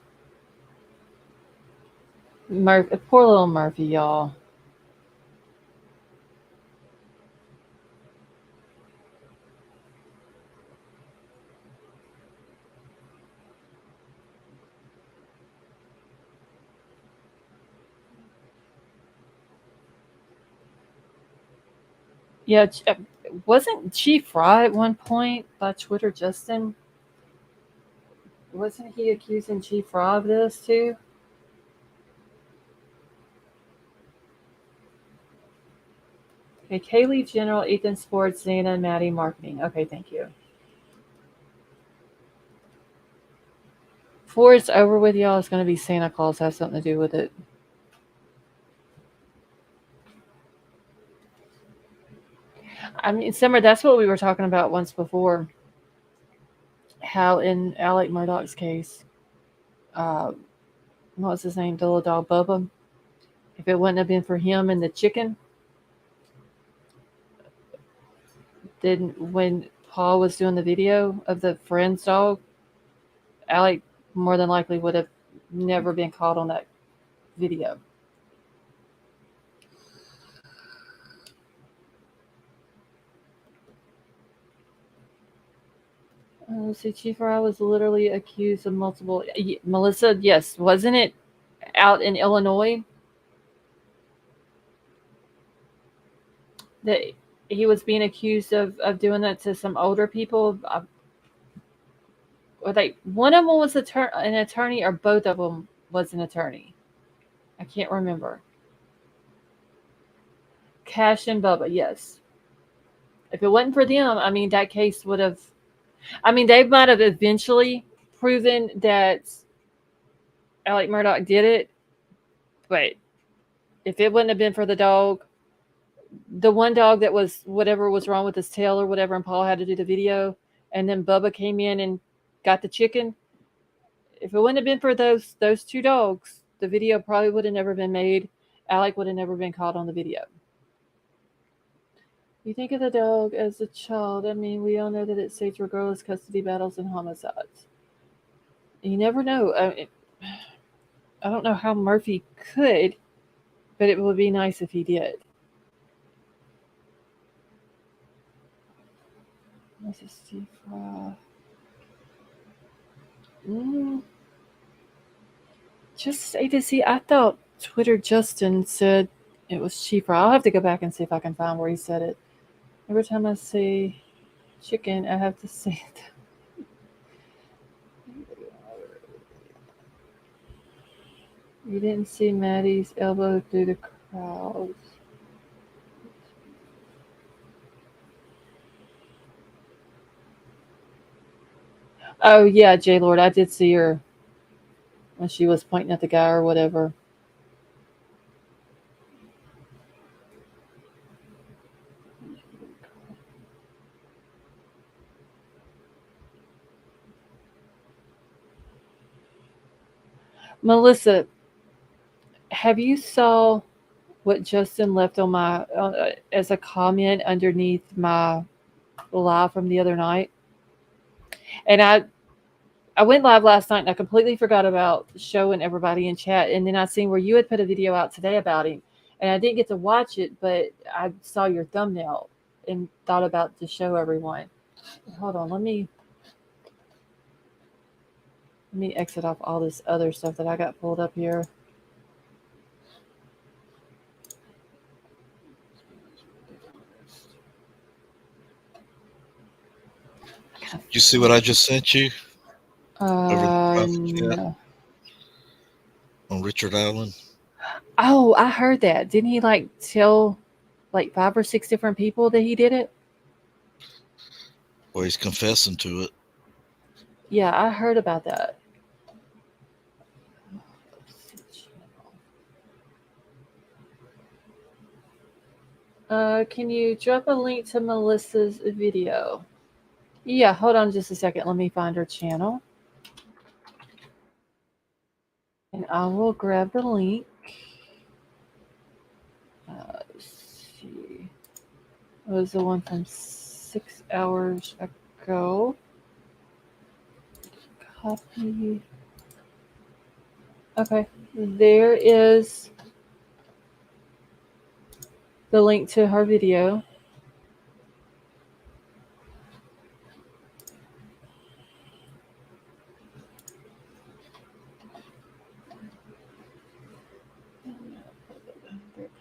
Poor little Murphy, y'all. Yeah, wasn't Chief Fry at one point by Twitter Justin? Wasn't he accusing Chief Raw of this too? Okay, Kaylee General, Ethan Sports, Xana, and Maddie Marketing. Okay, thank you. Before it's over with, y'all, it's going to be Santa Claus has something to do with it. I mean, Summer, that's what we were talking about once before. How in Alec Murdoch's case, what was his name? The little dog Bubba. If it wouldn't have been for him and the chicken, then when Paul was doing the video of the friend's dog, Alec more than likely would have never been caught on that video. See, Chief Fry was literally accused of multiple. Melissa, yes, wasn't it out in Illinois that he was being accused of doing that to some older people? Or one of them was an attorney, or both of them was an attorney. I can't remember. Cash and Bubba, yes. If it wasn't for them, I mean, that case would have. I mean, they might have eventually proven that Alec Murdoch did it, but if it wouldn't have been for the dog, the one dog that was whatever was wrong with his tail or whatever, and Paul had to do the video, and then Bubba came in and got the chicken. If it wouldn't have been for those two dogs, the video probably would have never been made. Alec would have never been caught on the video. You think of the dog as a child. I mean, we all know that it saves regardless custody battles and homicides. You never know. I don't know how Murphy could, but it would be nice if he did. This is Steve Fry. Just A to Z. I thought Twitter Justin said it was cheaper. I'll have to go back and see if I can find where he said it. Every time I see chicken, I have to say it. You didn't see Maddie's elbow through the crowd. Oh, yeah, J-Lord, I did see her when she was pointing at the guy or whatever. Melissa, have you saw what Justin left on my as a comment underneath my live from the other night? And I went live last night and I completely forgot about showing everybody in chat. And then I seen where you had put a video out today about him, and I didn't get to watch it, but I saw your thumbnail and thought about to show everyone. Hold on, let me exit off all this other stuff that I got pulled up here. Did you see what I just sent you? No. On Richard Allen. Oh, I heard that. Didn't he tell 5 or 6 different people that he did it? Well, he's confessing to it. Yeah, I heard about that. Can you drop a link to Melissa's video? Yeah, hold on just a second. Let me find her channel. And I will grab the link. Let's see. It was the one from 6 hours ago. Copy. Okay, there is the link to her video.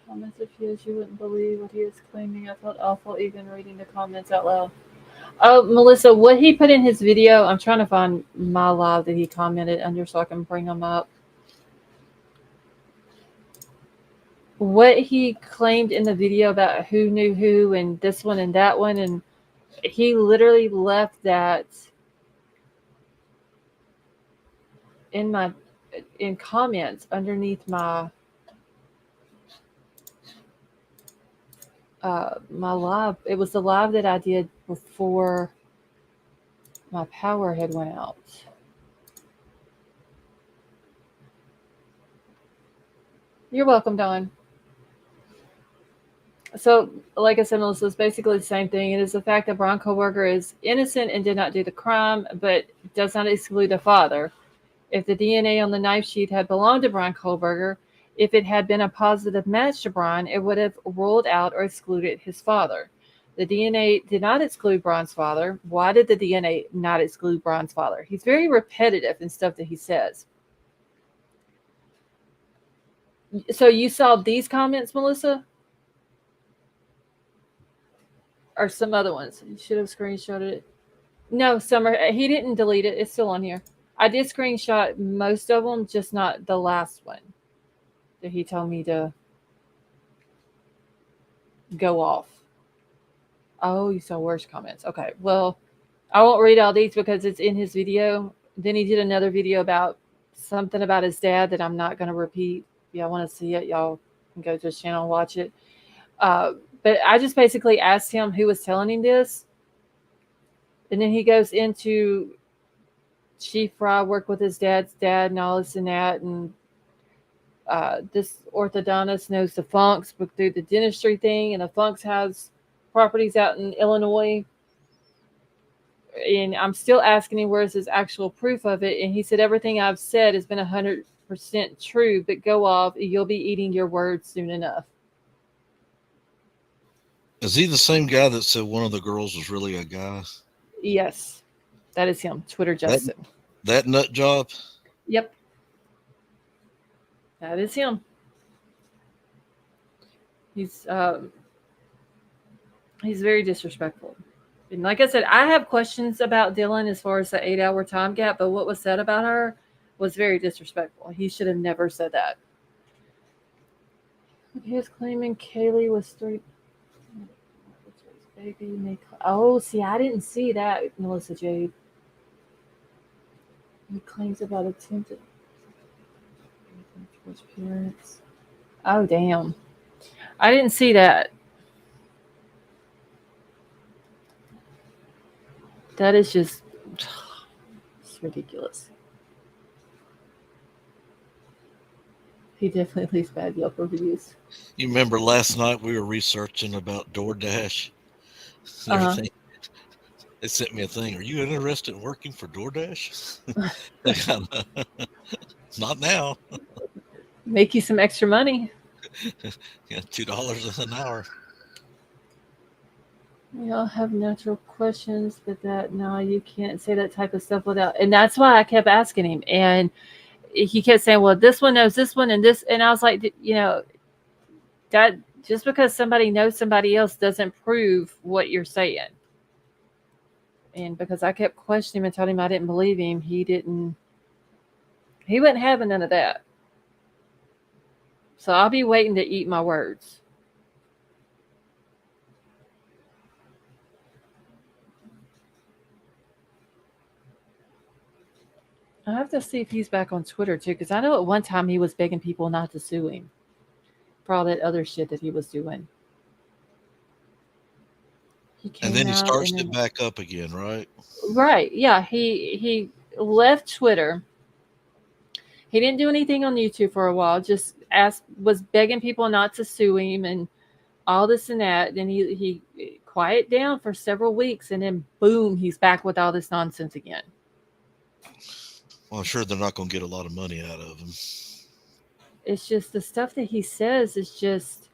Comments of his, you wouldn't believe what he is claiming. I felt awful even reading the comments out loud. Oh, Melissa, what he put in his video, I'm trying to find my live that he commented under so I can bring them up. What he claimed in the video about who knew who and this one and that one, and he literally left that in comments underneath my my live. It was the live that I did before my power had went out. You're welcome, Dawn. So, like I said, Melissa, it's basically the same thing. It is the fact that Bryan Kohberger is innocent and did not do the crime, but does not exclude the father. If the DNA on the knife sheath had belonged to Bryan Kohberger, if it had been a positive match to Bryan, it would have ruled out or excluded his father. The DNA did not exclude Bryan's father. Why did the DNA not exclude Bryan's father? He's very repetitive in stuff that he says. So you saw these comments, Melissa? Or some other ones? You should have screenshotted it. No, Summer, he didn't delete it. It's still on here. I did screenshot most of them, just not the last one that he told me to go off. Oh, you saw worse comments. Okay, well, I won't read all these because it's in his video. Then he did another video about something about his dad that I'm not going to repeat. If y'all want to see it, y'all can go to his channel and watch it. But I just basically asked him who was telling him this. And then he goes into Chief Fry worked with his dad's dad and all this and that. And this orthodontist knows the Funks but through the dentistry thing. And the Funks has properties out in Illinois. And I'm still asking him where's his actual proof of it. And he said, everything I've said has been 100% true, but go off. You'll be eating your words soon enough. Is he the same guy that said one of the girls was really a guy? Yes, that is him. Twitter Justin. That nut job? Yep. That is him. He's very disrespectful. And like I said, I have questions about Dylan as far as the 8-hour time gap, but what was said about her was very disrespectful. He should have never said that. He was claiming Kaylee was 3. Baby, oh, see, I didn't see that, Melissa Jade. He claims about attempted towards parents. Oh, damn. I didn't see that. That is just it's ridiculous. He definitely leaves bad Yelp reviews. You remember last night we were researching about DoorDash? Everything. They sent me a thing. Are you interested in working for DoorDash? Not now. Make you some extra money. Yeah, $2 an hour. We all have natural questions, but no, you can't say that type of stuff without. And that's why I kept asking him. And he kept saying, well, this one knows this one and this. And I was like, that just because somebody knows somebody else doesn't prove what you're saying. And because I kept questioning him and told him I didn't believe him, he wasn't having none of that. So I'll be waiting to eat my words. I have to see if he's back on Twitter too, because I know at one time he was begging people not to sue him for all that other shit that he was doing. And then he starts it back up again, right? Right. Yeah. He left Twitter. He didn't do anything on YouTube for a while. Just was begging people not to sue him and all this and that. Then he quieted down for several weeks, and then boom, he's back with all this nonsense again. Well, I'm sure they're not going to get a lot of money out of him. It's just the stuff that he says is just,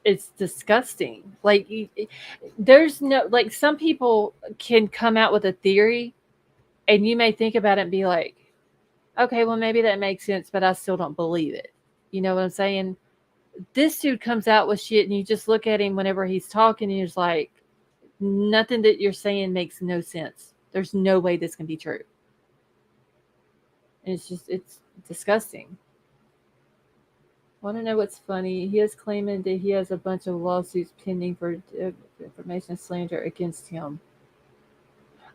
it's disgusting. Like, there's no, like, some people can come out with a theory and you may think about it and be like, okay, well, maybe that makes sense, but I still don't believe it. You know what I'm saying? This dude comes out with shit and you just look at him whenever he's talking and you're just like, Nothing that you're saying makes no sense. There's no way this can be true. And it's disgusting. Want to know what's funny? He is claiming that he has a bunch of lawsuits pending for information slander against him.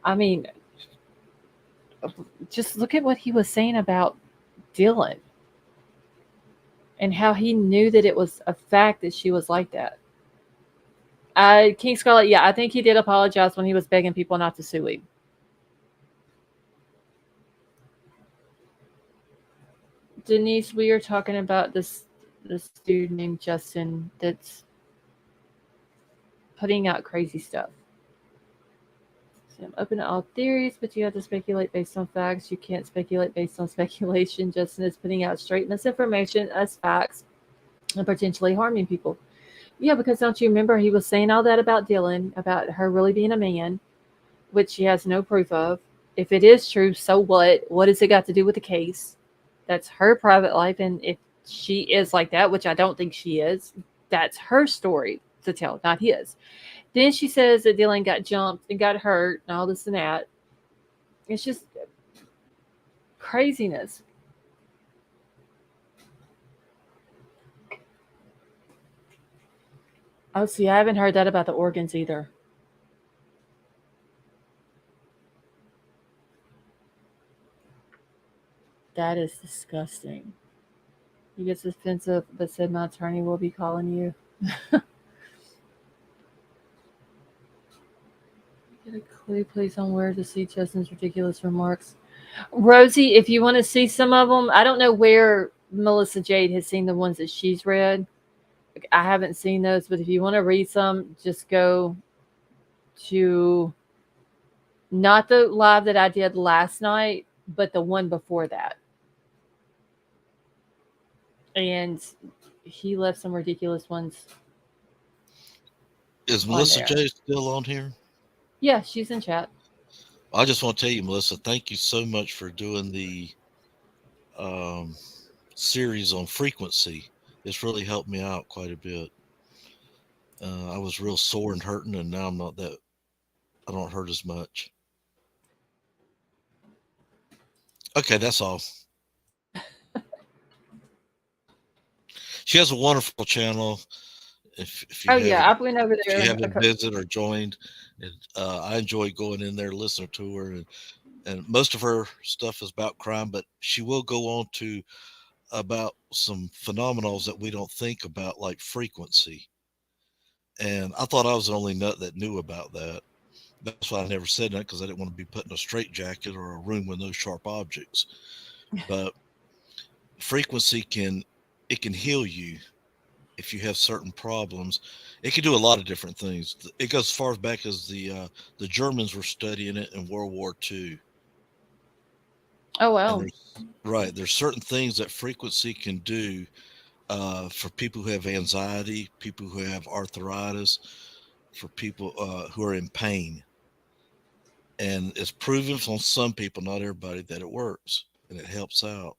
I mean, just look at what he was saying about Dylan and how he knew that it was a fact that she was like that. King Scarlet, yeah, I think he did apologize when he was begging people not to sue him. Denise, we are talking about this dude named Justin that's putting out crazy stuff. So I'm open to all theories, but you have to speculate based on facts. You can't speculate based on speculation. Justin is putting out straight misinformation as facts and potentially harming people. Yeah, because don't you remember he was saying all that about Dylan, about her really being a man, which she has no proof of. If it is true, so what? What has it got to do with the case? That's her private life, and if she is like that, which I don't think she is, that's her story to tell, not his. Then she says that Dylan got jumped and got hurt and all this and that. It's just craziness. Oh, see, I haven't heard that about the organs either. That is disgusting. He gets defensive, but said my attorney will be calling you. Get a clue, please, on where to see Justin's ridiculous remarks. Rosie, if you want to see some of them, I don't know where Melissa Jade has seen the ones that she's read. I haven't seen those, but if you want to read some, just go to not the live that I did last night, but the one before that. And he left some ridiculous ones. Is Melissa J still on here? Yeah, she's in chat. I just want to tell you, Melissa, thank you so much for doing the series on frequency. It's really helped me out quite a bit. I was real sore and hurting, and now I'm not that. I don't hurt as much. Okay, that's all. She has a wonderful channel. If you I went over there. If you haven't visited or joined, I enjoy going in there, listening to her, and most of her stuff is about crime, but she will go on to about some phenomenals that we don't think about, like frequency. And I thought I was the only nut that knew about that. That's why I never said that, because I didn't want to be put in a straitjacket or a room with no sharp objects. But frequency can heal you if you have certain problems. It can do a lot of different things. It goes as far back as the Germans were studying it in World War II. Oh, wow. There's certain things that frequency can do for people who have anxiety, people who have arthritis, for people who are in pain. And it's proven on some people, not everybody, that it works and it helps out.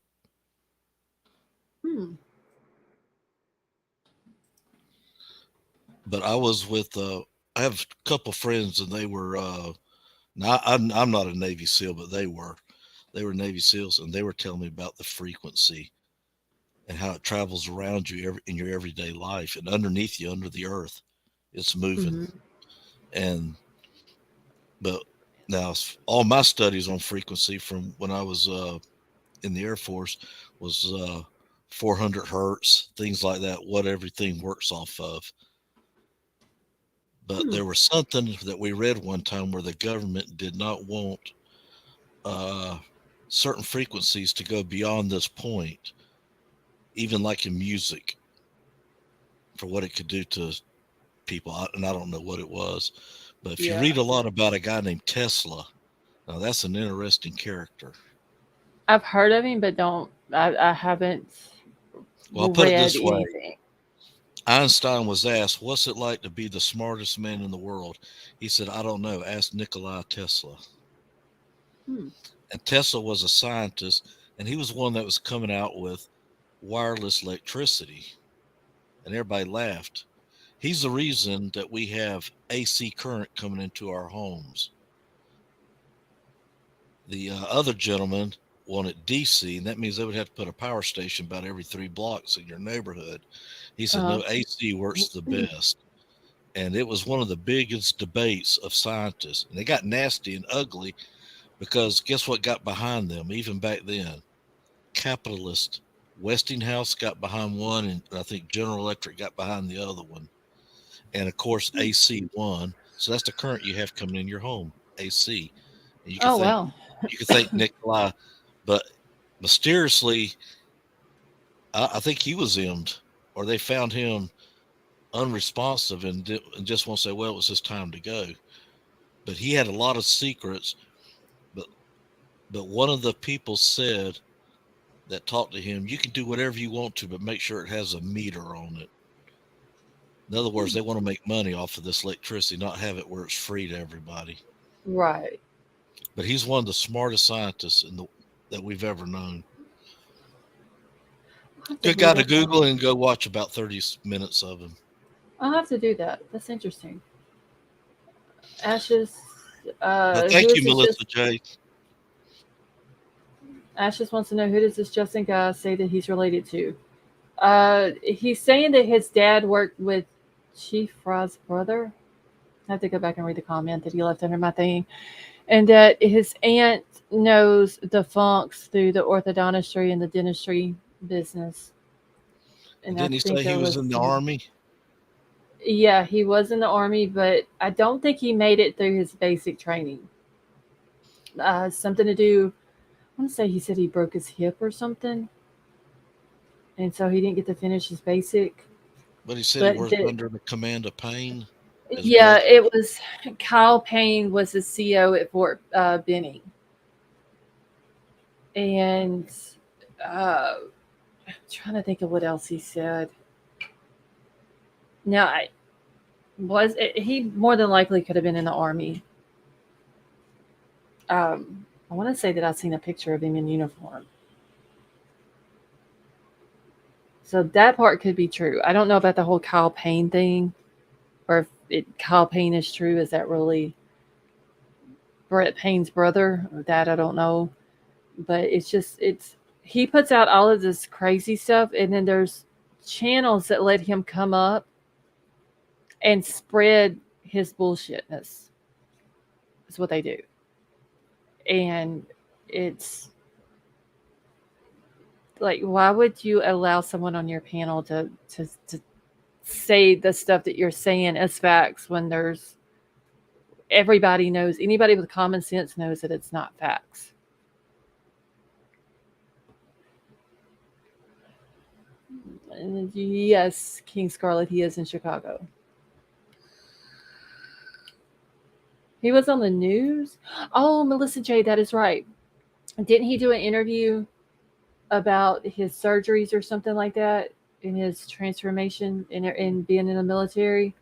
But I was with, I have a couple friends, and they were, now I'm not a Navy SEAL, but they were Navy SEALs, and they were telling me about the frequency and how it travels around you in your everyday life, and underneath you, under the earth, it's moving. But now all my studies on frequency from when I was in the Air Force was 400 hertz, things like that, what everything works off of. But there was something that we read one time where the government did not want certain frequencies to go beyond this point, even like in music, for what it could do to people. And I don't know what it was. But if you read a lot about a guy named Tesla, now that's an interesting character. I've heard of him, but I haven't. Well, I'll put it this way. Einstein was asked, what's it like to be the smartest man in the world? He said, I don't know. Ask Nikola Tesla. And Tesla was a scientist, and he was one that was coming out with wireless electricity. And everybody laughed. He's the reason that we have AC current coming into our homes. The other gentleman wanted DC, and that means they would have to put a power station about every 3 blocks in your neighborhood. He said, Uh-huh. no, AC works the best. And it was one of the biggest debates of scientists. And they got nasty and ugly because guess what got behind them, even back then? Capitalist. Westinghouse got behind one, and I think General Electric got behind the other one. And of course, AC won. So that's the current you have coming in your home, AC. And Oh wow. you can thank Nikolai, but mysteriously, I think he was emmed, or they found him unresponsive and just want to say, well, it was his time to go. But he had a lot of secrets. But one of the people said that talked to him, you can do whatever you want to, but make sure it has a meter on it. In other words, they want to make money off of this electricity, not have it where it's free to everybody. Right. But he's one of the smartest scientists that we've ever known. Good guy to Google and go watch about 30 minutes of him. I'll have to do that. That's interesting. Ashes. Thank you, Melissa J. Ashes wants to know, who does this Justin guy say that he's related to? He's saying that his dad worked with Chief Fry's brother. I have to go back and read the comment that he left under my thing. And that his aunt knows the Funks through the orthodontistry and the dentistry business. And didn't he say he was in the Army? Yeah, he was in the Army, but I don't think he made it through his basic training. Something to do, I want to say he said he broke his hip or something. And so he didn't get to finish his basic. But he said he worked under the command of Payne. Yeah, it was Kyle Payne was the CO at Fort Benning. And I'm trying to think of what else he said. Now, he more than likely could have been in the Army. I want to say that I've seen a picture of him in uniform. So that part could be true. I don't know about the whole Kyle Payne thing, or if Kyle Payne is true. Is that really Brett Payne's brother? That I don't know. But he puts out all of this crazy stuff, and then there's channels that let him come up and spread his bullshitness. That's what they do. And it's like, why would you allow someone on your panel to say the stuff that you're saying as facts when everybody knows, anybody with common sense knows that it's not facts. And yes, King Scarlet, he is in Chicago. He was on the news. Oh, Melissa J, that is right. Didn't he do an interview about his surgeries or something like that in his transformation in being in the military?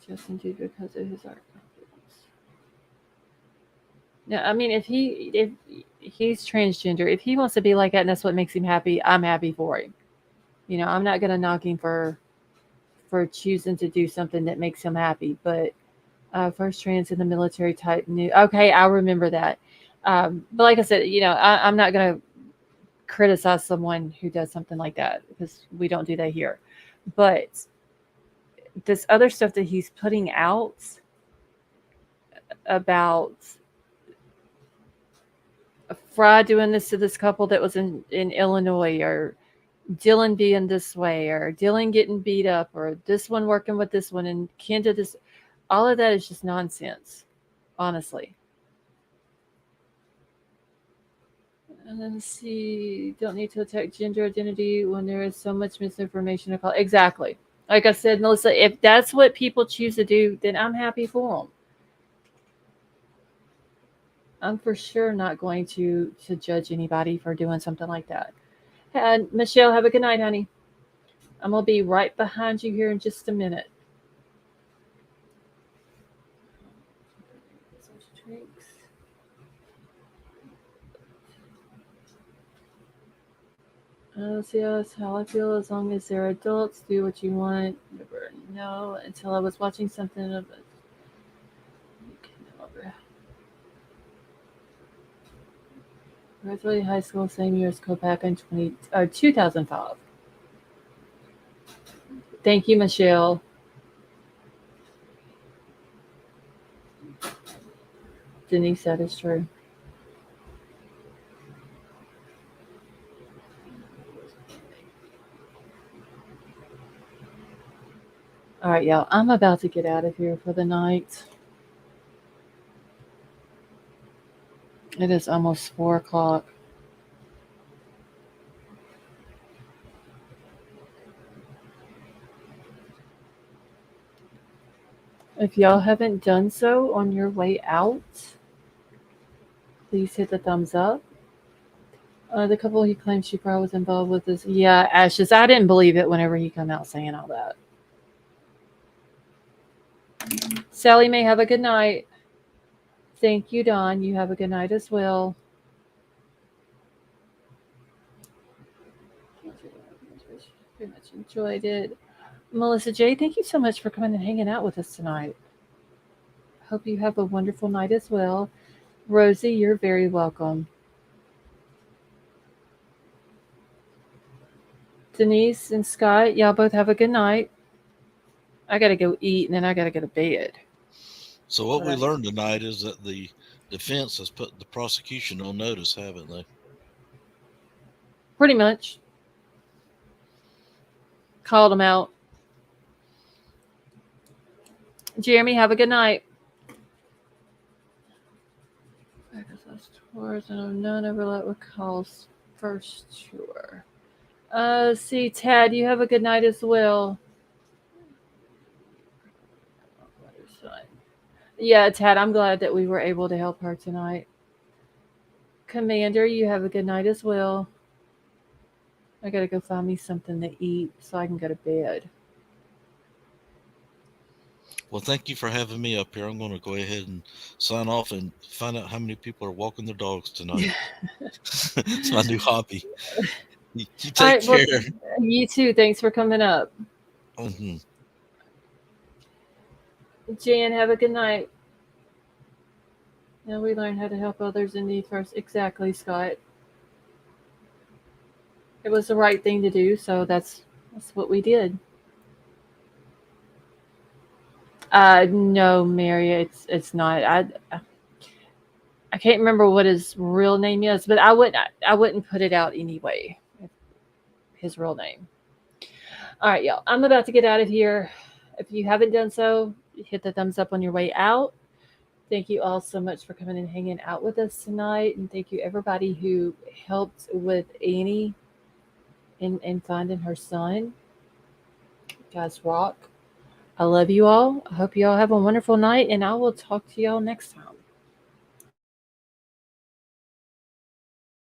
Justin did because of his art. Yeah, I mean, if he's transgender, if he wants to be like that and that's what makes him happy, I'm happy for him. You know, I'm not gonna knock him for choosing to do something that makes him happy. But first trans in the military type new. Okay, I'll remember that. But like I said, you know, I'm not gonna criticize someone who does something like that because we don't do that here. But this other stuff that he's putting out about Fry doing this to this couple that was in Illinois, or Dylan being this way, or Dylan getting beat up, or this one working with this one, and Kenda this, all of that is just nonsense, honestly. And then see, don't need to attack gender identity when there is so much misinformation. Exactly. Like I said, Melissa, if that's what people choose to do, then I'm happy for them. I'm for sure not going to judge anybody for doing something like that. And Michelle, have a good night, honey. I'm going to be right behind you here in just a minute. See, that's how I feel. As long as they're adults, do what you want. Never know until I was watching something of it. Graduated high school same year as Kohberger in 2005. Thank you, Michelle. Denise, that is true. All right, y'all. I'm about to get out of here for the night. It is almost 4 o'clock. If y'all haven't done so on your way out, please hit the thumbs up. The couple he claims she probably was involved with is, yeah, Ashes. I didn't believe it whenever he come out saying all that. Sally may have a good night. Thank you, Don. You have a good night as well. Very much enjoyed it. Melissa J, thank you so much for coming and hanging out with us tonight. Hope you have a wonderful night as well. Rosie, you're very welcome. Denise and Scott, y'all both have a good night. I got to go eat and then I got to go to bed. So what we learned tonight is that the defense has put the prosecution on notice, haven't they? Pretty much. Called them out. Jeremy, have a good night. Tours and none overlap with calls first, sure. See, Tad, you have a good night as well. Yeah, Tad, I'm glad that we were able to help her tonight. Commander, you have a good night as well. I gotta go find me something to eat so I can go to bed. Well, thank you for having me up here. I'm going to go ahead and sign off and find out how many people are walking their dogs tonight. It's my new hobby. You take care. Well, you too. Thanks for coming up. Mm-hmm. Jan, have a good night. Now we learn how to help others in need first. Exactly, Scott. It was the right thing to do, so that's what we did. No, Mary, it's not. I can't remember what his real name is, but I wouldn't put it out anyway. His real name. All right, y'all. I'm about to get out of here. If you haven't done so, hit the thumbs up on your way out. Thank you all so much for coming and hanging out with us tonight, and thank you everybody who helped with Annie and finding her son. You guys rock. I love you all. I hope you all have a wonderful night, and I will talk to y'all next time.